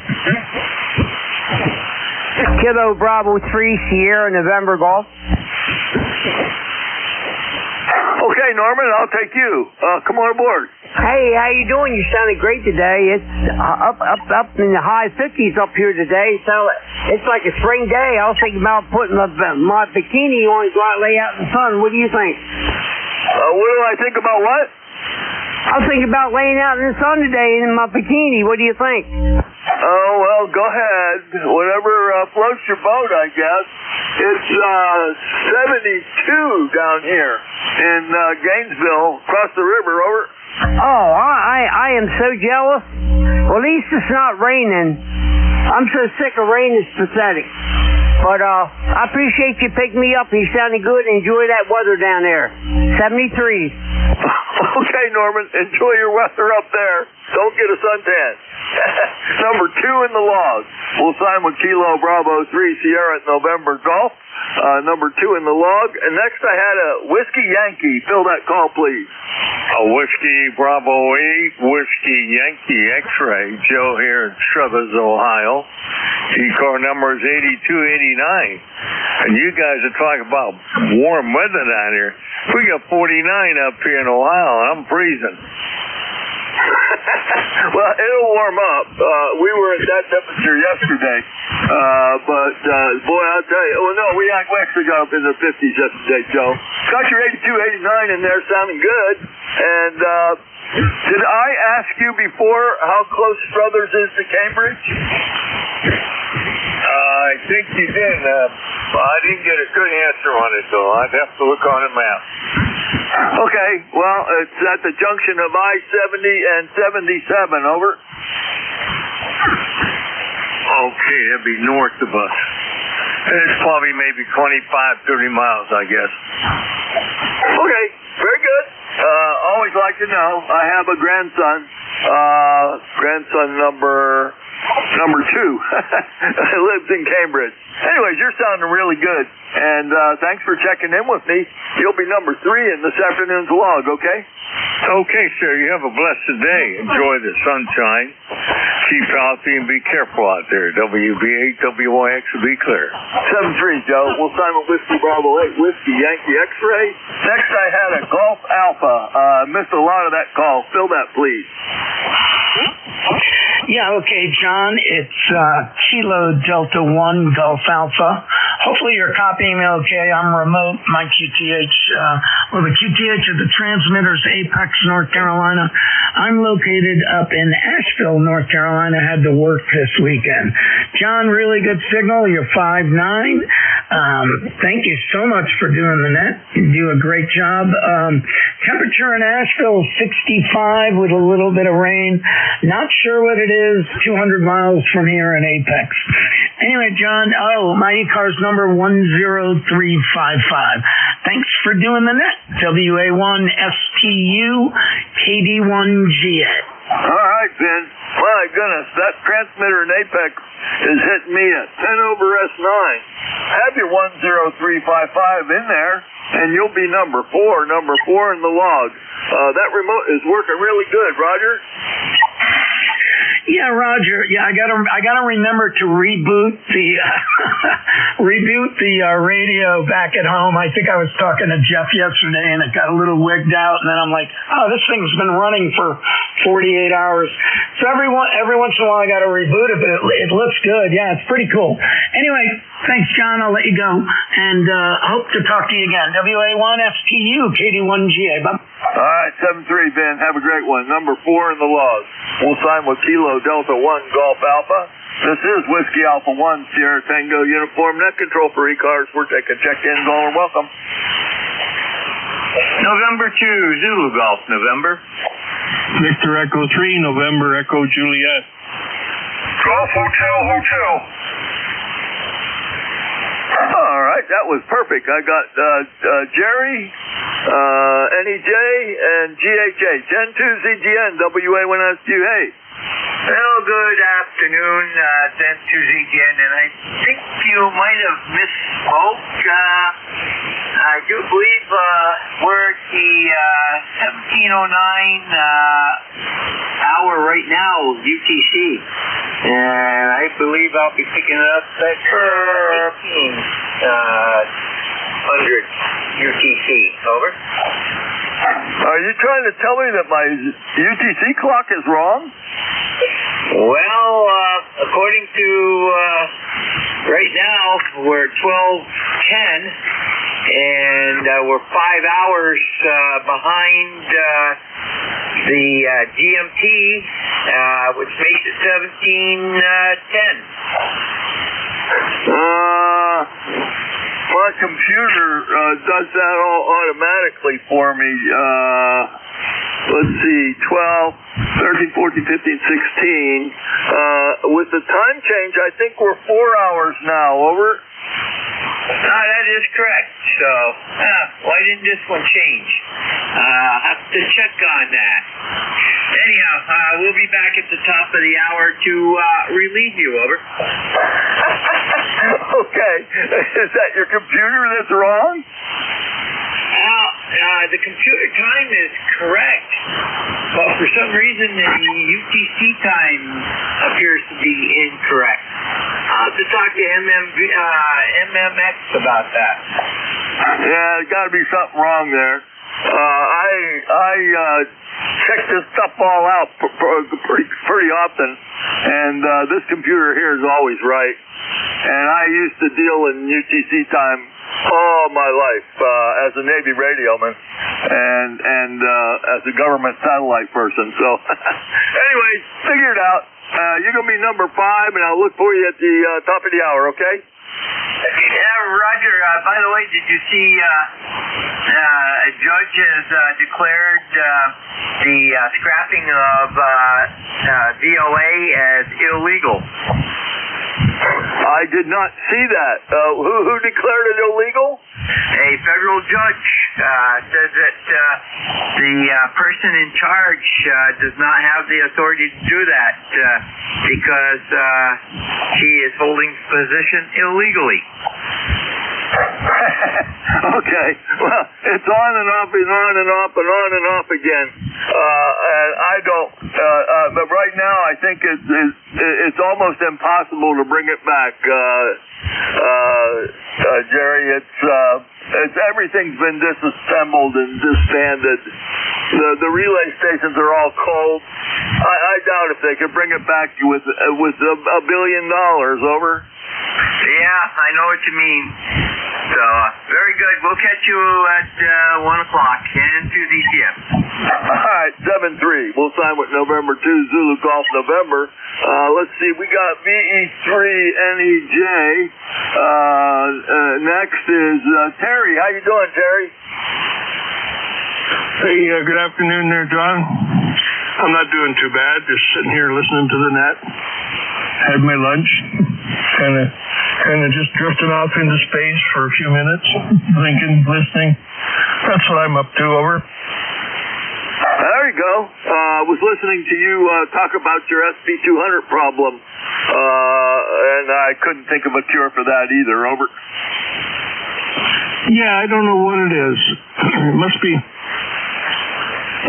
Kilo Bravo 3 Sierra November Golf. Okay, Norman, I'll take you. Come on aboard. Hey, how you doing? You sounded great today. It's up in the high 50s up here today, so it's like a spring day. I was thinking about putting my bikini on to go out and lay out in the sun. What do you think? What do I think about what? I was thinking about laying out in the sun today in my bikini. What do you think? Oh, well, go ahead. Whatever floats your boat, I guess. It's 72 down here in Gainesville, across the river. Over. Oh, I am so jealous. Well, at least it's not raining. I'm so sick of rain, it's pathetic. But I appreciate you picking me up. You sounded good. Enjoy that weather down there. 73s. Okay, Norman. Enjoy your weather up there. Don't get a suntan. Number 2 in the log. We'll sign with Kilo Bravo 3 Sierra at November Golf. Number 2 in the log. And next I had a Whiskey Yankee. Fill that call, please. A Whiskey Bravo 8, Whiskey Yankee X-ray. Joe here in Struthers, Ohio. ECAR number is 8289. And you guys are talking about warm weather down here. We got 49 up here in Ohio, and I'm freezing. Well, it'll warm up. We were at that temperature yesterday. But boy, I'll tell you. Oh, no, we actually got up in the 50s yesterday, Joe. Got your 8289 in there sounding good. And did I ask you before how close Struthers is to Cambridge? I think you did. I didn't get a good answer on it, though. I'd have to look on a map. Okay, well, it's at the junction of I-70 and 77, over. Okay, that'd be north of us. It's probably maybe 25, 30 miles, I guess. Okay, very good. Always like to know. I have a grandson. Grandson number 2. Lives in Cambridge. Anyways, you're sounding really good. And thanks for checking in with me. You'll be number 3 in this afternoon's log, okay? Okay, sir. You have a blessed day. Enjoy the sunshine. Keep healthy and be careful out there. WB8, WYX will be clear. 7-3, Joe. We'll sign with Whiskey Bravo 8, Whiskey Yankee X-ray. Next I had a Golf Alpha. Missed a lot of that call. Fill that, please. Yeah, okay, John. It's Kilo Delta 1 Golf Alpha. Hopefully you're copying me okay. I'm remote. My QTH, the QTH of the transmitter's Apex, North Carolina. I'm located up in Asheville, North Carolina. Had to work this weekend. John, really good signal. You're 5'9". Thank you so much for doing the net. You do a great job. Temperature in Asheville is 65 with a little bit of rain. Not sure what it is. 200 miles from here in Apex. Anyway, John, my ECARS number 10355. Thanks for doing the net. WA1STU KD1GA. All right, Ben. My goodness, that transmitter in Apex is hitting me at 10 over S9. Have your 10355 in there, and you'll be number 4 in the log. That remote is working really good, Roger. Yeah, Roger. Yeah, I gotta remember to reboot the radio back at home. I think I was talking to Jeff yesterday, and it got a little wigged out. And then I'm like, oh, this thing's been running for 48 hours. So every once in a while, I gotta reboot it, but it looks good. Yeah, it's pretty cool. Anyway, thanks, John. I'll let you go, and hope to talk to you again. WA1FTU KD1GA. Bye. All right, 7-3, Ben. Have a great one. Number 4 in the log. We'll sign with Kilo Delta 1 Golf Alpha. This is Whiskey Alpha 1 Sierra Tango Uniform Net Control for ECARS. We're taking check-ins. All are welcome. November 2, Zulu Golf, November. Victor Echo 3, November Echo Juliet. Golf Hotel. All right, that was perfect. I got Jerry, NEJ, and GHA. 10-2-ZGN, WA1SQ. Hey. Well, good afternoon, 10-2-ZGN, and I think you might have misspoke. I do believe we're at the 17:09 hour right now, UTC. And I believe I'll be picking it up at 1800 UTC. Over. Are you trying to tell me that my UTC clock is wrong? Well, according to right now, we're 12:10, and we're 5 hours behind the GMT, which makes it 17:10. My computer does that all automatically for me. Let's see, 12, 13, 14, 15, 16. With the time change, I think we're 4 hours now. Over. That is correct. So, why didn't this one change? Have to check on that. Anyhow, we'll be back at the top of the hour to relieve you. Over. Okay. Is that your computer that's wrong? The computer time is correct, but for some reason the UTC time appears to be incorrect. I'll have to talk to MMX about that. Yeah, there's got to be something wrong there. I check this stuff all out pretty often, and this computer here is always right. And I used to deal in UTC time all my life as a Navy radioman and as a government satellite person. So anyway, figure it out. You're going to be number 5, and I'll look for you at the top of the hour, okay? Yeah, Roger. By the way, did you see a judge has declared the scrapping of VOA as illegal? I did not see that. Who declared it illegal? A federal judge says that the person in charge does not have the authority to do that because he is holding position illegally. Okay. Well, it's on and off and on and off and on and off again. And I don't. But right now, I think it's almost impossible to bring it back, Jerry. It's everything's been disassembled and disbanded. The relay stations are all cold. I doubt if they could bring it back with $1 billion. Over. Yeah, I know what you mean. So, very good. We'll catch you at 1 o'clock into DCM. All right, 7-3. We'll sign with November 2, Zulu Golf November. Let's see, we got VE3NEJ. Next is Terry. How you doing, Terry? Hey, good afternoon there, John. I'm not doing too bad. Just sitting here listening to the net. Had my lunch. Kind of just drifting off into space for a few minutes, thinking, listening. That's what I'm up to. Over. Very go. Was listening to you talk about your SB200 problem, and I couldn't think of a cure for that either. Over. Yeah, I don't know what it is. It must be,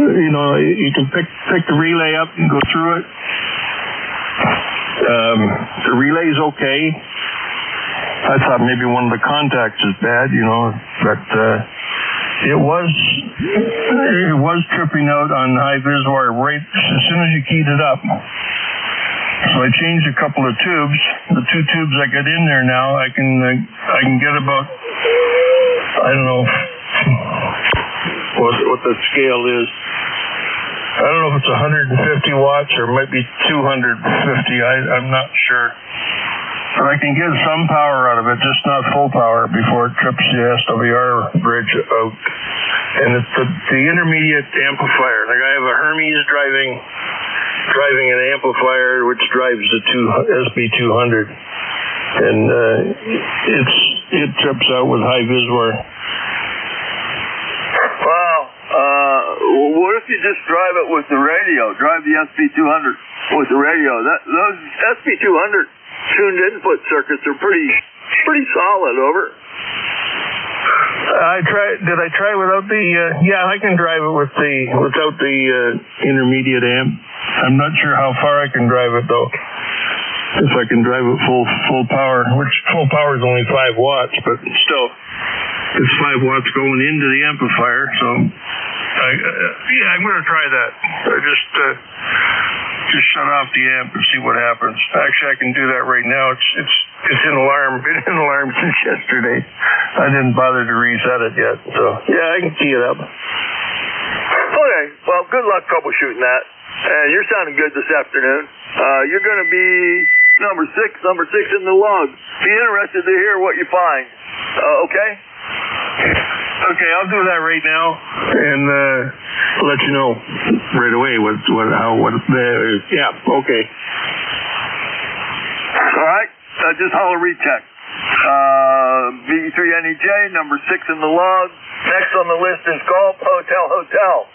you can pick the relay up and go through it. The relay's okay. I thought maybe one of the contacts is bad, but it was tripping out on high vis wire right as soon as you keyed it up. So I changed a couple of tubes. The 2 tubes I got in there now, I can get about, I don't know what the scale is. I don't know if it's 150 watts or it might be 250. I'm not sure. But I can get some power out of it, just not full power before it trips the SWR bridge out. And it's the intermediate amplifier. Like I have a Hermes driving an amplifier which drives the SB200. And it trips out with high vis wire. Wow. What if you just drive it with the radio? Drive the SB200 with the radio. Those SB200 tuned input circuits are pretty solid. Over. Did I try without the? Yeah, I can drive it without the intermediate amp. I'm not sure how far I can drive it though. If I can drive it full power, which full power is only 5 watts, but still, it's 5 watts going into the amplifier. So, I'm going to try that. I just shut off the amp and see what happens. Actually, I can do that right now. It's in alarm. Been in alarm since yesterday. I didn't bother to reset it yet. So yeah, I can key it up. Okay. Well, good luck troubleshooting that. And you're sounding good this afternoon. You're going to be number six in the log. Be interested to hear what you find. Okay? Okay, I'll do that right now, and I'll let you know right away yeah, okay. All right, just holler recheck. B3NEJ, number 6 in the log. Next on the list is Golf Hotel.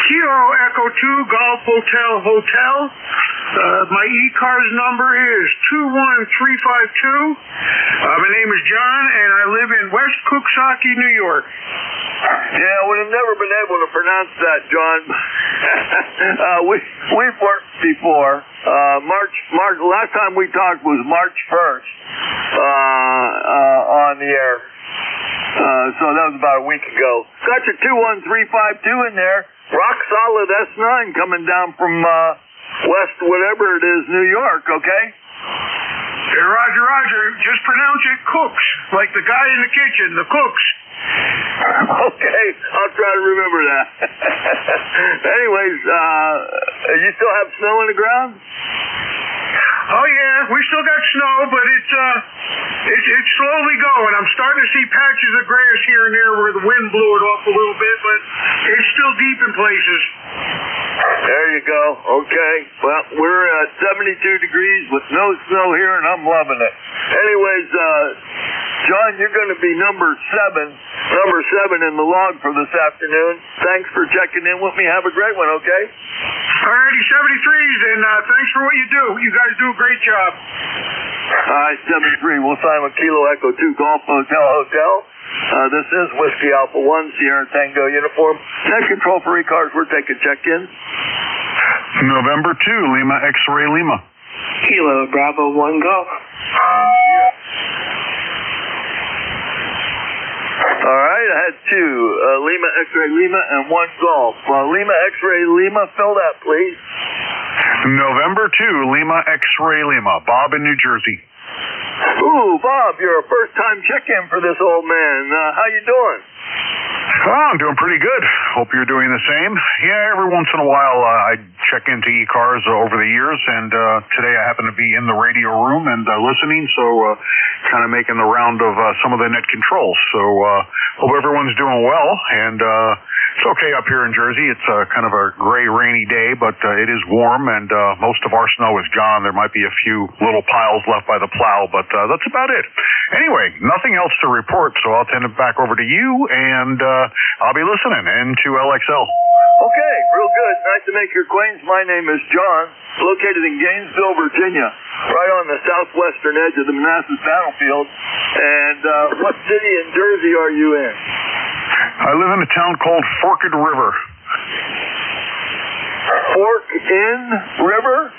Kilo Echo 2, Golf Hotel. My ECARS number is 21352. My name is John, and I live in West Cooksaki, New York. Yeah, I would have never been able to pronounce that, John. We've worked before. March. Last time we talked was March 1st on the air. So that was about a week ago. Got your 21352 in there. Rock solid S9 coming down from West, whatever it is, New York, okay? Hey, Roger. Just pronounce it Cooks, like the guy in the kitchen, the Cooks. Okay, I'll try to remember that. Anyways, you still have snow on the ground? Oh yeah, we still got snow, but it's slowly going. I'm starting to see patches of grass here and there where the wind blew it off a little bit, but it's still deep in places. There you go. Okay. Well, we're at 72 degrees with no snow here, and I'm loving it. Anyways, John, you're going to be number 7 in the log for this afternoon. Thanks for checking in with me. Have a great one, okay? Alrighty, 73s, and thanks for what you do. You guys do a great job. All right, 73. We'll sign with Kilo Echo 2 Golf Hotel. This is Whiskey Alpha 1, Sierra Tango uniform. Net control for ECARS. We're taking check-in. November 2, Lima X-Ray Lima. Kilo Bravo 1 Golf. All right, I had 2, Lima X-Ray Lima and 1 Golf. Lima X-Ray Lima, fill that, please. November 2, Lima X-Ray Lima. Bob in New Jersey. Ooh, Bob, you're a first-time check-in for this old man. How you doing? Oh, I'm doing pretty good. Hope you're doing the same. Yeah, every once in a while I check into ECARS over the years, and today I happen to be in the radio room and listening, so kind of making the round of some of the net controls. So hope everyone's doing well, and It's okay up here in Jersey. It's kind of a gray, rainy day, but it is warm, and most of our snow is gone. There might be a few little piles left by the plow, but that's about it. Anyway, nothing else to report, so I'll turn it back over to you, and I'll be listening into LXL. Okay, real good. Nice to make your acquaintance. My name is John, located in Gainesville, Virginia, right on the southwestern edge of the Manassas battlefield. And what city in Jersey are you in? I live in a town called Forked River. Forked in River?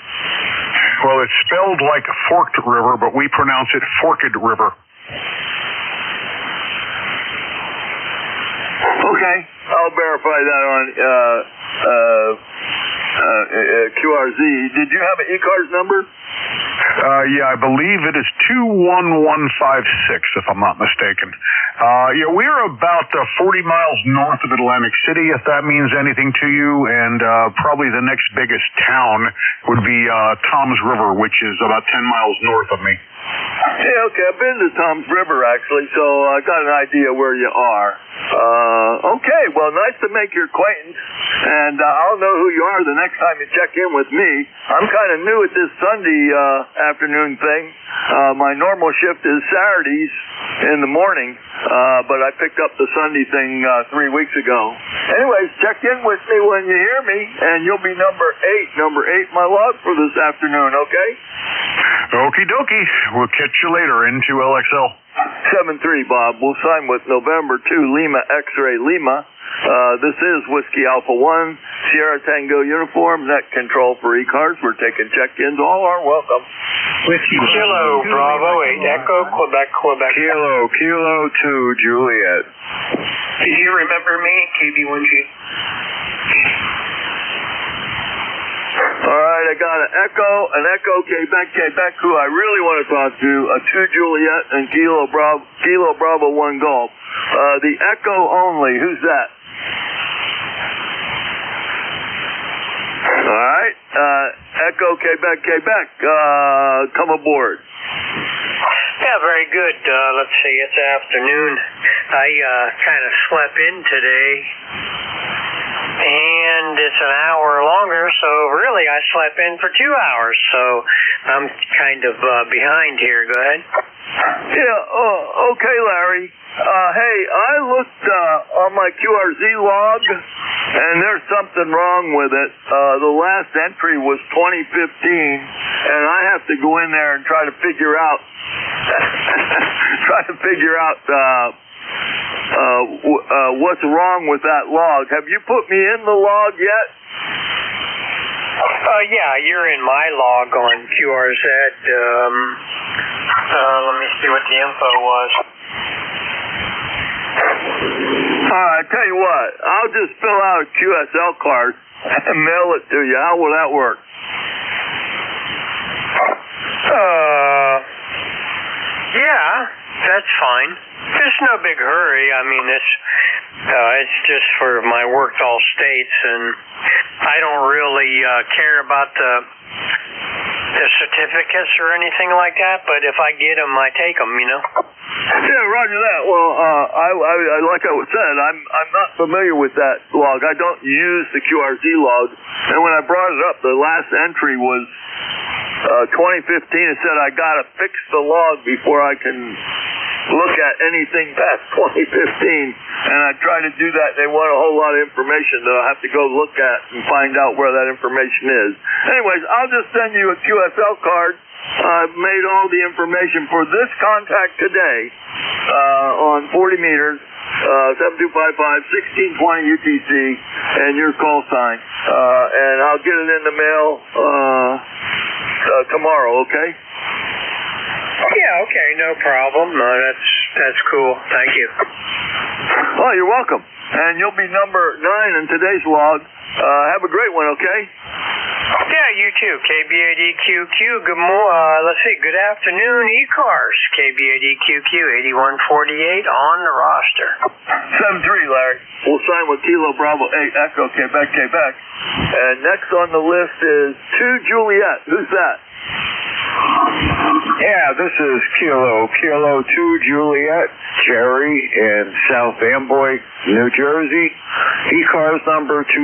Well, it's spelled like Forked River, but we pronounce it Forked River. Okay, I'll verify that on QRZ. Did you have an ECARS number? Yeah, I believe it is 21156, if I'm not mistaken. Yeah, we're about 40 miles north of Atlantic City, if that means anything to you, and probably the next biggest town would be Toms River, which is about 10 miles north of me. Yeah, okay, I've been to Toms River, actually, so I got an idea where you are. Okay, well, nice to make your acquaintance, and I'll know who you are the next time you check in with me. I'm kind of new at this Sunday afternoon thing. My normal shift is Saturdays in the morning, but I picked up the Sunday thing 3 weeks ago. Anyways, check in with me when you hear me, and you'll be number 8 my log for this afternoon, okay? Okie dokie. We'll catch you later into LXL. 7-3, Bob. We'll sign with November 2, Lima X-Ray Lima. This is Whiskey Alpha 1, Sierra Tango uniform, net control for ECARS. We're taking check-ins. All are welcome. Whiskey Kilo Bravo 8 Echo, Quebec. Kilo 2 Juliet. Do you remember me, KB1G? All right, I got an Echo, Quebec, who I really want to talk to, a 2 Juliet and Kilo Bravo 1 Golf. The Echo only, who's that? All right, Echo, Quebec, come aboard. Yeah, very good. Let's see, it's afternoon. I kind of slept in today. And it's an hour longer, so really I slept in for 2 hours, so I'm kind of behind here. Go ahead. Yeah, okay, Larry. Hey, I looked on my QRZ log, and there's something wrong with it. The last entry was 2015, and I have to go in there and try to figure out what's wrong with that log. Have you put me in the log yet? Yeah, you're in my log on QRZ. Let me see what the info was. I tell you what, I'll just fill out a QSL card and mail it to you. How will that work? Yeah, that's fine. There's no big hurry. I mean, it's just for my work all states, and I don't really care about the certificates or anything like that, but if I get them, I take them, you know? Yeah, roger that. Well, I like I said, I'm not familiar with that log. I don't use the QRZ log, and when I brought it up, the last entry was 2015. It said I got to fix the log before I can look at anything past 2015, and I try to do that. They want a whole lot of information that I have to go look at and find out where that information is. Anyways, I'll just send you a QSL card. I've made all the information for this contact today on 40 meters, 7255-1620 UTC, and your call sign. And I'll get it in the mail tomorrow, okay? Yeah, okay, no problem. That's cool. Thank you. Oh, you're welcome. And you'll be number 9 in today's log. Have a great one, okay? Yeah, you too. KB8EQQ. Let's see. Good afternoon, ECARS. KB8EQQ 8148 on the roster. 7-3, Larry. We'll sign with Kilo Bravo 8 Echo Quebec. And next on the list is 2 Juliet. Who's that? Yeah, this is Kilo 2 Juliet, Jerry in South Amboy, New Jersey. ECARS number 20352.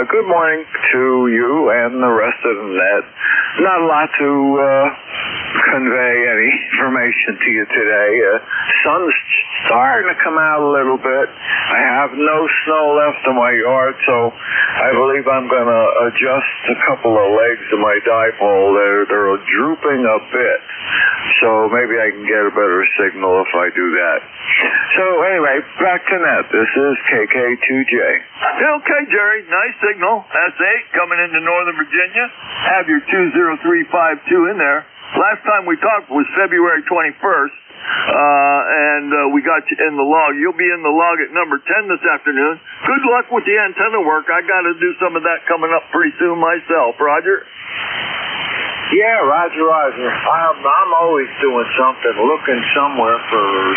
Good morning to you and the rest of the net. Not a lot to convey any information to you today. Sun's starting to come out a little bit. I have no snow left in my yard, so I believe I'm going to adjust a couple of legs of my dipole. They're drooping a bit, so maybe I can get a better signal if I do that. So anyway, back to net. This is KK2J. Okay, Jerry. Nice signal. S8 coming into Northern Virginia. Have your 20352 in there. Last time we talked was February 21st, and we got you in the log. You'll be in the log at number 10 this afternoon. Good luck with the antenna work. I got to do some of that coming up pretty soon myself. Roger? Yeah, Roger. I'm always doing something, looking somewhere for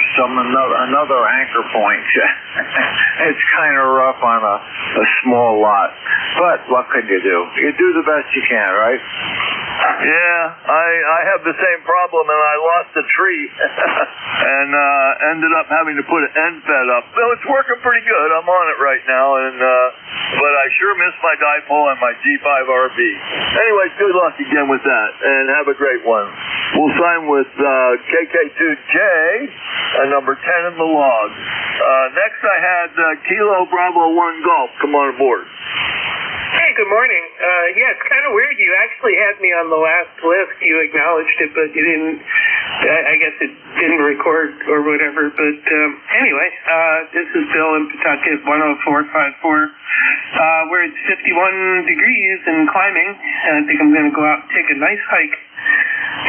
another anchor point. It's kind of rough on a small lot, but what can you do? You do the best you can, right? Yeah, I have the same problem, and I lost a tree and ended up having to put an end fed up. So it's working pretty good. I'm on it right now, and but I sure miss my dipole and my G5RB. Anyway, good luck again with that, and have a great one. We'll sign with KK2J, number 10 in the log. Next I had Kilo Bravo 1 Golf. Come on aboard. Hey, good morning. Yeah, it's kind of weird. You actually had me on the last list. You acknowledged it, but you didn't. I guess it didn't record or whatever. But anyway, this is Bill in Pawtucket, 10454. Where it's 51 degrees and climbing. And I think I'm going to go out and take a nice hike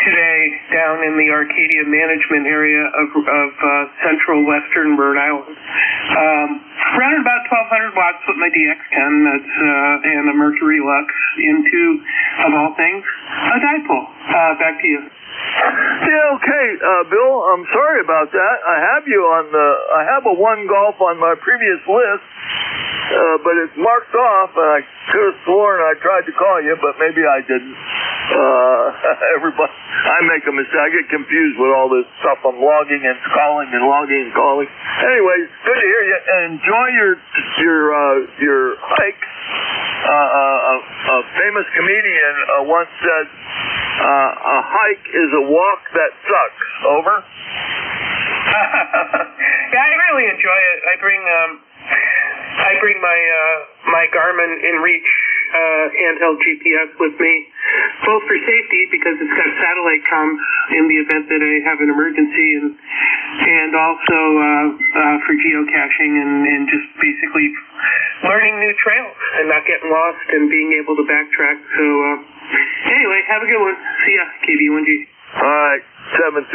today down in the Arcadia management area of central western Rhode Island. Running about 1,200 watts with my DX10, that's and a Mercury Lux into, of all things, a dipole. Back to you. Yeah, okay, Bill, I'm sorry about that. I have a 1 Golf on my previous list, but it's marked off, and I could have sworn I tried to call you, but maybe I didn't. Everybody, I make a mistake. I get confused with all this stuff. I'm logging and calling and logging and calling. Anyway, good to hear you. Enjoy your hike. A famous comedian once said, a hike is a walk that sucks. Over? Yeah, I really enjoy it. I bring my Garmin InReach handheld GPS with me, both for safety because it's got satellite comms in the event that I have an emergency, and also for geocaching and just basically learning new trails and not getting lost and being able to backtrack. So anyway, have a good one. See ya, KB1G. All right, 7-3,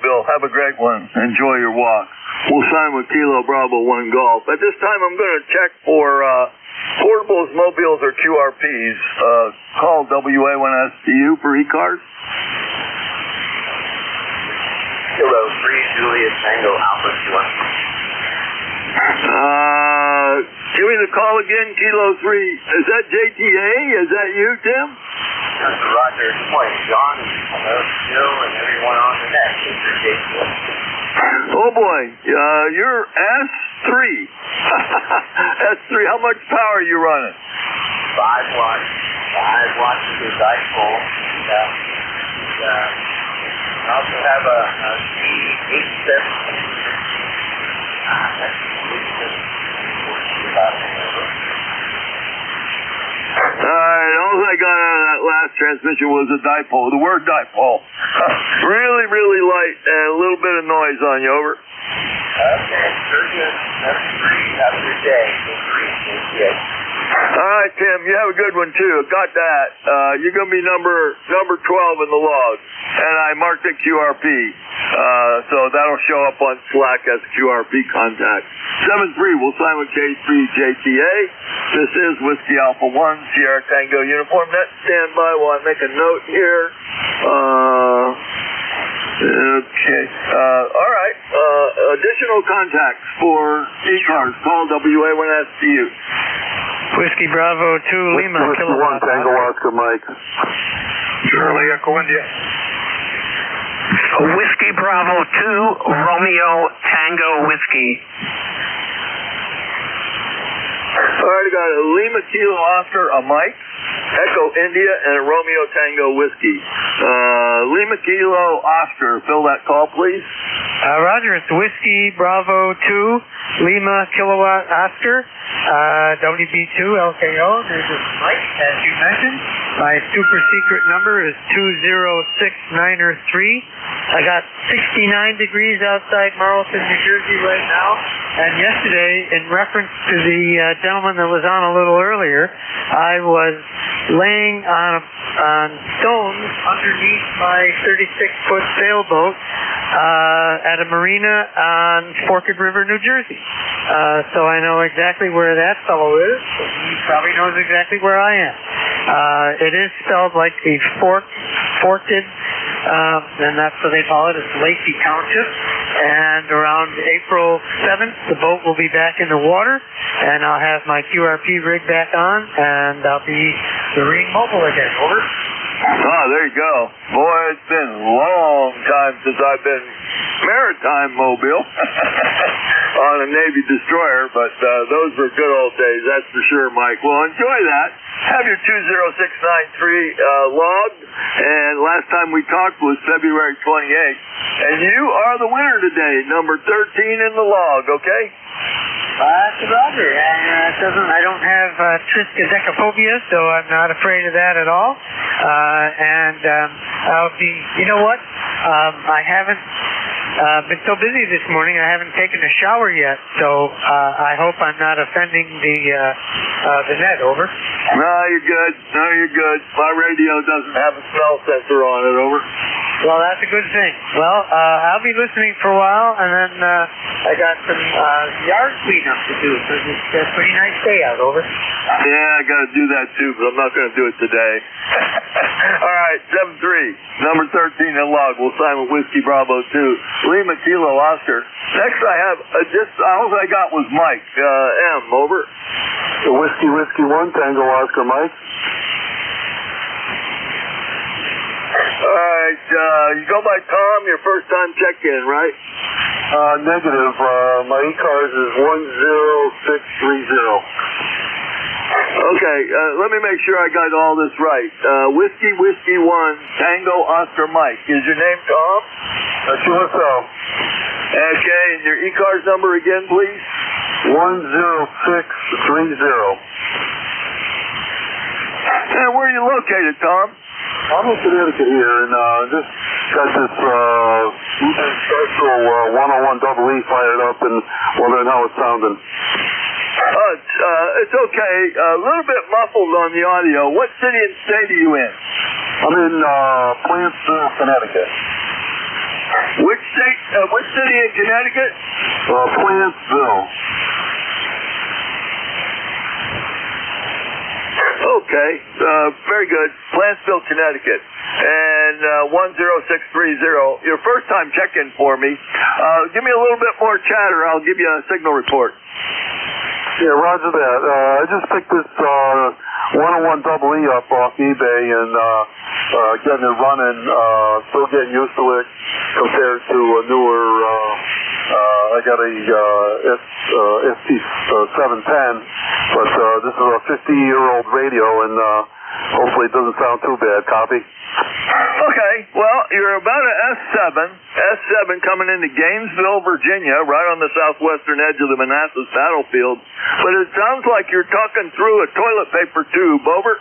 Bill. Have a great one. Enjoy your walk. We'll sign with Kilo Bravo 1 Golf. At this time, I'm going to check for portables, mobiles, or QRPs. Call WA1STU for ECARS. Kilo 3, Juliet Tango Alpha 1. Give me the call again, Kilo 3. Is that JTA? Is that you, Tim? Roger. Good morning, John. Hello, Jill, and everyone on the net. This is JTA. Oh boy, you're S3. S3, how much power are you running? 5 watts. 5 watts is a dipole. I also have a C87. Alright, all I got out of that last transmission was a dipole, the word dipole. Really, really light and a little bit of noise on you, over. Okay, very good. That's great. Have a good day. Alright, Tim, you have a good one too. Got that. You're going to be number 12 in the log. And I marked it QRP. So that'll show up on Slack as QRP contact. 7-3, we'll sign with K3JTA. This is Whiskey Alpha 1, Sierra Tango Uniform. Net stand by while I make a note here. Okay. All right. Additional contacts for ECARS. Call WA1STU. Whiskey Bravo 2 Lima. Whiskey 1 Tango Oscar Mike. Charlie Echo India. Whiskey Bravo 2 Romeo Tango Whiskey. All right, I got a Lima Kilo Oscar, a Mike, Echo India, and a Romeo Tango Whiskey. Lima Kilo Oscar, fill that call, please. Roger, it's Whiskey Bravo 2, Lima Kilowatt Oscar, WB2 LKO. This is Mike, as you mentioned. My super secret number is 20693. I got 69 degrees outside Marlton, New Jersey right now. And yesterday, in reference to the gentleman that was on a little earlier, I was laying on stones underneath my 36-foot sailboat at a marina on Forked River, New Jersey. So I know exactly where that fellow is. He probably knows exactly where I am. It is spelled like the forked, and that's what they call it. It's Lacey Township. And around April 7th, the boat will be back in the water, and I'll have my QRP rig back on, and I'll be marine mobile again. Over. Oh, there you go. Boy, it's been a long time since I've been maritime mobile on a Navy destroyer, but those were good old days, that's for sure, Mike. Well, enjoy that. Have your 20693 logged, and last time we talked was February 28th, and you are the winner today, number 13 in the log, okay? That's Roger. I don't have triskaidekaphobia, so I'm not afraid of that at all. I'll be, you know what? I haven't been so busy this morning, I haven't taken a shower yet, so I hope I'm not offending the net. Over. No, you're good. No, you're good. My radio doesn't have a smell sensor on it. Over. Well, that's a good thing. Well, I'll be listening for a while, and then I got some yard cleanup to do, so it's a pretty nice day out. Over. Yeah, I got to do that too, but I'm not going to do it today. All right, 7-3, number 13 in log. We'll sign with Whiskey Bravo 2, Lima Kilo Oscar. Next, I have all I got was Mike M. Over. The Whiskey 1 Tango Oscar, Mike. All right, you go by Tom, your first time check-in, right? Negative. My ECARS is 10630. Okay, let me make sure I got all this right. Whiskey 1 Tango Oscar Mike. Is your name Tom? Sure so. Okay, and your ECARS number again, please? 10630. And where are you located, Tom? I'm in Connecticut here, and just got this special 101 double E fired up, and wondering how it's sounding. It's okay. A little bit muffled on the audio. What city and state are you in? I'm in Plantsville, Connecticut. Which state? Which city in Connecticut? Plantsville. Okay, very good. Plantsville, Connecticut. And 10630. Your first time check-in for me. Give me a little bit more chatter. I'll give you a signal report. Yeah, roger that. I just picked this 101 double E up off eBay and getting it running. Still getting used to it compared to a newer. I got a ST710, but this is a 50-year-old radio, and hopefully it doesn't sound too bad. Copy. Okay, well, you're about an S7 coming into Gainesville, Virginia, right on the southwestern edge of the Manassas battlefield. But it sounds like you're talking through a toilet paper tube. Over.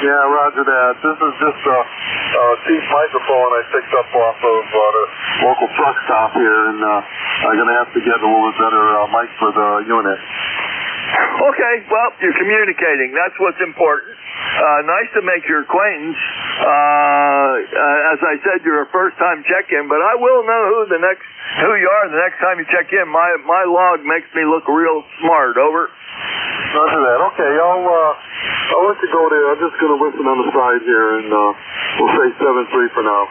Yeah, roger that. This is just a cheap microphone I picked up off of the local truck stop here, and I'm going to have to get a little bit better mic for the unit. Okay, well, you're communicating. That's what's important. Nice to make your acquaintance. As I said, you're a first-time check-in, but I will know who you are the next time you check in. My log makes me look real smart. Over. Roger that. Okay, I'll let you go there. I'm just going to listen on the side here, and we'll say 7-3 for now.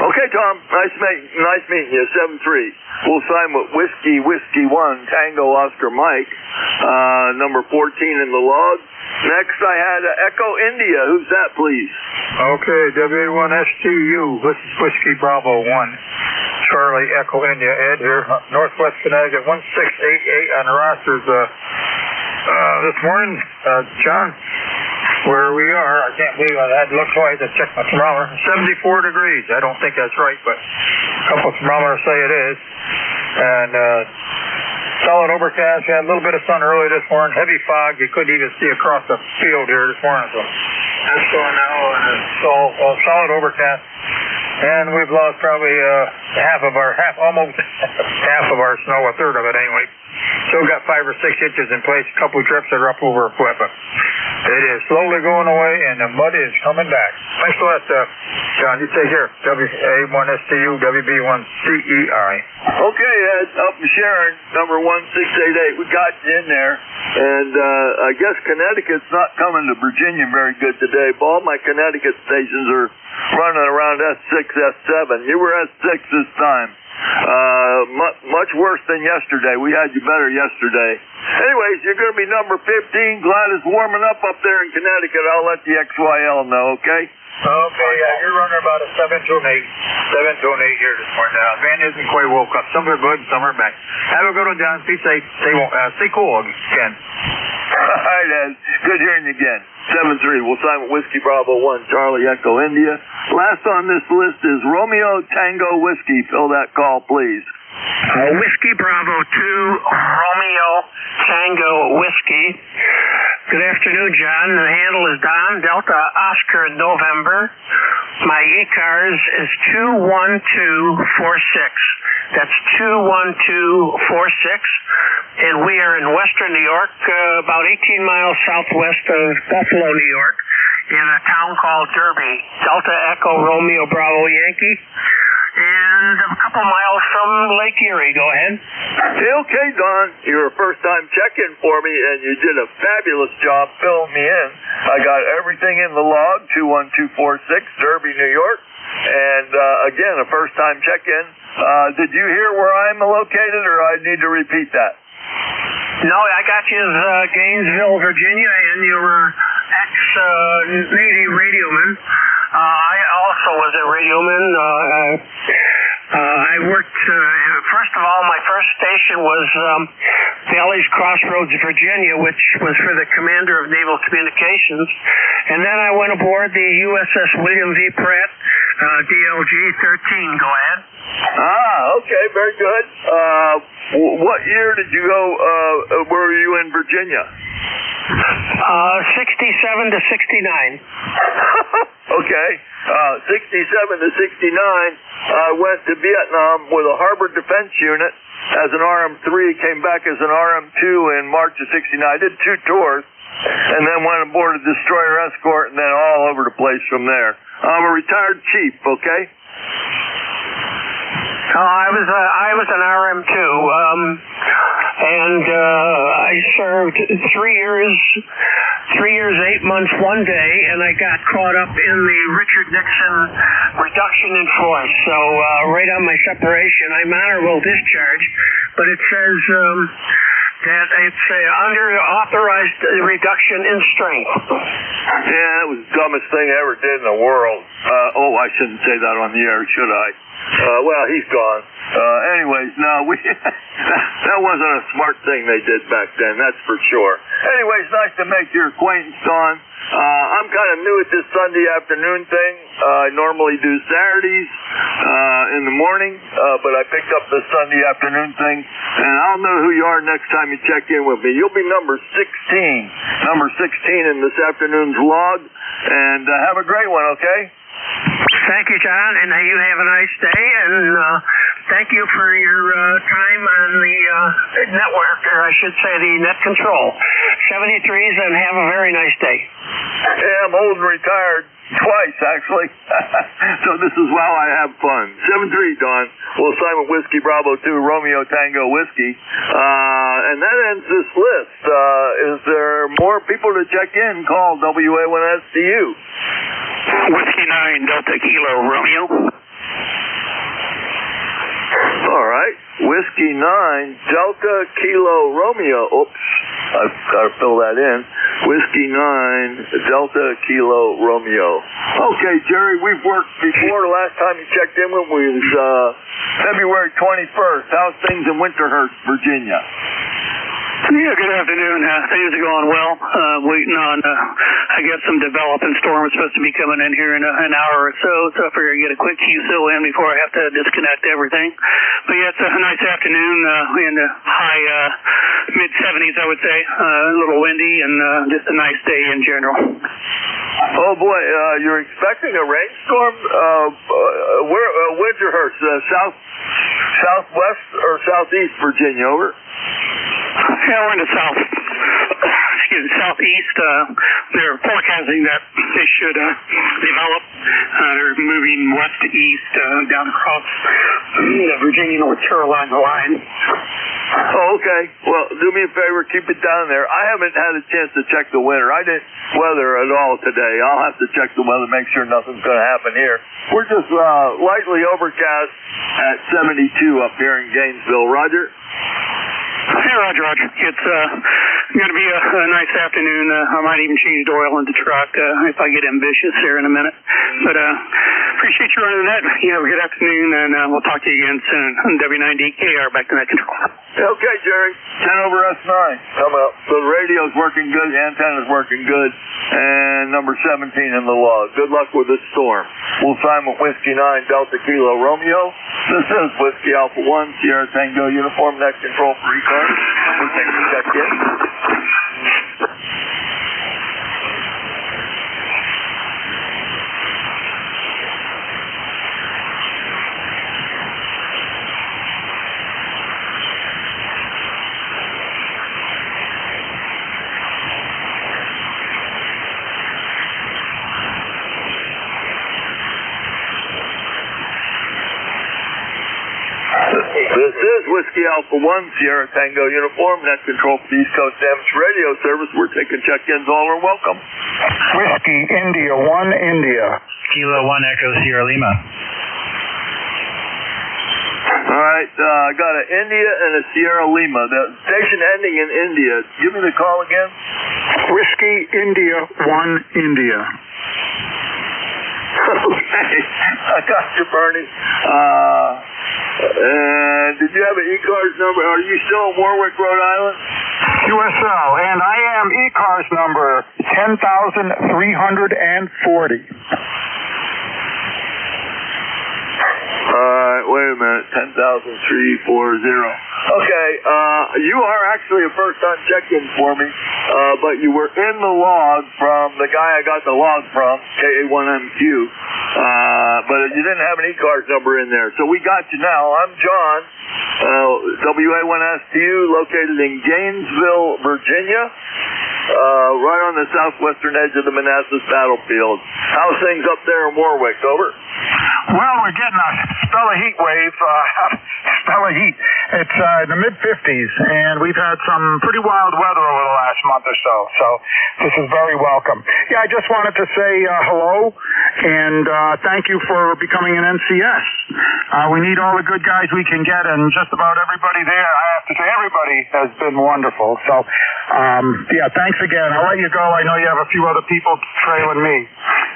Okay, Tom. Nice meeting you. 7-3. We'll sign with Whiskey 1 Tango Oscar Mike, number 14 in the log. Next, I had Echo India. Who's that, please? Okay, W1STU. This is Whiskey Bravo 1. Charlie Echo India. Ed here, Northwest Connecticut, 1688 on the roster is This morning, John, where we are, I can't believe I had to look twice to check my thermometer. 74 degrees. I don't think that's right, but a couple of thermometers say it is. And solid overcast. We had a little bit of sun early this morning. Heavy fog. You couldn't even see across the field here this morning. So that's going now, and it's all solid overcast. And we've lost probably almost half of our snow, a third of it anyway. Still got 5 or 6 inches in place. A couple of trips that are up over a foot, but it is slowly going away, and the mud is coming back. Thanks a lot, John. You take care. WA1STU, WB1CEI. Okay, Ed, up in Sharon, number 1688. We got you in there, and I guess Connecticut's not coming to Virginia very good today. But all my Connecticut stations are running around S6, S7. You were S6 this time. Much worse than yesterday. We had you better yesterday. Anyways, you're going to be number 15. Glad it's warming up there in Connecticut. I'll let the XYL know, okay? Okay, yeah, you're running about a 7 to an 8. 7 to an 8 here this morning. Van isn't quite woke up. Some are good, some are bad. Have a good one, John. Be safe. Stay cool again. All right, Ed. Good hearing you again. 7-3. We'll sign with Whiskey Bravo 1, Charlie Echo India. Last on this list is Romeo Tango Whiskey. Fill that call, please. Whiskey Bravo 2, Romeo Tango Whiskey. Good afternoon, John. The handle is Don, Delta Oscar November. My ECARS is 21246. That's 21246. And we are in western New York, about 18 miles southwest of Buffalo, New York, in a town called Derby. Delta Echo Romeo Bravo Yankee. And a couple miles from Lake Erie. Go ahead. Okay, Don. You're a first-time check-in for me, and you did a fabulous job filling me in. I got everything in the log, 21246, Derby, New York. And, again, a first-time check-in. Did you hear where I'm located, or I need to repeat that? No, I got you as Gainesville, Virginia, and you were ex-Navy radioman. I also was a radioman. I worked, first of all, my first station was Valley's Crossroads, Virginia, which was for the commander of Naval Communications. And then I went aboard the USS William V. Pratt, DLG-13. Go ahead. Okay, very good. What year did you go, were you in Virginia? 67 to 69. Okay. 67 to 69, I went to Vietnam with a Harbor Defense Unit as an RM3, came back as an RM2 in March of 69. I did 2 tours, and then went aboard a destroyer escort, and then all over the place from there. I'm a retired chief, okay? I was an RM2, and I served 3 years, 8 months, 1 day, and I got caught up in the Richard Nixon reduction in force. So right on my separation, I'm honorable discharge, but it says that it's under authorized reduction in strength. Yeah, that was the dumbest thing I ever did in the world. I shouldn't say that on the air, should I? Well, he's gone. Anyways, no, that wasn't a smart thing they did back then, that's for sure. Anyways, nice to make your acquaintance, Don. I'm kind of new at this Sunday afternoon thing. I normally do Saturdays in the morning, but I picked up the Sunday afternoon thing, and I'll know who you are next time you check in with me. You'll be number 16 in this afternoon's log, and have a great one, okay? Thank you, John, and you have a nice day, and thank you for your time on the network, or I should say the net control. 73s, and have a very nice day. Yeah, I'm old and retired. Twice, actually. So this is how I have fun. 7-3, Don. We'll sign with Whiskey Bravo 2, Romeo Tango Whiskey. And that ends this list. Is there more people to check in? Call WA1STU. Whiskey 9, Delta Kilo, Romeo. All right. Whiskey 9, Delta Kilo Romeo. Oops. I've got to fill that in. Whiskey 9, Delta Kilo Romeo. Okay, Jerry, we've worked before. The last time you checked in with me was February 21st. How's things in Winterhurst, Virginia? Yeah, good afternoon. Things are going well. Waiting on, I got some developing storm supposed to be coming in here in an hour or so I figure I get a quick QSO in before I have to disconnect everything. But yeah, it's a nice afternoon in the high mid-70s, I would say. A little windy and just a nice day in general. Oh boy, you're expecting a rainstorm? Where'd you hurt? Southwest or southeast Virginia, over? Yeah, we're in the southeast. They're forecasting that they should develop. They're moving west to east down across the Virginia-North Carolina line. Oh, okay. Well, do me a favor, keep it down there. I haven't had a chance to check the weather at all today. I'll have to check the weather, make sure nothing's going to happen here. We're just lightly overcast at 72 up here in Gainesville. Roger? Hey, Roger. It's going to be a nice afternoon. I might even change the oil in the truck if I get ambitious here in a minute. But appreciate you running that. You have a good afternoon, and we'll talk to you again soon. W9DKR, back to net control. Okay, Jerry. 10 over S9. Come up. So the radio's working good, the antenna's working good, and number 17 in the log. Good luck with this storm. We'll sign with Whiskey 9 Delta Kilo Romeo. This is Whiskey Alpha 1 Sierra Tango Uniform, net control for ECARS. We'll take a check in. This is Whiskey Alpha 1 Sierra Tango Uniform, net control for the East Coast Amateur Radio Service. We're taking check-ins. All are welcome. Whiskey India 1 India. Kilo 1 Echo Sierra Lima. All right, I got an India and a Sierra Lima. The station ending in India. Give me the call again. Whiskey India 1 India. Okay, I got you, Bernie. Did you have an ECARS number? Are you still in Warwick, Rhode Island? QSL, and I am ECARS number 10,340. Wait a minute, 10,340. Okay, you are actually a first-time check-in for me, but you were in the log from the guy I got the log from, KA1MQ, but you didn't have an ECARS number in there, so we got you now. I'm John, WA1STU, located in Gainesville, Virginia, right on the southwestern edge of the Manassas battlefield. How's things up there in Warwick? Over. Well, we're getting a spell of heat wave, spell of heat. It's in the mid-50s, and we've had some pretty wild weather over the last month or so, so this is very welcome. Yeah, I just wanted to say hello, and thank you for becoming an NCS. We need all the good guys we can get, and just about everybody there, I have to say everybody has been wonderful. So, yeah, thanks again. I'll let you go. I know you have a few other people trailing me.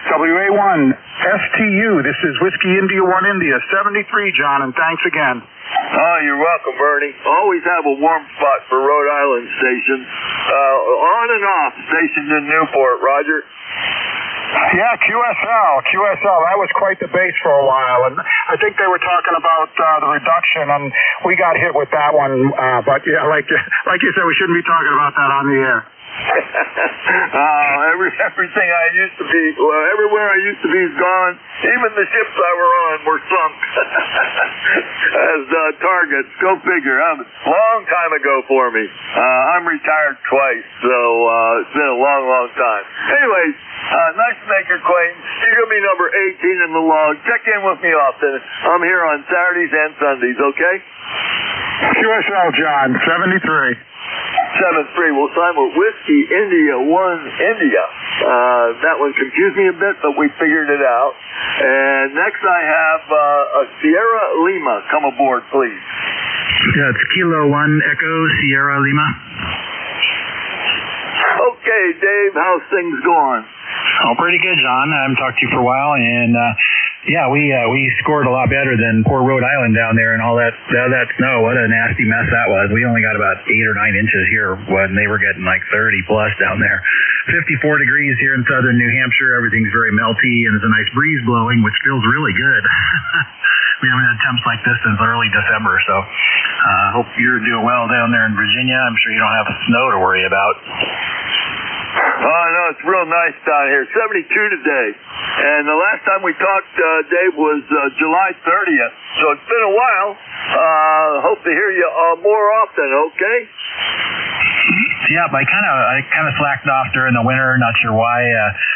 WA1 STU, this is Whiskey India 1 India, 73, John, and thanks again. Oh, you're welcome, Bernie. Always have a warm spot for Rhode Island stations. On and off, stationed in Newport, Roger. Yeah, QSL. That was quite the base for a while, and I think they were talking about the reduction, and we got hit with that one. But yeah, like you said, we shouldn't be talking about that on the air. Everything I used to be, everywhere I used to be is gone. Even the ships I were on were sunk as targets. Go figure. Long time ago for me. I'm retired twice, so it's been a long, long time. Anyways, nice to make your acquaintance. You're going to be number 18 in the log. Check in with me often. I'm here on Saturdays and Sundays, okay? QSL, John, 73. 7-3. We'll sign with Whiskey India 1 India. That one confused me a bit, but we figured it out. And next I have a Sierra Lima. Come aboard, please. Yeah, it's Kilo 1 Echo Sierra Lima. Okay, Dave, how's things going? Oh, pretty good, John. I haven't talked to you for a while, and Yeah, we scored a lot better than poor Rhode Island down there and all that snow. What a nasty mess that was. We only got about 8 or 9 inches here when they were getting like 30 plus down there. 54 degrees here in southern New Hampshire. Everything's very melty and there's a nice breeze blowing, which feels really good. We haven't had temps like this since early December, so hope you're doing well down there in Virginia. I'm sure you don't have snow to worry about. Oh, no, it's real nice down here. 72 today. And the last time we talked, Dave, was July 30th. So it's been a while. Hope to hear you more often, okay? Yeah, I kind of slacked off during the winter. Not sure why.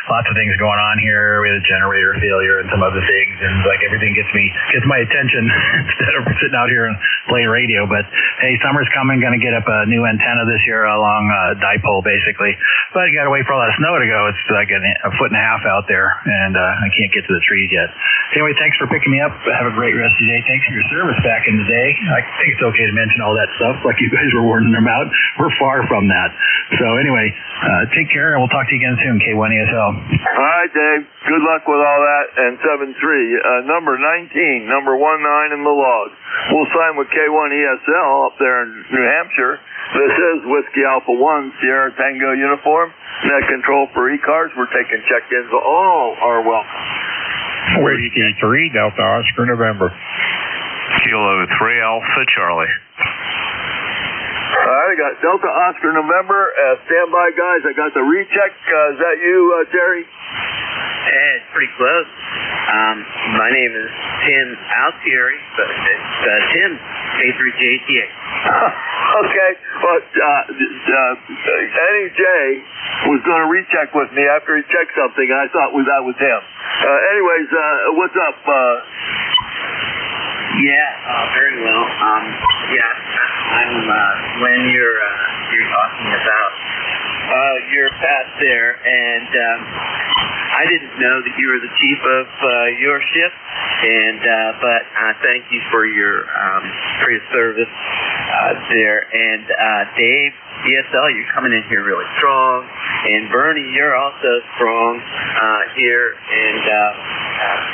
Lots of things going on here. We had a generator failure and some other things, and like everything gets my attention instead of sitting out here and playing radio. But hey, summer's coming. Going to get up a new antenna this year along dipole, basically. But you got to wait for all that snow to go. It's like a foot and a half out there, and I can't get to the trees yet. Anyway, thanks for picking me up. Have a great rest of your day. Thanks for your service back in the day. I think it's okay to mention all that stuff, like you guys were warning about. We're far from that. So anyway, take care, and we'll talk to you again soon, K1ESL. All right, Dave. Good luck with all that. And 7-3, number 19, number 19 in the log. We'll sign with K1ESL up there in New Hampshire. This is Whiskey Alpha 1, Sierra Tango uniform. Net control for ECARS. We're taking check-ins. All are welcome. Whiskey 3, Delta Oscar November. Kilo 3 Alpha Charlie. All right, I got Delta Oscar November. Stand by, guys. I got the recheck. Is that you, Terry? Hey, it's pretty close. My name is Tim Altieri, but it's Tim, K3JTA. Okay. Well, NJ was going to recheck with me after he checked something, and I thought that was him. Anyways, what's up? Yeah, very well. I'm when you're talking about your path there, and I didn't know that you were the chief of your ship, and but thank you for your service there. And Dave, ESL, you're coming in here really strong, and Bernie, you're also strong here. And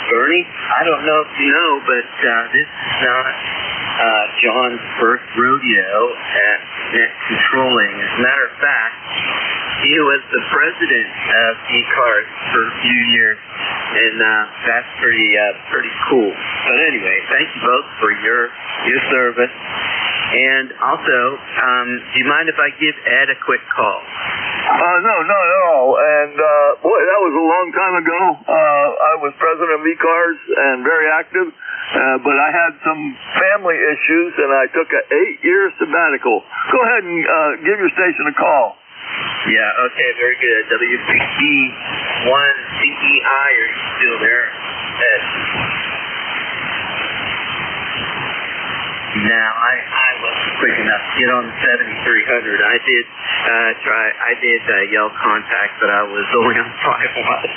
Bernie, I don't know if you know, but this is not John's first rodeo at net controlling. As a matter of fact, he was the president of ECARS for a few years, and that's pretty cool. But anyway, thank you both for your service. And also, do you mind if I give Ed a quick call? No, not at all. And boy, that was a long time ago. I was president of ECARS and very active, but I had some family issues, and I took an 8-year sabbatical. Go ahead and give your station a call. Yeah, okay, very good. WPC1CEI, are you still there, Ed? Now, I wasn't quick enough to get on the 7300. I did yell contact, but I was only on 5 watts,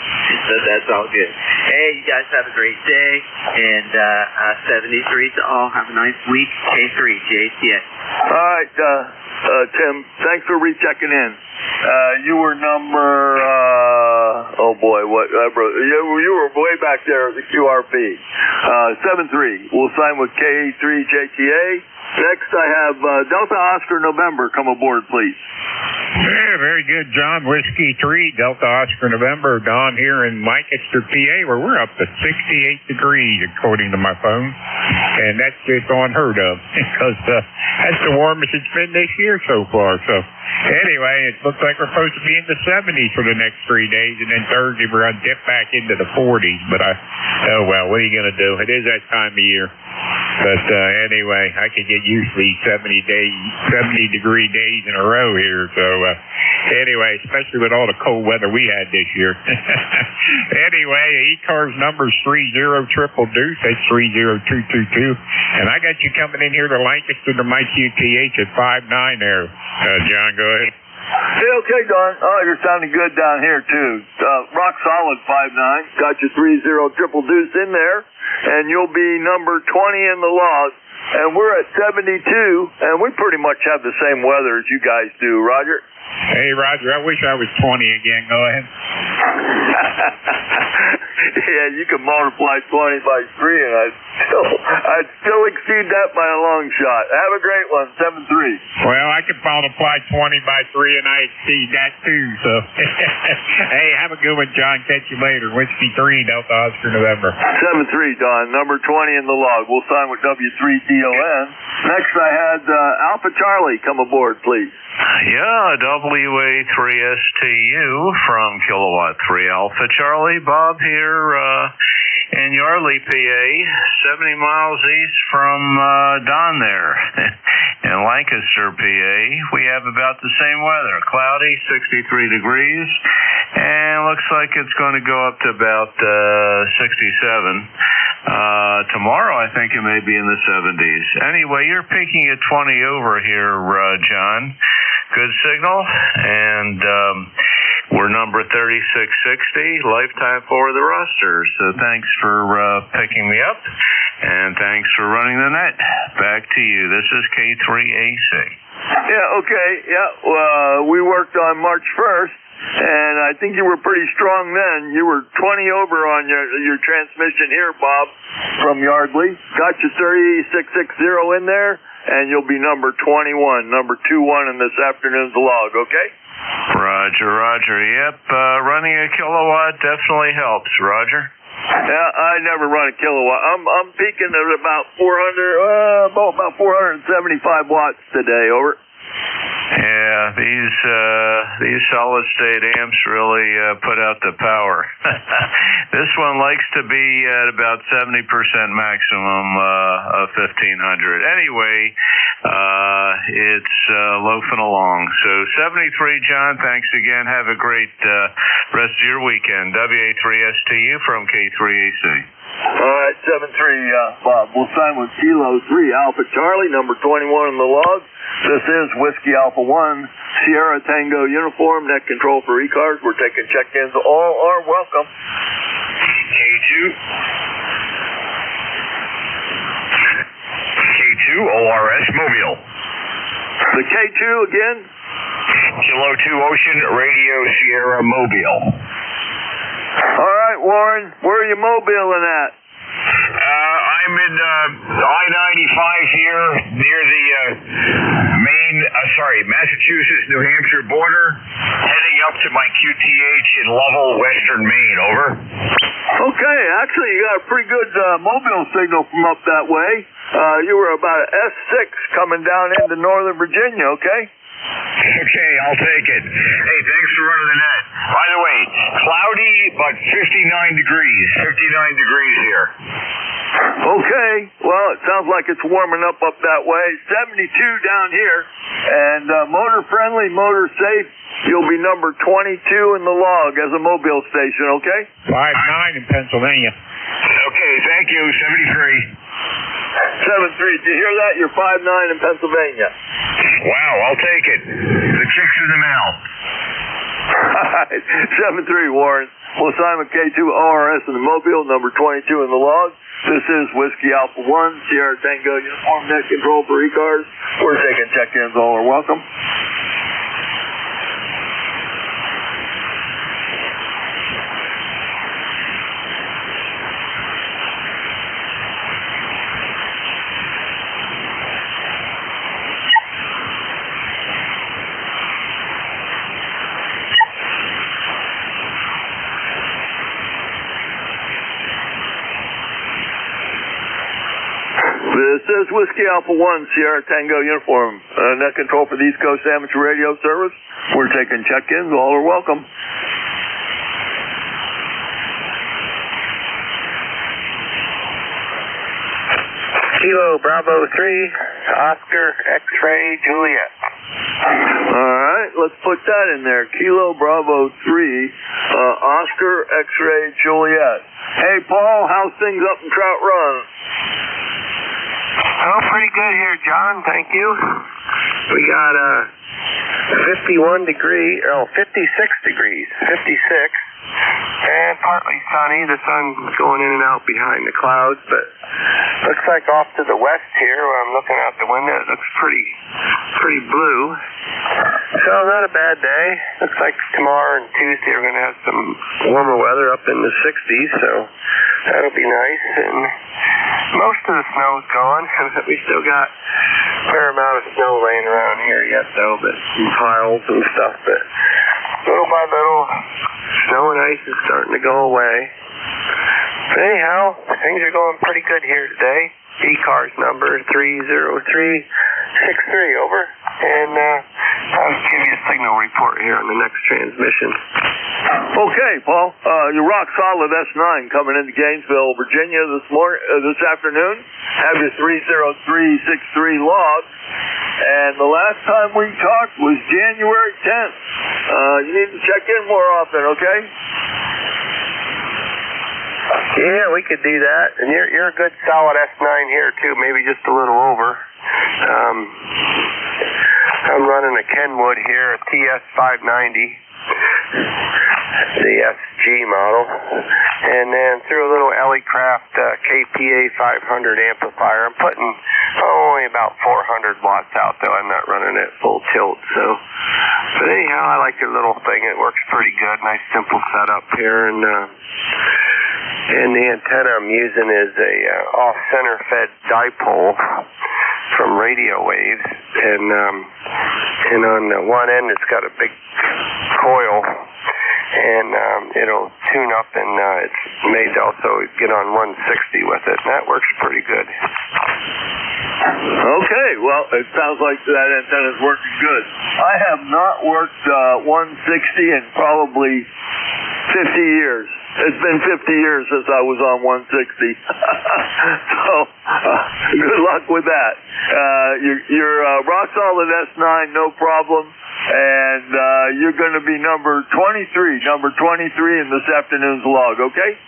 so that's all good. Hey, you guys have a great day, and 73 to all. Have a nice week. K3, JTA. All right, Tim, thanks for rechecking in. You were number, oh boy, you were way back there as a QRP. 7-3. We'll sign with K3JTA. Next, I have Delta Oscar November. Come aboard, please. Yeah, very good, John. Whiskey 3, Delta Oscar November. Don here in Lancaster, PA, where we're up to 68 degrees, according to my phone. And that's just unheard of, because that's the warmest it's been this year so far. So anyway, it looks like we're supposed to be in the 70s for the next 3 days, and then Thursday we're going to dip back into the 40s. But oh well, what are you going to do? It is that time of year. But anyway, I could get used to these 70-degree days in a row here. So anyway, especially with all the cold weather we had this year. Anyway, ECARS number's 30 triple deuce. That's 30222. And I got you coming in here to Lancaster to my QTH at 59 there. John, go ahead. Hey, okay, Don. Oh, you're sounding good down here, too. Rock solid 5'9". Got your 30 triple deuce in there. And you'll be number 20 in the log. And we're at 72, and we pretty much have the same weather as you guys do, Roger? Hey, Roger, I wish I was 20 again. Go ahead. Yeah, you can multiply 20 by 3, and I'd still exceed that by a long shot. Have a great one, 7-3. Well, I can multiply 20 by 3, and I exceed that too. So, hey, have a good one, John. Catch you later. Whiskey 3, Delta Oscar, November. 7-3, Don. Number 20 in the log. We'll sign with W3DON. Next, I had Alpha Charlie come aboard, please. Yeah, WA3STU from Kilowatt 3 Alpha Charlie. Bob here in Yardley, PA, 70 miles east from Don there. In Lancaster, PA, we have about the same weather. Cloudy, 63 degrees, and looks like it's going to go up to about 67. Tomorrow, I think it may be in the 70s. Anyway, you're peaking at 20 over here, John. Good signal, and we're number 3660, lifetime for the roster. So thanks for picking me up, and thanks for running the net. Back to you. This is K3AC. Yeah, okay. Yeah, we worked on March 1st. And I think you were pretty strong then. You were 20 over on your transmission here, Bob, from Yardley. Got you 3660 in there, and you'll be number 21, number 21 in this afternoon's log, okay? Roger. Yep, running a kilowatt definitely helps, Roger. Yeah, I never run a kilowatt. I'm peaking at about 475 watts today, over. Yeah, these solid state amps really put out the power. This one likes to be at about 70% maximum of 1500. Anyway, it's loafing along. So 73, John, thanks again. Have a great rest of your weekend. WA3STU from K3AC. All right, 7-3, Bob. We'll sign with Kilo 3 Alpha Charlie, number 21 in the log. This is Whiskey Alpha 1, Sierra Tango uniform, net control for ECARS. We're taking check-ins. All are welcome. K2 ORS Mobile. The K2 again? Kilo 2 Ocean Radio Sierra Mobile. All right, Warren, where are you mobiling at? I'm in I-95 here near the Massachusetts-New Hampshire border, heading up to my QTH in Lovell, Western Maine. Over. Okay, actually, you got a pretty good mobile signal from up that way. You were about an S6 coming down into Northern Virginia, okay? Okay, I'll take it. Hey, thanks for running the net. By the way, cloudy, but 59 degrees. 59 degrees here. Okay, well, it sounds like it's warming up that way. 72 down here, and motor friendly, motor safe. You'll be number 22 in the log as a mobile station, okay? 5-9 in Pennsylvania. Okay, thank you. 73. 7-3. Did you hear that? You're 5-9 in Pennsylvania. Wow, I'll take it. The chick's in the mail. 7-3, Warren. We'll sign with K2 ORS in the mobile, number 22 in the log. This is Whiskey Alpha 1, Sierra Tango uniform, net control for ECARS. We're taking check-ins. All are welcome. This is Whiskey Alpha 1, Sierra Tango uniform, net control for the East Coast Amateur Radio Service. We're taking check-ins. All are welcome. Kilo Bravo 3, Oscar X-Ray Juliet. All right, let's put that in there. Kilo Bravo 3, Oscar X-Ray Juliet. Hey, Paul, how's things up in Trout Run? Oh, pretty good here, John. Thank you. We got 56 degrees, 56, and partly sunny. The sun's going in and out behind the clouds, but looks like off to the west here, where I'm looking out the window, it looks pretty blue. So So not a bad day. Looks like tomorrow and Tuesday we're going to have some warmer weather up in the 60s, so that'll be nice. And most of the snow's gone. We still got a fair amount of snow laying around here yet, though, but some piles and stuff. But little by little, snow and ice is starting to go away. But anyhow, things are going pretty good here today. ECARS number 30363, over. And I'll give you a signal report here on the next transmission. Okay, Paul. Your rock solid S9 coming into Gainesville, Virginia this afternoon. Have your 30363 log. And the last time we talked was January 10th. You need to check in more often, okay? Yeah, we could do that. And you're a good solid S9 here, too, maybe just a little over. I'm running a Kenwood here, a TS590, the SG model, and then through a little Ellicraft KPA 500 amplifier. I'm putting only about 400 watts out, though. I'm not running it full tilt. So, but anyhow, I like your little thing. It works pretty good. Nice simple setup here, and the antenna I'm using is a off-center fed dipole from radio waves, and on the one end it's got a big coil, and it'll tune up, and it's made to also get on 160 with it, and that works pretty good. Okay, well, it sounds like that antenna's working good. I have not worked 160 in probably 50 years. It's been 50 years since I was on 160. So, good luck with that. Your rock solid S9, no problem. And you're going to be number 23 in this afternoon's log, okay?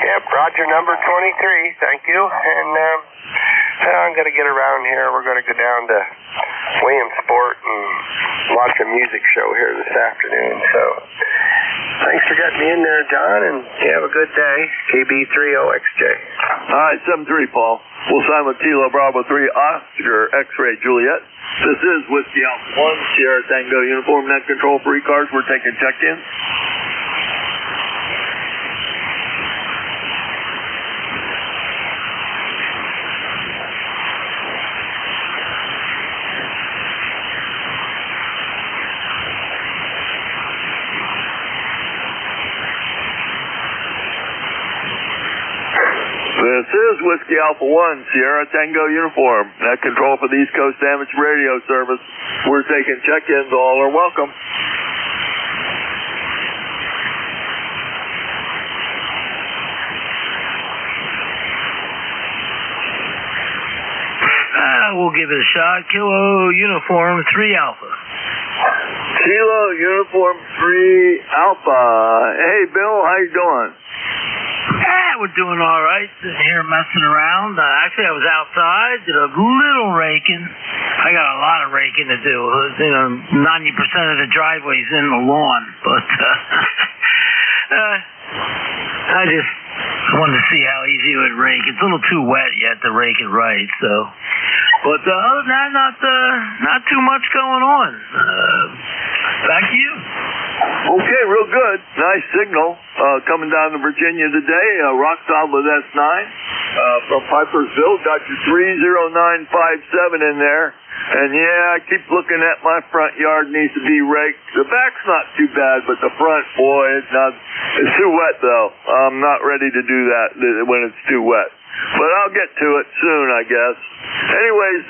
Yep, Roger, number 23. Thank you. And I'm going to get around here. We're going to go down to Williamsport and watch a music show here this afternoon. So, thanks for getting me in there, John, and you have a good day. KB30XJ. All right, 7-3, Paul. We'll sign with Kilo Bravo 3, Oscar X-Ray Juliet. This is Whiskey Alpha 1, Sierra Tango Uniform, net control for ECARS. We're taking check-in. This is Whiskey Alpha 1, Sierra Tango Uniform. Net control for the East Coast Damage Radio Service. We're taking check-ins. All are welcome. We'll give it a shot. Kilo Uniform 3 Alpha. Kilo Uniform 3 Alpha. Hey, Bill, how you doing? We're doing all right. Sitting here messing around. Actually, I was outside, did a little raking. I got a lot of raking to do. 90% of the driveway's in the lawn. But I just wanted to see how easy it would rake. It's a little too wet yet to rake it right. So, but other than that, not too much going on. Back to you. Okay, real good. Nice signal coming down to Virginia today. Rock solid S9 from Pipersville. Got your 30957 in there. And yeah, I keep looking at my front yard needs to be raked. The back's not too bad, but the front, boy, it's too wet though. I'm not ready to do that when it's too wet. But I'll get to it soon, I guess. Anyways,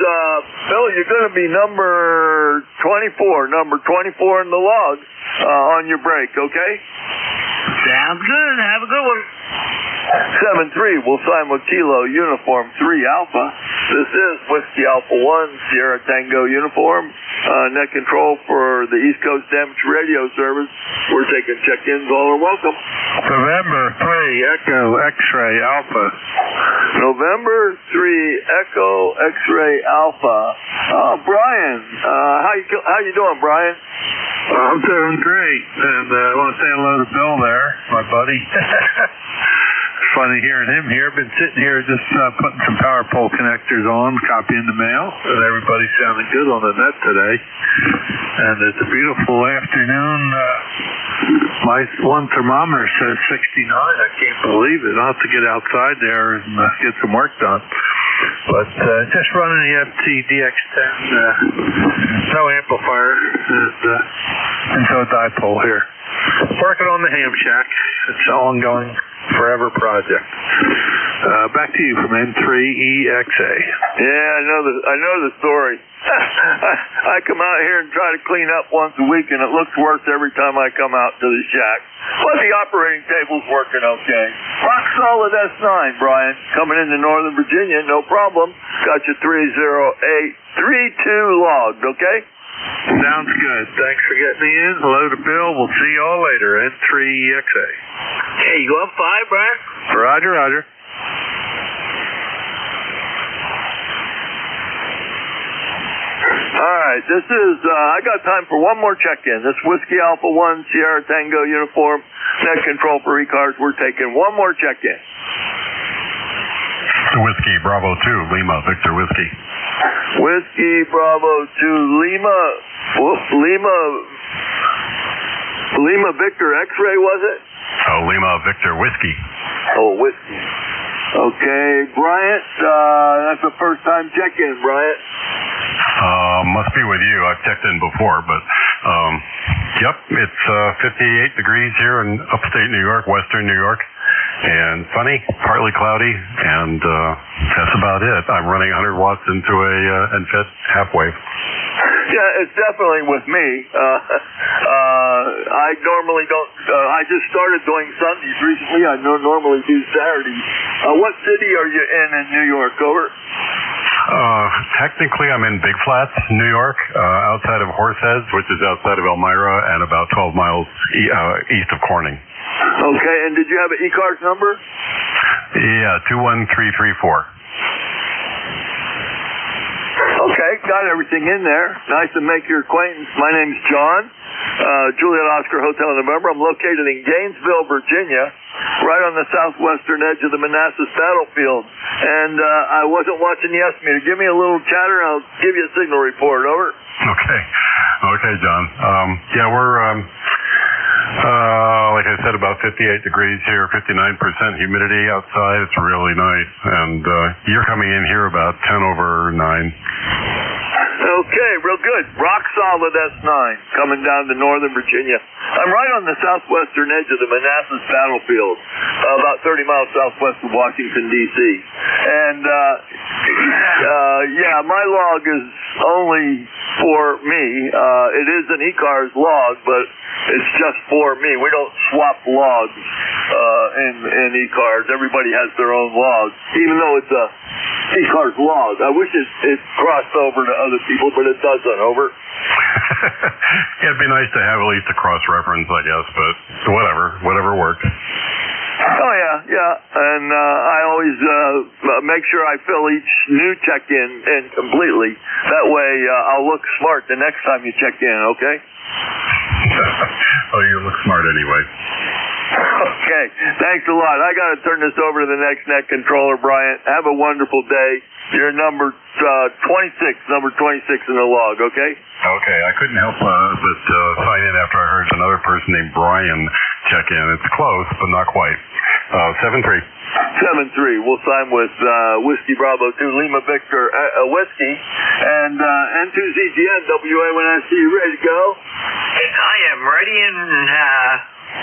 Bill, you're going to be number 24 in the log on your break, okay? Sounds good. Have a good one. 7-3, we'll sign with Kilo Uniform 3 Alpha. This is Whiskey Alpha 1, Sierra Tango Uniform. Net control for the East Coast Damage Radio Service. We're taking check-ins. All are welcome. November 3, Echo X-Ray Alpha. November 3, Echo X-Ray Alpha. Brian, how you doing, Brian? I'm doing great, and I want to say hello to Bill there, my buddy. funny hearing him here. Been sitting here just putting some power pole connectors on, copying the mail, and everybody sounded good on the net today. And it's a beautiful afternoon. My one thermometer says 69. I can't believe it. I'll have to get outside there and get some work done. But just running the FT-DX10, no amplifier, and no dipole here. Working on the ham shack. It's an ongoing, forever project. Back to you from N3EXA. Yeah, I know the story. I come out here and try to clean up once a week, and it looks worse every time I come out to the shack. But the operating table's working okay. Rock solid S9, Brian. Coming into Northern Virginia, no problem. Got you 30832 logged, okay? Sounds good. Thanks for getting me in. Hello to Bill. We'll see y'all later. N3EXA. Hey, you on 5, Brian? Roger, roger. All right, this is, I got time for one more check-in. This Whiskey Alpha 1 Sierra Tango uniform, net control for ECARS. We're taking one more check-in. Whiskey Bravo 2, Lima, Victor Whiskey. Whiskey Bravo 2, Lima Victor X-ray, was it? Oh, Lima Victor Whiskey. Oh, whiskey. Okay, Bryant, that's the first time check-in, Bryant. Must be with you. I've checked in before, but, yep, it's 58 degrees here in upstate New York, western New York, and sunny, partly cloudy, and that's about it. I'm running 100 watts into a NFET half wave. Yeah, it's definitely with me. I normally don't, I just started doing Sundays recently. I normally do Saturdays. What city are you in New York, over? Technically, I'm in Big Flats, New York, outside of Horseheads, which is outside of Elmira, and about 12 miles east of Corning. Okay, and did you have an ECARS number? Yeah, 21334. Okay, got everything in there. Nice to make your acquaintance. My name's John, Juliet Oscar Hotel November. I'm located in Gainesville, Virginia, right on the southwestern edge of the Manassas battlefield. And I wasn't watching Yes Meter. Give me a little chatter, and I'll give you a signal report. Over. Okay, John. Yeah, we're like I said, about 58 degrees here, 59% humidity outside. It's really nice. And you're coming in here about 10 over 9. Okay, real good. Rock solid S9 coming down to Northern Virginia. I'm right on the southwestern edge of the Manassas battlefield, about 30 miles southwest of Washington, D.C. And, yeah, my log is only for me. It is an ECARS log, but it's just for me. We don't swap logs in ECARS. Everybody has their own log, even though it's a ECARS log. I wish it crossed over to other people, but it doesn't. Over. Yeah, it'd be nice to have at least a cross-reference, I guess, but whatever works. Oh, yeah. And I always make sure I fill each new check-in in completely. That way I'll look smart the next time you check in, okay? Oh, you look smart anyway. Okay, thanks a lot. I got to turn this over to the next net controller, Bryant. Have a wonderful day. You're number 26 in the log, okay? Okay, I couldn't help but sign in after I heard another person named Brian check in. It's close, but not quite. 7-3. 7-3. We'll sign with Whiskey Bravo 2, Lima Victor Whiskey, and N2ZGN, WA1SC. You ready to go? I am ready and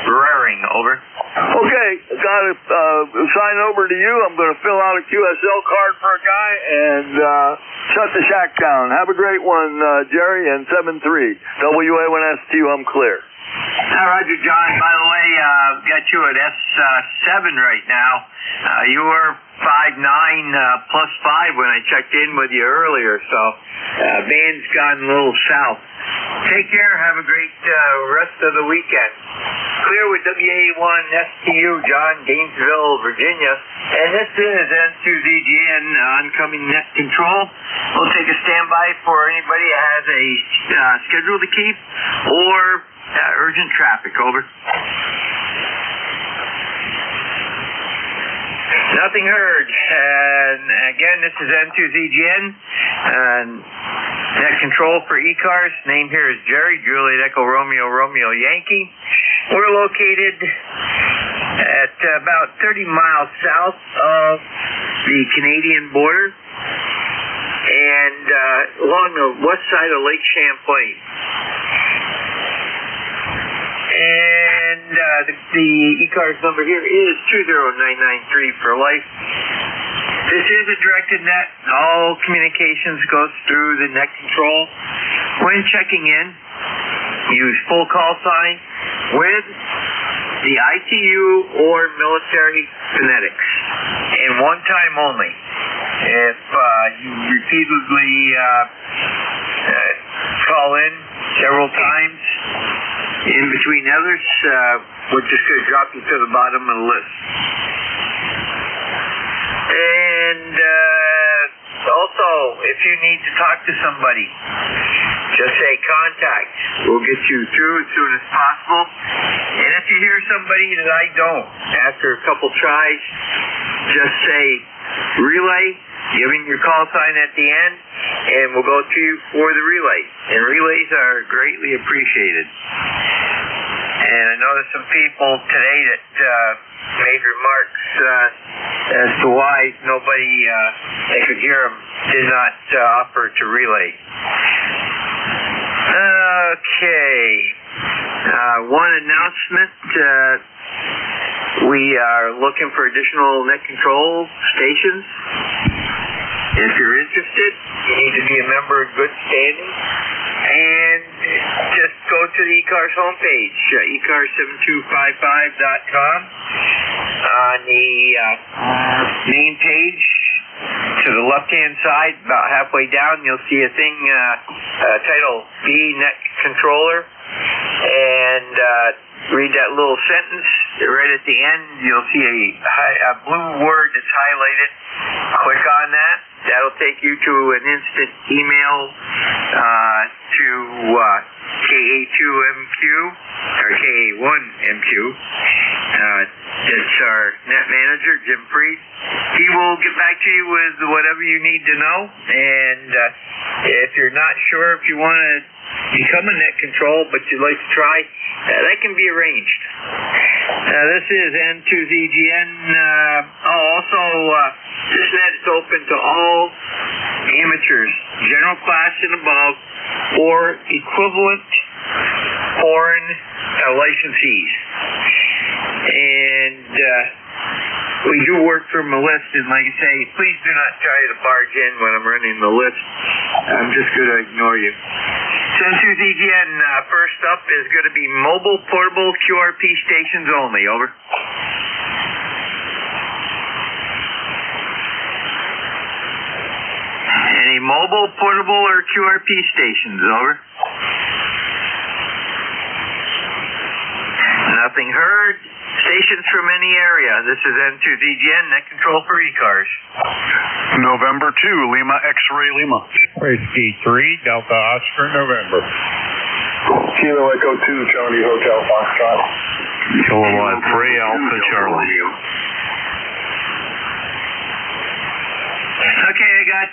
raring. Over. Okay, got to sign over to you. I'm going to fill out a QSL card for a guy and shut the shack down. Have a great one, Jerry, and 7-3. WA1ST, I'm clear. Roger, John. By the way, got you at S7 right now. You were 5'9" plus 5 when I checked in with you earlier, so band's gone a little south. Take care. Have a great rest of the weekend. Clear with WA1STU, John, Gainesville, Virginia. And this is N2ZGN oncoming net control. We'll take a standby for anybody that has a schedule to keep or urgent traffic. Over. Nothing heard. And again, this is N2ZGN. Net control for ECARS. Name here is Jerry, Juliet Echo Romeo, Romeo Yankee. We're located at about 30 miles south of the Canadian border and along the west side of Lake Champlain. And the ECARS number here is 20993 for life. This is a directed net. All communications goes through the net control. When checking in, use full call sign with the ITU or military phonetics, and one time only. If you repeatedly call in several times in between others, we're just going to drop you to the bottom of the list. And also, if you need to talk to somebody, just say contact. We'll get you through as soon as possible. And if you hear somebody that I don't, after a couple tries, just say relay, giving your call sign at the end, and we'll go to you for the relay. And relays are greatly appreciated. And I noticed some people today that made remarks as to why nobody they could hear them did not offer to relay. Okay. One announcement. We are looking for additional net control stations. If you're interested, you need to be a member in good standing. And just go to the ECARS homepage, ECARS7255.com. On the main page, to the left-hand side, about halfway down, you'll see a thing titled B Net Controller. And read that little sentence. Right at the end, you'll see a blue word that's highlighted. Click on that. That'll take you to an instant email to KA2MQ or KA1MQ. That's our net manager, Jim Freed. He will get back to you with whatever you need to know. And if you're not sure if you want to become a net control, but you'd like to try, that can be arranged. This is N2ZGN. Also, this net is open to all amateurs, general class and above, or equivalent foreign licensees. And we do work from a list, and like I say, please do not try to barge in when I'm running the list. I'm just going to ignore you. So N2ZGN, first up is going to be mobile portable QRP stations only. Over. Any mobile, portable, or QRP stations? Over. Nothing heard. Stations from any area. This is N2ZGN, net control for ECARS. November 2, Lima X-Ray Lima. Whiskey 3, Delta Oscar, November. Kilo Echo 2, Charlie Hotel Foxtrot. Kilowatt 3, Alpha Charlie. Okay, I got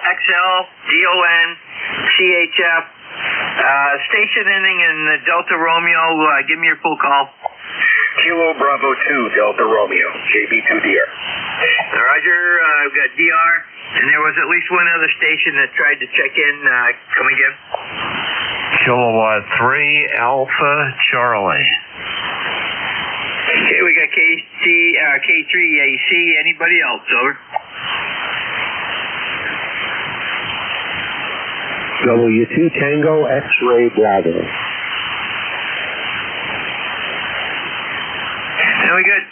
LXL, DON, CHF. Station ending in Delta Romeo, give me your full call. Kilo Bravo 2, Delta Romeo, JB2DR. Roger, I've got DR, and there was at least one other station that tried to check in. Come again. Kilowatt 3, Alpha Charlie. Okay, we got K3AC. Anybody else? Over. W2 Tango X-Ray Bravo. And we got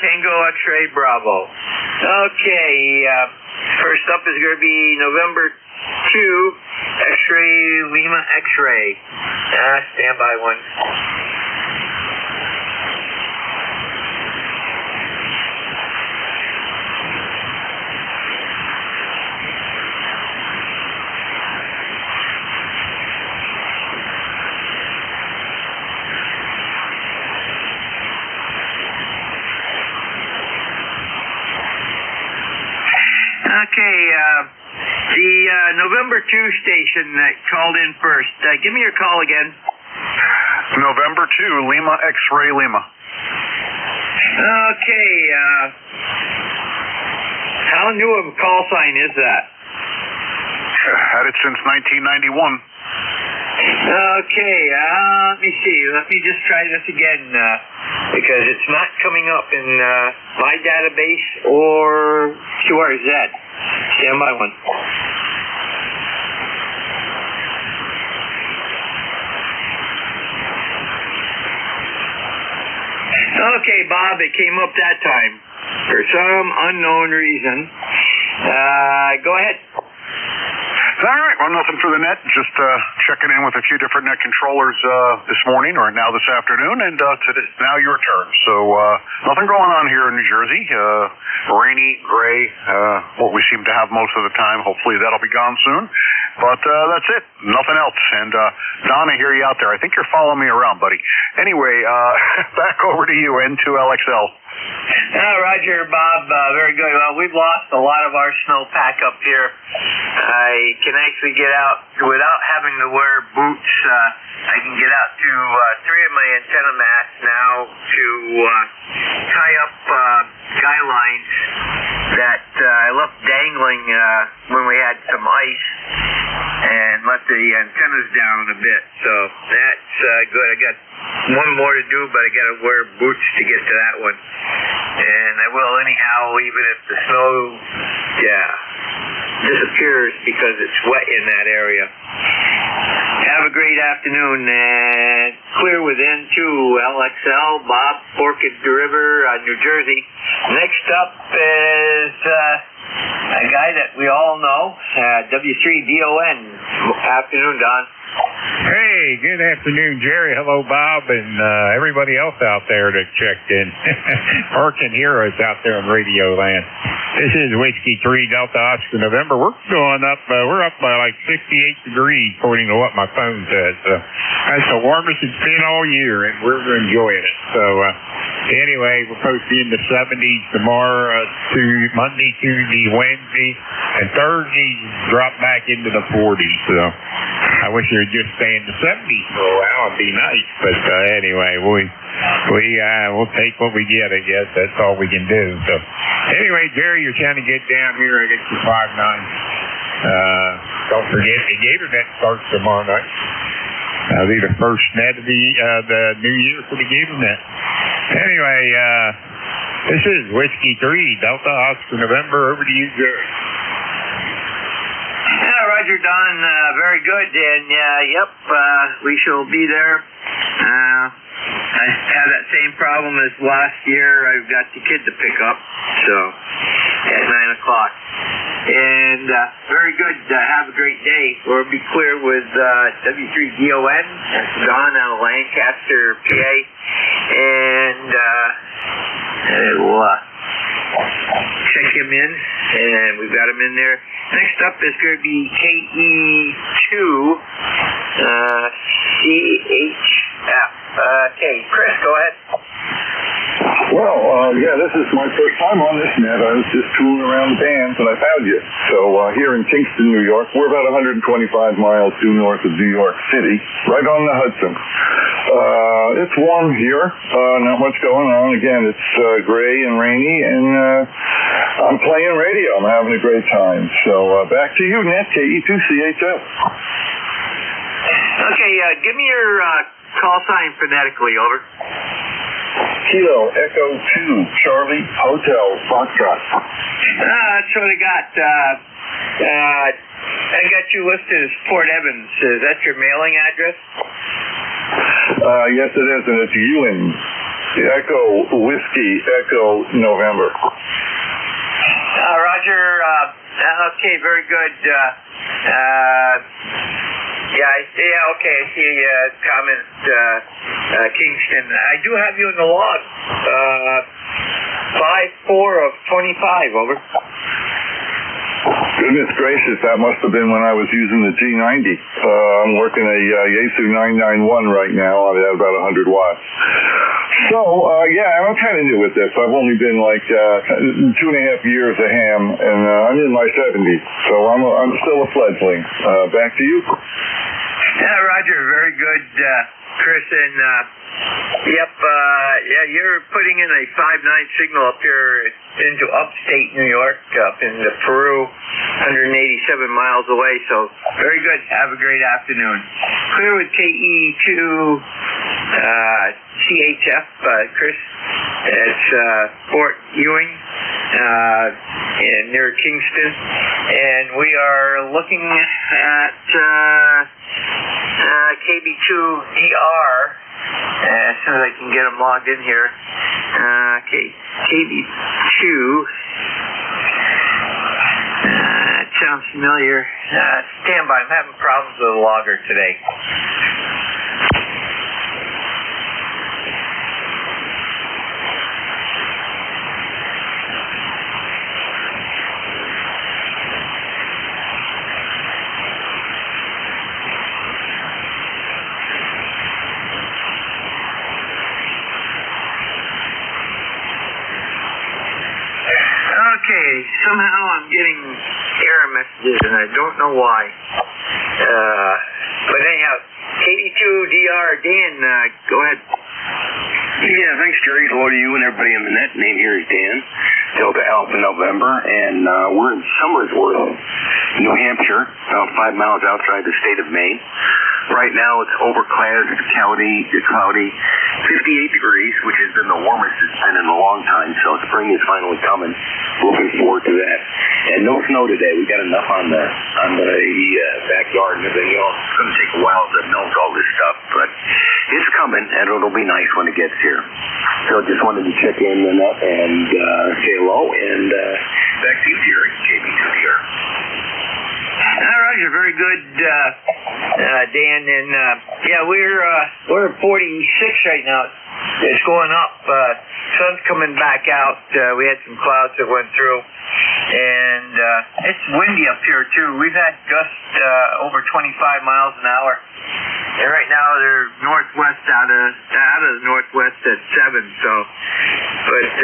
Tango X-Ray Bravo. Okay, first up is going to be November 2, X-Ray Lima X-Ray. Standby one. Okay, the November 2 station that called in first. Give me your call again. November 2, Lima X-Ray Lima. Okay, how new of a call sign is that? Had it since 1991. Okay, let me see. Let me just try this again, because it's not coming up in my database or QRZ. Stand by one. Okay, Bob, it came up that time for some unknown reason. Go ahead. All right, well, nothing for the net. Just checking in with a few different net controllers this morning, or now this afternoon, and today, now your turn. So nothing going on here in New Jersey. Rainy, gray, what we seem to have most of the time. Hopefully that'll be gone soon. But that's it. Nothing else. And Don, I hear you out there. I think you're following me around, buddy. Anyway, back over to you, N2LXL. Roger, Bob. Very good. Well, we've lost a lot of our snowpack up here. I can actually get out without having to wear boots. I can get out to 3 of my antenna masts now to tie up guy lines that I left dangling when we had some ice and let the antennas down a bit. So that's good. I got one more to do, but I got to wear boots to get to that one. And I will anyhow, even if the snow, disappears because it's wet in that area. Have a great afternoon, and clear with N2LXL, Bob, Orchid River, New Jersey. Next up is a guy that we all know, W3DON. Afternoon, Don. Hey, good afternoon, Jerry. Hello, Bob, and everybody else out there that checked in. Arkin Heroes out there in Radio Land. This is Whiskey 3 Delta Oscar November. We're going up, we're up by like 68 degrees according to what my phone says. That's the warmest it's been all year, and we're enjoying it. So anyway, we're supposed to be in the 70s tomorrow, to Monday, Tuesday, Wednesday, and Thursday drop back into the 40s. So I wish it would just stay in the 70s for a while. It'd be nice. But anyway, we'll take what we get, I guess. That's all we can do. So anyway, Jerry, you're trying to get down here. I get you 5'9". Don't forget, the Gator Net starts tomorrow night. That'll be the first net of the new year for the Gator Net. Anyway, this is Whiskey 3 Delta Oscar November. Over to you, Jerry. Roger, Don. Very good. And we shall be there. I had that same problem as last year. I've got the kid to pick up, so at 9 o'clock. And very good. Have a great day. We'll be clear with W3DON. That's Don out of Lancaster, PA. And we'll check him in, and we've got him in there. Next up is going to be KE2 CHF. Okay, Chris, go ahead. Well, this is my first time on this net. I was just tooling around the bands and I found you. So here in Kingston, New York, we're about 125 miles due north of New York City, right on the Hudson. It's warm here, not much going on. Again, it's gray and rainy, and I'm playing radio. I'm having a great time. So back to you, Net, KE2CHF. Okay, give me your call sign phonetically, over. Kilo Echo 2 Charlie Hotel Foxtrot. That's what I got. I got you listed as Port Evans. Is that your mailing address? Yes, it is, and it's Ewan. Echo Whiskey Echo November. Roger. Okay, very good. Okay, I see comment, Kingston. I do have you in the log. 5-4 of 25, over. Goodness gracious, that must have been when I was using the G90. I'm working a Yaesu 991 right now. I have about 100 watts. So, I'm kind of new at this. I've only been like 2.5 years a ham, and I'm in my 70s, so I'm still a fledgling. Back to you. Yeah, Roger, very good, Chris, and you're putting in a 5.9 signal up here into upstate New York, up into Peru, 187 miles away, so very good. Have a great afternoon. Clear with KE2 CHF, Chris. It's Fort Ewing near Kingston, and we are looking at KB2DR. As soon as I can get them logged in here. KB2. It sounds familiar. Stand by. I'm having problems with the logger today. Okay, somehow I'm getting error messages and I don't know why. But anyhow, KD2DR, Dan, go ahead. Yeah, thanks, Jerry. Hello to you and everybody in the net. Name here is Dan, Delta Alpha November, and we're in Somersworth, New Hampshire, about 5 miles outside the state of Maine. Right now it's overcast, it's cloudy, 58 degrees, which has been the warmest it's been in a long time, so spring is finally coming. Looking forward to that. And no snow today. We got enough on the backyard and everything else. It's going to take a while to melt all this stuff, but it's coming, and it'll be nice when it gets here. So just wanted to check in and say hello, and back to you, Jerry, KB2DR. All right, you're very good, Dan. And we're at 46 right now. It's going up. Sun's coming back out. We had some clouds that went through, and it's windy up here too. We've had gusts over 25 miles an hour. And right now they're northwest out of the northwest at 7. So, but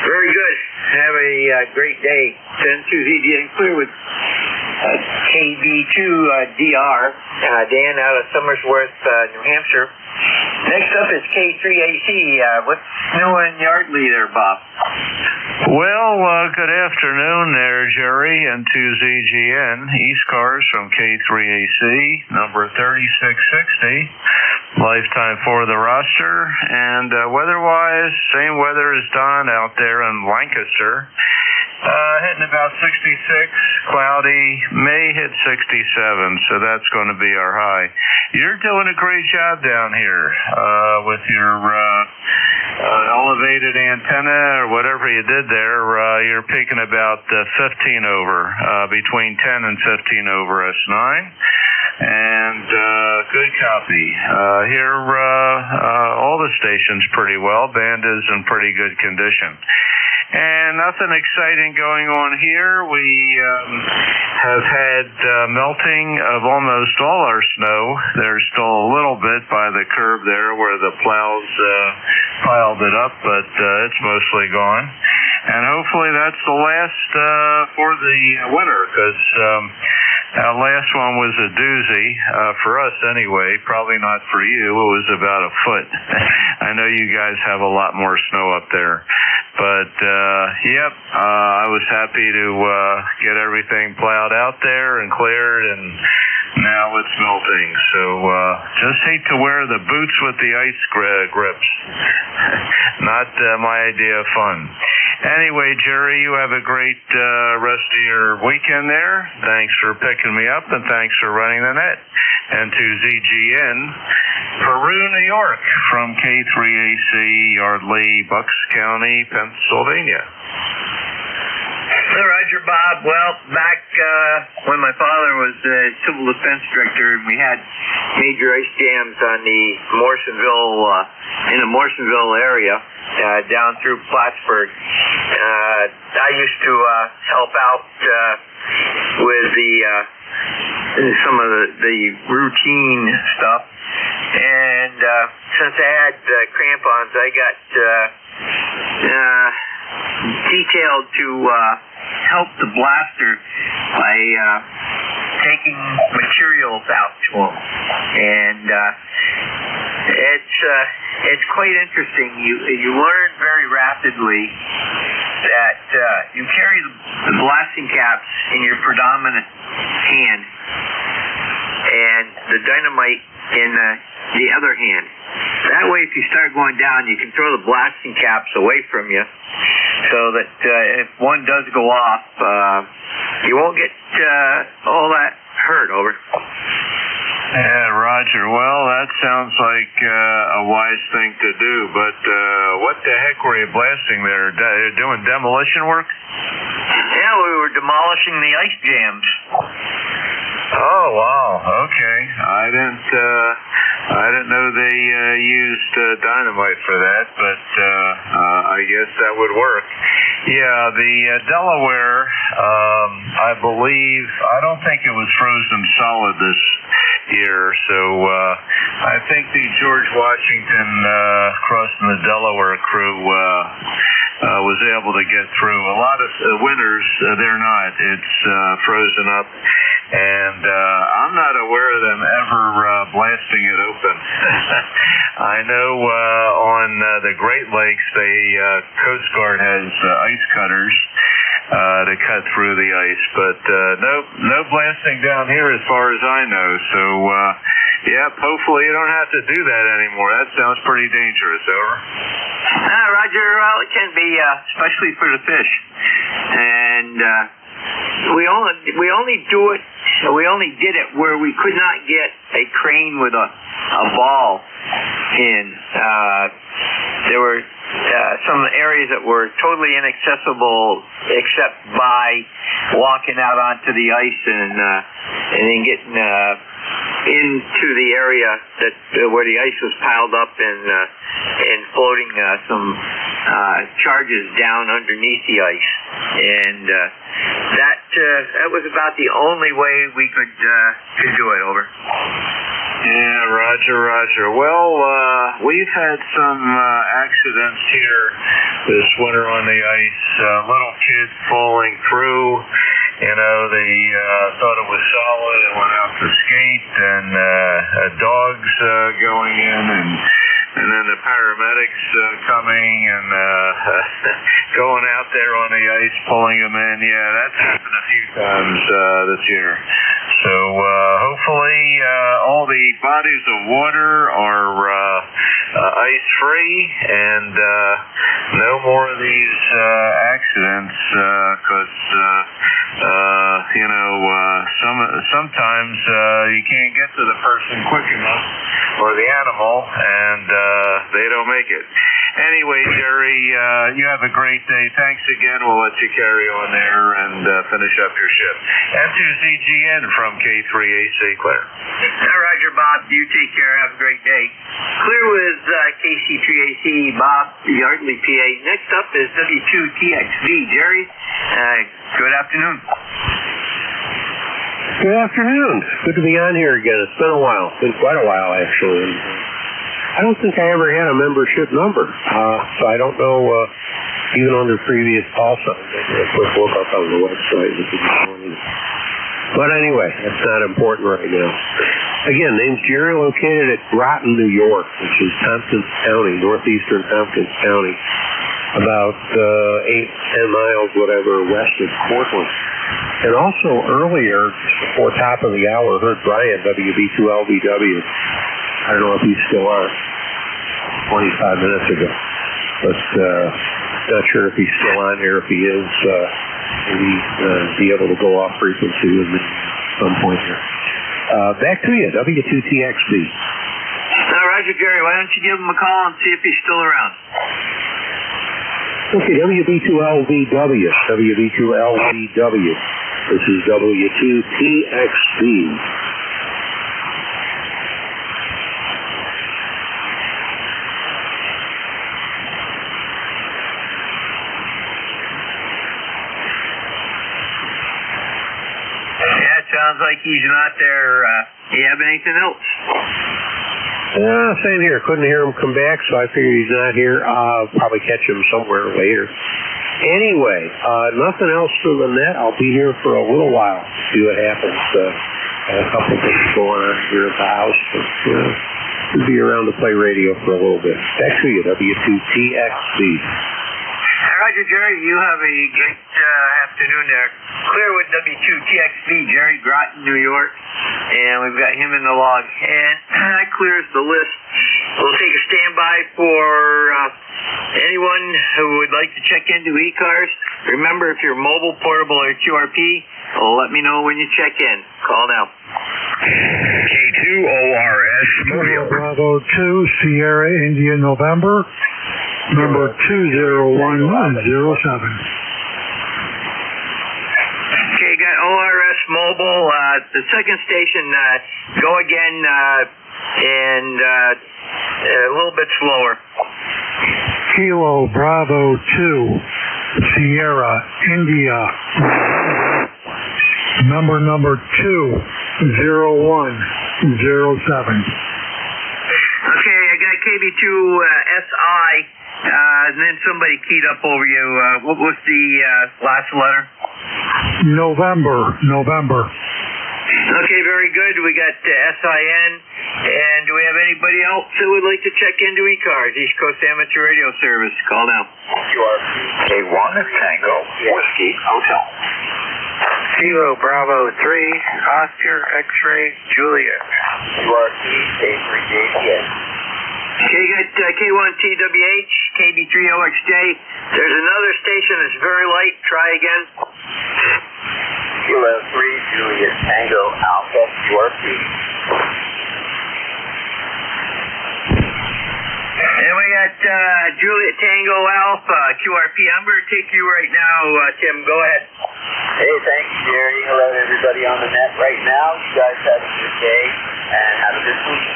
very good. Have a great day. 10-2ZD and clear with KB2DR. Dan out of Somersworth, New Hampshire. Next up is K3AC. What's new in Yardley there, Bob? Well, good afternoon there, Jerry, and to ZGN. ECARS from K3AC, number 3660. Lifetime for the roster. And weather-wise, same weather as Don out there in Lancaster. Hitting about 66, cloudy, may hit 67, so that's going to be our high. You're doing a great job down here with your elevated antenna or whatever you did there. You're peaking about 15 over, between 10 and 15 over S9. And good copy. Here, all the stations pretty well. Band is in pretty good condition. And nothing exciting going on here. We have had melting of almost all our snow. There's still a little bit by the curb there where the plows piled it up, but it's mostly gone. And hopefully that's the last for the winter, because that last one was a doozy, for us anyway, probably not for you. It was about a foot. I know you guys have a lot more snow up there. But, I was happy to get everything plowed out there and cleared, and now it's melting. So just hate to wear the boots with the ice grips. Not my idea of fun. Anyway, Jerry, you have a great rest of your weekend there. Thanks for picking me up, and thanks for running the net. And to ZGN, Peru, New York, from K3AC, Yardley, Bucks County, Pennsylvania. Roger, Bob. Well, back when my father was the civil defense director, we had major ice jams on the in the Morrisonville area, down through Plattsburgh. I used to help out with some of the routine stuff, and since I had crampons, I got detailed to help the blaster by taking materials out to them, and it's quite interesting. You learn very rapidly that you carry the blasting caps in your predominant hand, and the dynamite in the other hand. That way, if you start going down, you can throw the blasting caps away from you, so that if one does go off, you won't get all that hurt. Over. Yeah, Roger. Well, that sounds like a wise thing to do, but what the heck were you blasting there? Doing demolition work? Yeah, we were demolishing the ice jams. Oh, wow. Okay. I didn't know they used dynamite for that, but I guess that would work. Yeah, the Delaware, I believe, I don't think it was frozen solid this year, so I think the George Washington crossing the Delaware crew was able to get through. A lot of winters, they're not. It's frozen up, and I'm not aware of them ever blasting it open. I know on the Great Lakes, Coast Guard has ice cutters to cut through the ice, but no blasting down here as far as I know. So, yeah, hopefully you don't have to do that anymore. That sounds pretty dangerous. Over. Roger. Well, it can be, especially for the fish, and we only do it. We only did it where we could not get a crane with a ball in. There were some areas that were totally inaccessible except by walking out onto the ice and then getting into the area that where the ice was piled up and floating some charges down underneath the ice, and that was about the only way we could do it. Over. Yeah, Roger. Well, we've had some accidents here this winter on the ice. Little kids falling through. You know, they thought it was solid and went out to skate, and dogs going in, and then the paramedics coming and going out there on the ice, pulling them in. Yeah, that's happened a few times this year. So hopefully all the bodies of water are ice-free, and no more of these accidents, because sometimes you can't get to the person quick enough, or the animal, and they don't make it. Anyway, Jerry, you have a great day. Thanks again. We'll let you carry on there and finish up your shift. M2ZGN from K3AC, Claire. Roger, Bob. You take care. Have a great day. Clear with KC3AC, Bob Yardley, PA. Next up is W2TXV. Jerry, good afternoon. Good afternoon. Good to be on here again. It's been a while. It's been quite a while, actually. I don't think I ever had a membership number, so I don't know, even under previous call signs. I did a quick look up on the website. But anyway, that's not important right now. Again, name's Jerry, located at Groton, New York, which is Tompkins County, northeastern Tompkins County, about 8-10 miles, whatever, west of Portland. And also earlier, before top of the hour, heard Brian, WB2LVW. I don't know if he's still on, 25 minutes ago. But not sure if he's still on here. If he is, maybe be able to go off frequency with me at some point here. Back to you, W2TXB. Roger, Gary, why don't you give him a call and see if he's still around? Okay, WB2LVW. WB2LVW. This is W2TXB. Sounds like he's not there. You have anything else? Same here. Couldn't hear him come back, so I figured he's not here. I'll probably catch him somewhere later. Anyway, nothing else for the net. I'll be here for a little while. See what happens. A couple of things going on here at the house. But, we'll be around to play radio for a little bit. Back to you, W2TXB. Roger, Jerry. You have a great afternoon there. Clear with W2TXB, Jerry Groton, New York. And we've got him in the log. And that clears the list. We'll take a standby for anyone who would like to check into ECARS. Remember, if you're mobile, portable, or QRP, let me know when you check in. Call now. K2ORS Mobile. Bravo 2, Sierra, India, November. Number 201107. Okay, got ORS Mobile. The second station, go again and a little bit slower. Kilo Bravo 2, Sierra, India. Number 20107. Okay, I got KB2SI, and then somebody keyed up over you. What was the last letter? November. Okay, very good. We got SIN. And do we have anybody else who would like to check into ECARS, East Coast Amateur Radio Service? Call now. K1 Tango Whiskey Hotel. Kilo Bravo 3, Oscar X-Ray Juliet. QRP K3JTS. Okay, got K1TWH, KB3OXJ. There's another station that's very light. Try again. Kilo 3 Juliet Tango Alpha QRP. And we got Juliet Tango Alpha QRP. I'm going to take you right now, Tim. Go ahead. Hey, thanks, Jerry. Hello, everybody on the net right now. You guys have a good day and have a good week.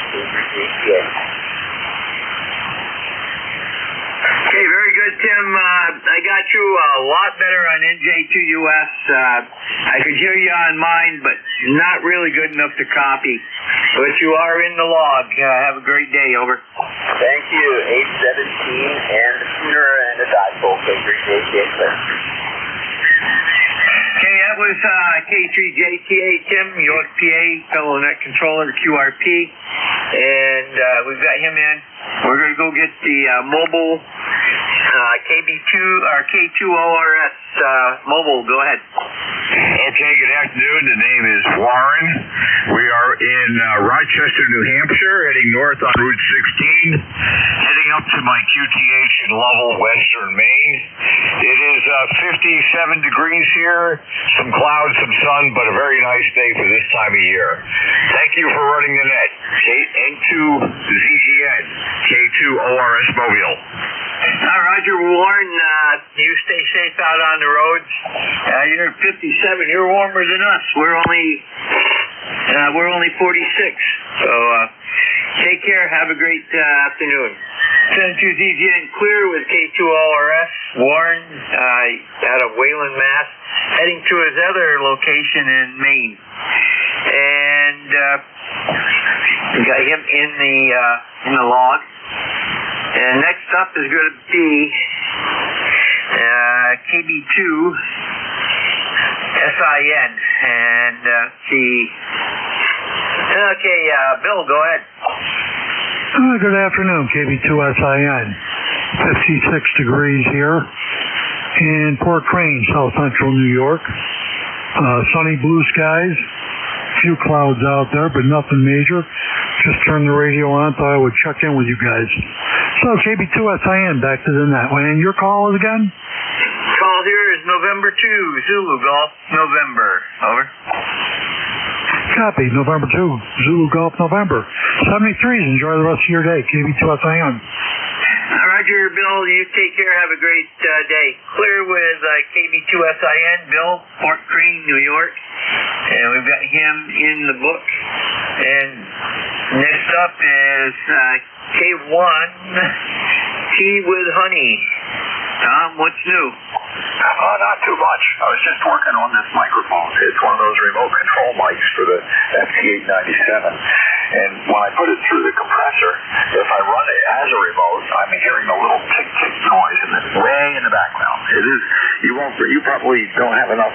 Okay, very good, Tim. I got you a lot better on NJ2US. I could hear you on mine, but not really good enough to copy. But you are in the log. Have a great day. Over. Thank you. 817 and a tuner and a dipole. Okay, that was K3JTA, Tim, York, PA, fellow net controller, QRP. And we've got him in. We're going to go get the mobile KB2 or K2ORS mobile. Go ahead. Okay, good afternoon. The name is Warren. We are in Rochester, New Hampshire, heading north on Route 16, heading up to my QTH in Lovell, Western Maine. It is 57 degrees here, some clouds, some sun, but a very nice day for this time of year. Thank you for running the net. N2ZGN, K2ORS Mobile. Roger, Warren, you stay safe out on the roads. You're at 57. You're warmer than us. We're only 46. So take care. Have a great afternoon. N2ZGN clear with K2ORS. Warren out of Wayland, Mass, heading to his other location in Maine. And we got him in the log. And next up is going to be KB2 SIN. And okay, Bill, go ahead. Good afternoon, KB2SIN. 56 degrees here in Port Crane, South Central New York. Sunny blue skies. Few clouds out there, but nothing major. Just turned the radio on, thought I would check in with you guys. So KB2SIN, back to the net. And your call is again? Call here is November 2, Zulu Golf, November. Over. Copy, November 2, Zulu Golf, November. 73s, enjoy the rest of your day. KB2SIN. Roger, Bill, you take care. Have a great day. Clear with KB2SIN, Bill, Port Crane, New York. And we've got him in the book. And next up is K1, Tea with Honey. Tom, what's new? Not too much. I was just working on this microphone. It's one of those remote control mics for the FT897. And when I put it through the compressor, if I run it as a remote, I'm hearing a little tick-tick noise way in the background. It is, you probably don't have enough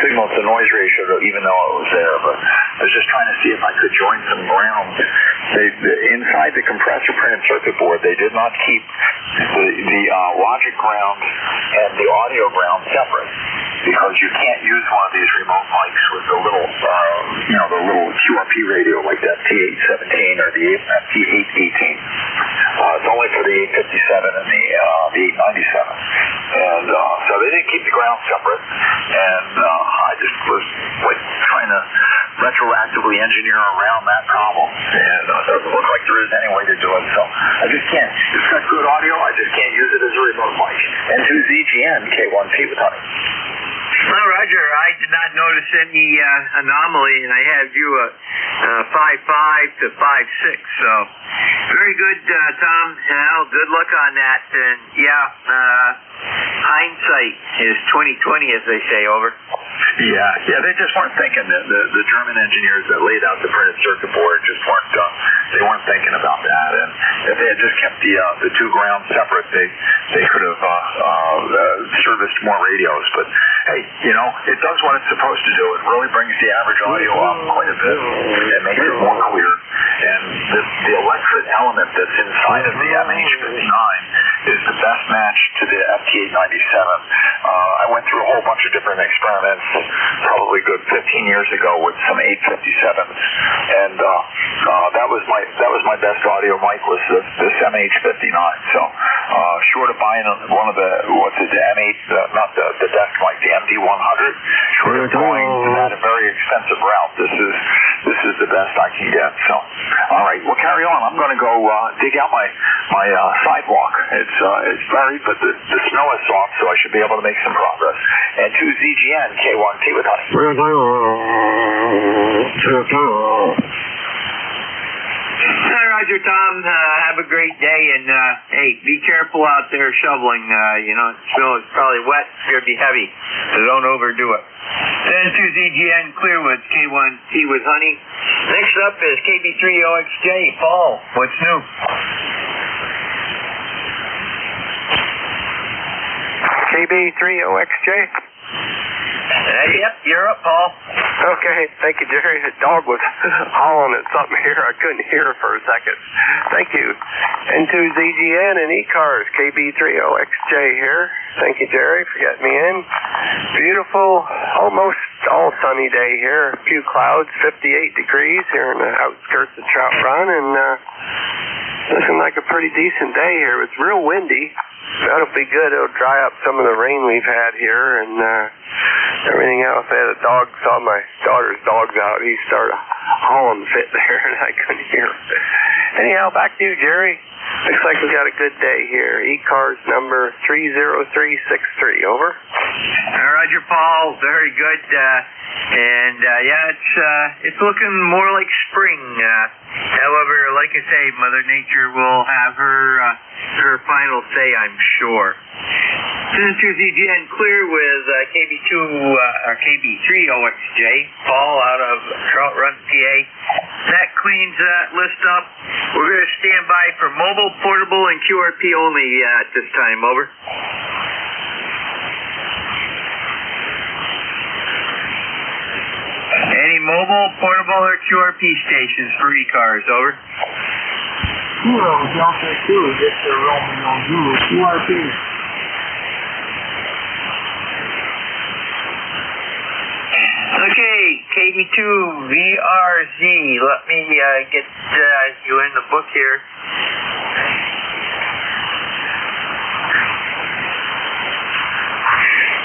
signal to noise ratio to even know it was there, but I was just trying to see if I could join some ground. Inside the compressor printed circuit board, they did not keep the logic ground and the audio ground separate, because you can't use one of these remote mics with the little, the little QRP radio like the FT817 or the FT818. It's only for the 857 and the 897. And so they didn't keep the ground separate, and I just was like trying to retroactively engineer around that problem, and it doesn't look like there is any way to do it, so I just can't. It's got good audio, I just can't use it as a remote mic. N2ZGN K1T with honey. Well, Roger, I did not notice any anomaly, and I had you 5.5 to 5.6, so very good, Tom. Well, good luck on that, and hindsight is 20/20, as they say. Over. Yeah, they just weren't thinking. The German engineers that laid out the printed circuit board just weren't thinking about that. And if they had just kept the two grounds separate, they could have serviced more radios. But hey, it does what it's supposed to do. It really brings the average audio up quite a bit. It makes it more clear. And the electric element that's inside of the MH59 is the best match to the FT897. I went through a whole bunch of different experiments, probably good 15 years ago, with some 857s, and that was my best audio mic, was this MH59. So short of buying one of the M8, not the desk mic, the MD100, short of going that a very expensive route, this is the best I can get. So all right, we'll carry on. I'm going to go dig out my sidewalk. It's buried, but the snow is soft, so I should be able to make some progress. And 2ZGN K1T with honey. Hi, Roger, Tom. Have a great day, and hey, be careful out there shoveling. It's probably wet. It's going to be heavy, so don't overdo it. Then 2ZGN Clearwood K1T with honey. Next up is KB3OXJ. Paul, what's new? KB3OXJ? Yep, you're up, Paul. Okay, thank you, Jerry. The dog was howling at something here. I couldn't hear for a second. Thank you. N2ZGN and ECARS, KB3OXJ here. Thank you, Jerry, for getting me in. Beautiful, almost all sunny day here. A few clouds, 58 degrees here in the outskirts of Trout Run, and looking like a pretty decent day here. It's real windy. That'll be good. It'll dry up some of the rain we've had here, and everything else. I had a dog, saw my daughter's dogs out. He started hauling fit there, and I couldn't hear him. Anyhow, back to you, Jerry. Looks like we got a good day here. ECARS number 30363. Over. Roger, Paul. Very good. It's looking more like spring. However, like I say, Mother Nature will have her final say, I'm sure. N2ZGN clear with KB3OXJ. Paul out of Trout Run, PA. That cleans that list up. We're going to stand by for mobile, portable, and QRP only at this time. Over. Any mobile, portable, or QRP stations for ECARS? Over. Delta 2, get the Romeo Zulu QRP. Okay, KB2VRZ. Let me get you in the book here.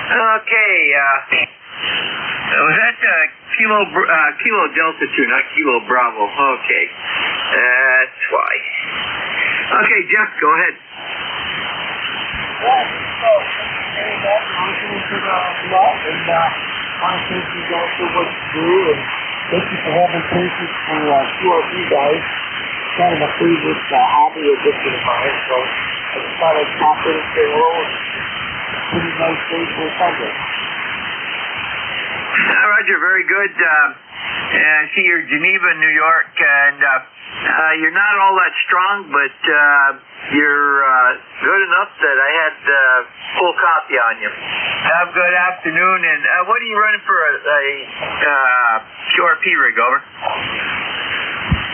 Okay, was that Kilo Delta 2, not Kilo Bravo? Okay, that's why. Okay, Jeff, go ahead. Thank you guys for what you do, and thank you for having patience for QRP guys. Kind of a favorite hobby addiction of mine, so I just thought I'd pop in and say hello, and pretty nice day for Sunday. Roger, very good. And I see you're Geneva, New York, and you're not all that strong, but you're good enough that I had full copy on you. Have a good afternoon, and what are you running for a QRP rig, over?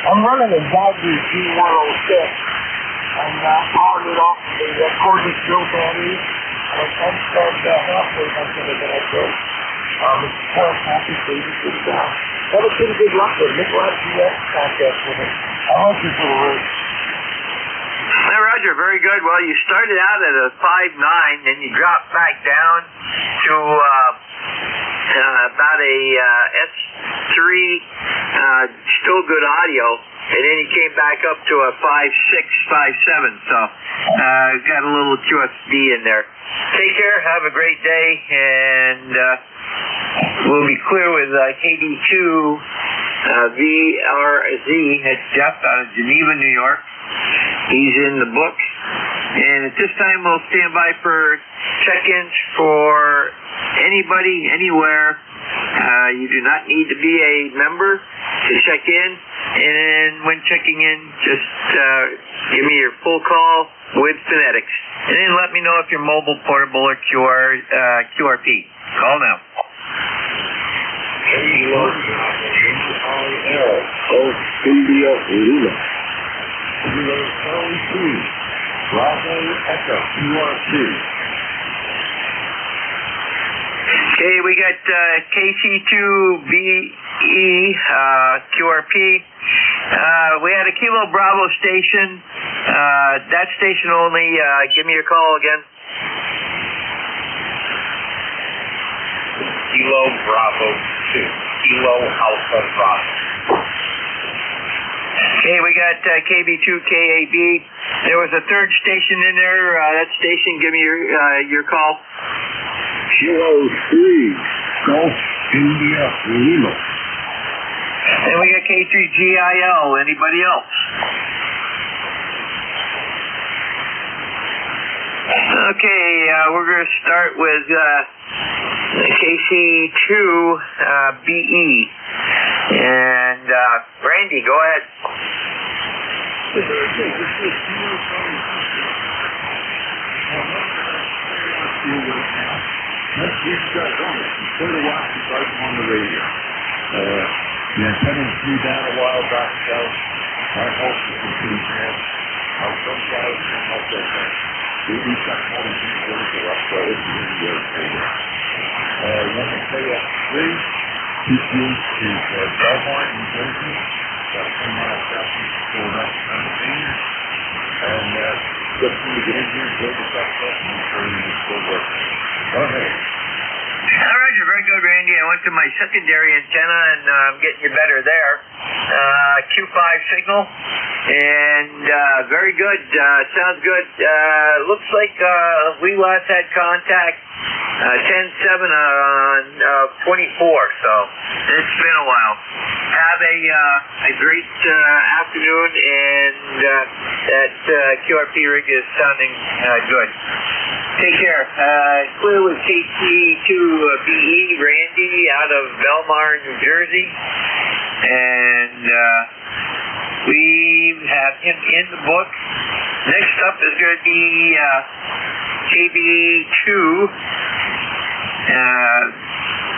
I'm running a Dodge G106, and on it off the Cordish built on it, and spent halfway much of it that I could. It's quite happy for you to down. That was pretty good luck with it. NJ2US contest with it. I hope you for the race. Hey, Roger, very good. Well, you started out at a 5.9, then you dropped back down to about a S3, still good audio, and then you came back up to a 5.6, 5.7, so got a little QSD in there. Take care, have a great day, and we'll be clear with KD2 VRZ. It's Jeff out of Geneva, New York. He's in the book. And at this time, we'll stand by for check-ins for anybody, anywhere. You do not need to be a member to check in. And when checking in, just give me your full call with phonetics. And then let me know if you're mobile, portable, or QRP. Call now. Okay, we got KC2BE QRP. We had a Kilo Bravo station. That station only. Give me your call again. Kilo Bravo 2. Kilo Alpha Bravo. Okay, we got KB2KAB. There was a third station in there. That station, give me your call. Kilo 3. Golf India Lima. And we got K3GIL. Anybody else? Okay, we're going to start with KC2BE. And Randy, go ahead. Let's get started on it. Instead of watching right on the radio. The antenna flew down a while back ago. My hope is to see that how some guys come up that thing. They do something on the work or up, so it's really good. When they say at 3, this is Belmont, New Jersey, about 10 miles south of Philadelphia, Pennsylvania. And just for you to get in here and build this up, and I'm sure it's still working. Go ahead. All right, you're very good, Randy. I went to my secondary antenna, and I'm getting you better there. Q5 signal, and very good. Sounds good. Looks like we last had contact 10/7 on 24, so it's been a while. Have a great afternoon, and that QRP rig is sounding good. Take care. Clear with KC2BE, Randy out of Belmar, New Jersey. And we have him in the book. Next up is going to be KB2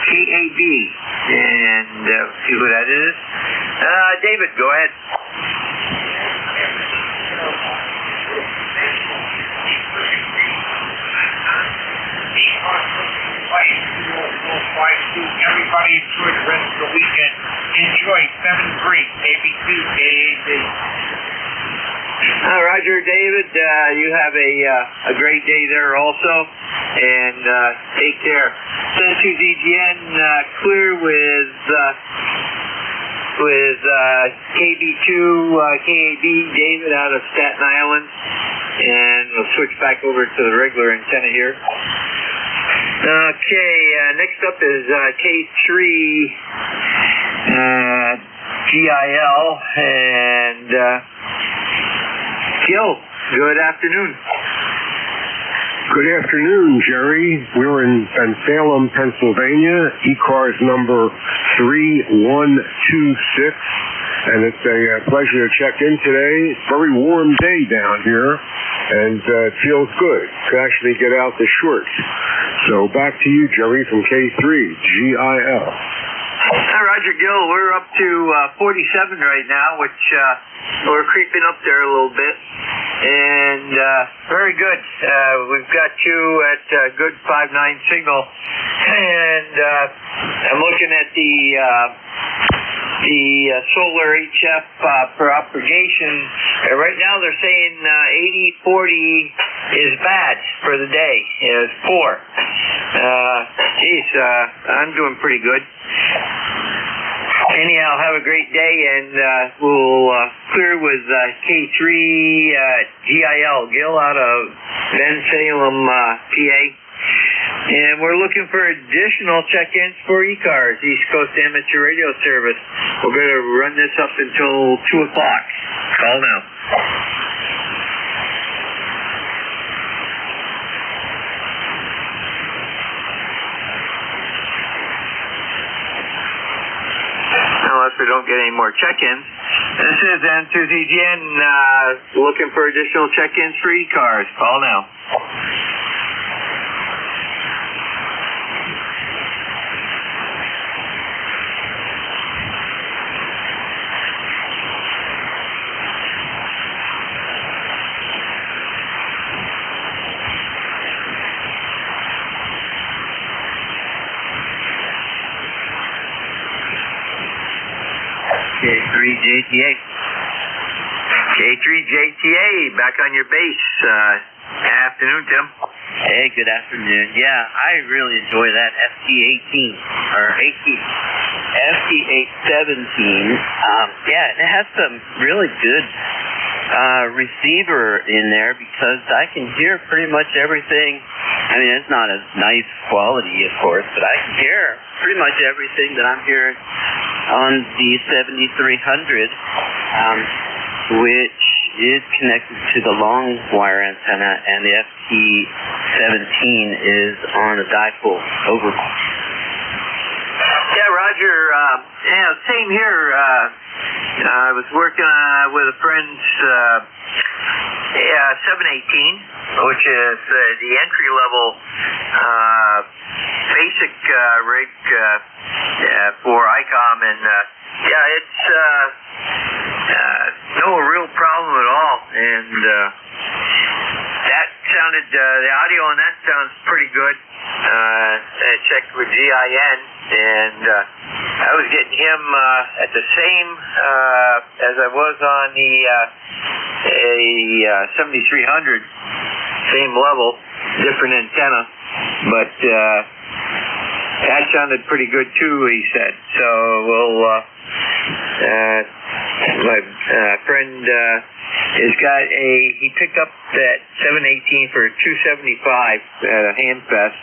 KAB. And see who that is. David, go ahead. Everybody enjoy the rest of the weekend. Enjoy 7-3, KB2, KAB. Roger, David, you have a great day there also, and take care. Send to DGN, clear with KB2 KAB, David out of Staten Island, and we'll switch back over to the regular antenna here. Okay, next up is K3 GIL, and Gil, good afternoon. Good afternoon, Jerry. We're in Bensalem, Pennsylvania, ECARS number 3126, and it's a pleasure to check in today. It's a very warm day down here, and it feels good to actually get out the shorts. So back to you, Jerry, from K3, GIL. Hi, Roger Gill. We're up to 47 right now, which we're creeping up there a little bit. And very good. We've got you at good 5.9 signal. And I'm looking at the solar HF propagation. Right now they're saying 80-40 is bad for the day. It's poor. I'm doing pretty good. Anyhow, have a great day, and we'll clear with K3 GIL, Gil out of Bensalem, PA. And we're looking for additional check-ins for ECARS, East Coast Amateur Radio Service. We're going to run this up until 2 o'clock. Call now. Unless we don't get any more check-ins. This is N2ZGN looking for additional check-ins for ECARS. Call now. K3JTA. K3JTA, back on your base. Afternoon, Tim. Hey, good afternoon. Yeah, I really enjoy that FT18 or FT817. Yeah, and it has some really good receiver in there because I can hear pretty much everything. I mean, it's not a nice quality, of course, but I can hear pretty much everything that I'm hearing on the 7300, which is connected to the long wire antenna, and the FT17 is on a dipole. Over. Yeah, Roger. Same here. I was working with a friend's 718, which is the entry-level basic rig for ICOM, and it's no real problem at all. And that sounded, the audio on that sounds pretty good. I checked with GIN, and I was getting him at the same as I was on the 7300, same level, different antenna, but that sounded pretty good too, he said. So we'll, my friend he picked up that 718 for $275 at a Hamfest,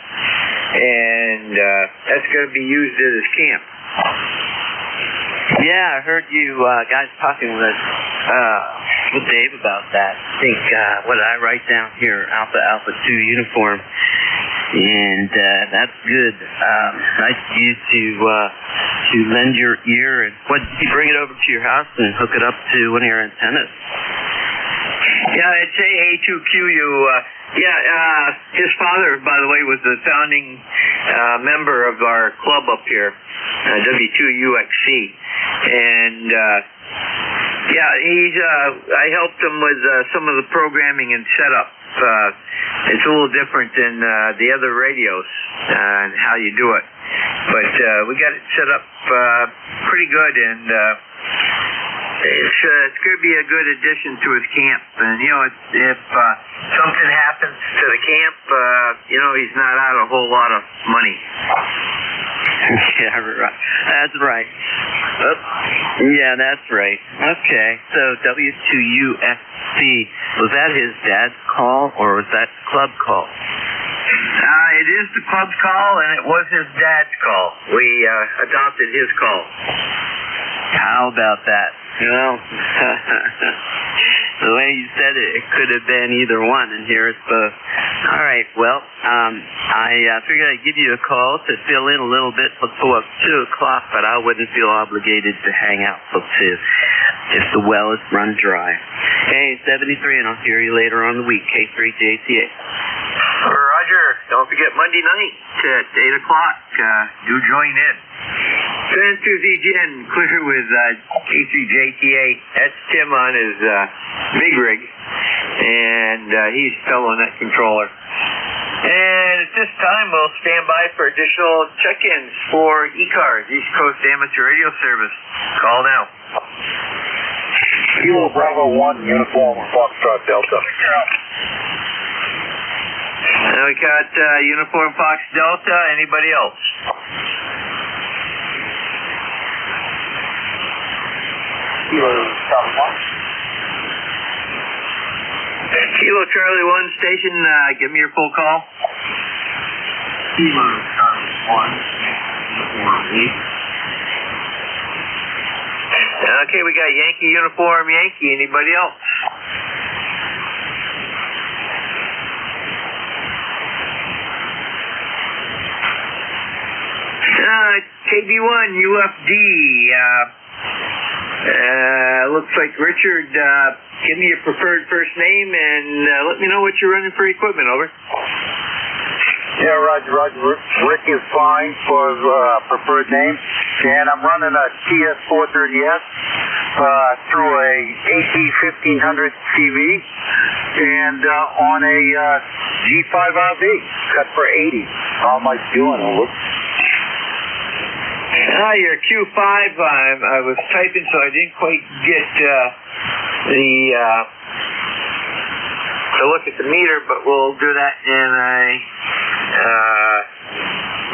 and that's going to be used at his camp. Yeah, I heard you guys talking with Dave about that. I think, what did I write down here? Alpha 2 uniform. And that's good. Nice of you to lend your ear. And what, did you bring it over to your house and hook it up to one of your antennas? Yeah, it's A2QU. His father, by the way, was the founding member of our club up here, W2UXC. And I helped him with some of the programming and setup. It's a little different than the other radios and how you do it. But we got it set up pretty good, and it's going to be a good addition to his camp. And, if something happens to the camp, he's not out a whole lot of money. Yeah, right. That's right. Yeah, that's right. Okay, so W2USC, was that his dad's call, or was that club call? It is the club's call, and it was his dad's call. We adopted his call. How about that? The way you said it, it could have been either one, and here it's both. All right, well, I figured I'd give you a call to fill in a little bit before 2 o'clock, but I wouldn't feel obligated to hang out till 2 if the well is run dry. Hey, 73, and I'll hear you later on the week, K3JCA. Roger, don't forget Monday night at 8 o'clock. Do join in. San Susie clear with K3JTA. That's Tim on his big rig, and he's fellow net controller. And at this time, we'll stand by for additional check-ins for ECARS, East Coast Amateur Radio Service. Call now. Kilo Bravo 1, Uniform, Foxtrot Delta. Now we got Uniform Fox Delta. Anybody else? Kilo Charlie 1. Kilo Charlie 1 station, give me your full call. Kilo Charlie 1. Okay, we got Yankee Uniform Yankee. Anybody else? KB1 UFD. Looks like Richard. Give me your preferred first name and let me know what you're running for equipment. Over. Yeah, Roger. Rick is fine for preferred name, and I'm running a TS430S through a AT1500 CV and on a G5RV cut for 80. How am I doing? Over. Your Q5. I was typing, so I didn't quite get to look at the meter, but we'll do that in a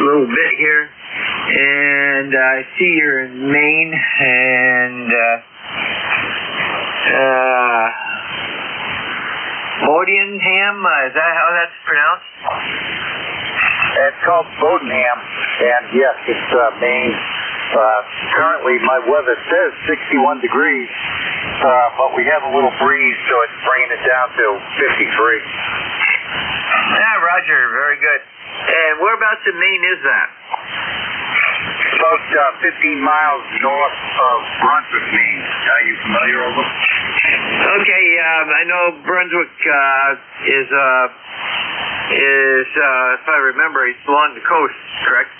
little bit here. And I see you're in Maine, and Modianham, is that how that's pronounced? It's called Bodenham, and yes, it's Maine. Currently, my weather says 61 degrees, but we have a little breeze, so it's bringing it down to 53. Yeah, Roger, very good. And whereabouts in Maine is that? About 15 miles north of Brunswick, Maine. Are you familiar with it? Okay, I know Brunswick is if I remember, it's along the coast, correct?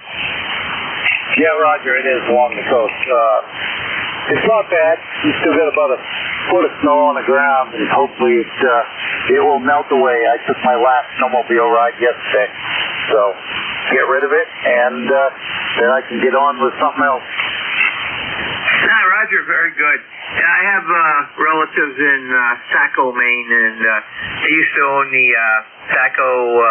Yeah, Roger, it is along the coast. It's not bad. You still got about a foot of snow on the ground, and hopefully it will melt away. I took my last snowmobile ride yesterday, so get rid of it, and then I can get on with something else. Yeah, Roger, very good. I have relatives in Saco, Maine, and they used to own the Saco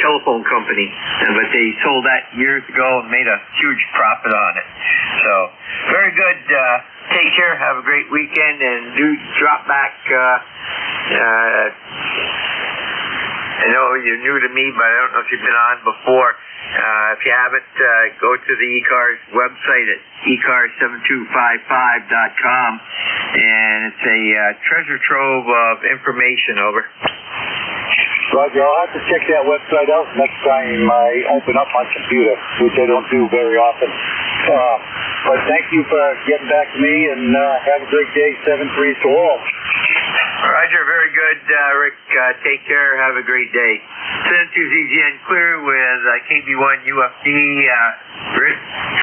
telephone company, but they sold that years ago and made a huge profit on it. So, very good. Take care. Have a great weekend, and do drop back. I know you're new to me, but I don't know if you've been on before. If you haven't, go to the ECARS website at ECARS7255.com, and it's a treasure trove of information. Over. Roger, I'll have to check that website out next time I open up my computer, which I don't do very often. But thank you for getting back to me, and have a great day. 7-3 to all. Roger, very good, Rick. Take care. Have a great day. Send to ZGN Clear with KB1 UFD, Rick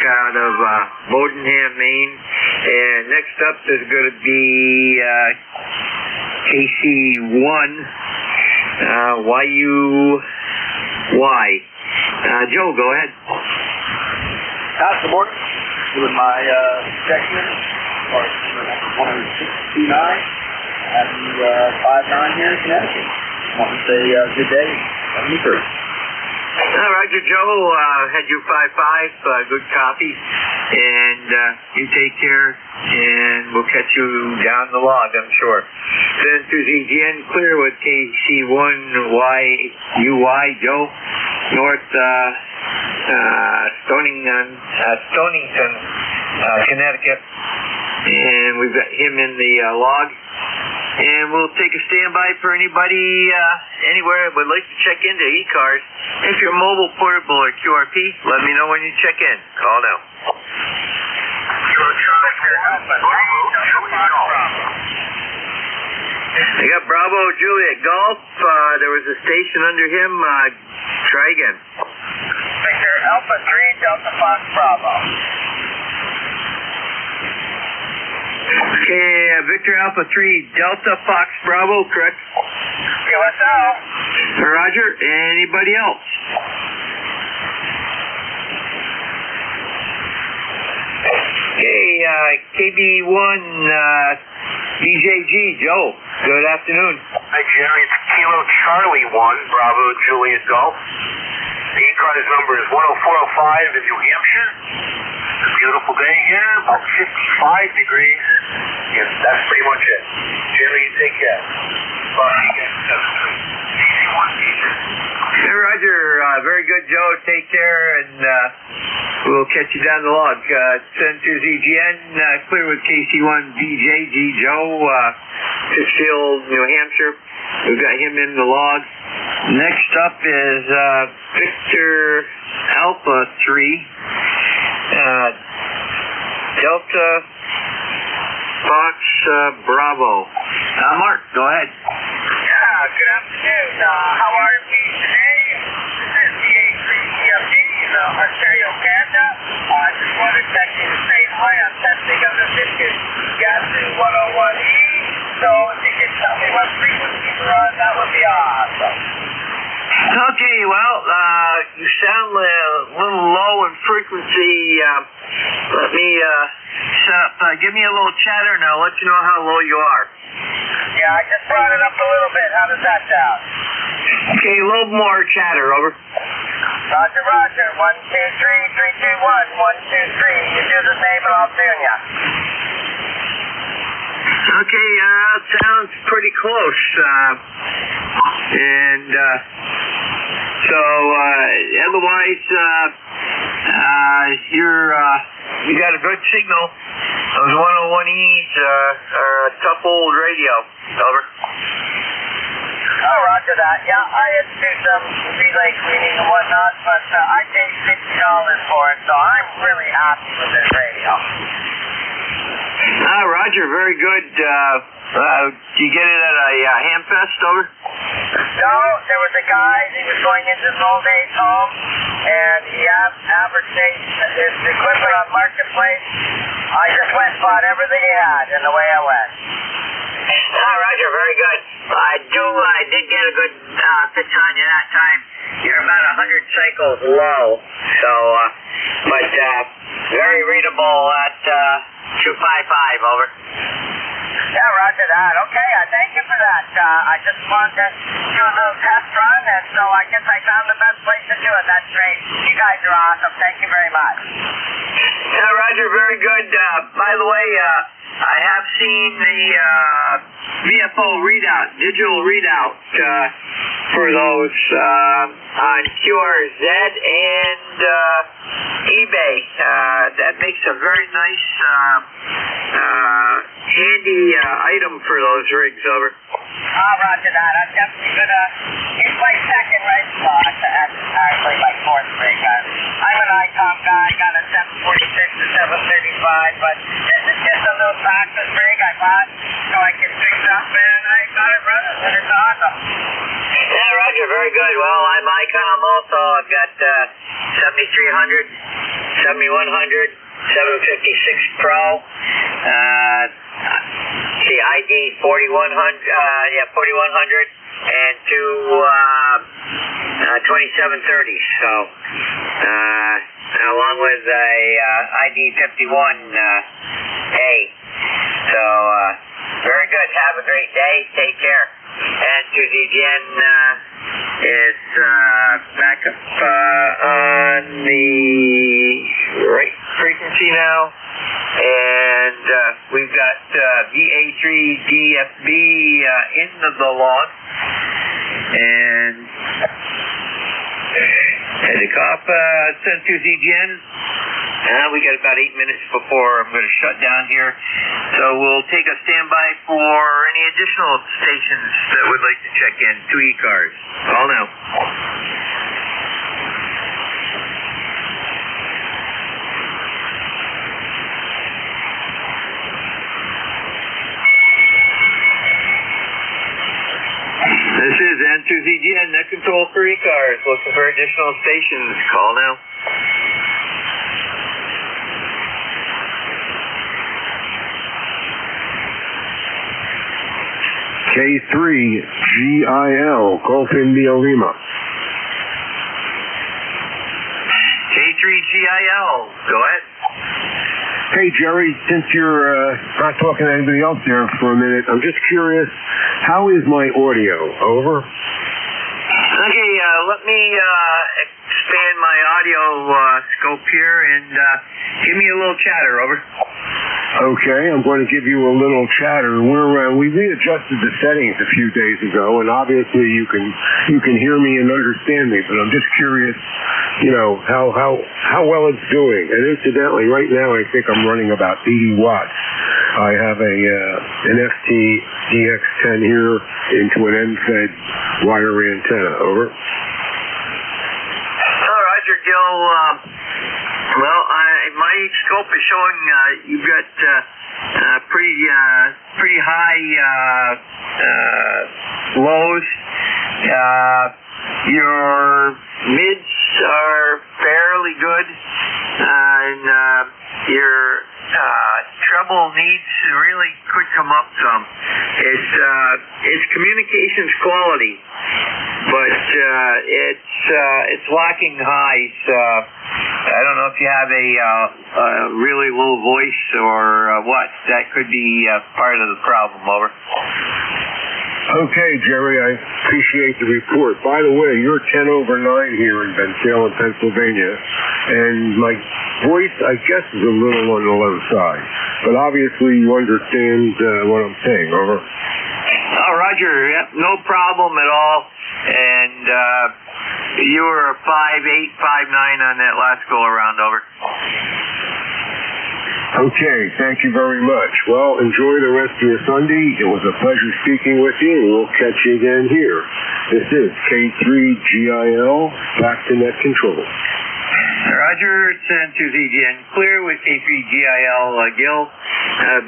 out of Bodenham, Maine. And next up is going to be KC1 YUY. Joe, go ahead. Good morning. Doing my section, 169. Happy 5-9 here in Connecticut. Want to say good day. 73. Roger, Joe. Had you 5-5. Good copy. And you take care, and we'll catch you down the log, I'm sure. Send to ZGN Clear with KC1YUY, Joe. North Stonington, Connecticut. and we've got him in the log. And we'll take a standby for anybody anywhere that would like to check into ECARS. If you're mobile, portable, or QRP, let me know when you check in. Call now. I got Bravo Juliet Golf. There was a station under him. Try again. Victor Alpha 3 Delta Fox Bravo. Okay, Victor Alpha 3 Delta Fox Bravo, correct? QSO. Roger. Anybody else? Okay, KB1 BJG, Joe. Good afternoon. Hi, Jerry. It's Kilo Charlie 1, Bravo Juliet Golf. The ECARS number is 10405 in New Hampshire. It's a beautiful day here, about 55 degrees. Yes, that's pretty much it. Jerry, you take care. Bye. Hey, Roger. Very good, Joe. Take care, and we'll catch you down the log. 72ZGN, clear with KC1 BJG, Joe. Pittsfield, New Hampshire. We've got him in the log. Next up is Victor Alpha 3 Delta Fox Bravo. Mark, go ahead. Yeah, good afternoon. How are we today? This is the A3CFD in Ontario, Canada. I just want to check in and say hi. I'm testing on the Viscous Gasu 101E. So if you could tell me what frequency we're on, that would be awesome. Okay, well, you sound a little low in frequency. Let me set up, give me a little chatter and I'll let you know how low you are. Yeah, I just brought it up a little bit. How does that sound? Okay, a little more chatter, over. Roger, roger. 1, 2, 3, 3, 2, 1. 1, 2, 3. You do the same and I'll tune ya. Okay, sounds pretty close. And so otherwise, you got a good signal. Those 101Es are a tough old radio. Over. Oh, roger that. Yeah, I had to do some relay cleaning and whatnot, but I paid $50 for it, so I'm really happy with this radio. Roger, very good. Did you get it at a Hamfest, over? No, there was a guy, he was going into his old age home, and he advertised his equipment on Marketplace. I just went and bought everything he had, and away I went. Roger, very good. I did get a good pitch on you that time. You're about 100 cycles low, so, but very readable at 255, over. Yeah, roger that. Okay, thank you for that. I just wanted to do a little test run, and so I guess I found the best place to do it. That's great. You guys are awesome. Thank you very much. Yeah, Roger, very good. By the way, I have seen the VFO readout, digital readout for those on QRZ and eBay. That makes a very nice handy item for those rigs, over. Roger that. I'm definitely gonna. It's my second rig slot. That's actually my fourth rig. I'm an ICOM guy. Got a 746 to 735, but this is just a little practice rig I bought so I can fix up, and I got it running, and it's awesome. Yeah, Roger, very good. Well, I'm ICOM also. I've got 7300, 7100, 756 Pro. ID 4100, 4100, and two 2730s. So, along with a ID 51A. So, very good. Have a great day. Take care. And 2ZGN is back up on the right frequency now. And we've got VA3DFB in the log. And Head to COP, 72ZGN. we got about 8 minutes before I'm going to shut down here. So we'll take a standby for any additional stations that would like to check in to ECARS. Call now. This is N2ZGN, Net Control for ECARS. Looking for additional stations. Call now. K3GIL, Golf India Lima. K3GIL, go ahead. Hey, Jerry, since you're not talking to anybody else there for a minute, I'm just curious, how is my audio? Over? Okay, let me expand my audio scope here and give me a little chatter, over. Okay, I'm going to give you a little chatter. We readjusted the settings a few days ago, and obviously you can hear me and understand me. But I'm just curious, how well it's doing. And incidentally, right now I think I'm running about 80 watts. I have an FT DX10 here into an end-fed wire antenna. Over. Roger, Gil. Well, my scope is showing you've got pretty high lows. Your mids are fairly good, and your treble needs really could come up some. It's communications quality, but it's lacking highs. I don't know if you have a really low voice or what. That could be part of the problem, over. Okay, Jerry, I appreciate the report. By the way, you're 10 over 9 here in Bensalem, Pennsylvania, and my voice, I guess, is a little on the low side. But obviously you understand what I'm saying, over. Oh, Roger, no problem at all. And you were 5'8", 5'9" on that last go-around, over. Okay, thank you very much. Well, enjoy the rest of your Sunday. It was a pleasure speaking with you, and we'll catch you again here. This is K3GIL, back to Net Control. Roger, it's N2ZGN. Clear with K3GIL, Gil,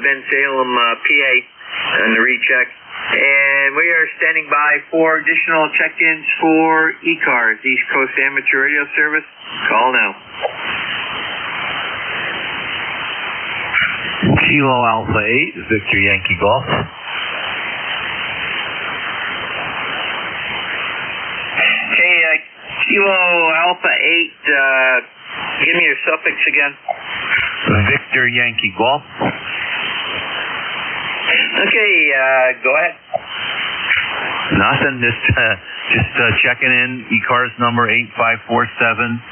Bensalem, PA, on the recheck. And we are standing by for additional check-ins for ECARS, East Coast Amateur Radio Service. Call now. Kilo Alpha 8, Victor Yankee Golf. Okay, Kilo Alpha 8, give me your suffix again. Victor Yankee Golf. Okay, go ahead. Nothing, just checking in, ECARS number 8547.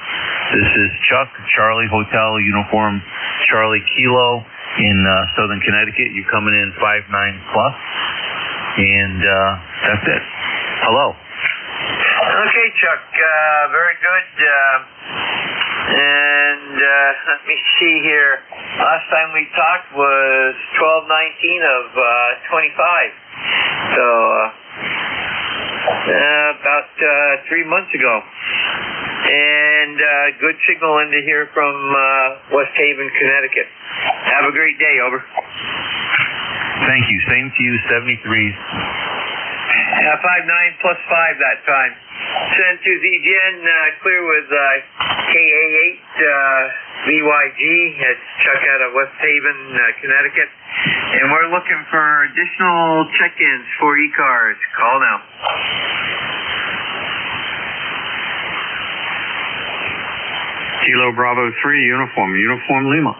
This is Chuck, Charlie Hotel Uniform Charlie Kilo in Southern Connecticut. You're coming in 59 plus, and that's it. Hello. Okay, Chuck, very good. And let me see here. Last time we talked was 12/19 of 25. So about 3 months ago. And good signal into here from West Haven, Connecticut. Have a great day, over. Thank you. Same to you, 73s. 5'9" plus 5 that time. Send to ZGN, clear with KA8 VYG. It's Chuck out of West Haven, Connecticut. And we're looking for additional check-ins for ECARS. Call now. Kilo Bravo 3, Uniform Lima.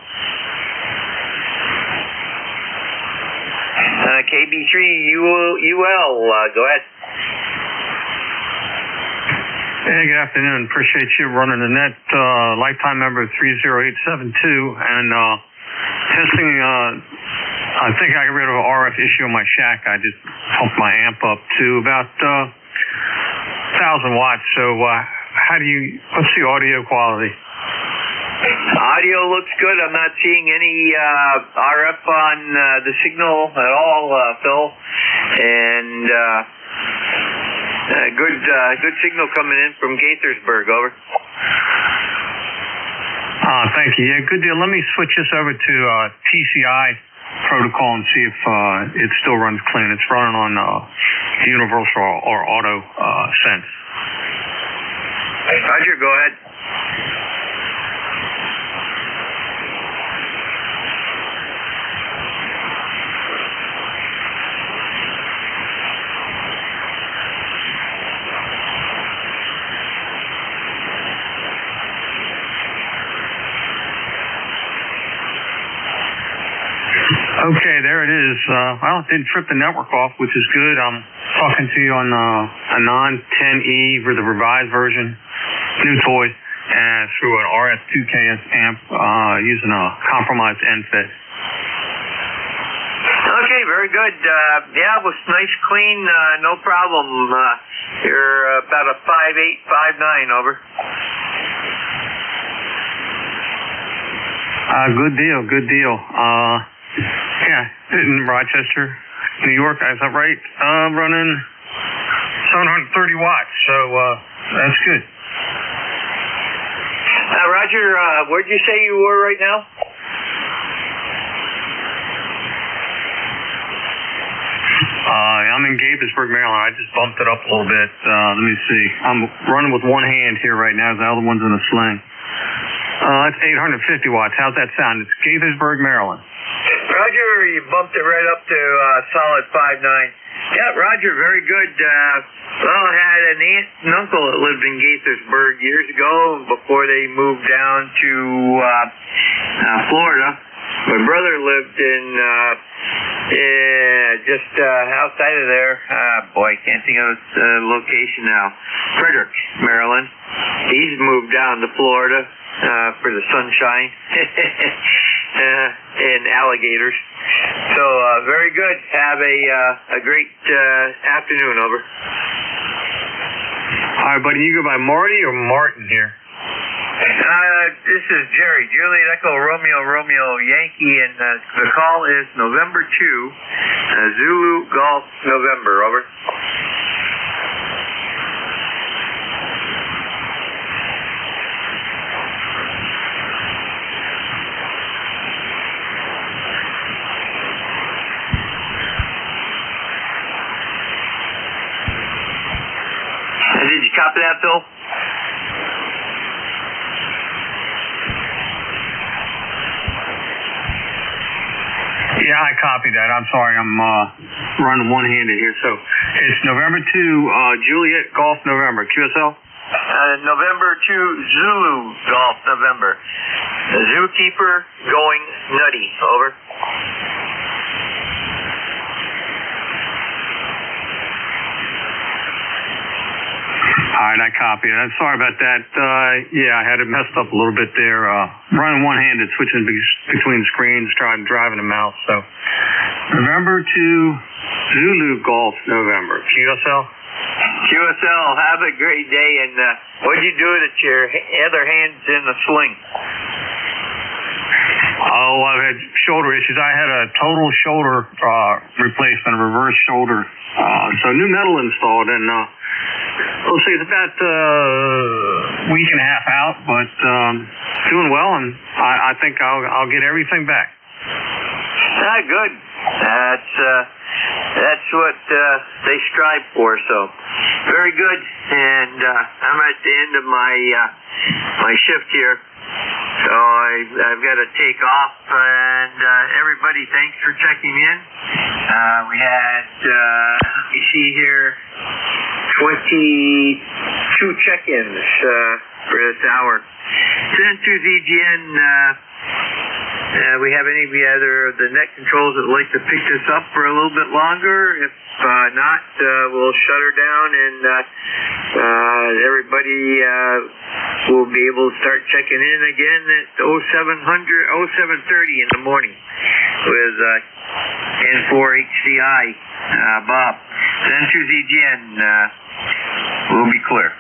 KB3UL, go ahead. Hey, good afternoon. Appreciate you running the net. Lifetime member 30872 and testing. I think I got rid of an RF issue on my shack. I just pumped my amp up to about 1,000 watts. So what's the audio quality? Audio looks good. I'm not seeing any RF on the signal at all, Phil. And good signal coming in from Gaithersburg. Over. Thank you. Yeah, good deal. Let me switch this over to TCI protocol and see if it still runs clean. It's running on universal or auto sense. Roger, go ahead. Okay, there it is. Well, it didn't trip the network off, which is good. I'm talking to you on a non-10E for the revised version, new toy, and through an RS2KS amp using a compromised NFET. Okay, very good. Yeah, it was nice, clean, no problem. You're about a 5.8, 5.9, over. Good deal, good deal. Yeah, in Rochester, New York, is that right? Running 730 watts, so that's good. Roger, where'd you say you were right now? I'm in Gaithersburg, Maryland. I just bumped it up a little bit. Let me see. I'm running with one hand here right now. The other one's in a sling. That's 850 watts. How's that sound? It's Gaithersburg, Maryland. Roger, you bumped it right up to solid 5.9. Yeah, Roger, very good. Well, I had an aunt and uncle that lived in Gaithersburg years ago before they moved down to Florida. My brother lived in just outside of there. Boy, I can't think of the location now. Frederick, Maryland. He's moved down to Florida for the sunshine and alligators. So very good. Have a great afternoon. Over. All right, buddy. You go by Marty or Martin here? This is Jerry. Juliet Echo Romeo Yankee, and the call is November 2, Zulu Golf November. Over. Did you copy that, Phil? Yeah, I copied that. I'm sorry. I'm running one-handed here. So it's November 2, Juliet Golf November. QSL? November 2, Zulu Golf November. The zookeeper going nutty. Over. All right, I copied it. I'm sorry about that. Yeah, I had it messed up a little bit there. Running one-handed, switching between screens, driving the mouse. So, November 2, Zulu Golf November. QSL? QSL, have a great day. And what'd you do that your other hand's in the sling? Oh, I've had shoulder issues. I had a total shoulder replacement, a reverse shoulder. So new metal installed, and we'll see. It's about a week and a half out, but doing well, and I think I'll get everything back. Good. That's what they strive for. So very good. And I'm at the end of my shift here. So I've got to take off, and everybody, thanks for checking in. We had, you see here, 22 check-ins for this hour. Send to ZGN. We have any other of the net controls that would like to pick this up for a little bit longer? If not, we'll shut her down, and everybody will be able to start checking in again at 0730 in the morning with N4HCI. Bob, send to ZGN. We'll be clear.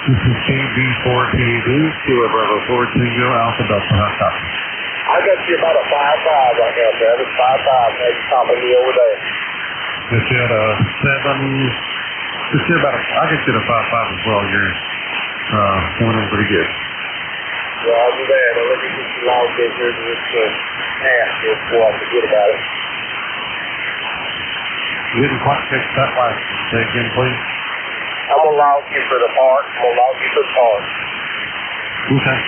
This is KB4PB, Kilo Bravo 4 Tango Alpha Delta Hot Top. I got you about a 5-5 right now, Travis. 5-5, maybe topping me over there. Just at a 7. Just at about I get you at a 5-5 as well. You're coming in pretty good. Yeah, I'll do that. I'll let me get you logged in here to this ask here before I forget about it. You didn't quite catch that last one. Say again, please. I'm going to log you for the part. I'm going to log you for the part. Okay.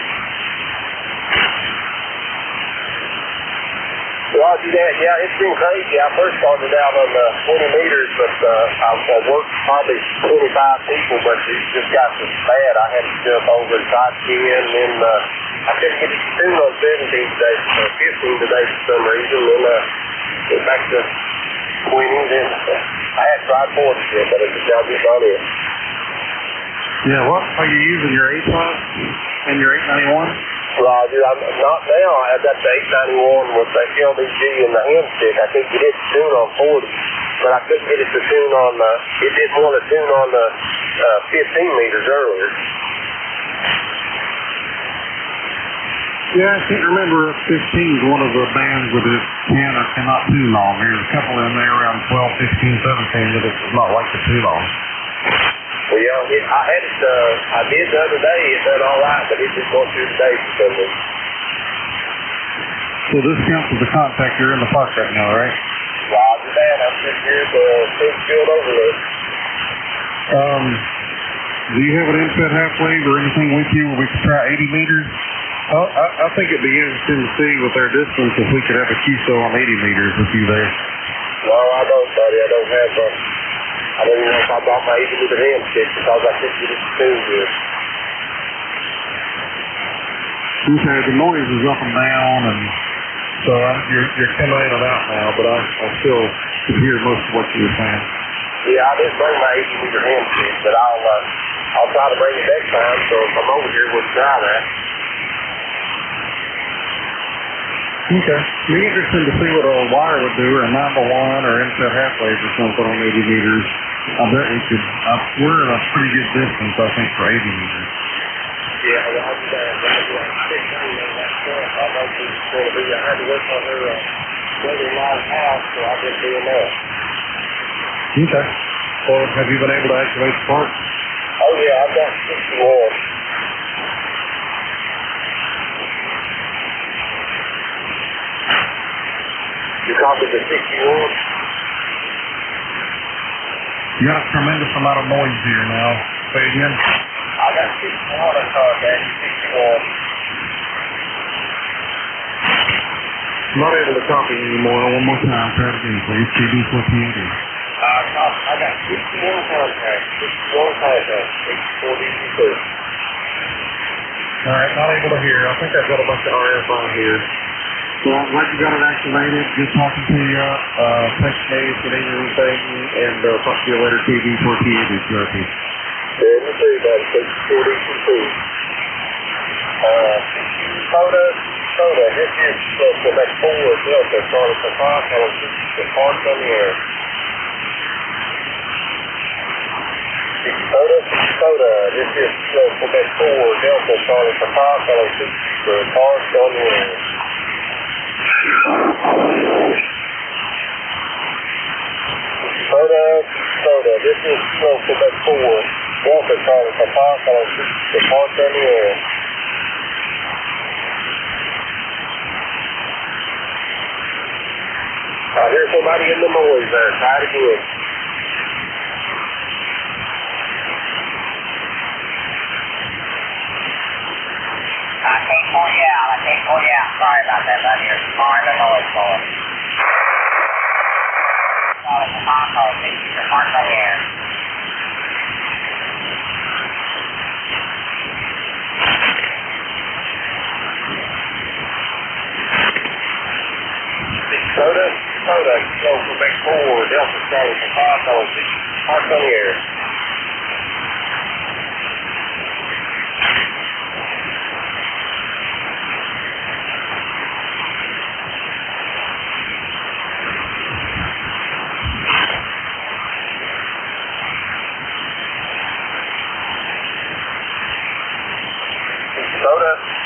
Roger that. Yeah, it's been crazy. I first started out on 20 meters, but I worked probably 25 people, but it just got so bad. I had to jump over the top 10, and then I couldn't get it soon on 17 today, 15 today for some reason, and went back to 20s, and I had tried 40 yet, but it just got me on it. Yeah, what are you using, your 8-5 and your 891? Roger, I'm not now. I got the 891 with the LDG and the hand stick. I couldn't get it to tune on 40, but I couldn't get it to tune on it didn't want to tune on the 15 meters earlier. Yeah, I can't remember if 15 is one of the bands that it can or cannot tune on. There's a couple in there around 12, 15, 17 that it's not like to tune on. Well, yeah, I had it, I did the other day, it done all right, but it just went through today for some reason. So this counts as a contact. You're in the park right now, right? Roger that. I'm just here at the Field Overlook. Do you have an inset half wave or anything with you where we can try 80 meters? I think it'd be interesting to see with their distance if we could have a QSO on 80 meters with you there. No, I don't, buddy. I don't have I don't even know if I bought my 80 meter hand stick because I couldn't get it to tune good. Okay, the noise is up and down, and so you're coming in and out now, but I still can hear most of what you were saying. Yeah, I didn't bring my 80 meter hand stick, but I'll try to bring it next time, so if I'm over here, we'll try that. Okay. It'd be interesting to see what a wire would do, or a 9-to-1 or inset half wave or something on 80 meters. I bet we could, we're at a pretty good distance, I think, for 80 meters. Yeah, well, I'll do that. I didn't know that point. I know it was going to be, I had to work on her mother-in-law's house, so I've been doing that. Okay. Well, have you been able to activate the part? Oh, yeah, I've got 61. You copied the 61? You got a tremendous amount of noise here now. Say again? I got 61 on contact, 61. I'm not able to copy anymore. One more time. Try it again, please. KB4PAD. I got 61 contact, 61 contact, 64 DC2. All right, not able to hear. I think I've got a bunch of RF on here. Well, I'm glad you got it activated. Good talking to you. Text me if you need anything, and talk to you later. KB4PAD, QRP. Yeah, me too, buddy. 64 DC2. Soda, this is the next 4 Delta, started the clock on the parts on the air. Soda, this is the next 4 Delta, started the clock on the parts on the air. Soda, this is the next 4 Delta, started the clock on the parts on the air. I hear somebody in the noise there. Try it again. I can't pull you out. Sorry about that, buddy. You're far in the noise floor. Calling the Taco, 60 mark on the air. Soda, go Quebec 4, Delta Charlie for Taco, 60 mark on the air.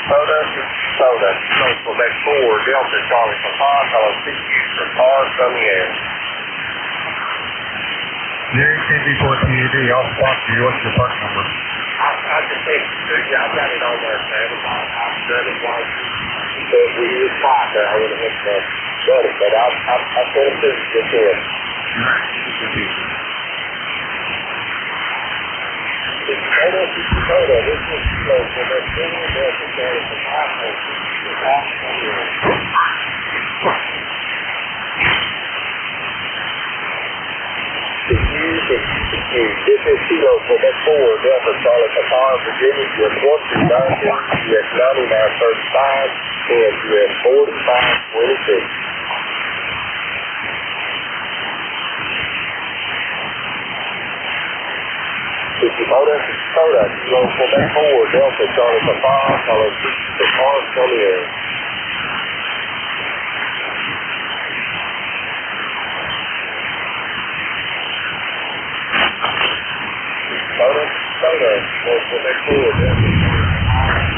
Soda, Quebec 4, Delta Charlie Papa, hello, 6 for cars on the air. Jerry, KB4 PAD, I'll talk to you. What's your part number? I just think, I've got it on there, man. I've done it once. But we was hot there. I would have hit that better, but I'll put it through this here. Dakota, this is Kilo for that Junior Delta Charlie Papa, This is Kilo for that 4, Delta Charlie Papa, Virginia, US 129, US 9935, and US 4526. Dakota, Kilo for that 4, Delta Charlie Papa, hello, the cars on the air. Dakota, Kilo for that 4, Delta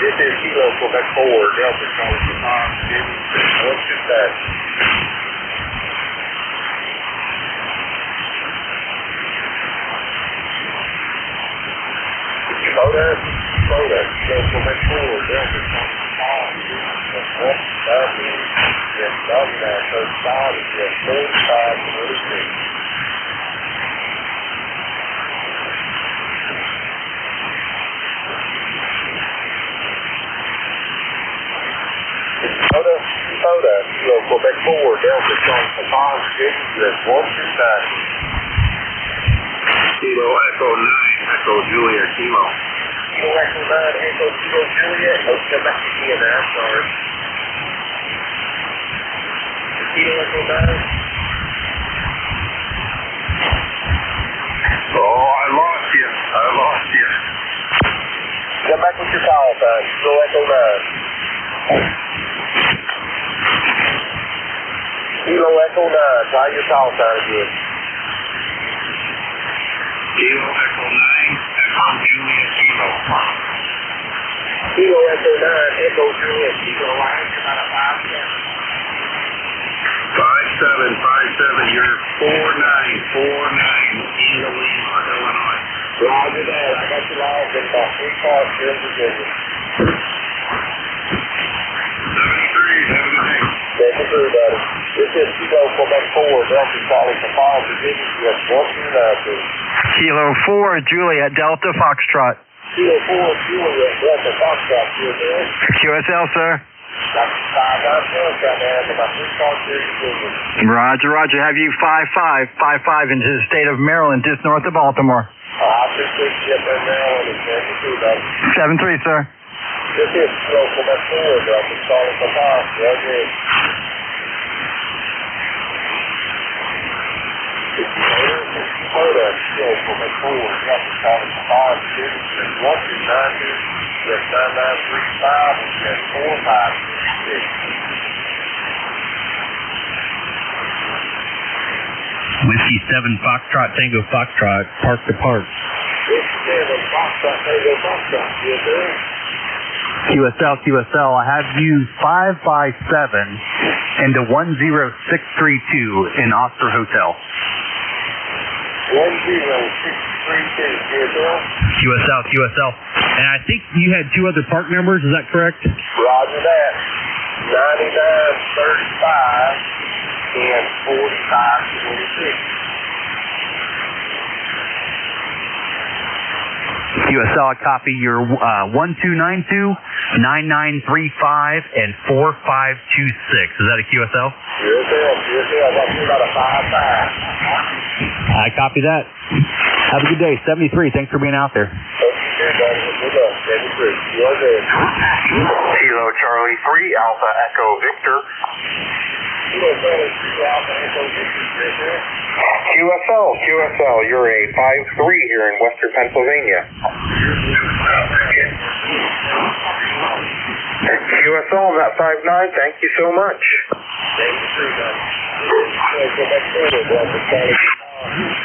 This is Kilo Quebec 4, Delta Charlie Papa, what's your that? Dakota, Kilo Quebec 4, Delta Charlie Papa, yes, 9935, yes, 4526. Dakota, Kilo Quebec 4, Delta Charlie Papa, US 129. Kilo Echo 9, Echo Julia Kilo. Kilo Echo 9, Echo Kilo Julia. Oh, come back to here now, sorry. Kilo Echo 9. Oh, I lost you. Come back with your call sign, Kilo Echo 9. Kilo Echo 9, try your call sign again. Kilo Echo 9, Echo Julia Kilo. Kilo Echo 9, Echo Julia Kilo. I have about a 5757, you're 4949 in Lima, Illinois. Roger that, I got you logged in about 3 cars here in Virginia. 73, have a good day. Buddy. This is Kilo Quebec 4, Delta Charlie Papa, Virginia, US 129. Kilo 4, Juliet, Delta Foxtrot. Kilo 4, Juliet, Delta Foxtrot, QSL. QSL, sir. Roger. Have you 55 into the state of Maryland, just north of Baltimore. I appreciate you up in Maryland. 7-3, sir. This is Kilo Quebec 4, Delta Charlie Papa, Roger. Dakota, Kilo Quebec 4, Delta Charlie Papa, Virginia, 129, US 9935, and US 4526. Whiskey 7 Foxtrot Tango Foxtrot, park to park. Whiskey 7 Foxtrot Tango Foxtrot, yes sir. QSL, I have you 557 into 10632 in Oster Hotel. 10632, QSL. And I think you had 2 other park numbers, is that correct? Roger that. 9935 and 4526. QSL, I copy your 1292, 9935, and 4526. Is that a QSL? Yes, sir. I got you about a 5-5. I copy that. Have a good day. 73. Thanks for being out there. Kilo Charlie 3, Alpha Echo Victor. Kilo Charlie 3, Alpha Echo Victor. QSL, you're a 5-3 here in Western Pennsylvania. QSL, not 59. Thank you so much.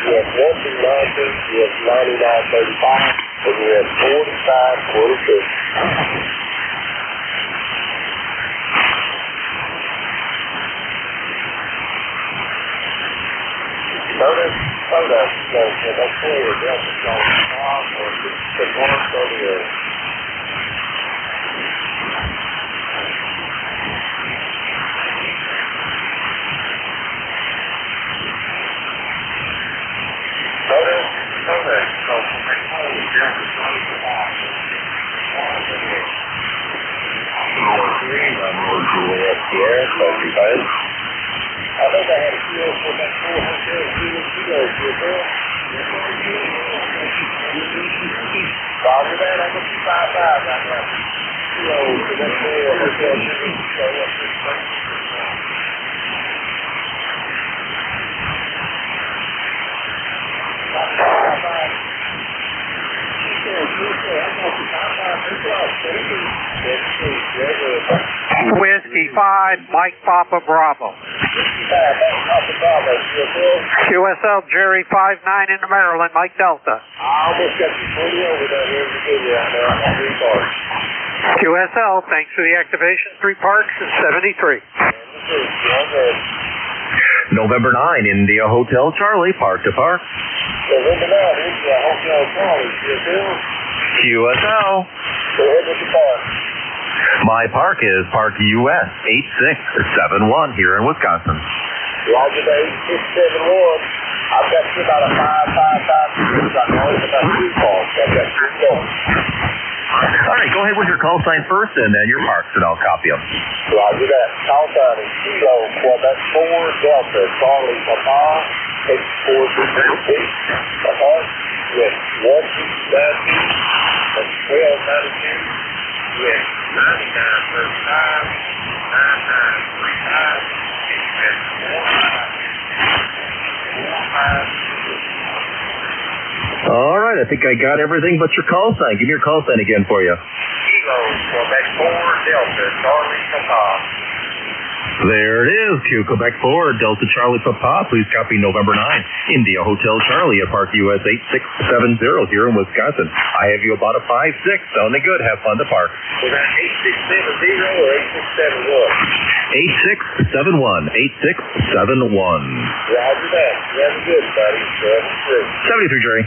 US 129, US 9935, and US 4526. Notice, that's where you're Delta Charlie Pop or the 138. I think I had a few for that 400 kilos. Roger that, I'm going to 55 right now. Kilos for that 400 Whiskey 5, Mike Papa Bravo. QSL Jerry 59 into Maryland, Mike Delta. I almost got you 20 over there in Virginia right now. I'm on 3 parks. QSL, thanks for the activation. 3 parks and 73. November 9, India Hotel Charlie, park to park. November 9, India Hotel Charlie, QSL. QSL. Go ahead with the park. My park is Park US 8671 here in Wisconsin. Roger that, 8671. I've got you about a 555 degrees right now. It's about 2 parks. I've got 3 parks. All right, go ahead with your call sign first and then your parks, and I'll copy them. Roger that. Call sign is Kilo, Quebec 4, Delta, Charlie, Papa, 8466. Papa, with 1292, that's 1292. With 9935, 9935, it's 45. All right, I think I got everything but your call sign. Give me your call sign again for you. Kilo, Quebec 4, Delta, Charlie, Papa. There it is, Q Quebec 4, Delta Charlie Papa. Please copy November 9, India Hotel Charlie at Park US 8670 here in Wisconsin. I have you about a 5-6. Sounding good. Have fun to park. Was that 8670 or 8671? 8671. 8671. Roger that. Very good, buddy. 73, Jerry.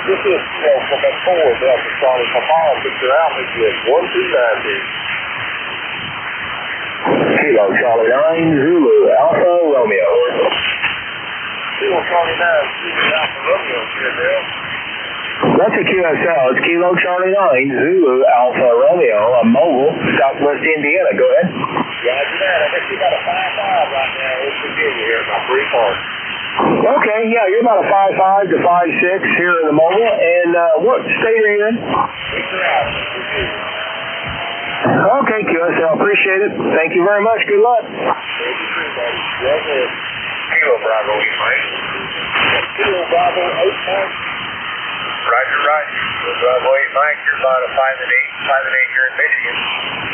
This is Quebec 4, Delta Charlie Papa. Picture out with you. 1290. Kilo Charlie 9, Zulu, Alpha Romeo. Kilo Charlie 9, Zulu, Alpha Romeo, QSL. That's a QSL. It's Kilo Charlie 9, Zulu, Alpha Romeo, a mobile, Southwest Indiana. Go ahead. Roger that. I guess you got a 5-5 right now in Virginia here, about 3 parks. Okay, yeah, you're about a 5-5 to 5-6 here in the mobile. And what state are you in? Okay, QSL, appreciate it. Thank you very much. Good luck. Kilo Bravo 8 Mike. Kilo Bravo 8 Mike. Roger, Roger. Kilo Bravo 8 Mike. You're about a 5-8 here in Michigan.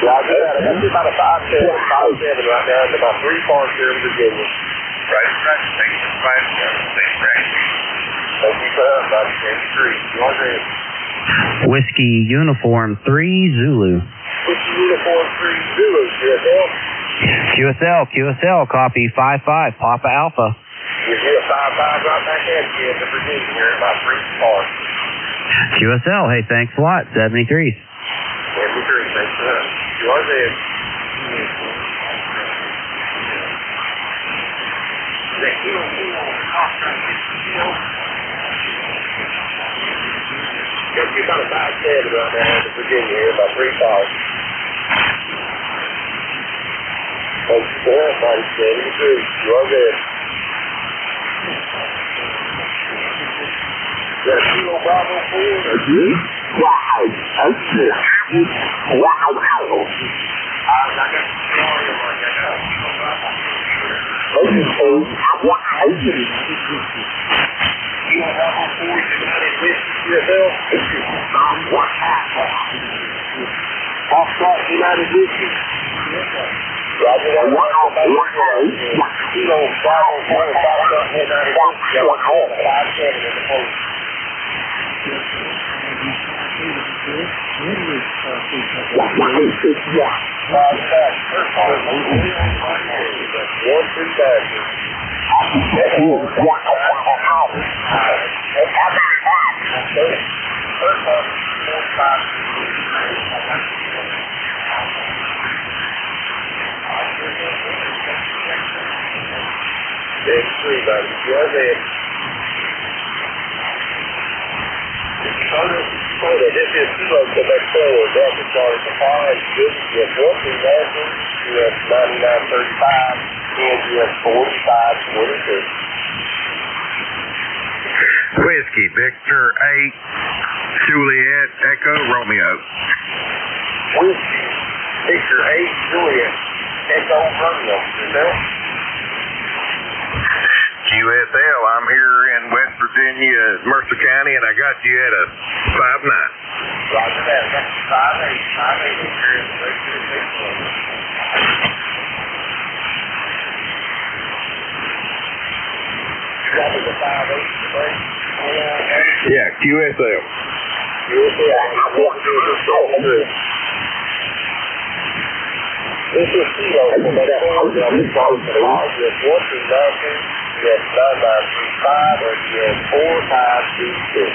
Roger that. That's about a 5-7 right now. It's about 3 parks here in Virginia. Roger, Roger. Thank you for 5-7. Thanks for asking. Thank you for that, about 73. Roger. Whiskey Uniform 3 Zulu. Whiskey Uniform 3 Zulu, QSL. QSL, copy 5-5, Papa Alpha. You see a 5-5 right back at you in the Virginia here, about 3 parks. QSL, hey, thanks a lot, 73. 73, thanks for that. You are there. Got you about a 5-7 right now in the Virginia here, about 3 parks. Thanks for that, buddy. 73. You are there. That Kilo Bravo 4? That's it? Wow. That's it. Wow. I got the story of like I got Kilo Bravo 4. Wow. Kilo Bravo 4 is United West. QSL. Foxtrot United Whiskey. Roger that. Kilo Bravo 4 Foxtrot United Whiskey. 57 in the post. This is Kilo Quebec Forward, Delta Charlie Papa, US 1 American, US 9935, and US 4542. Whiskey, Victor 8, Juliet, Echo, Romeo. Whiskey, Victor 8, Juliet, Echo, Romeo. QSL, I'm here in West Virginia, Mercer County, and I got you at a 5-9. Roger that. That's 5-8 here in the 5-8 today. Yeah, QSL. This is Kilo from that forward. I'm just calling for the law. US 1 American, US 9935, or US 4526.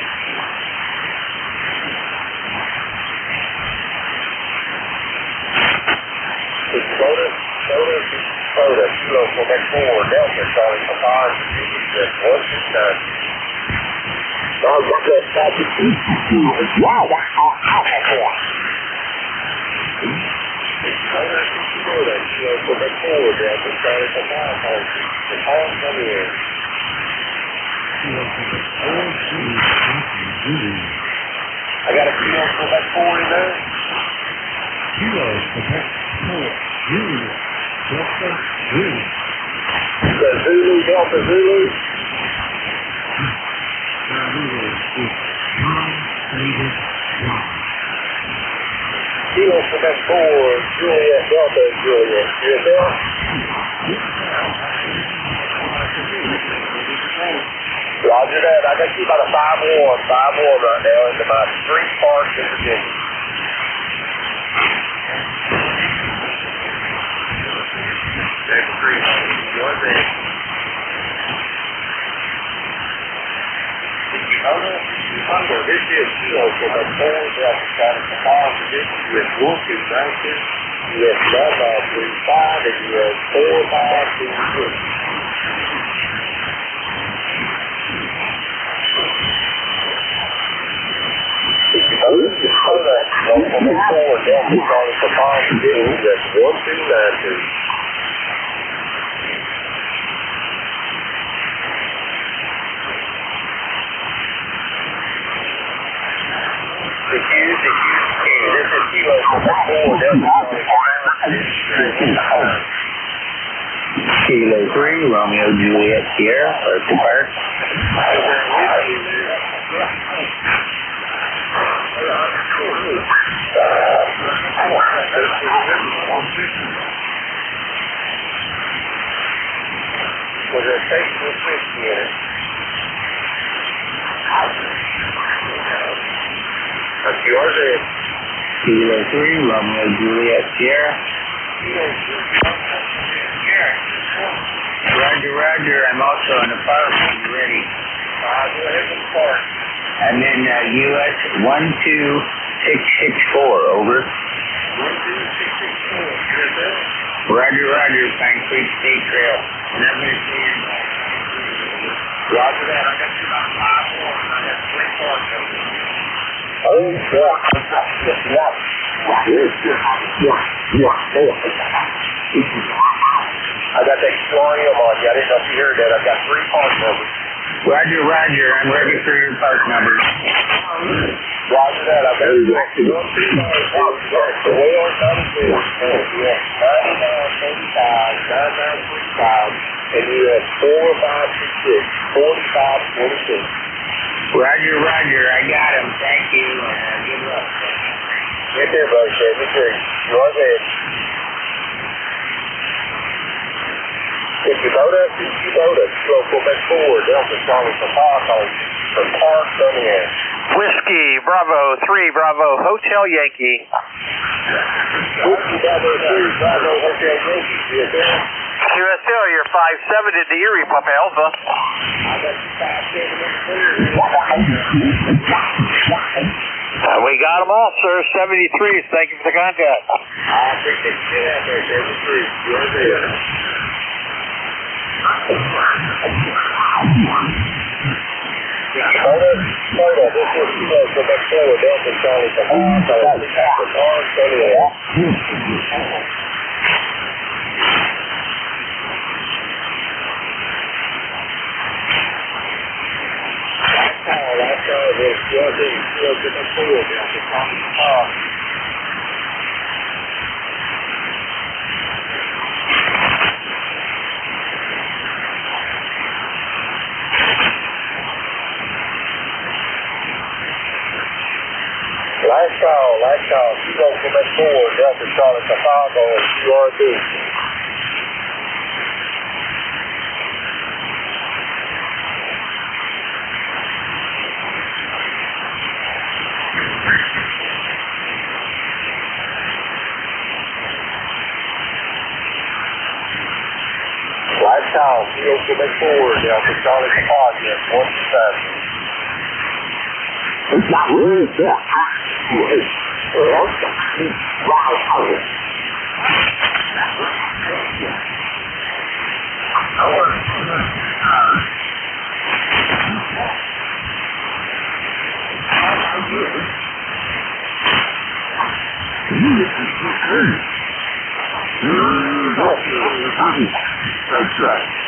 Soda, Kilo from that forward. Delta Charlie Papa, US 129. Wow, I got a Kilo Quebec 4 in there. Kilo Quebec 4, Delta Zulu. Delta Zulu. Kilo Quebec 4, Juliet, Delta, Juliet. QSL? Roger that. I got you about a 5-1 right now into my 3 parks in Virginia. That's 3. This is Kilo Quebec 4, Delta Charlie Papa, US 129, US 9935, and US 4526. This is Kilo Quebec 4, Delta Charlie Papa, US 1292. This is Kilo Quebec 4, Delta Kilo 3, Romeo, Juliet, Sierra, First Park. Was there a station with whiskey in it? That's yours, or? Kilo 3, Romeo, Juliet, Sierra. Roger, I'm also in the fire when you're ready. Go ahead and start. And then US 12664, over. 12664, Roger, Pine Creek State Trail. Roger that, I got you about 5-1. I got 3 parts over. Oh, yeah. I got that Exploring on you. I didn't know if you heard that. I've got 3 parts numbers. Roger, I'm ready for your part numbers. Roger that. I've got 3 parts. The way on 92. Yes, 9935, 9935, and you have 4526, 4526. Roger, I got too, buddy. You too. You are good. If you vote us, local Quebec 4, Delta Charlie Papa, from Park, Birmingham. Whiskey, Bravo 3, Bravo, Hotel Yankee. Whiskey, Bravo 3, Bravo, Hotel Yankee. QSL. QSL, you're 5-7 into Erie, Papa Alpha. We got them all, sir. 73s. Thank you for the contact. I appreciate you out there, 73. You are good. Photo, this is Quebec 4, Delta Charlie Last call is Quebec 4, Delta Charlie Last call, Kilo Quebec 4, Delta Charlie Chicago, QRB. Last call, Kilo Quebec 4, Delta Charlie Chicago, 1-7. It's not really that. That's right.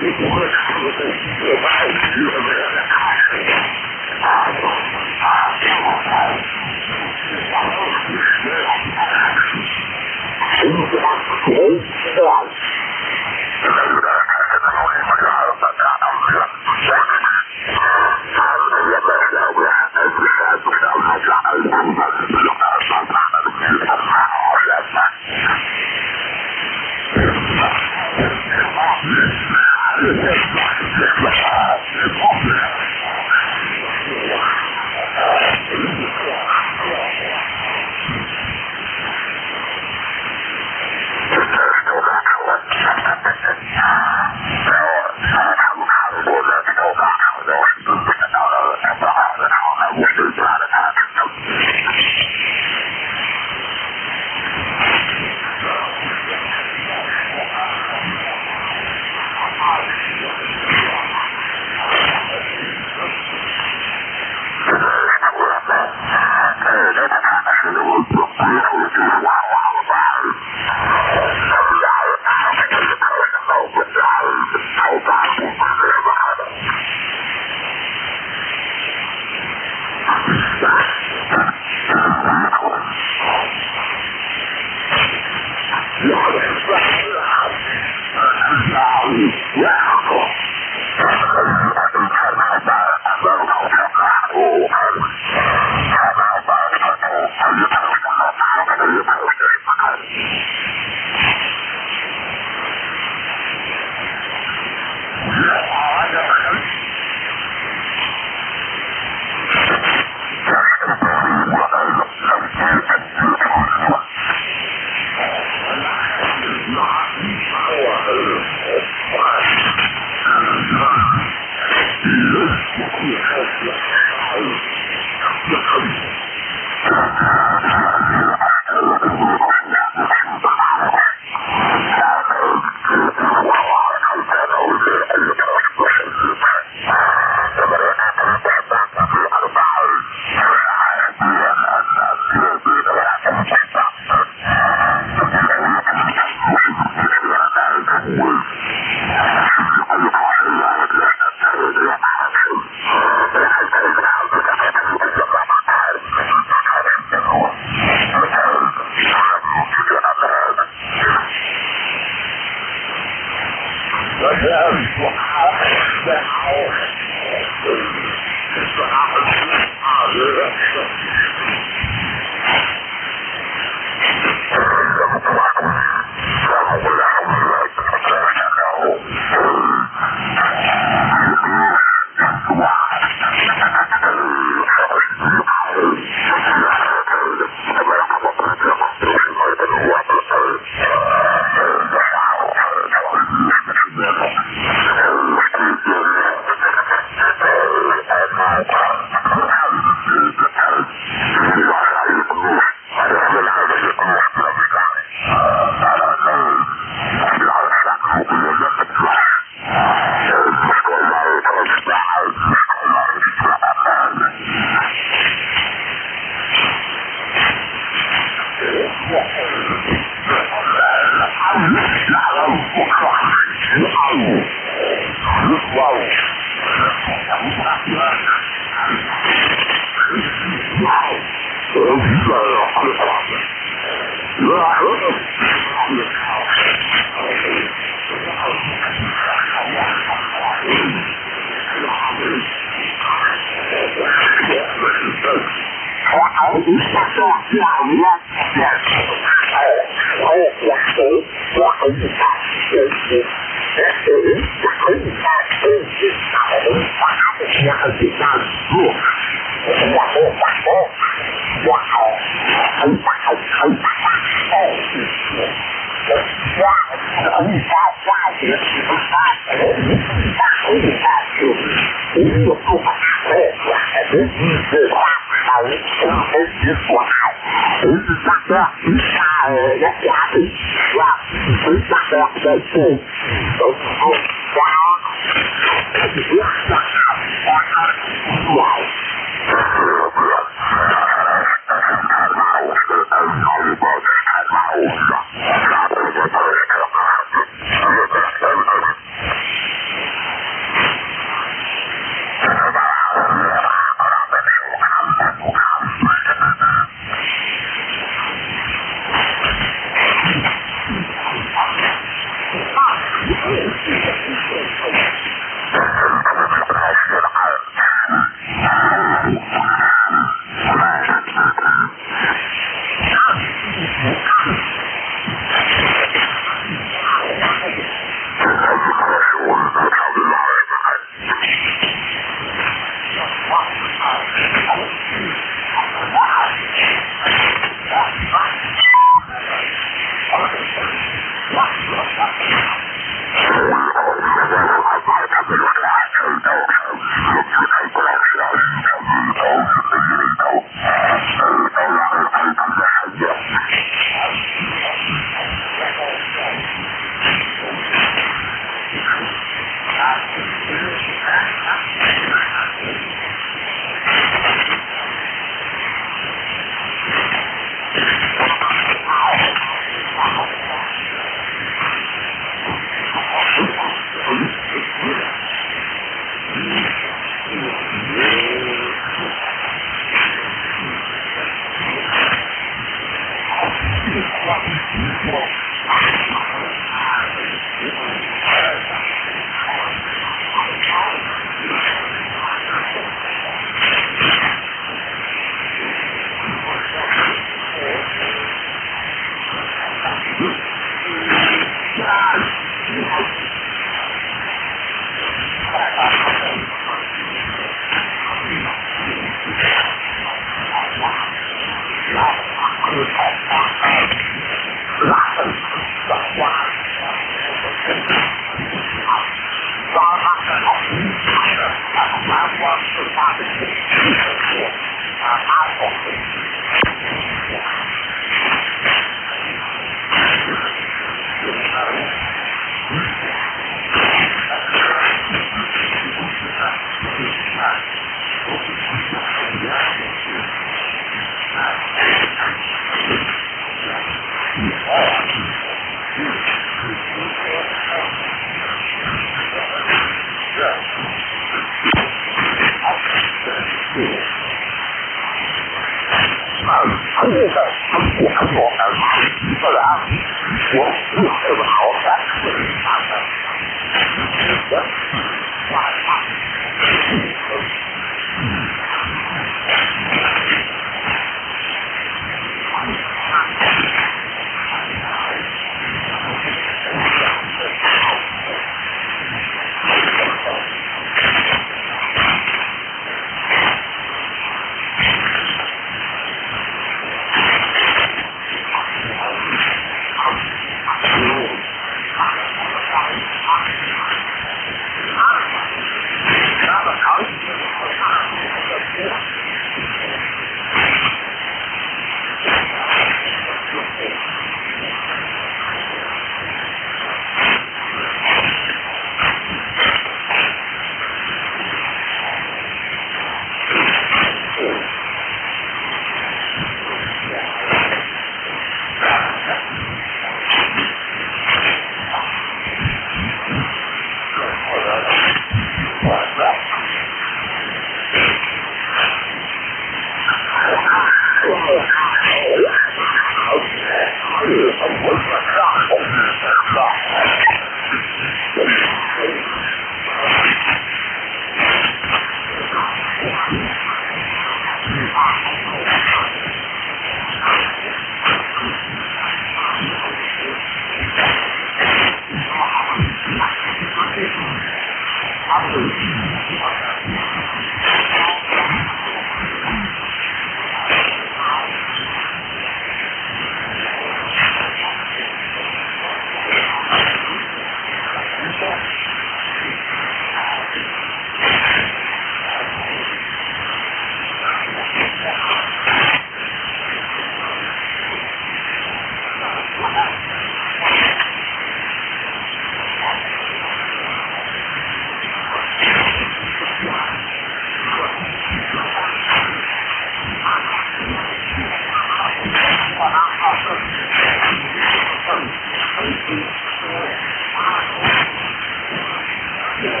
Welcome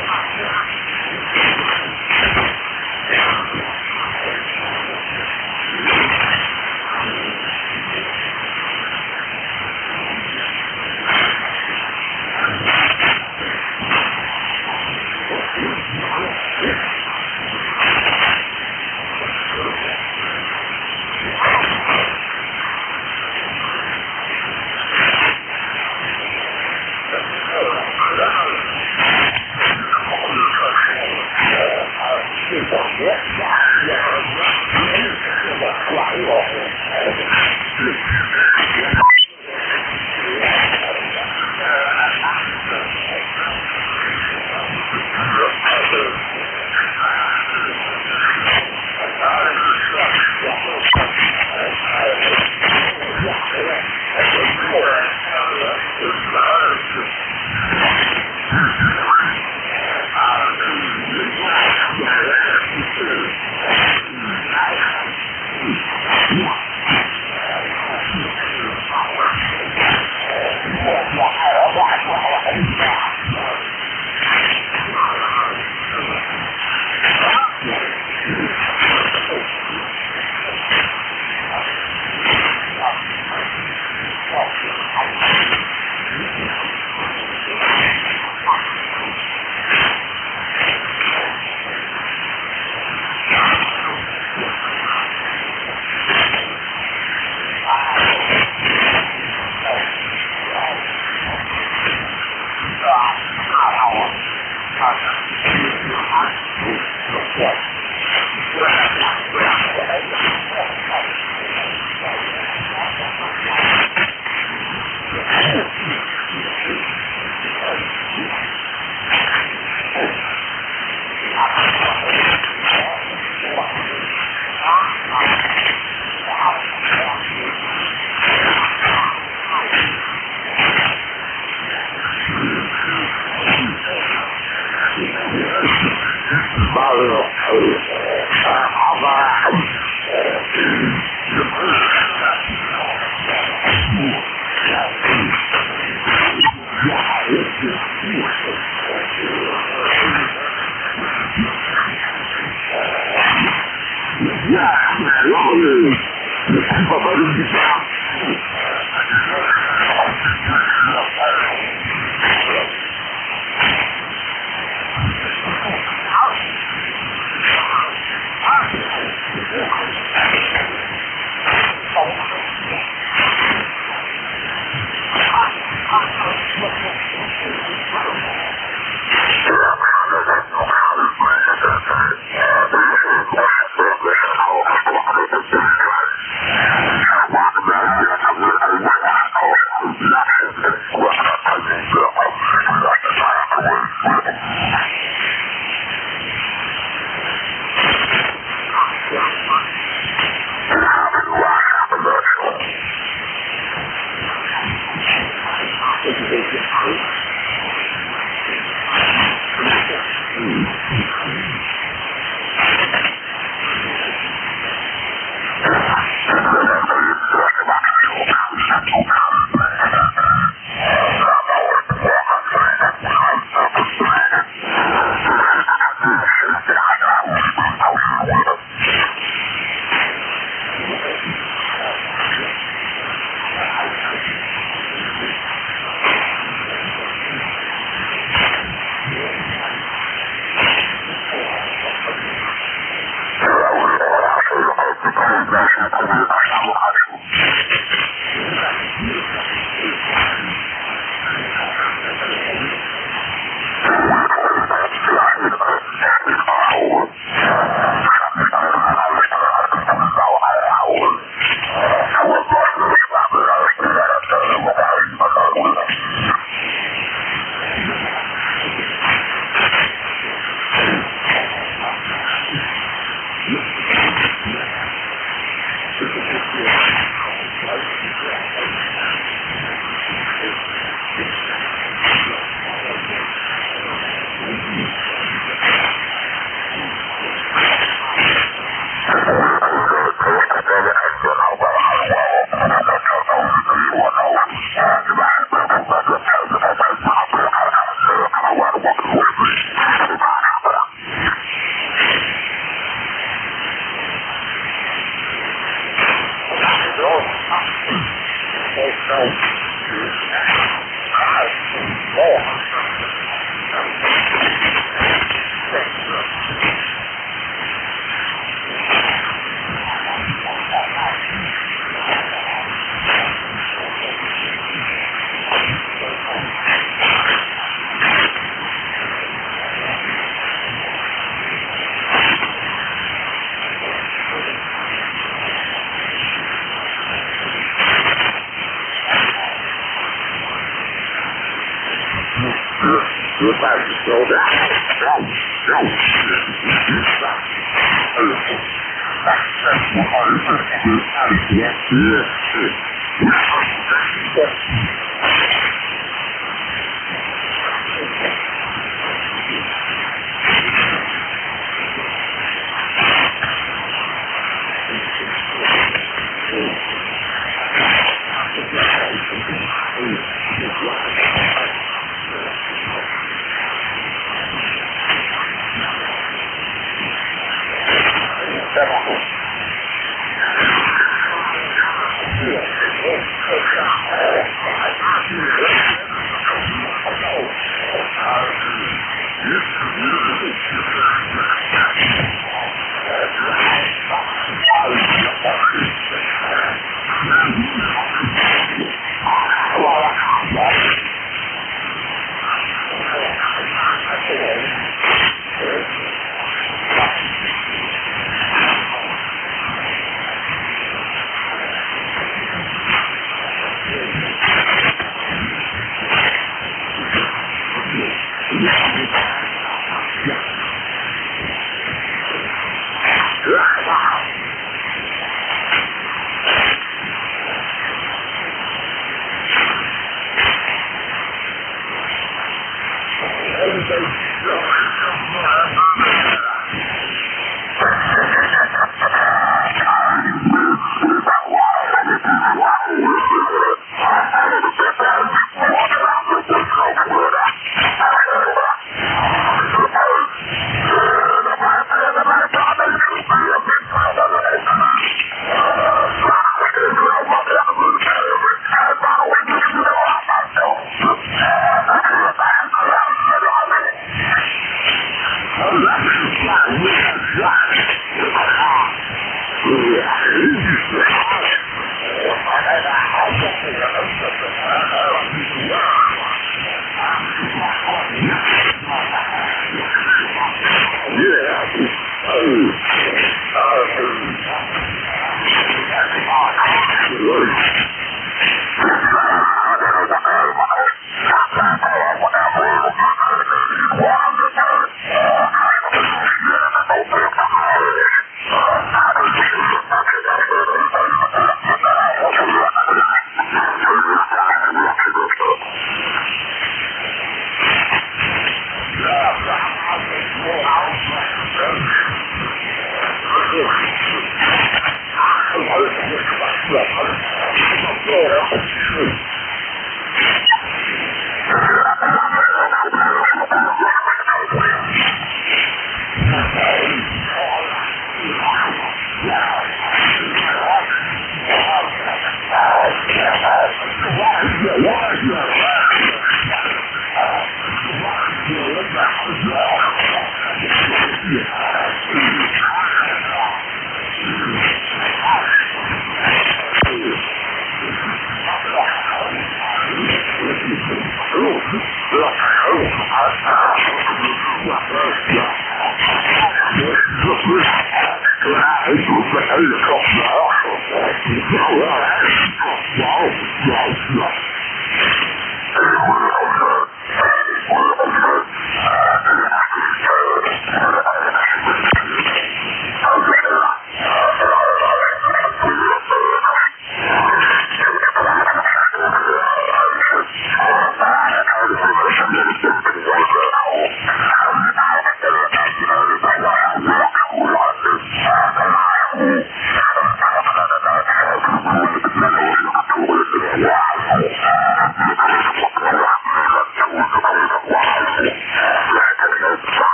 back.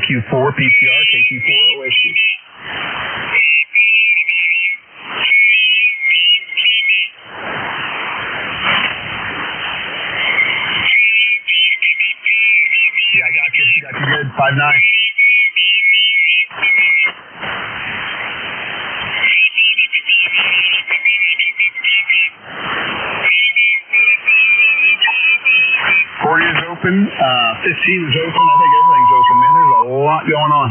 IQ4 PCR, KQ4 OSG. Yeah, I got you. Got you good. 5-9. Is open, 15 is open. I think everything's open, man. There's a lot going on.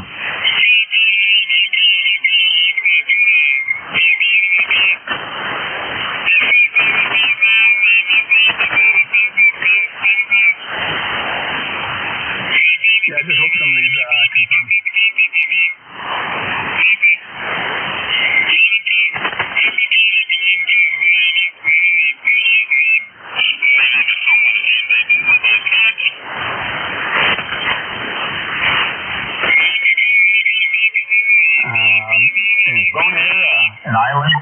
Yeah, I just hope some of these confirm. An island.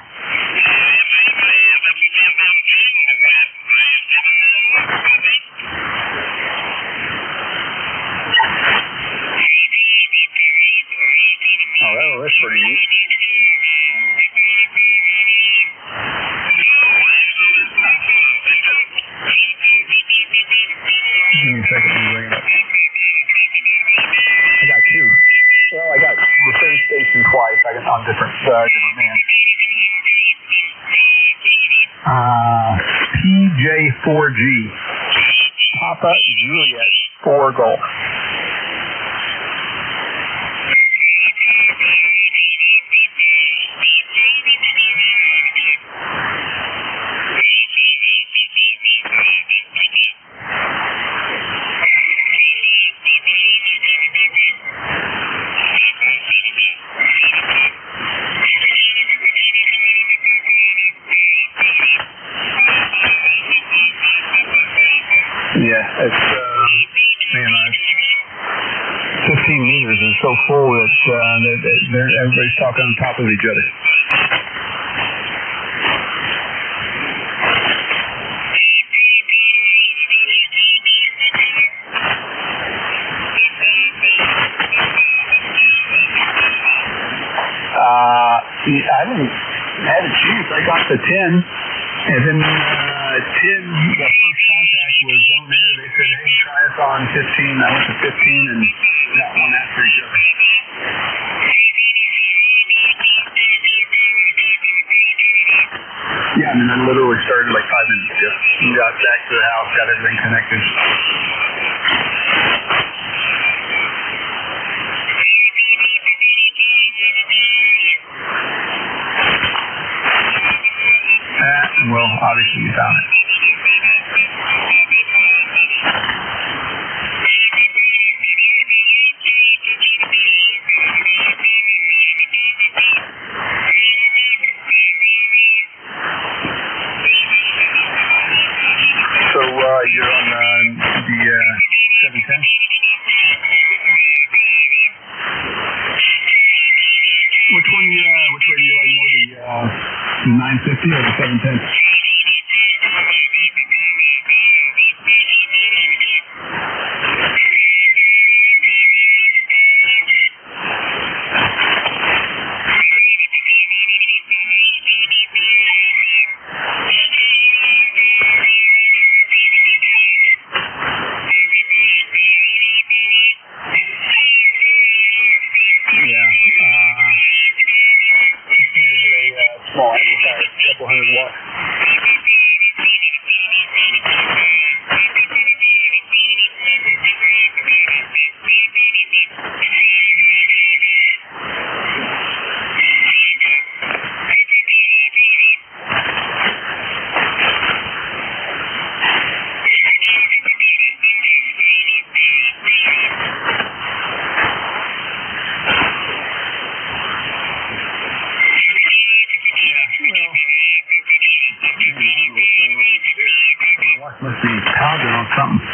Oh, that's pretty neat. Give me a second, let me bring it up. I got two. Well, I got the same station twice. I got on different bands. PJ4G. Papa Juliet 4 Golf. Yeah, it's, man, 15 meters is so full that everybody's talking on top of each other. I didn't have a chance. I got the 10, and then 10, the first contact was zone air. They said, hey, try us on 15. I went to 15 and got one after each other. Yeah, and then I literally started like 5 minutes ago. Got back to the house, got everything connected. Well, obviously you found it. So you're on the 710? Which way do you like more, the 950 or the 710? Small amplifier, a couple hundred watts. Must be pounding on something.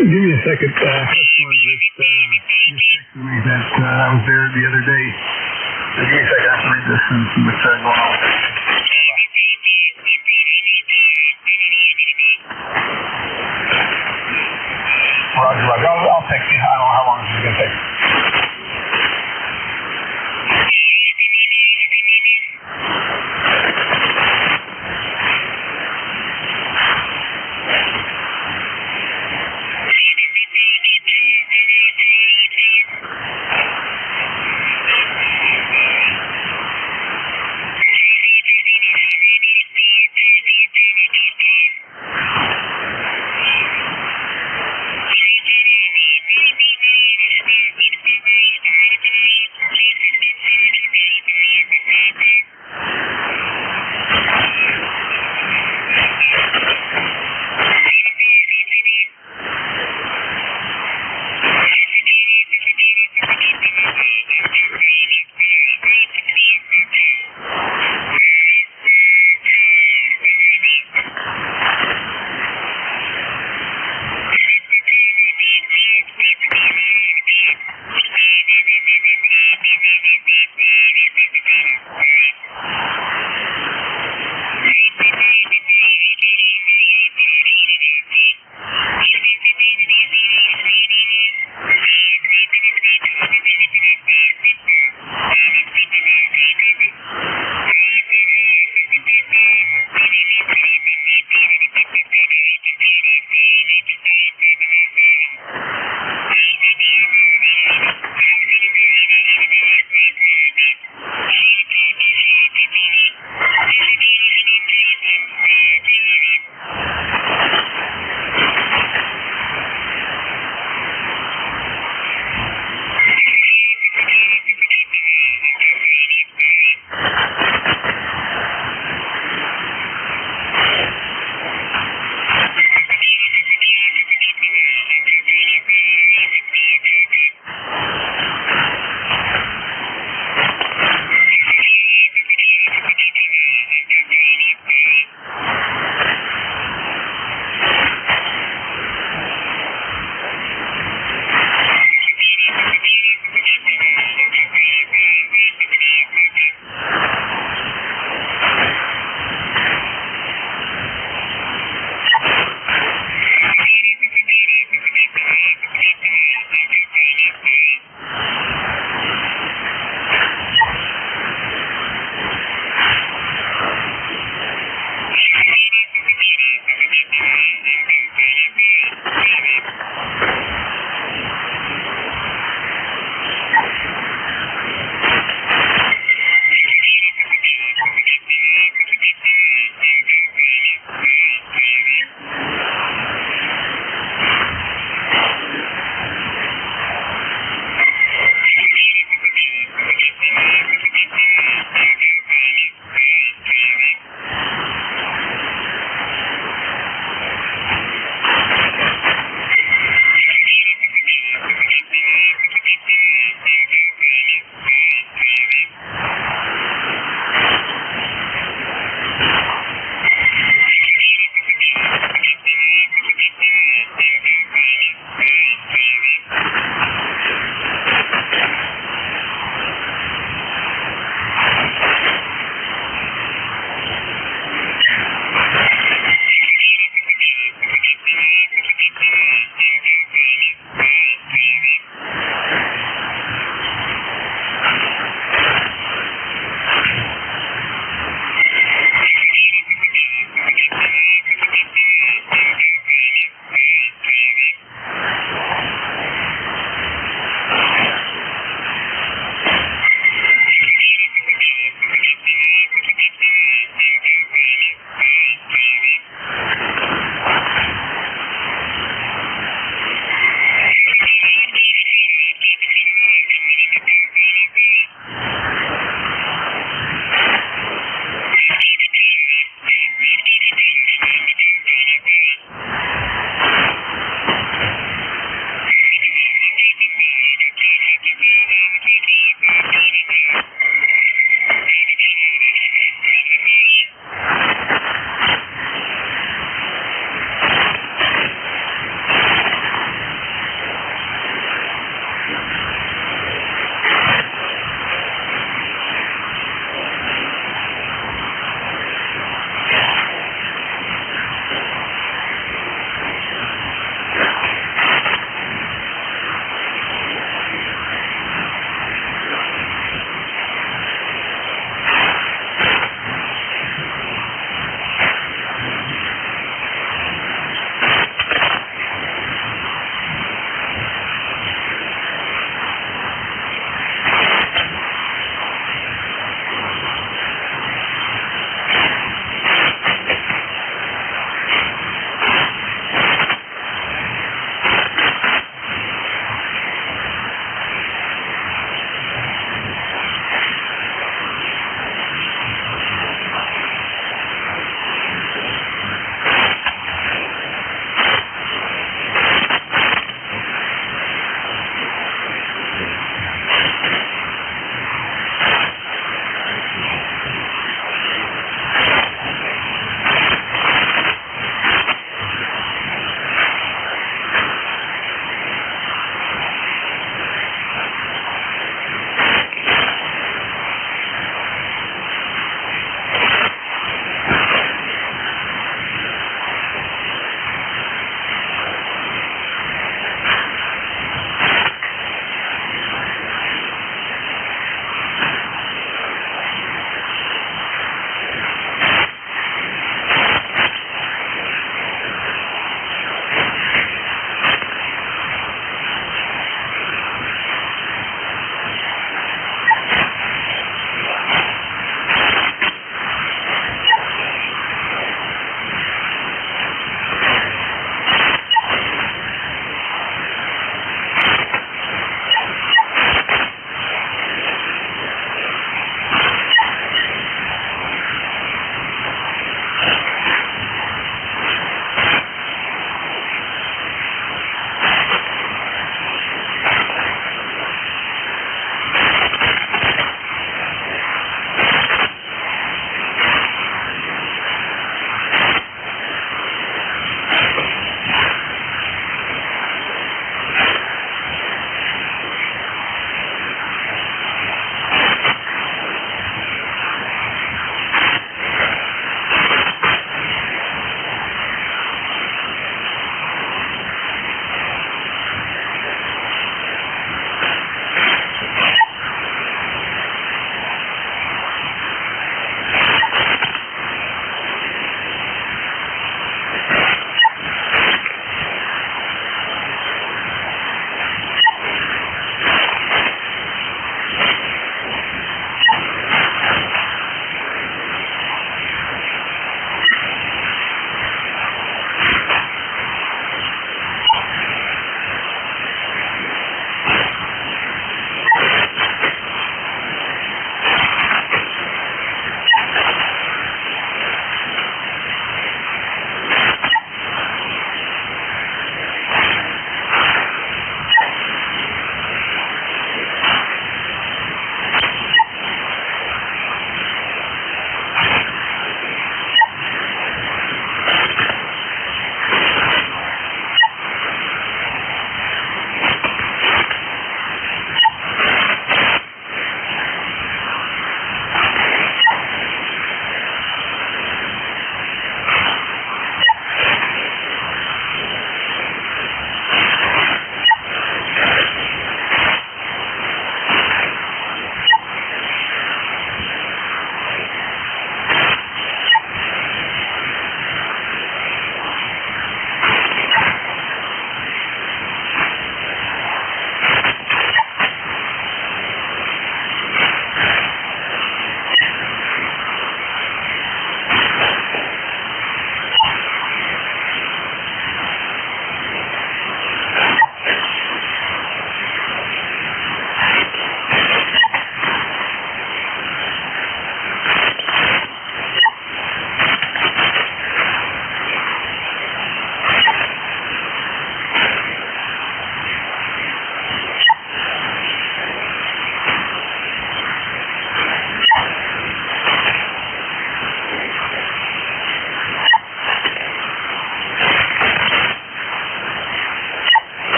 Give me a second. Customer just texted me that I was there the other day. Give me a second. I have to read this and see what's going on. Roger, Roger. I'll text you. I don't know how long this is going to take.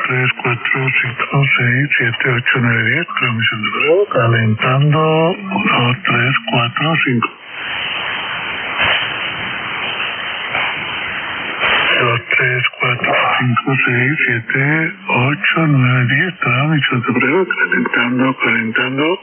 3, 4, 5, 6, 7, 8, 9, 10. Transmisión de breve. Calentando. 1, 3, 4, 5. 2, 3, 4, 5, 6, 7, 8, 9, 10. Transmisión de breve. Calentando, calentando.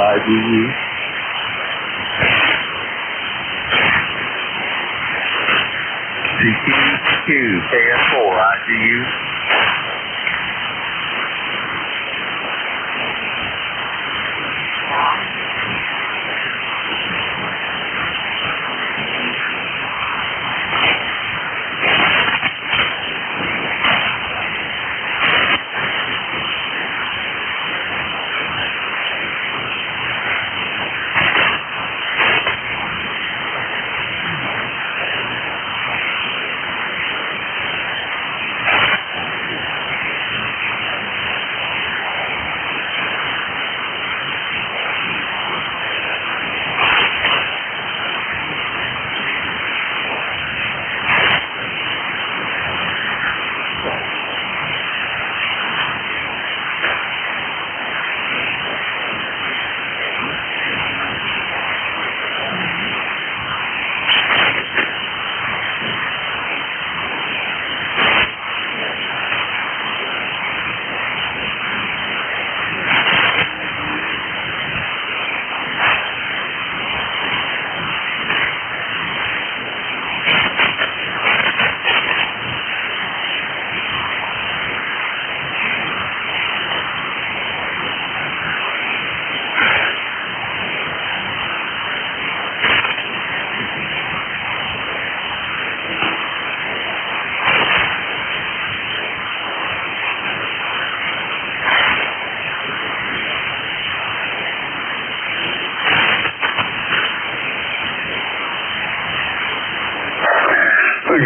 IGU. CQ, KS4, IGU.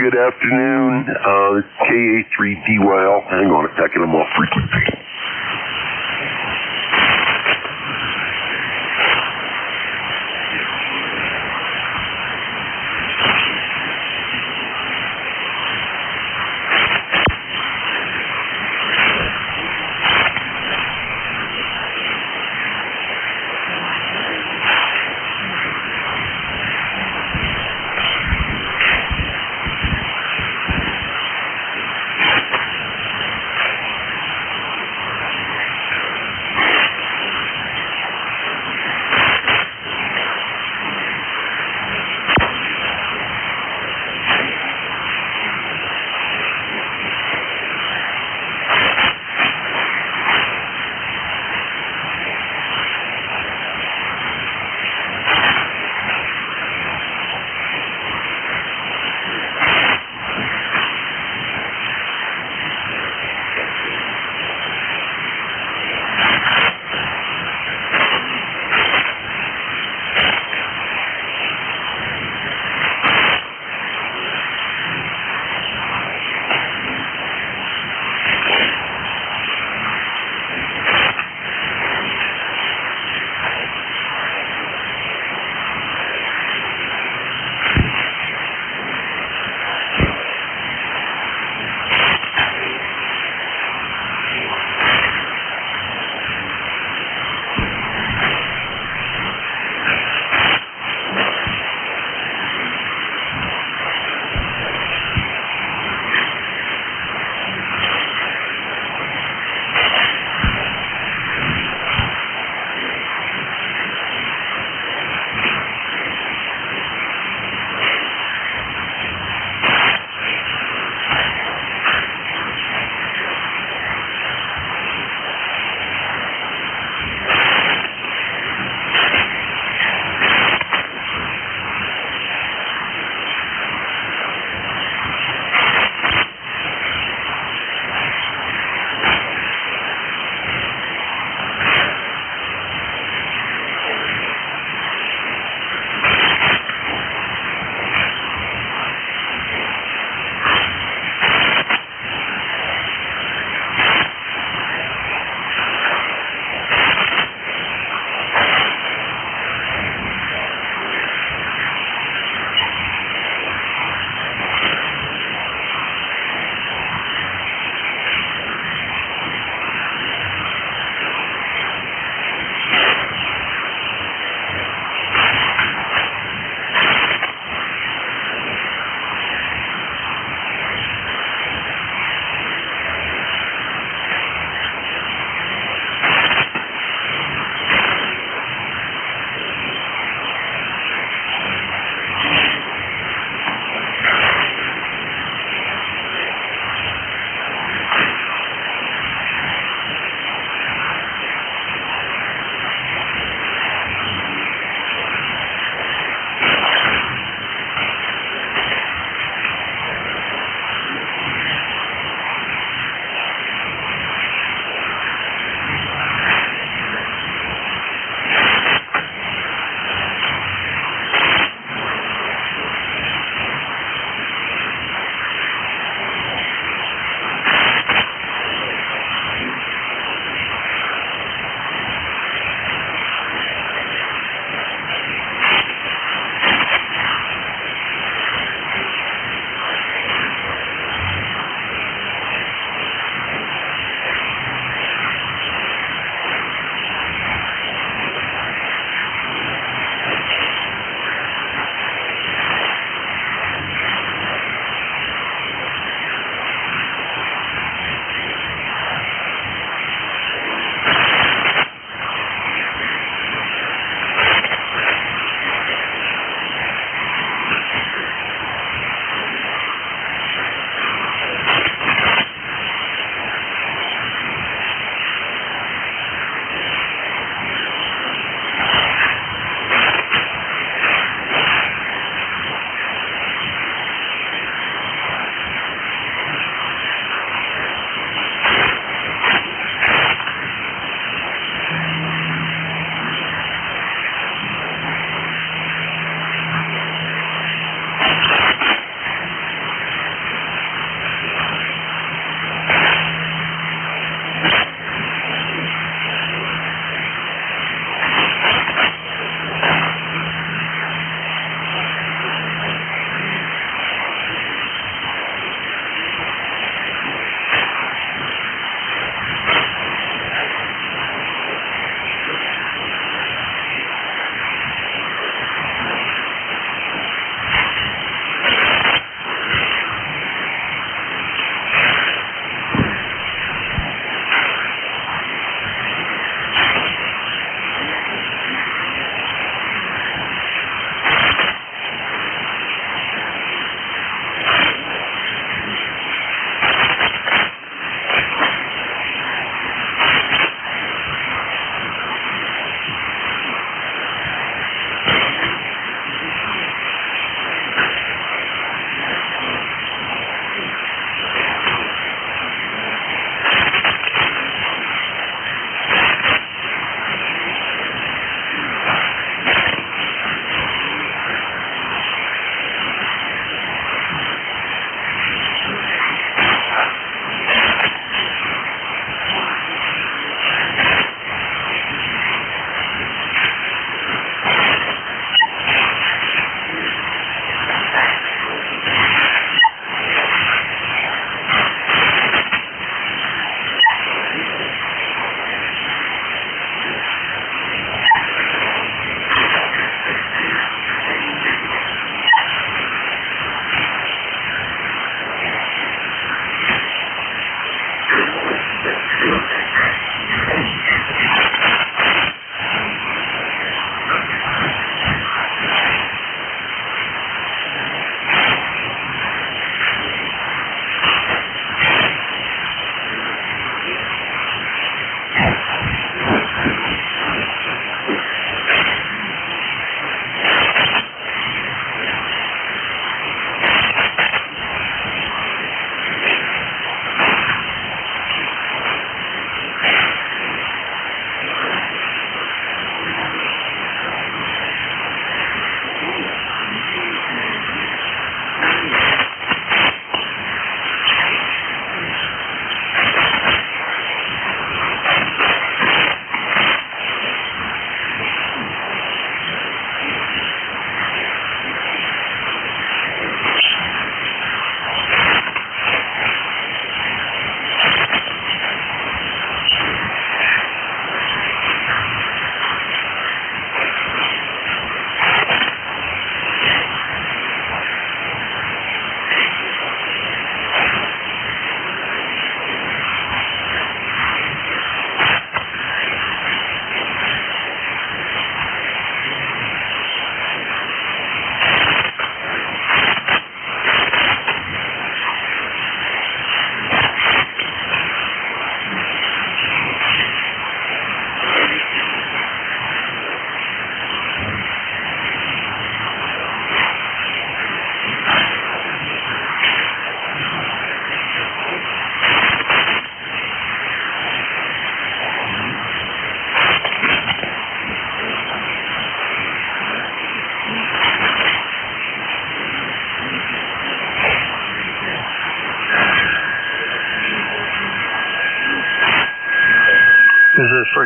Good afternoon. This is KA3DYL. Hang on a second, I'm off frequency.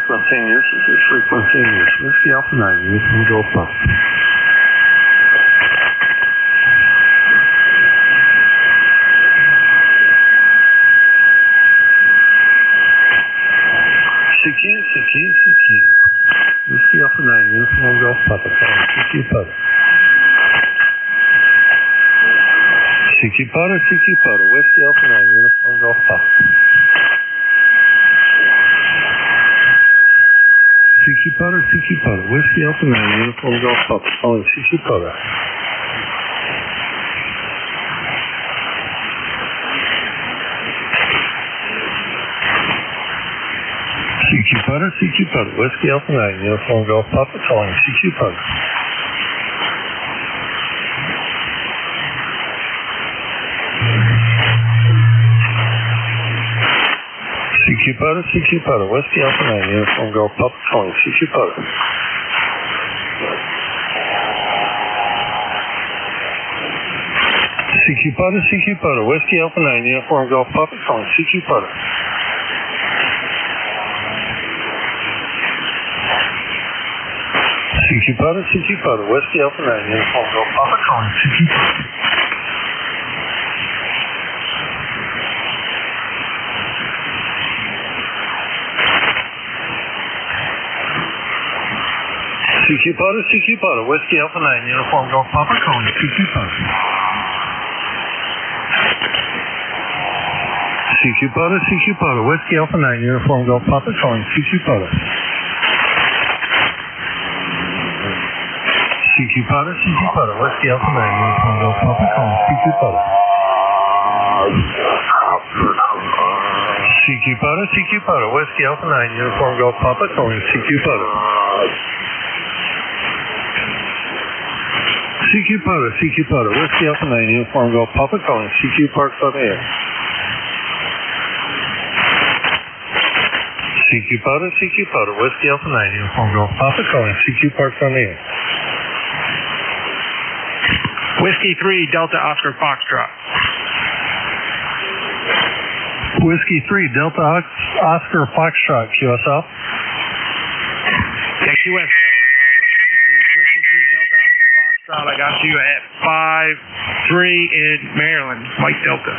frequency in use. This is frequency in use. Whiskey Alpha 9, uniform Golf Papa. CQ. Whiskey Alpha 9, uniform Golf Papa. CQ Papa. CQ Papa. Whiskey Alpha 9, uniform Golf Papa. CQ Papa. Whiskey Alpha 9, uniform Golf Papa. Calling CQ Papa. CQ Papa. Whiskey Alpha 9, uniform Golf Papa. Calling CQ Papa. CQ Papa. Whiskey Alpha 9, uniform Golf Papa. Calling CQ Papa. CQ Papa. Whiskey Alpha 9, uniform Golf Papa. Calling CQ Papa. CQ Papa. Whiskey Alpha 9, uniform Golf Papa. Calling CQ Papa. CQ Papa. Whiskey Alpha 9, uniform Golf Papa. Calling CQ Papa. CQ Papa. Whiskey Alpha 9, uniform Golf Papa. Calling CQ Papa. CQ Papa. Whiskey Alpha 9, uniform Golf Papa. Calling CQ Papa. CQ Papa. Whiskey Alpha 9, uniform Golf Papa. Calling CQ Papa. CQ Papa. Whiskey Alpha 9, uniform Golf Papa. Calling CQ Parks on the air. CQ Papa. Whiskey Alpha 9, uniform Golf Papa. Calling CQ Parks on the air. Whiskey 3, Delta Oscar Foxtrot. Whiskey 3, Delta Oscar Foxtrot, QSL. Yeah, QSL. Whiskey 3, Delta Oscar Foxtrot. I got you at 5-3 in Maryland, Mike Delta.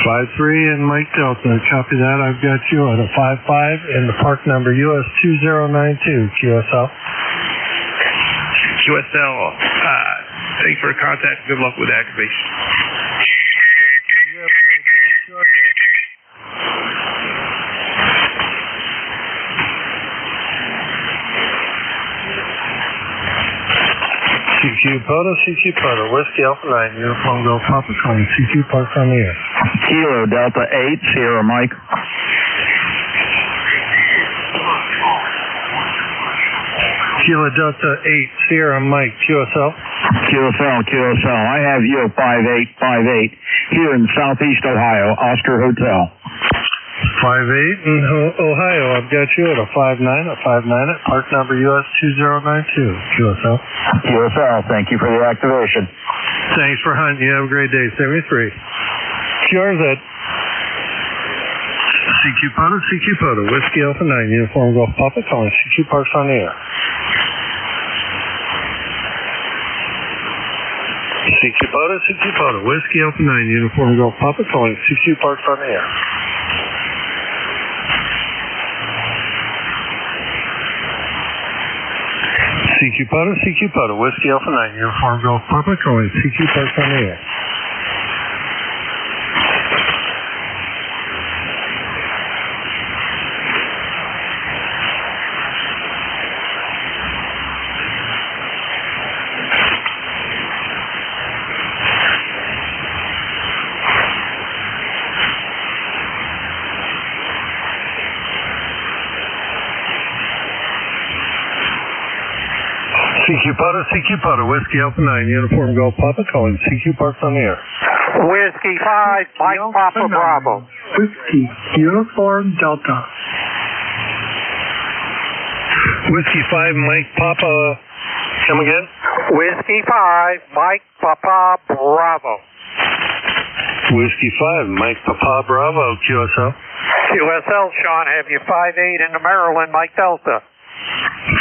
5-3 and Mike Delta. Copy that. I've got you at a 5-5 and the park number US 2092, QSL. QSL. Thanks for the contact. Good luck with the activation. Thank you. You have a great day. CQ Papa. Whiskey Alpha 9, uniform Golf Papa. Calling CQ Parks on the air. Kilo Delta 8, Sierra Mike. Kilo Delta 8, Sierra Mike, QSL. QSL. I have you at 5858 here in Southeast Ohio, Oscar Hotel. 58 in Ohio. I've got you at a 5-9 at park number US 2092, QSL. QSL, thank you for the activation. Thanks for hunting. You have a great day. 73. QRZ. CQ Papa. Whiskey Alpha 9, uniform Golf Papa. Calling CQ Parks on the air. CQ Papa. Whiskey Alpha 9, uniform Golf Papa. Calling CQ Parks on the air. CQ Papa. Whiskey Alpha 9, uniform Golf Papa. Calling CQ Parks on the air. CQ Papa. Whiskey Alpha 9, uniform Golf Papa. Calling CQ Parks on the air. Whiskey 5, Mike Papa Bravo. Whiskey uniform Delta. Whiskey 5, Mike Papa. Come again? Whiskey 5, Mike Papa Bravo. Whiskey 5, Mike Papa Bravo, QSL. QSL, Sean, have you 5-8 into Maryland, Mike Delta.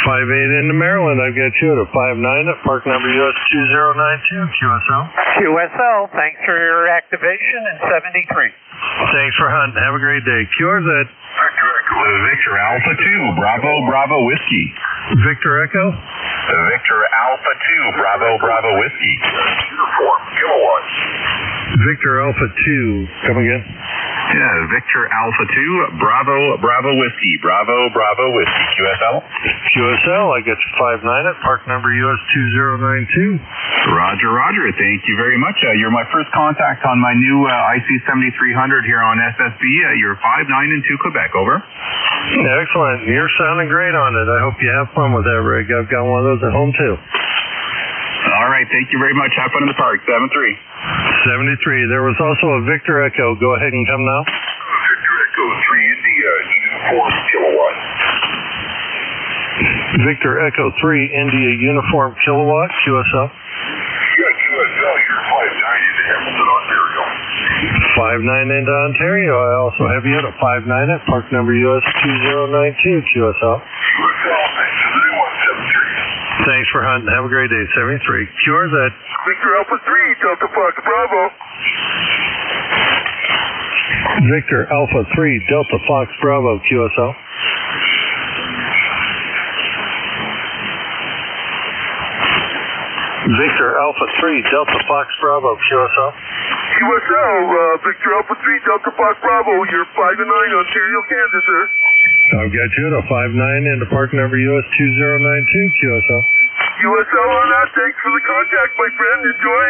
5-8 into Maryland. I've got you at a 5-9 at park number US 2092, QSL. QSL, thanks for your activation in 73. Thanks for hunting. Have a great day. QRZ. Victor Alpha 2, Bravo, Bravo Whiskey. Victor Echo. Victor Alpha 2, Bravo, Bravo Whiskey. Uniform, kilowatts. Victor Alpha 2. Come again? Yeah, Victor Alpha 2, Bravo, Bravo Whiskey. Bravo, Bravo Whiskey. QSL? QSL, I get you 5-9 at park number US 2092. Roger, Roger. Thank you very much. You're my first contact on my new IC 7300 here on SSB. You're 5-9 into Quebec. Over. Excellent. You're sounding great on it. I hope you have fun with that rig. I've got one of those at home too. All right. Thank you very much. Have fun in the park. 7-3. 73. There was also a Victor Echo. Go ahead and come now. Victor Echo 3 India, uniform kilowatt. Victor Echo 3 India, uniform kilowatt, QSL. Yeah, QSL, you're 5-9 into Hamilton, Ontario. 5-9 into Ontario. I also have you at a 5-9 at park number US 2092, QSL. QSL, 9173. Thanks for hunting. Have a great day. 73. QRZ. Victor Alpha 3, Delta Fox Bravo. Victor Alpha 3, Delta Fox Bravo, QSL. Victor Alpha 3, Delta Fox Bravo, QSL. QSL, Victor Alpha 3, Delta Fox Bravo. You're 5-9, Ontario, Kansas, sir. I've got you at a 5-9 into park number US 2092, QSL. QSL on that. Thanks for the contact, my friend. Enjoy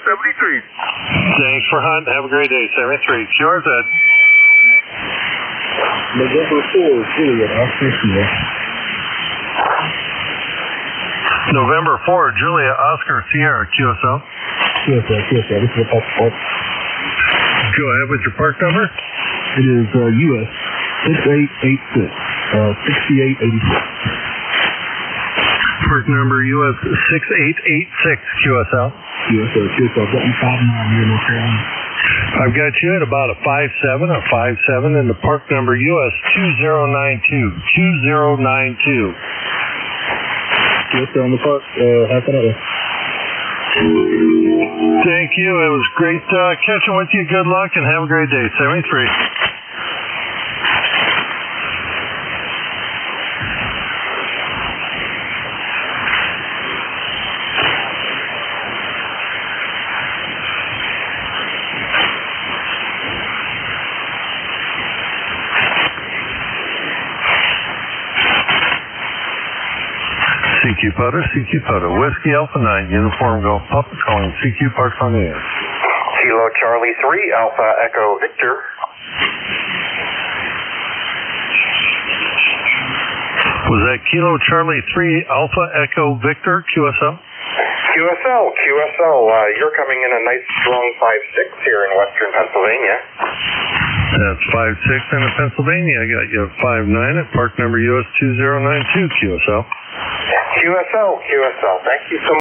73. Thanks for hunting. Have a great day. 73. QRZ. November 4, Juliet, Oscar Sierra. November 4, Julia Oscar Sierra, QSL. QSL. This is a passport. Go ahead with your park number. It is US 6886, 6886. Park number US 6886, QSL. QSL, button 5-9 here in North Carolina. I've got you at about a 5-7, and the park number US 2092, 2092. QSL on the park, half an hour. Thank you. It was great catching with you. Good luck and have a great day. 73. CQ Putter, Whiskey Alpha 9, Uniform Golf Papa calling CQ Parks on the air. Kilo Charlie 3, Alpha Echo Victor. Was that Kilo Charlie 3, Alpha Echo Victor, QSL? QSL, you're coming in a nice strong 5-6 here in western Pennsylvania. That's 5-6 in Pennsylvania. I got you at 5-9 at park number US 2092, QSL. QSL, thank you so much.